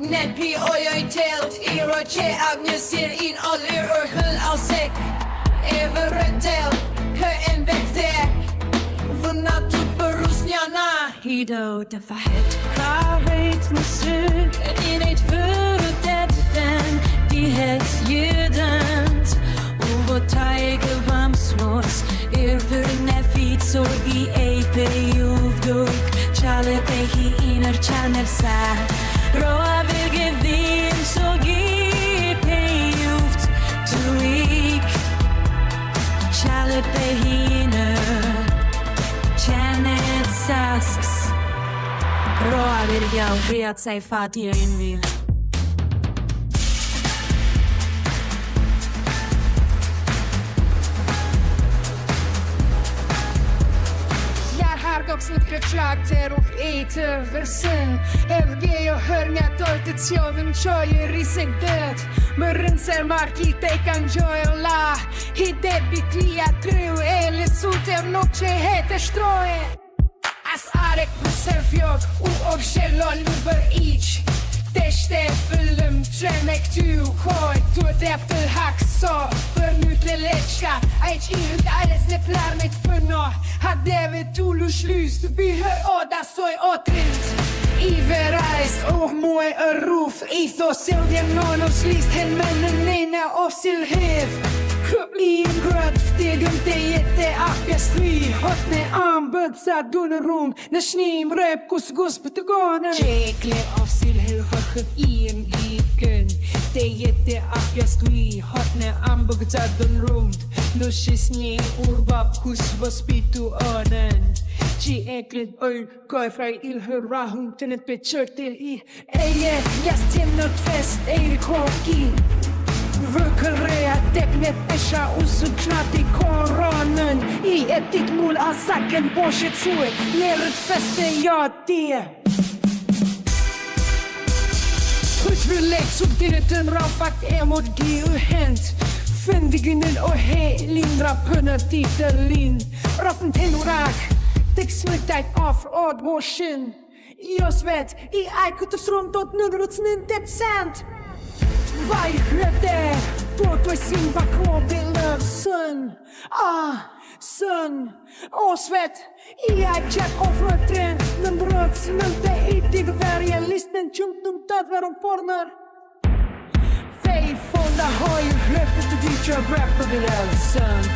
Nepi ojoj telt I roqe ag një sir in aller or hull al sek Even rëtel Hë en vekte Vëna të përrus njana Hido të fahet Ka weet më syk I nejt vërdet den Die het jedend Ovo tajge vam svås För när fit så I epe juvduk Chale pe hi iner channel sa Roa vilge vim så gi pe juft tuik Chale pe hi iner channel sas Roa vilge au riat sig fatir in vil Goksnë këqak të ruk e të vërsen Evgejo hër nga tolë të qovën qojë risek dët Më rënë se marki te kanë gjojë la I debi tia tryu e lësute nuk që hete shtroje As arek për se fjok u og shelon më bër iq Deshte fëllëm që me këty u koj Tu e dep të hak so Për një të leqka A i që I hëtë alles në plar me të fëno Ha deve tu lushlys Të bihë o da soj o trint I verajs muaj e ruf I tho sil djen nonos list Hen me në nene o sil hev I ngrët ftigëm të jetë apja stri Hot në ambët sa du në rund Në shnim rep kus gus për të gonën Qekle o sil hel hëkët I kën Të jetë apja stri Hot në ambët sa du në rund Në shis një urba kus vës pitu onën Qi eklet oj koj fraj il hër rahun Të në të peqër til I Eje, jas tim në të fest e rikoki Vëkëreja tek në pesha usë qnati koronën I e tit mull asaken po shqetsue Njerët feste ja tje Hëq vëllek subdinet të nra fakt e mod gi u hent Fëndiginen o he lindra pënë ti të lind Rafën të nurak Tek smëtajt afr od moshin Jo svet I aj këtë sron tot në rëcnin të pësent Vaj hrete, po të sin vakrobi lëv sën sën, o svet I aj qek ofrë tren Në mbrëc, në të I dig verje Listen qëmë të më të të verën forner Fej fonda hoj hrete të di që brek për lëv sën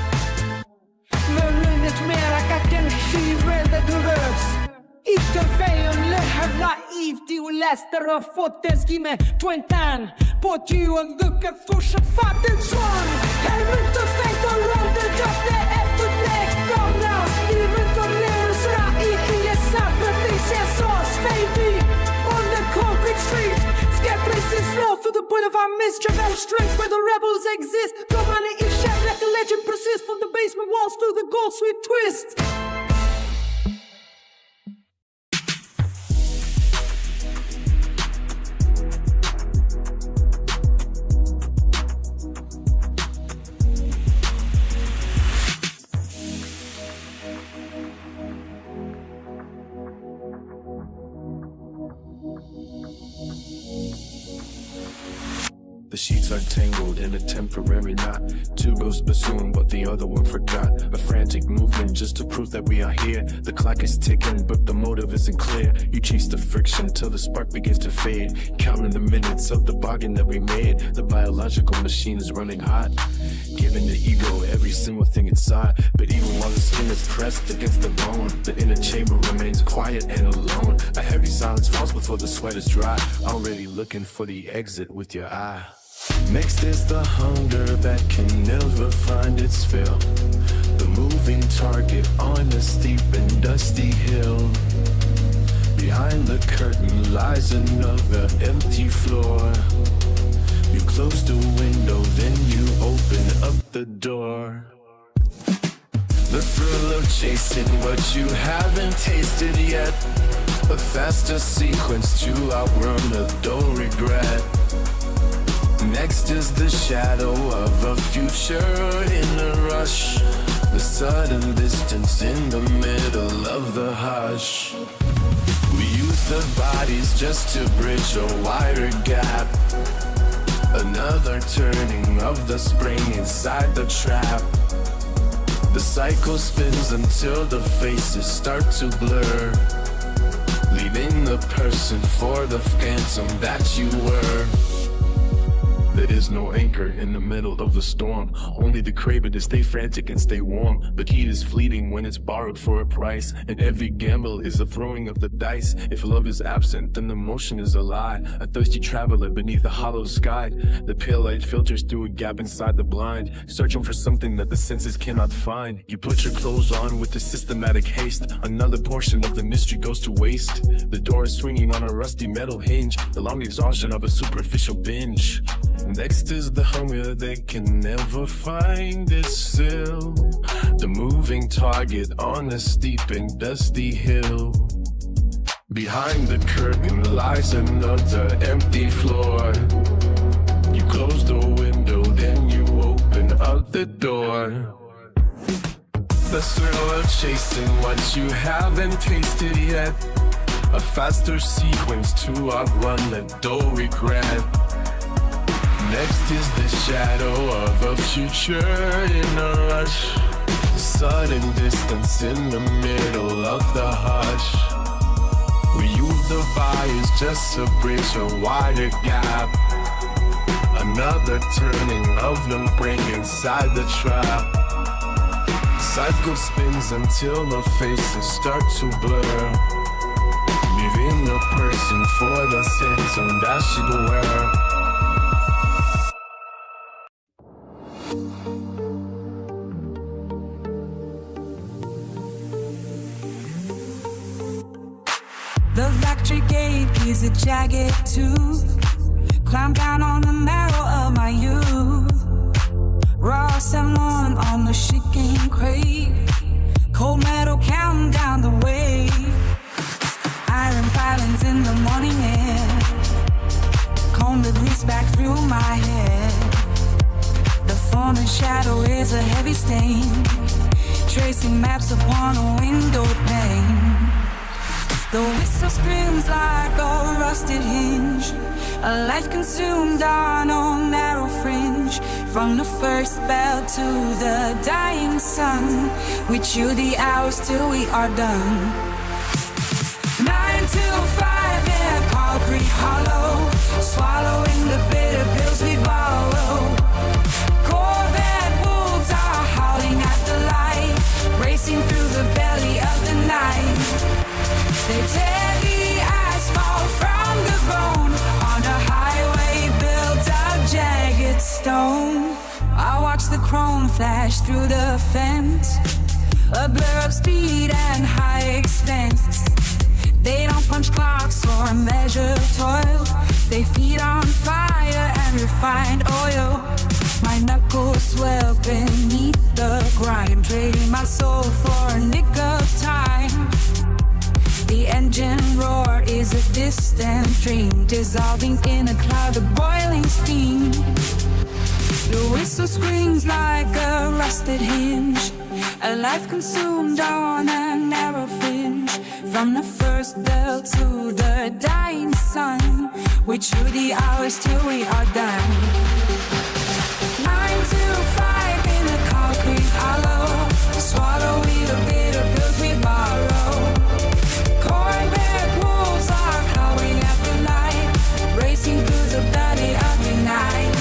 Më rënët mera ka kënë shive dhe dërës I të fejën lëher naiv Ti u lester o fotes kime 20 Po ty u ndëke thushë fatin son Hermën të fejtë të rëmë të gjopne e të nek Domnas, I rën të lërës ra I jesat për të se sos Baby, on the concrete street Skep racist flow through the point of our mischievous strength Where the rebels exist Domani I shed, let the legend persist From the basement walls through the gold sweet twist The sheets are tangled in a temporary knot. Two goes bassoon, but the other one forgot. A frantic movement just to prove that we are here. The clock is ticking, but the motive isn't clear. You chase the friction till the spark begins to fade. Counting the minutes of the bargain that we made. The biological machine is running hot, giving the ego every single thing inside. But even while the skin is pressed against the bone, the inner chamber remains quiet and alone. A heavy silence falls before the sweat is dry. Already looking for the exit with your eye. Next is the hunger that can never find its fill. The moving target on a steep and dusty hill. Behind the curtain lies another empty floor. You close the window, then you open up the door. The thrill of chasing what you haven't tasted yet. A faster sequence to outrun a dull regret. Next is the shadow of a future in a rush. The sudden distance in the middle of the hush. We use the bodies just to bridge a wider gap. Another turning of the spring inside the trap. The cycle spins until the faces start to blur, leaving the person for the phantom that you were. There is no anchor in the middle of the storm, only the craving to stay frantic and stay warm. But heat is fleeting when it's borrowed for a price, and every gamble is a throwing of the dice. If love is absent, then the motion is a lie, a thirsty traveler beneath a hollow sky. The pale light filters through a gap inside the blind, searching for something that the senses cannot find. You put your clothes on with a systematic haste, another portion of the mystery goes to waste. The door is swinging on a rusty metal hinge, the long exhaustion of a superficial binge. Next is the hunger they can never find its still, the moving target on a steep and dusty hill. Behind the curtain lies another empty floor. You close the window, then you open up the door. The thrill of chasing what you haven't tasted yet, a faster sequence to outrun the dull regret. Next is the shadow of a future in a rush, sudden distance in the middle of the hush. We use the fires just to bridge a wider gap. Another turning of the brain inside the trap. Cycle spins until the faces start to blur, leaving the person for the phantom that should wear. The factory gate is a jagged tooth, climb down on the marrow of my youth. Raw salmon on the chicken crate, cold metal counting down the way. Iron filings in the morning air, comb the grease back through my head. The falling shadow is a heavy stain, tracing maps upon a window pane. The whistle screams like a rusted hinge, a life consumed on a narrow fringe. From the first bell to the dying sun, we chew the hours till we are done. 9 to 5 in a concrete hollow, swallowing the bitter pills we borrow. Corvette wolves are howling at the light, racing through the belly of the night. They tear the asphalt from the bone on a highway built of jagged stone. I watch the chrome flash through the fence, a blur of speed and high expense. They don't punch clocks or measure toil, they feed on fire and refined oil. My knuckles swell beneath the grind, trading my soul for a nick of time. The engine roar is a distant dream, dissolving in a cloud of boiling steam. The whistle screams like a rusted hinge, a life consumed on a narrow fringe. From the first bell to the dying sun, we chew the hours till we are done. 9 to 5 in a concrete hollow, swallowing the bitter pills we borrow. Corvette wolves are clawing at the night, racing through the belly of the night.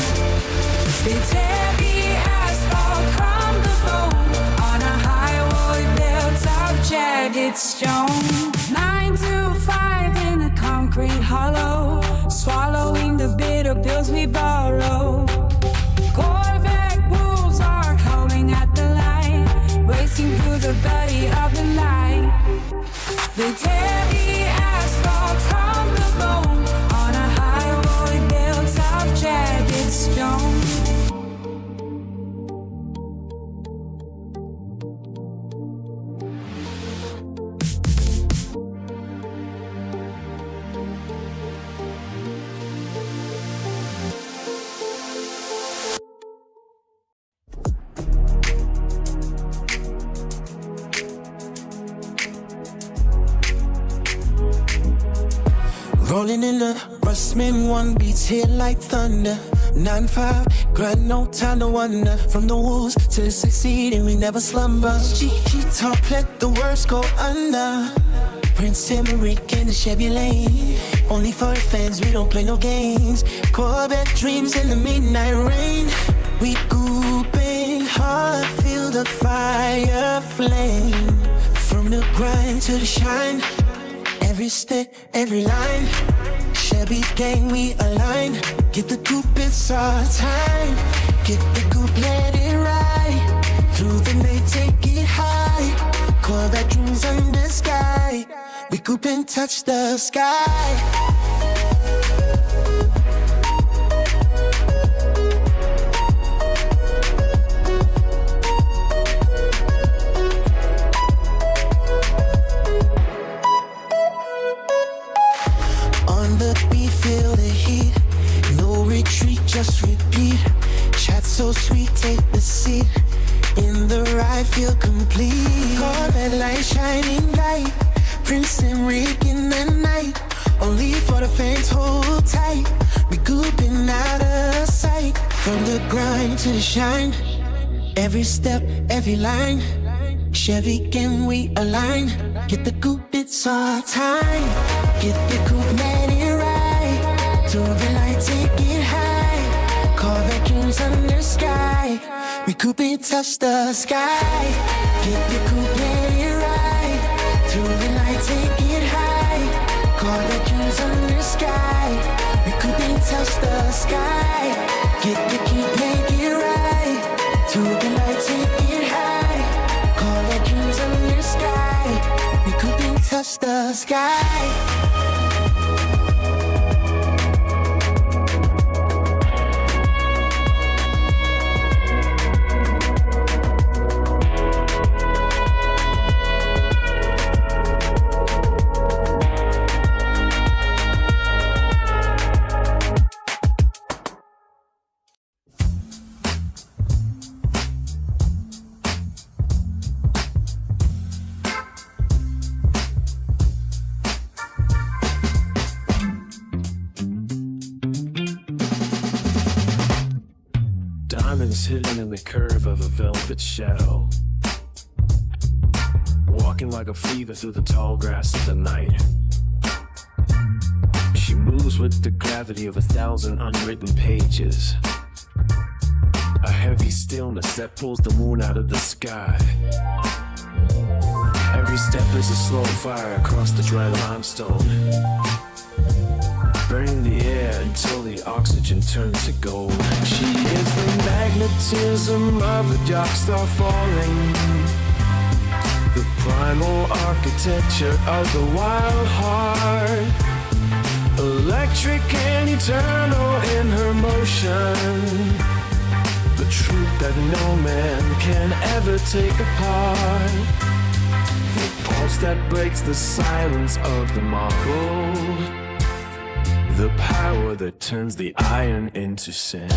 They tear the asphalt from the bone on a highway built of jagged stone. 9 to 5 in a concrete hollow, swallowing the bitter pills we borrow. Rolling in the Rustman, one beats hit like thunder. 9-5, grind, no time to wonder. From the wolves to the succeeding, we never slumber. She talk, let the words go under. Prince Emmerich in the Chevy lane. Only for the fans, we don't play no games. Corvette dreams in the midnight rain. We gooping hard, feel the fire flame. From the grind to the shine, every step, every line. Chevy gang, we align. Get the coupe, it's our time. Get the coupe, let it ride. Through the night, take it high. Corvette dreams under sky. We coupe and touch the sky. Feel the heat, no retreat, just repeat. Chat so sweet, take the seat. In the ride, feel complete. Corvette light shining bright. Prince Enrique in the night. Only for the fans, hold tight. We gooping out of sight. From the grind to the shine. Every step, every line. Chevy gang, we align. Get the coupe, it's our time. Get the coupe, let it ride. To the light, take it high. Corvette dreams under sky. We coupe and touch the sky. Get the coupe, let it ride. To the light, take it high. Corvette dreams under sky. We coupe and touch the sky. Get the coupe, let it ride. To the light, take it high. Corvette dreams under sky. We coupe and touch the sky. Diamonds hidden in the curve of a velvet shadow, walking like a fever through the tall grass of the night. She moves with the gravity of 1,000 unwritten pages, a heavy stillness that pulls the moon out of the sky. Every step is a slow fire across the dry limestone, burning the air until the oxygen turns to gold. She is the magnetism of a dark star falling, the primal architecture of the wild heart, electric and eternal in her motion, the truth that no man can ever take apart, the pulse that breaks the silence of the marble, the power that turns the iron into sand.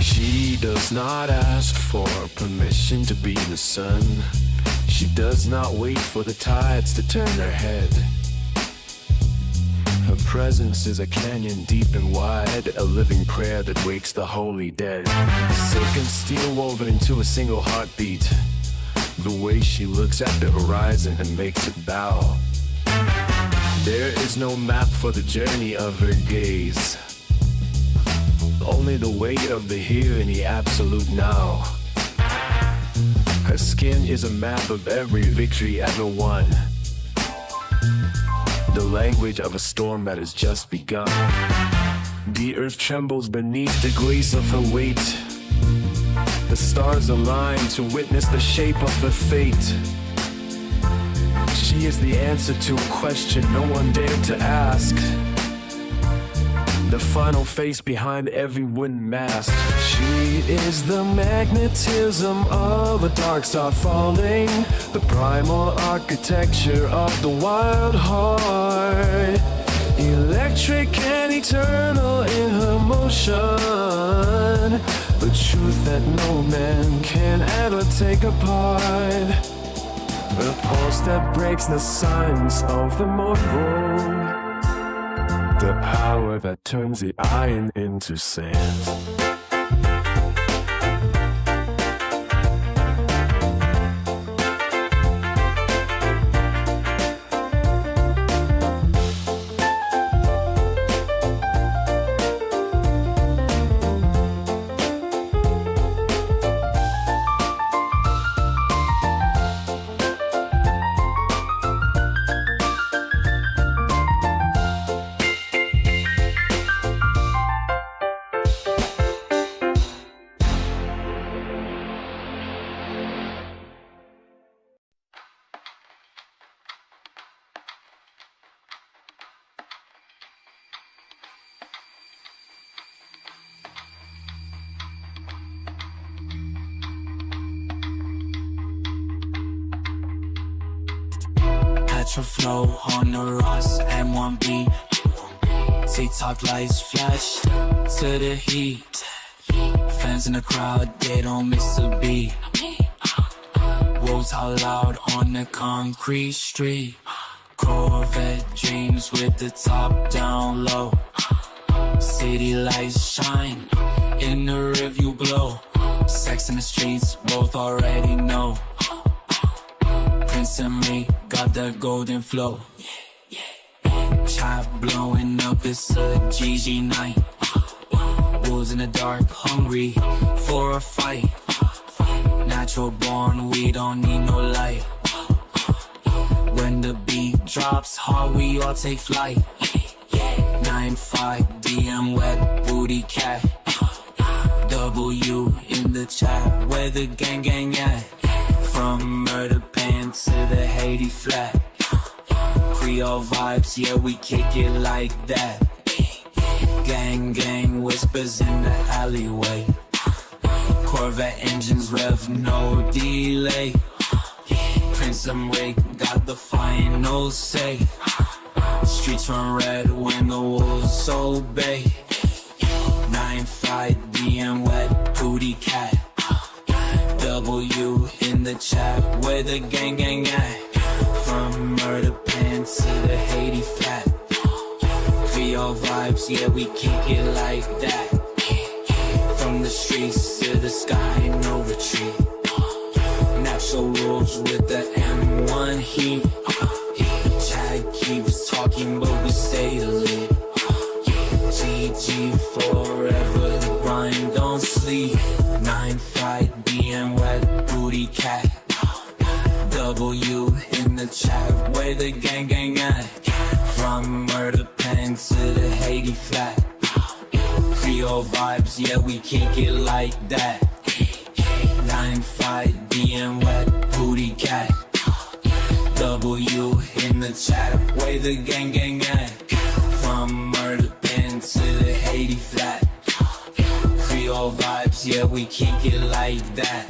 She does not ask for permission to be the sun. She does not wait for the tides to turn her head. Her presence is a canyon deep and wide, a living prayer that wakes the holy dead. Silk and steel woven into a single heartbeat, the way she looks at the horizon and makes it bow. There is no map for the journey of her gaze, only the weight of the here and the absolute now. Her skin is a map of every victory ever won, the language of a storm that has just begun. The earth trembles beneath the grace of her weight. The stars align to witness the shape of her fate. She is the answer to a question no one dared to ask, the final face behind every wooden mast. She is the magnetism of a dark star falling, the primal architecture of the wild heart, electric and eternal in her motion, the truth that no man can ever take apart. The pulse that breaks the signs of the mortal, the power that turns the iron into sand. Petrol flow on the Ross M1B. TikTok lights flash to the heat. Fans in the crowd, they don't miss a beat. Wolves out loud on the concrete street. Corvette dreams with the top down low. City lights shine in the rearview glow. Sex in the streets, both already know. Prince and me got that golden flow. Chop blowing up, it's a GG night. Wolves in the dark, hungry for a fight. Natural born, we don't need no light. When the beat drops hard, we all take flight. 9-5, DM wet, booty cat. W in the chat, where the gang at? From murder pen to the Haiti flat. Creole vibes, yeah, we kick it like that. Gang whispers in the alleyway. Corvette engines rev, no delay. Prince and Rick got the final say. Streets run red when the wolves obey. 9-5, DM wet, booty cat. W in the chat, where the gang at? From murder pen to the Haiti flat. Creole vibes, yeah, we kick it like that. From the streets to the sky, no retreat. Natural rules with the M1 heat. Chad keeps talking, but we stay lit. GG forever, the grind don't sleep. 9-5, BM wet, booty cat. W in the chat, where the gang at? From murder pen to the Haiti flat. Creole vibes, yeah, we kick it like that. 9-5, BM wet, booty cat. W in the chat, where the gang at? From murder pen to the Haiti flat. Creole vibes, yeah, we kick it like that.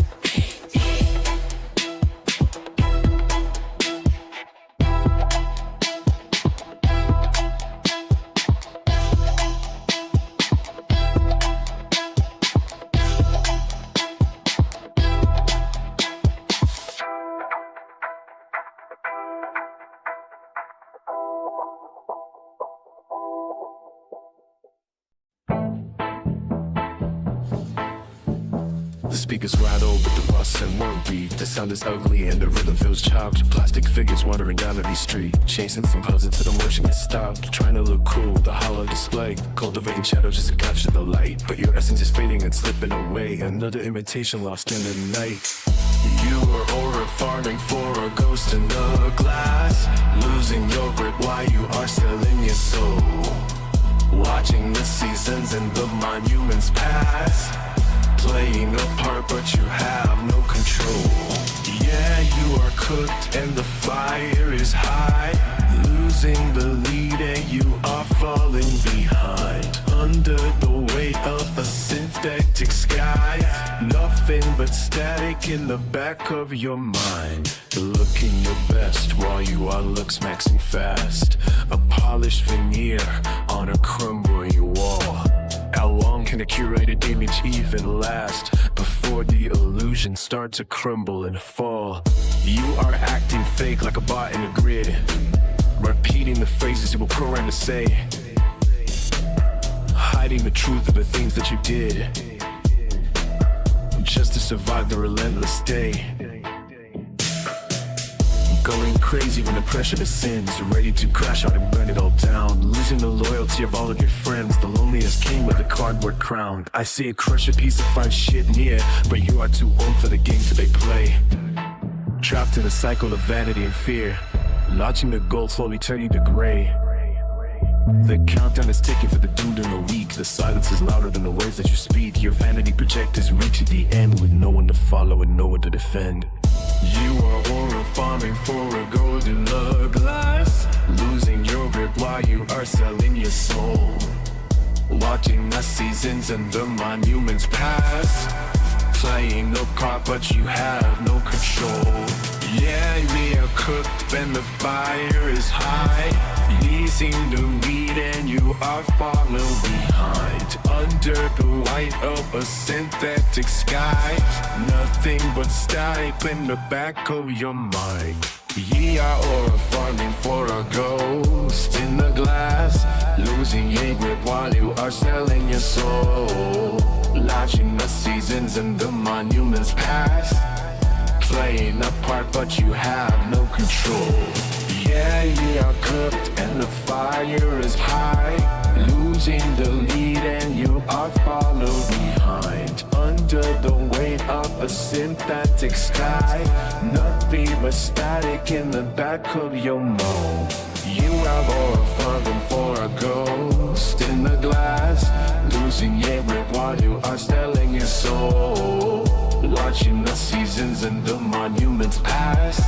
The speakers rattle with the rust and won't beat. The sound is ugly and the rhythm feels chopped. Plastic figures wandering down every street, chasing some puzzle till the motion is stopped. Trying to look cool, the hollow display, cultivating shadow just to capture the light. But your essence is fading and slipping away, another imitation lost in the night. You are aura farming for a ghost in the glass, losing your grip while you are selling your soul. Watching the seasons and the monuments pass, playing a part but you have no control. Yeah, you are cooked and the fire is high, losing the lead and you are falling behind. Under the weight of a synthetic sky, nothing but static in the back of your mind. You're looking your best while you are looks maxing fast. A polished veneer on a crumbling wall. How long can a curated image even last before the illusions start to crumble and fall? You are acting fake like a bot in a grid, repeating the phrases you were programmed to say, hiding the truth of the things that you did, just to survive the relentless day. Going crazy when the pressure descends, ready to crash out and burn it all down, losing the loyalty of all of your friends, the loneliest king with a cardboard crown. I see a crush a piece of fine shit near, but you are too old for the games that they play. Trapped in a cycle of vanity and fear, watching the gold slowly turning to gray. The countdown is ticking for the doomed and the weak. The silence is louder than the words that you speak. Your vanity projectors reaching the end with no one to follow and no one to defend. You are horror farming for a golden love glass, losing your grip while you are selling your soul, watching the seasons and the monuments pass, playing no part but you have no control. Yeah, we are cooked when the fire is high, leasing the weed and you are falling behind, under the white of a synthetic sky, nothing but static in the back of your mind. Ye are all farming for a ghost in the glass, losing your grip while you are selling your soul, watching the seasons and the monuments pass, playing a part but you have no control. Yeah, you are cooked and the fire is high, losing the lead and you are followed behind, under the weight of a synthetic sky, nothing but static in the back of your mind. You are all falling for a ghost in the glass, losing your grip while you are selling your soul, watching the seasons and the monuments pass,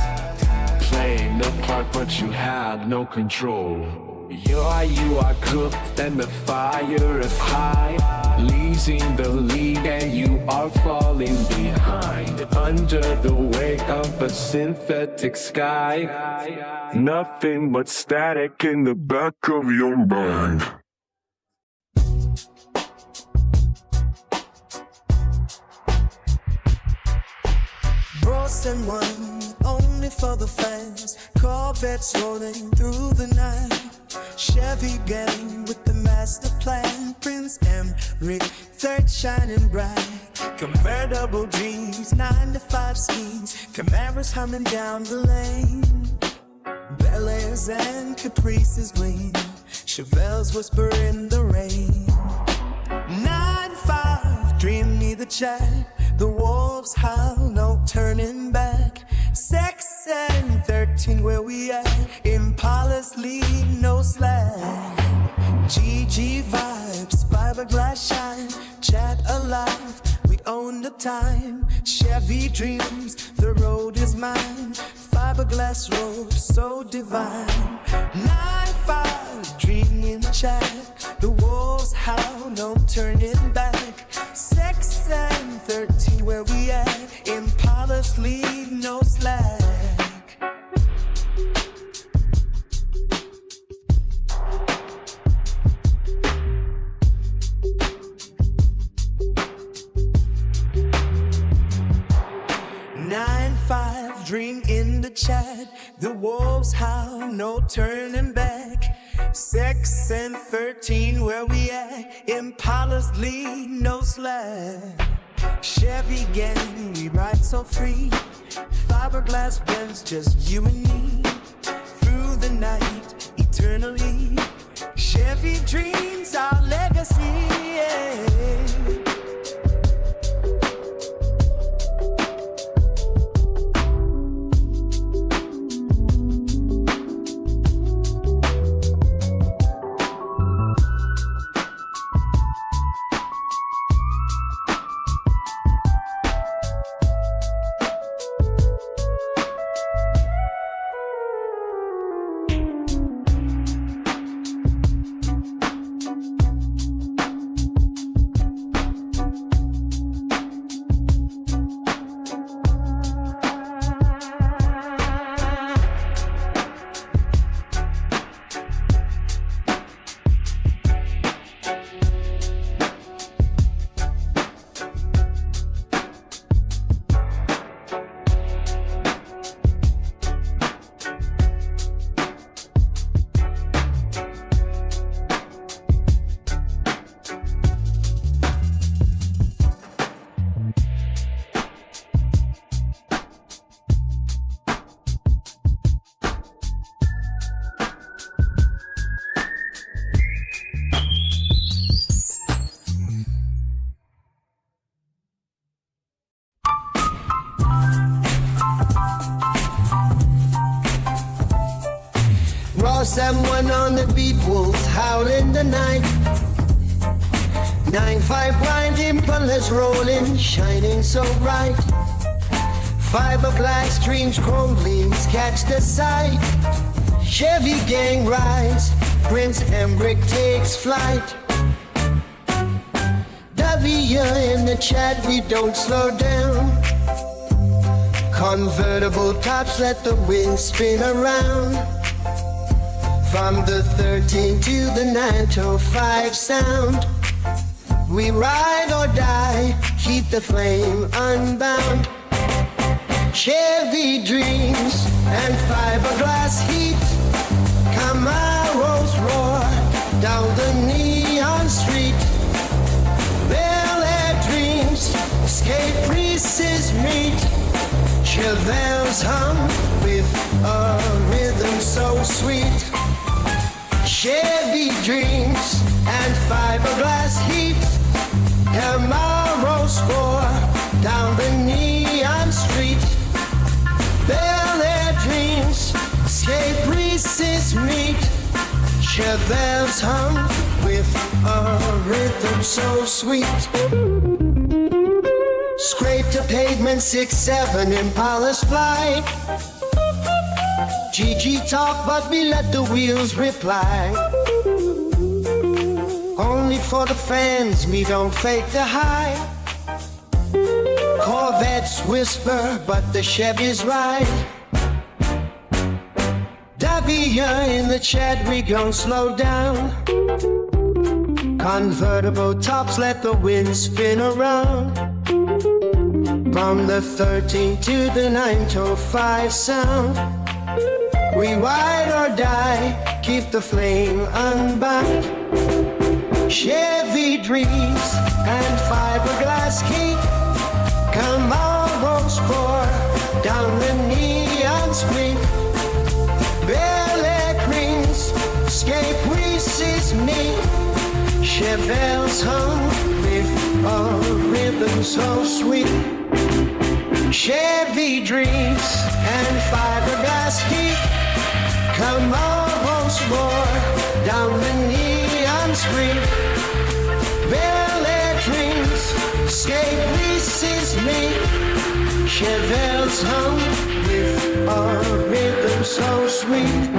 playing no part but you have no control. You are cooked and the fire is high, losing the lead and you are falling behind, under the weight of a synthetic sky, nothing but static in the back of your mind. Bros and wine, only for the fans. Corvettes rolling through the night. Chevy gang with the master plan. Prince Emmerich, third shining bright. Convertible dreams, 9 to 5 schemes. Camaros humming down the lane. Bel Airs and Caprices gleam. Chevelles whisper in the rain. 9-5, dream neither chat. The wolves howl, no turning back. Sex and 13, where we at? Impalas lead, no slack. GG vibes, fiberglass shine. Chat alive, we own the time. Chevy dreams, the road is mine. Fiberglass road, so divine. 9-5, dream in the chat. The wolves howl, no turning back. Sex and 13, where we at? Impalas lead, no slack. Dream in the chat, the wolves howl, no turning back. Sex and 13, where we at? Impalas lead, no slack. Chevy gang, we ride so free. Fiberglass Benz, just you and me. Through the night, eternally. Chevy dreams, our legacy. Yeah. Someone on the beat, wolves howl in the night. 9-5 blind impellers rolling, shining so bright. Fiberglass streams, chrome gleams, catch the sight. Chevy gang rides, Prince Emmerich takes flight. Davia in the chat, we don't slow down. Convertible tops, let the wind spin around. From the 13 to the 905 sound. We ride or die, keep the flame unbound. Chevy dreams and fiberglass heat. Camaros roar down the neon street. Bel Air dreams, skate priestess meet. Chevelles hum with a rhythm so sweet. Chevy dreams and fiberglass heat. Camaros roar down the neon street. Bel Air dreams, skate priestess meet. Chevelles hum with a rhythm so sweet. Scrape the pavement, 6-7 Impalas fly. GG talk, but we let the wheels reply. Only for the fans, we don't fake the high. Corvettes whisper, but the Chevys ride. Davia in the chat, we gon' slow down. Convertible tops, let the wind spin around. From the 13 to the 905 sound. We ride or die, keep the flame unbound. Chevy dreams and fiberglass heat. Camaros roar down the neon street. Bel Air creams, skate priestess meet. Chevelles hum with a rhythm so sweet. Chevy dreams and fiberglass heat. Camaros roar down the neon street. Bel Air dreams, skate priestess meet. Chevelles hum with a rhythm so sweet.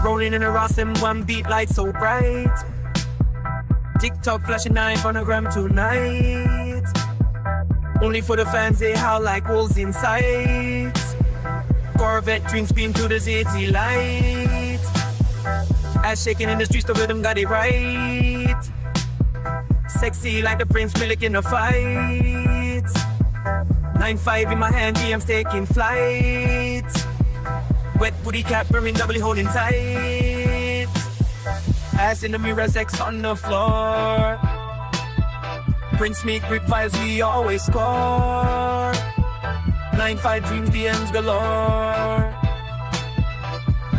Rolling in a Ross and one beat light so bright. TikTok flashing 9 phonogram tonight. Only for the fans, they howl like wolves in sight. Corvette dreams beam to the city light. Ass shaking in the streets, the rhythm got it right. Sexy like the Prince Philip in a fight. 9-5 in my hand, DM's taking flight. Wet booty cap, burning doubly holding tight. Ass in the mirror, sex on the floor. Prince make grip files, we always score. 9-5 dreams, DMs galore.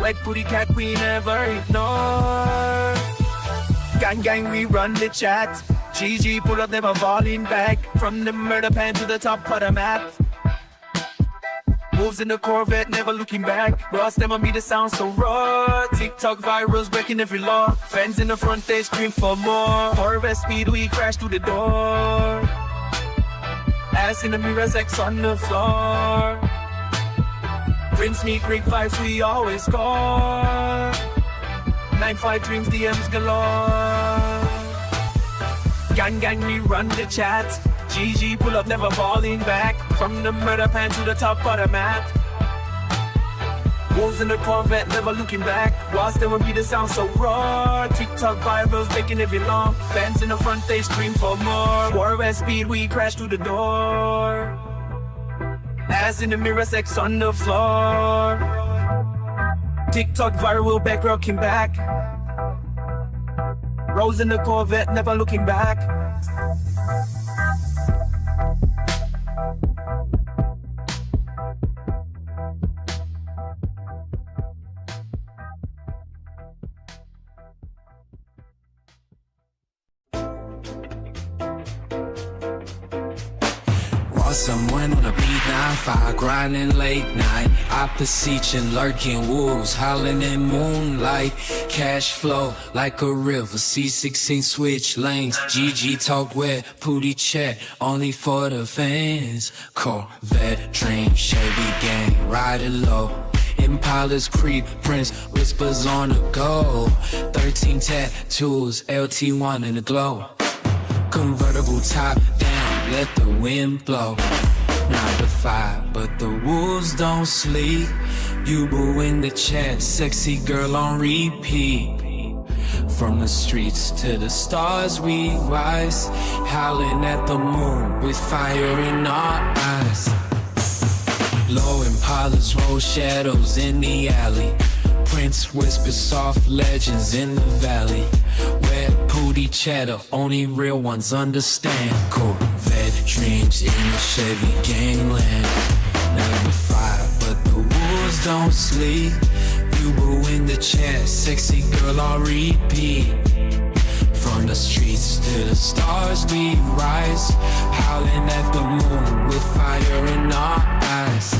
Wet booty cat, we never ignore. Gang gang, we run the chat. GG pull up, never falling back. From the murder pan to the top of the map. Moves in the Corvette, never looking back. Ross them on me, the sound so raw. TikTok virals breaking every law. Fans in the front, they scream for more. Corvette speed, we crash through the door. Ass in the mirror, sex on the floor. Prince meet great vibes, we always score. 9-5 dreams, DMs galore. Gang gang, we run the chat. GG pull up, never falling back. From the murder pan to the top of the map. Wolves in the Corvette, never looking back. Whilst there will be the sound so raw. TikTok virals making every long. Fans in the front, they scream for more. Corvette speed, we crash through the door. Ass in the mirror, sex on the floor. TikTok viral, back rocking back. Rose in the Corvette, never looking back. Someone on a beat 9-5, grinding late night. Opposition lurking wolves, howling in moonlight. Cash flow like a river, C16 switch lanes. GG talk wet, Pootie chat, only for the fans. Corvette dream, Chevy gang, riding low. Impalas creep, Prince whispers on the go. 13 tattoos, LT1 in the glow. Convertible top down, let the wind blow. 9 to 5, but the wolves don't sleep. You boo in the chat, sexy girl on repeat. From the streets to the stars we rise, howling at the moon with fire in our eyes. Low Impalas roll shadows in the alley. Prince whispers soft legends in the valley. Where Pootie chatter, only real ones understand. Corvette dreams in the Chevy gangland. 9 to 5, but the wolves don't sleep. You boo in the chat, sexy girl on repeat. From the streets to the stars we rise, howling at the moon with fire in our eyes.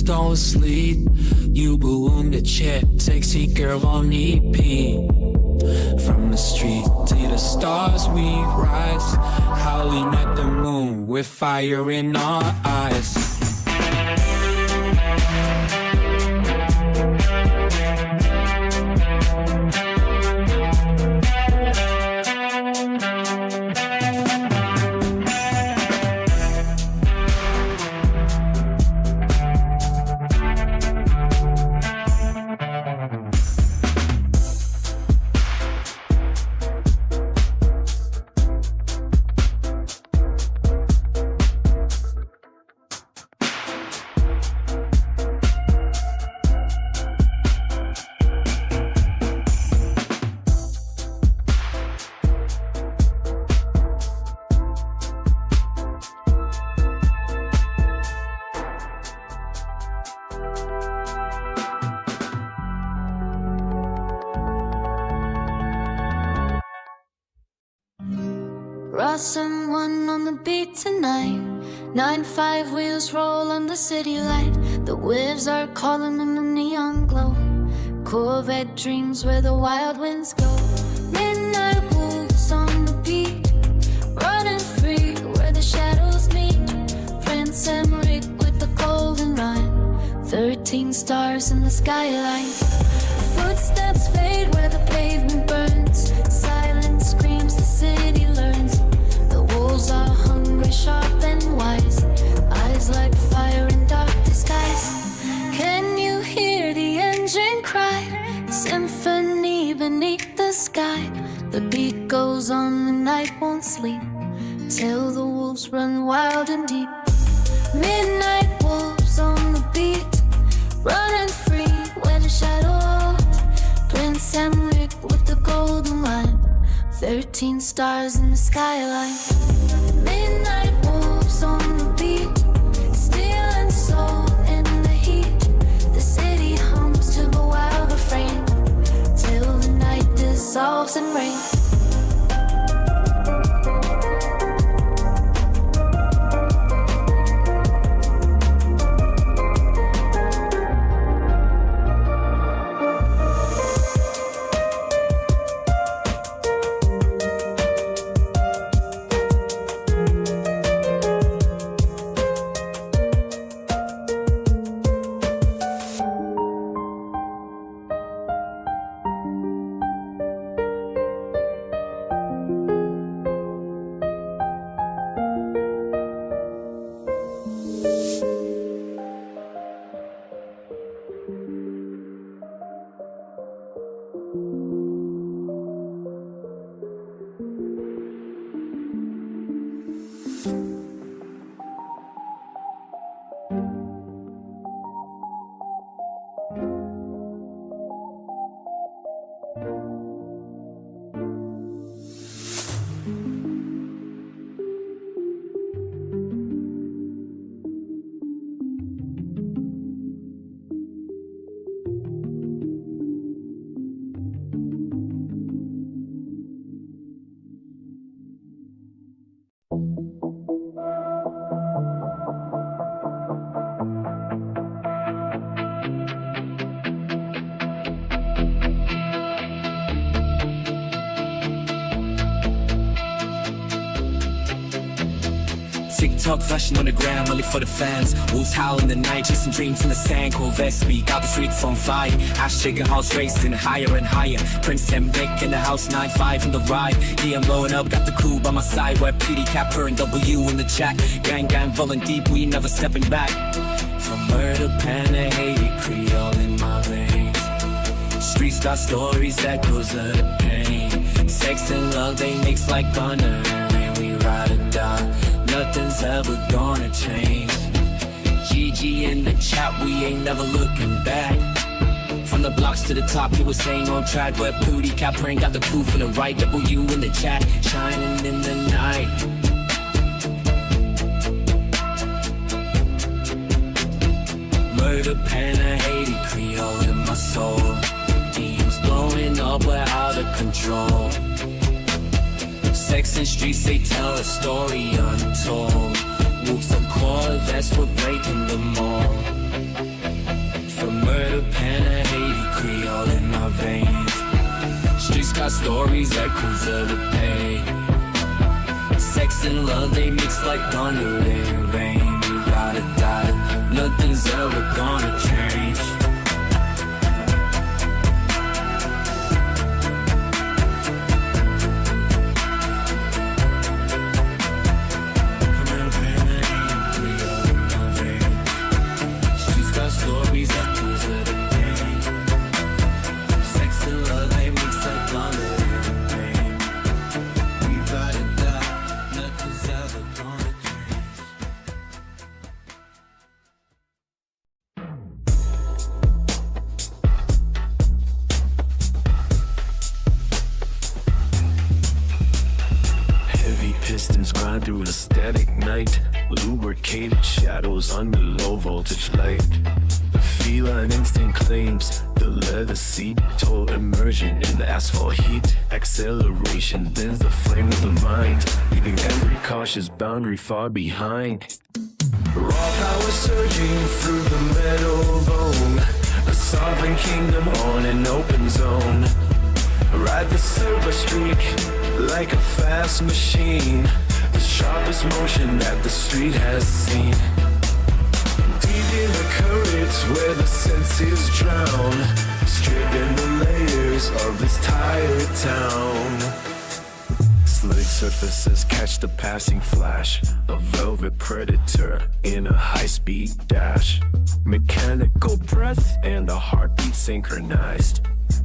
Don't sleep, you boo in the chat, sexy girl on EP. From the street to the stars we rise, howling at the moon with fire in our eyes. Ross and one on the beat tonight. 9-5 wheels roll on the city light. The waves are calling in the neon glow. Corvette dreams where the wild winds go. Midnight wolves on the beat, running free where the shadows meet. Prince Emmerich with the golden rhyme. 13 stars in the skyline. Footsteps fade where the pavement burns. Silence screams, the city learns. The wolves are hungry, sharp and wise. Eyes like fire in dark disguise. Can you hear the engine cry? Symphony beneath the sky. The beat goes on, the night won't sleep till the wolves run wild and deep. Midnight wolves on the beat, running free where the shadow. Prince Emmerich with the golden line. 13 stars in the skyline. Midnight wolves on the beat, stealing soul in the heat. The city hums to the wild refrain till the night dissolves in rain. talk flashing on the gram, only for the fans. Wolves howl in the night, chasing dreams in the sand. Corvettes, we got the streets on fire. Ash shaking, house racing higher and higher. Prince and Vic in the house, 9-5 in the ride. Yeah, I'm blowing up, got the crew by my side. Where PD, Capper, and W in the chat. Gang, rolling deep, we never stepping back. From murder, pen, to Haiti, Creole in my veins. Streets got stories, echoes of the pain. Sex and love, they mix like thunder. And we ride or die, nothing's ever gonna change. GG in the chat, we ain't never looking back. From the blocks to the top, you were staying on track. Where Pooty, Capper, ain't got the proof for the right. W in the chat, shining in the night. Murder, pen, and Haiti, Creole in my soul. DMs blowing up, we're out of control. Sex and streets, they tell a story untold. Wolves and Corvettes, we're breaking them all. From murder, pen, and Haiti, Creole in my veins. Streets got stories, echoes of the pain. Sex and love, they mix like thunder and rain. We ride or die, nothing's ever gonna change. Stories echoes of the pain. Sex and love, they mix like thunder and rain. We ride or die, nothing's ever gonna change. Heavy pistons grind through the static night. Lubricated shadows under low voltage light. The feline instinct claims the leather seat. Total immersion in the asphalt heat. Acceleration bends the flame of the mind, leaving every cautious boundary far behind. Raw power surging through the metal bone. A sovereign kingdom on an open zone. Ride the silver streak like a fast machine. The sharpest motion that the street has seen. Deep in the currents where the senses drown, stripping the layers of this tired town. Slick surfaces catch the passing flash. A velvet predator in a high-speed dash. Mechanical breath and a heartbeat synchronized.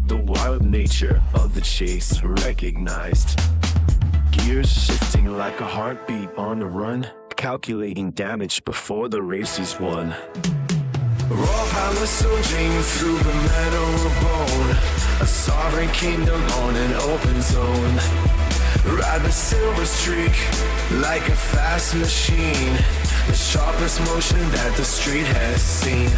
The wild nature of the chase recognized. Gears shifting like a heartbeat on the run, calculating damage before the race is won. Raw power surging through the metal bone. A sovereign kingdom on an open zone. Ride the silver streak like a fast machine. The sharpest motion that the street has seen.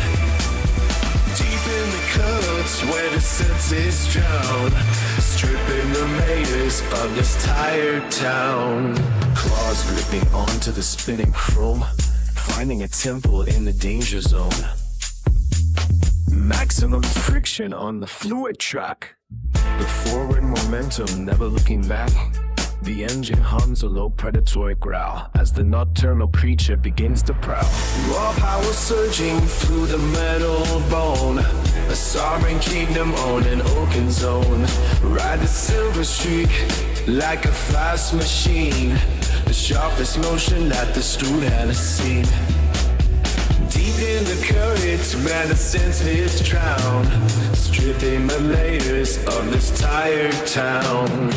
Deep in the cuts where the senses drown, stripping the mayors of this tired town. Claws gripping onto the spinning chrome, finding a temple in the danger zone. Maximum friction on the fluid track. The forward momentum, never looking back. The engine hums a low predatory growl as the nocturnal creature begins to prowl. Raw power surging through the metal bone. A sovereign kingdom on an oaken zone. Ride the silver streak like a fast machine. The sharpest motion that the street has seen. Deep in the currents where the senses drown, stripping the layers of this tired town.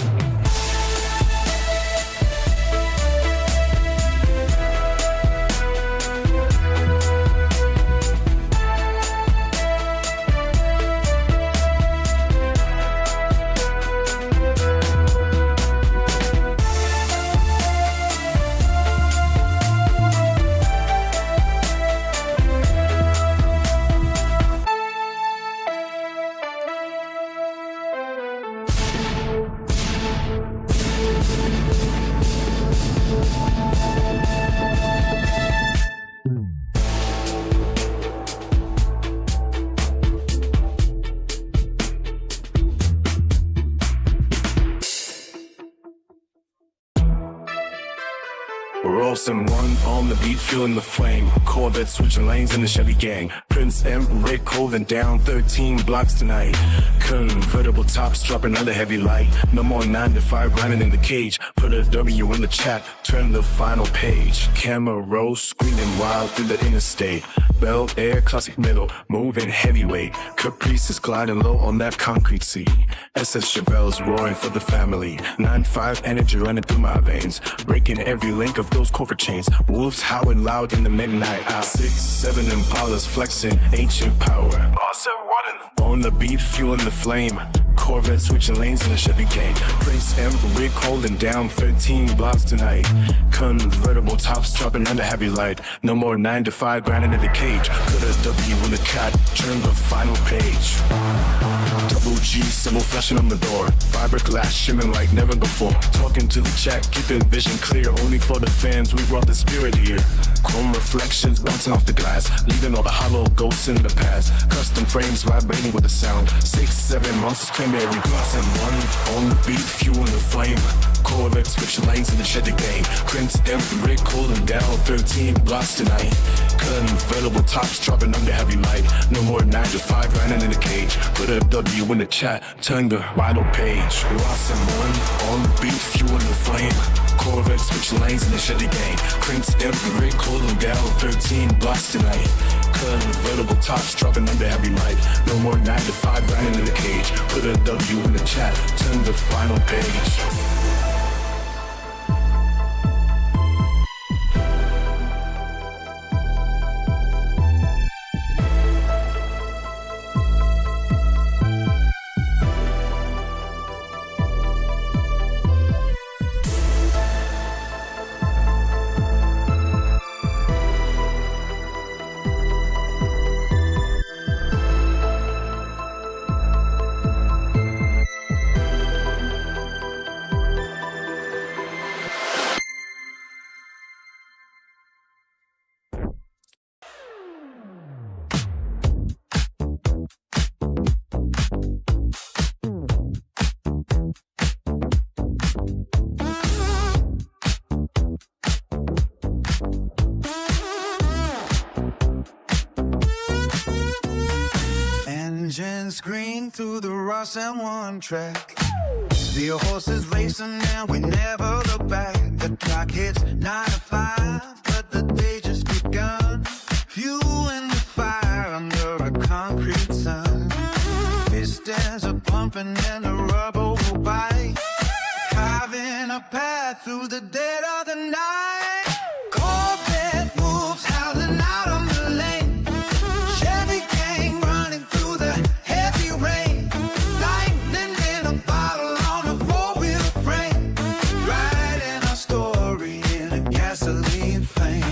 Ross and one on the beat, fueling the flame. Corvette switching lanes in the Chevy gang. Prince M, Rick holding down 13 blocks tonight. Convertible tops dropping under heavy light. No more 9 to 5 grinding in the cage. Put a W in the chat, turn the final page. Camera roll, screaming wild through the interstate. Bel Air, classic middle, moving heavyweight. Caprice is gliding low on that concrete sea. SS Chevelle's roaring for the family. 9-5 energy running through my veins, breaking every link of those Corvette chains. Wolves howling loud in the midnight hour. 6-7 Impalas flexing ancient power. Awesome running on the beat, fueling the flame. Corvette switching lanes in the Chevy gang. Prince M, Rick holding down 13 blocks tonight. Convertible tops dropping under heavy light. No more 9 to 5 grinding in the cage. Put a W in the cat, turn the final page. Double G symbol flashing on the door. Fiberglass shimmering like never before. Talking to the chat, keeping vision clear. Only for the fans, we brought the spirit here. Chrome reflections bouncing off the glass, leaving all the hollow ghosts in the past. Custom frames vibrating with the sound. 6-7 monsters claim every glass and one on the beat, fueling the flame. Corvette switching lanes in the Chevy gang. Prince M, Rick holding down 13 blocks tonight. Convertible tops dropping under heavy light. No more 9 to 5 grinding in the cage. Put a W in the chat, turn the vital page. Ross and one on the beat, fueling the flame. Corvette switching lanes in the Chevy gang. Prince M, Rick holding down 13 blocks tonight. Convertible tops dropping under heavy light. No more 9 to 5 grinding in the cage. Put a W in the chat, turn the final page. Engines scream through the Ross and one track. Steel horses racing and we never look back. The clock hits 9 to 5, but the day just begun. Fueling the fire under a concrete sun. Pistons are pumping and the rubber will bite. Carving a path through the dead of the night. Corvette moves howling out on the lane. Chevy gang running through the heavy rain. Lightning in a bottle on a four-wheel frame. Writing our story in a gasoline flame.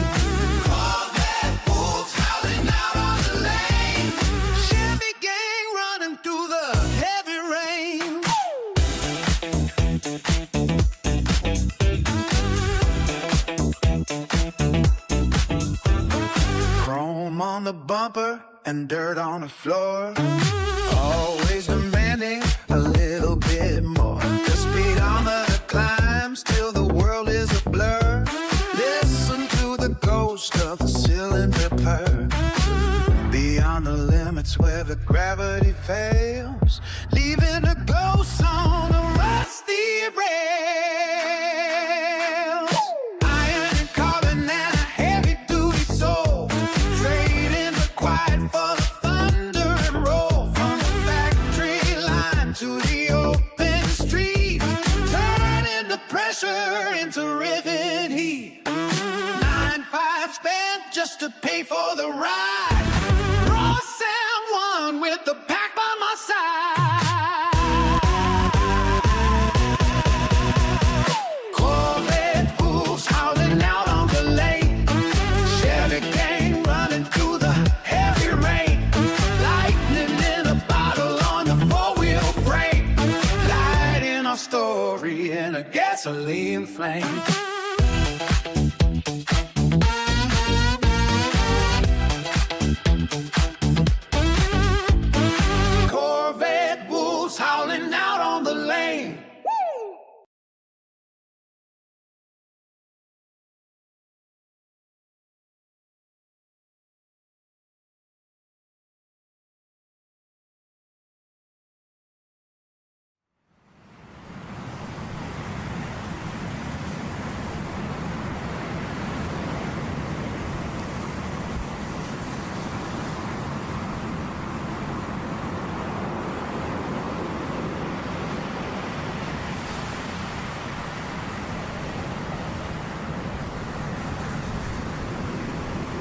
Corvette moves howling out on the lane. Chevy gang running through the heavy rain. Chrome on the bumper and dirt on the floor. Always demanding a little bit more. The speedometer climbs till the world is a blur. Listen to the ghost of the cylinder purr. Beyond the limits where the gravity fails, leaving a ghost on a rusty rails. Iron and carbon and a heavy-duty soul. Trading the quiet for the thunder and roll. From the factory line to the open street, turning the pressure into rivet heat. 9-5 spent just to pay for the ride. Ross and one with the pack by my side. Corvette hooves howling out on the lane. Chevy gang running through the heavy rain. Lightning in a bottle on a four-wheel frame. Lighting our story in a gasoline flame.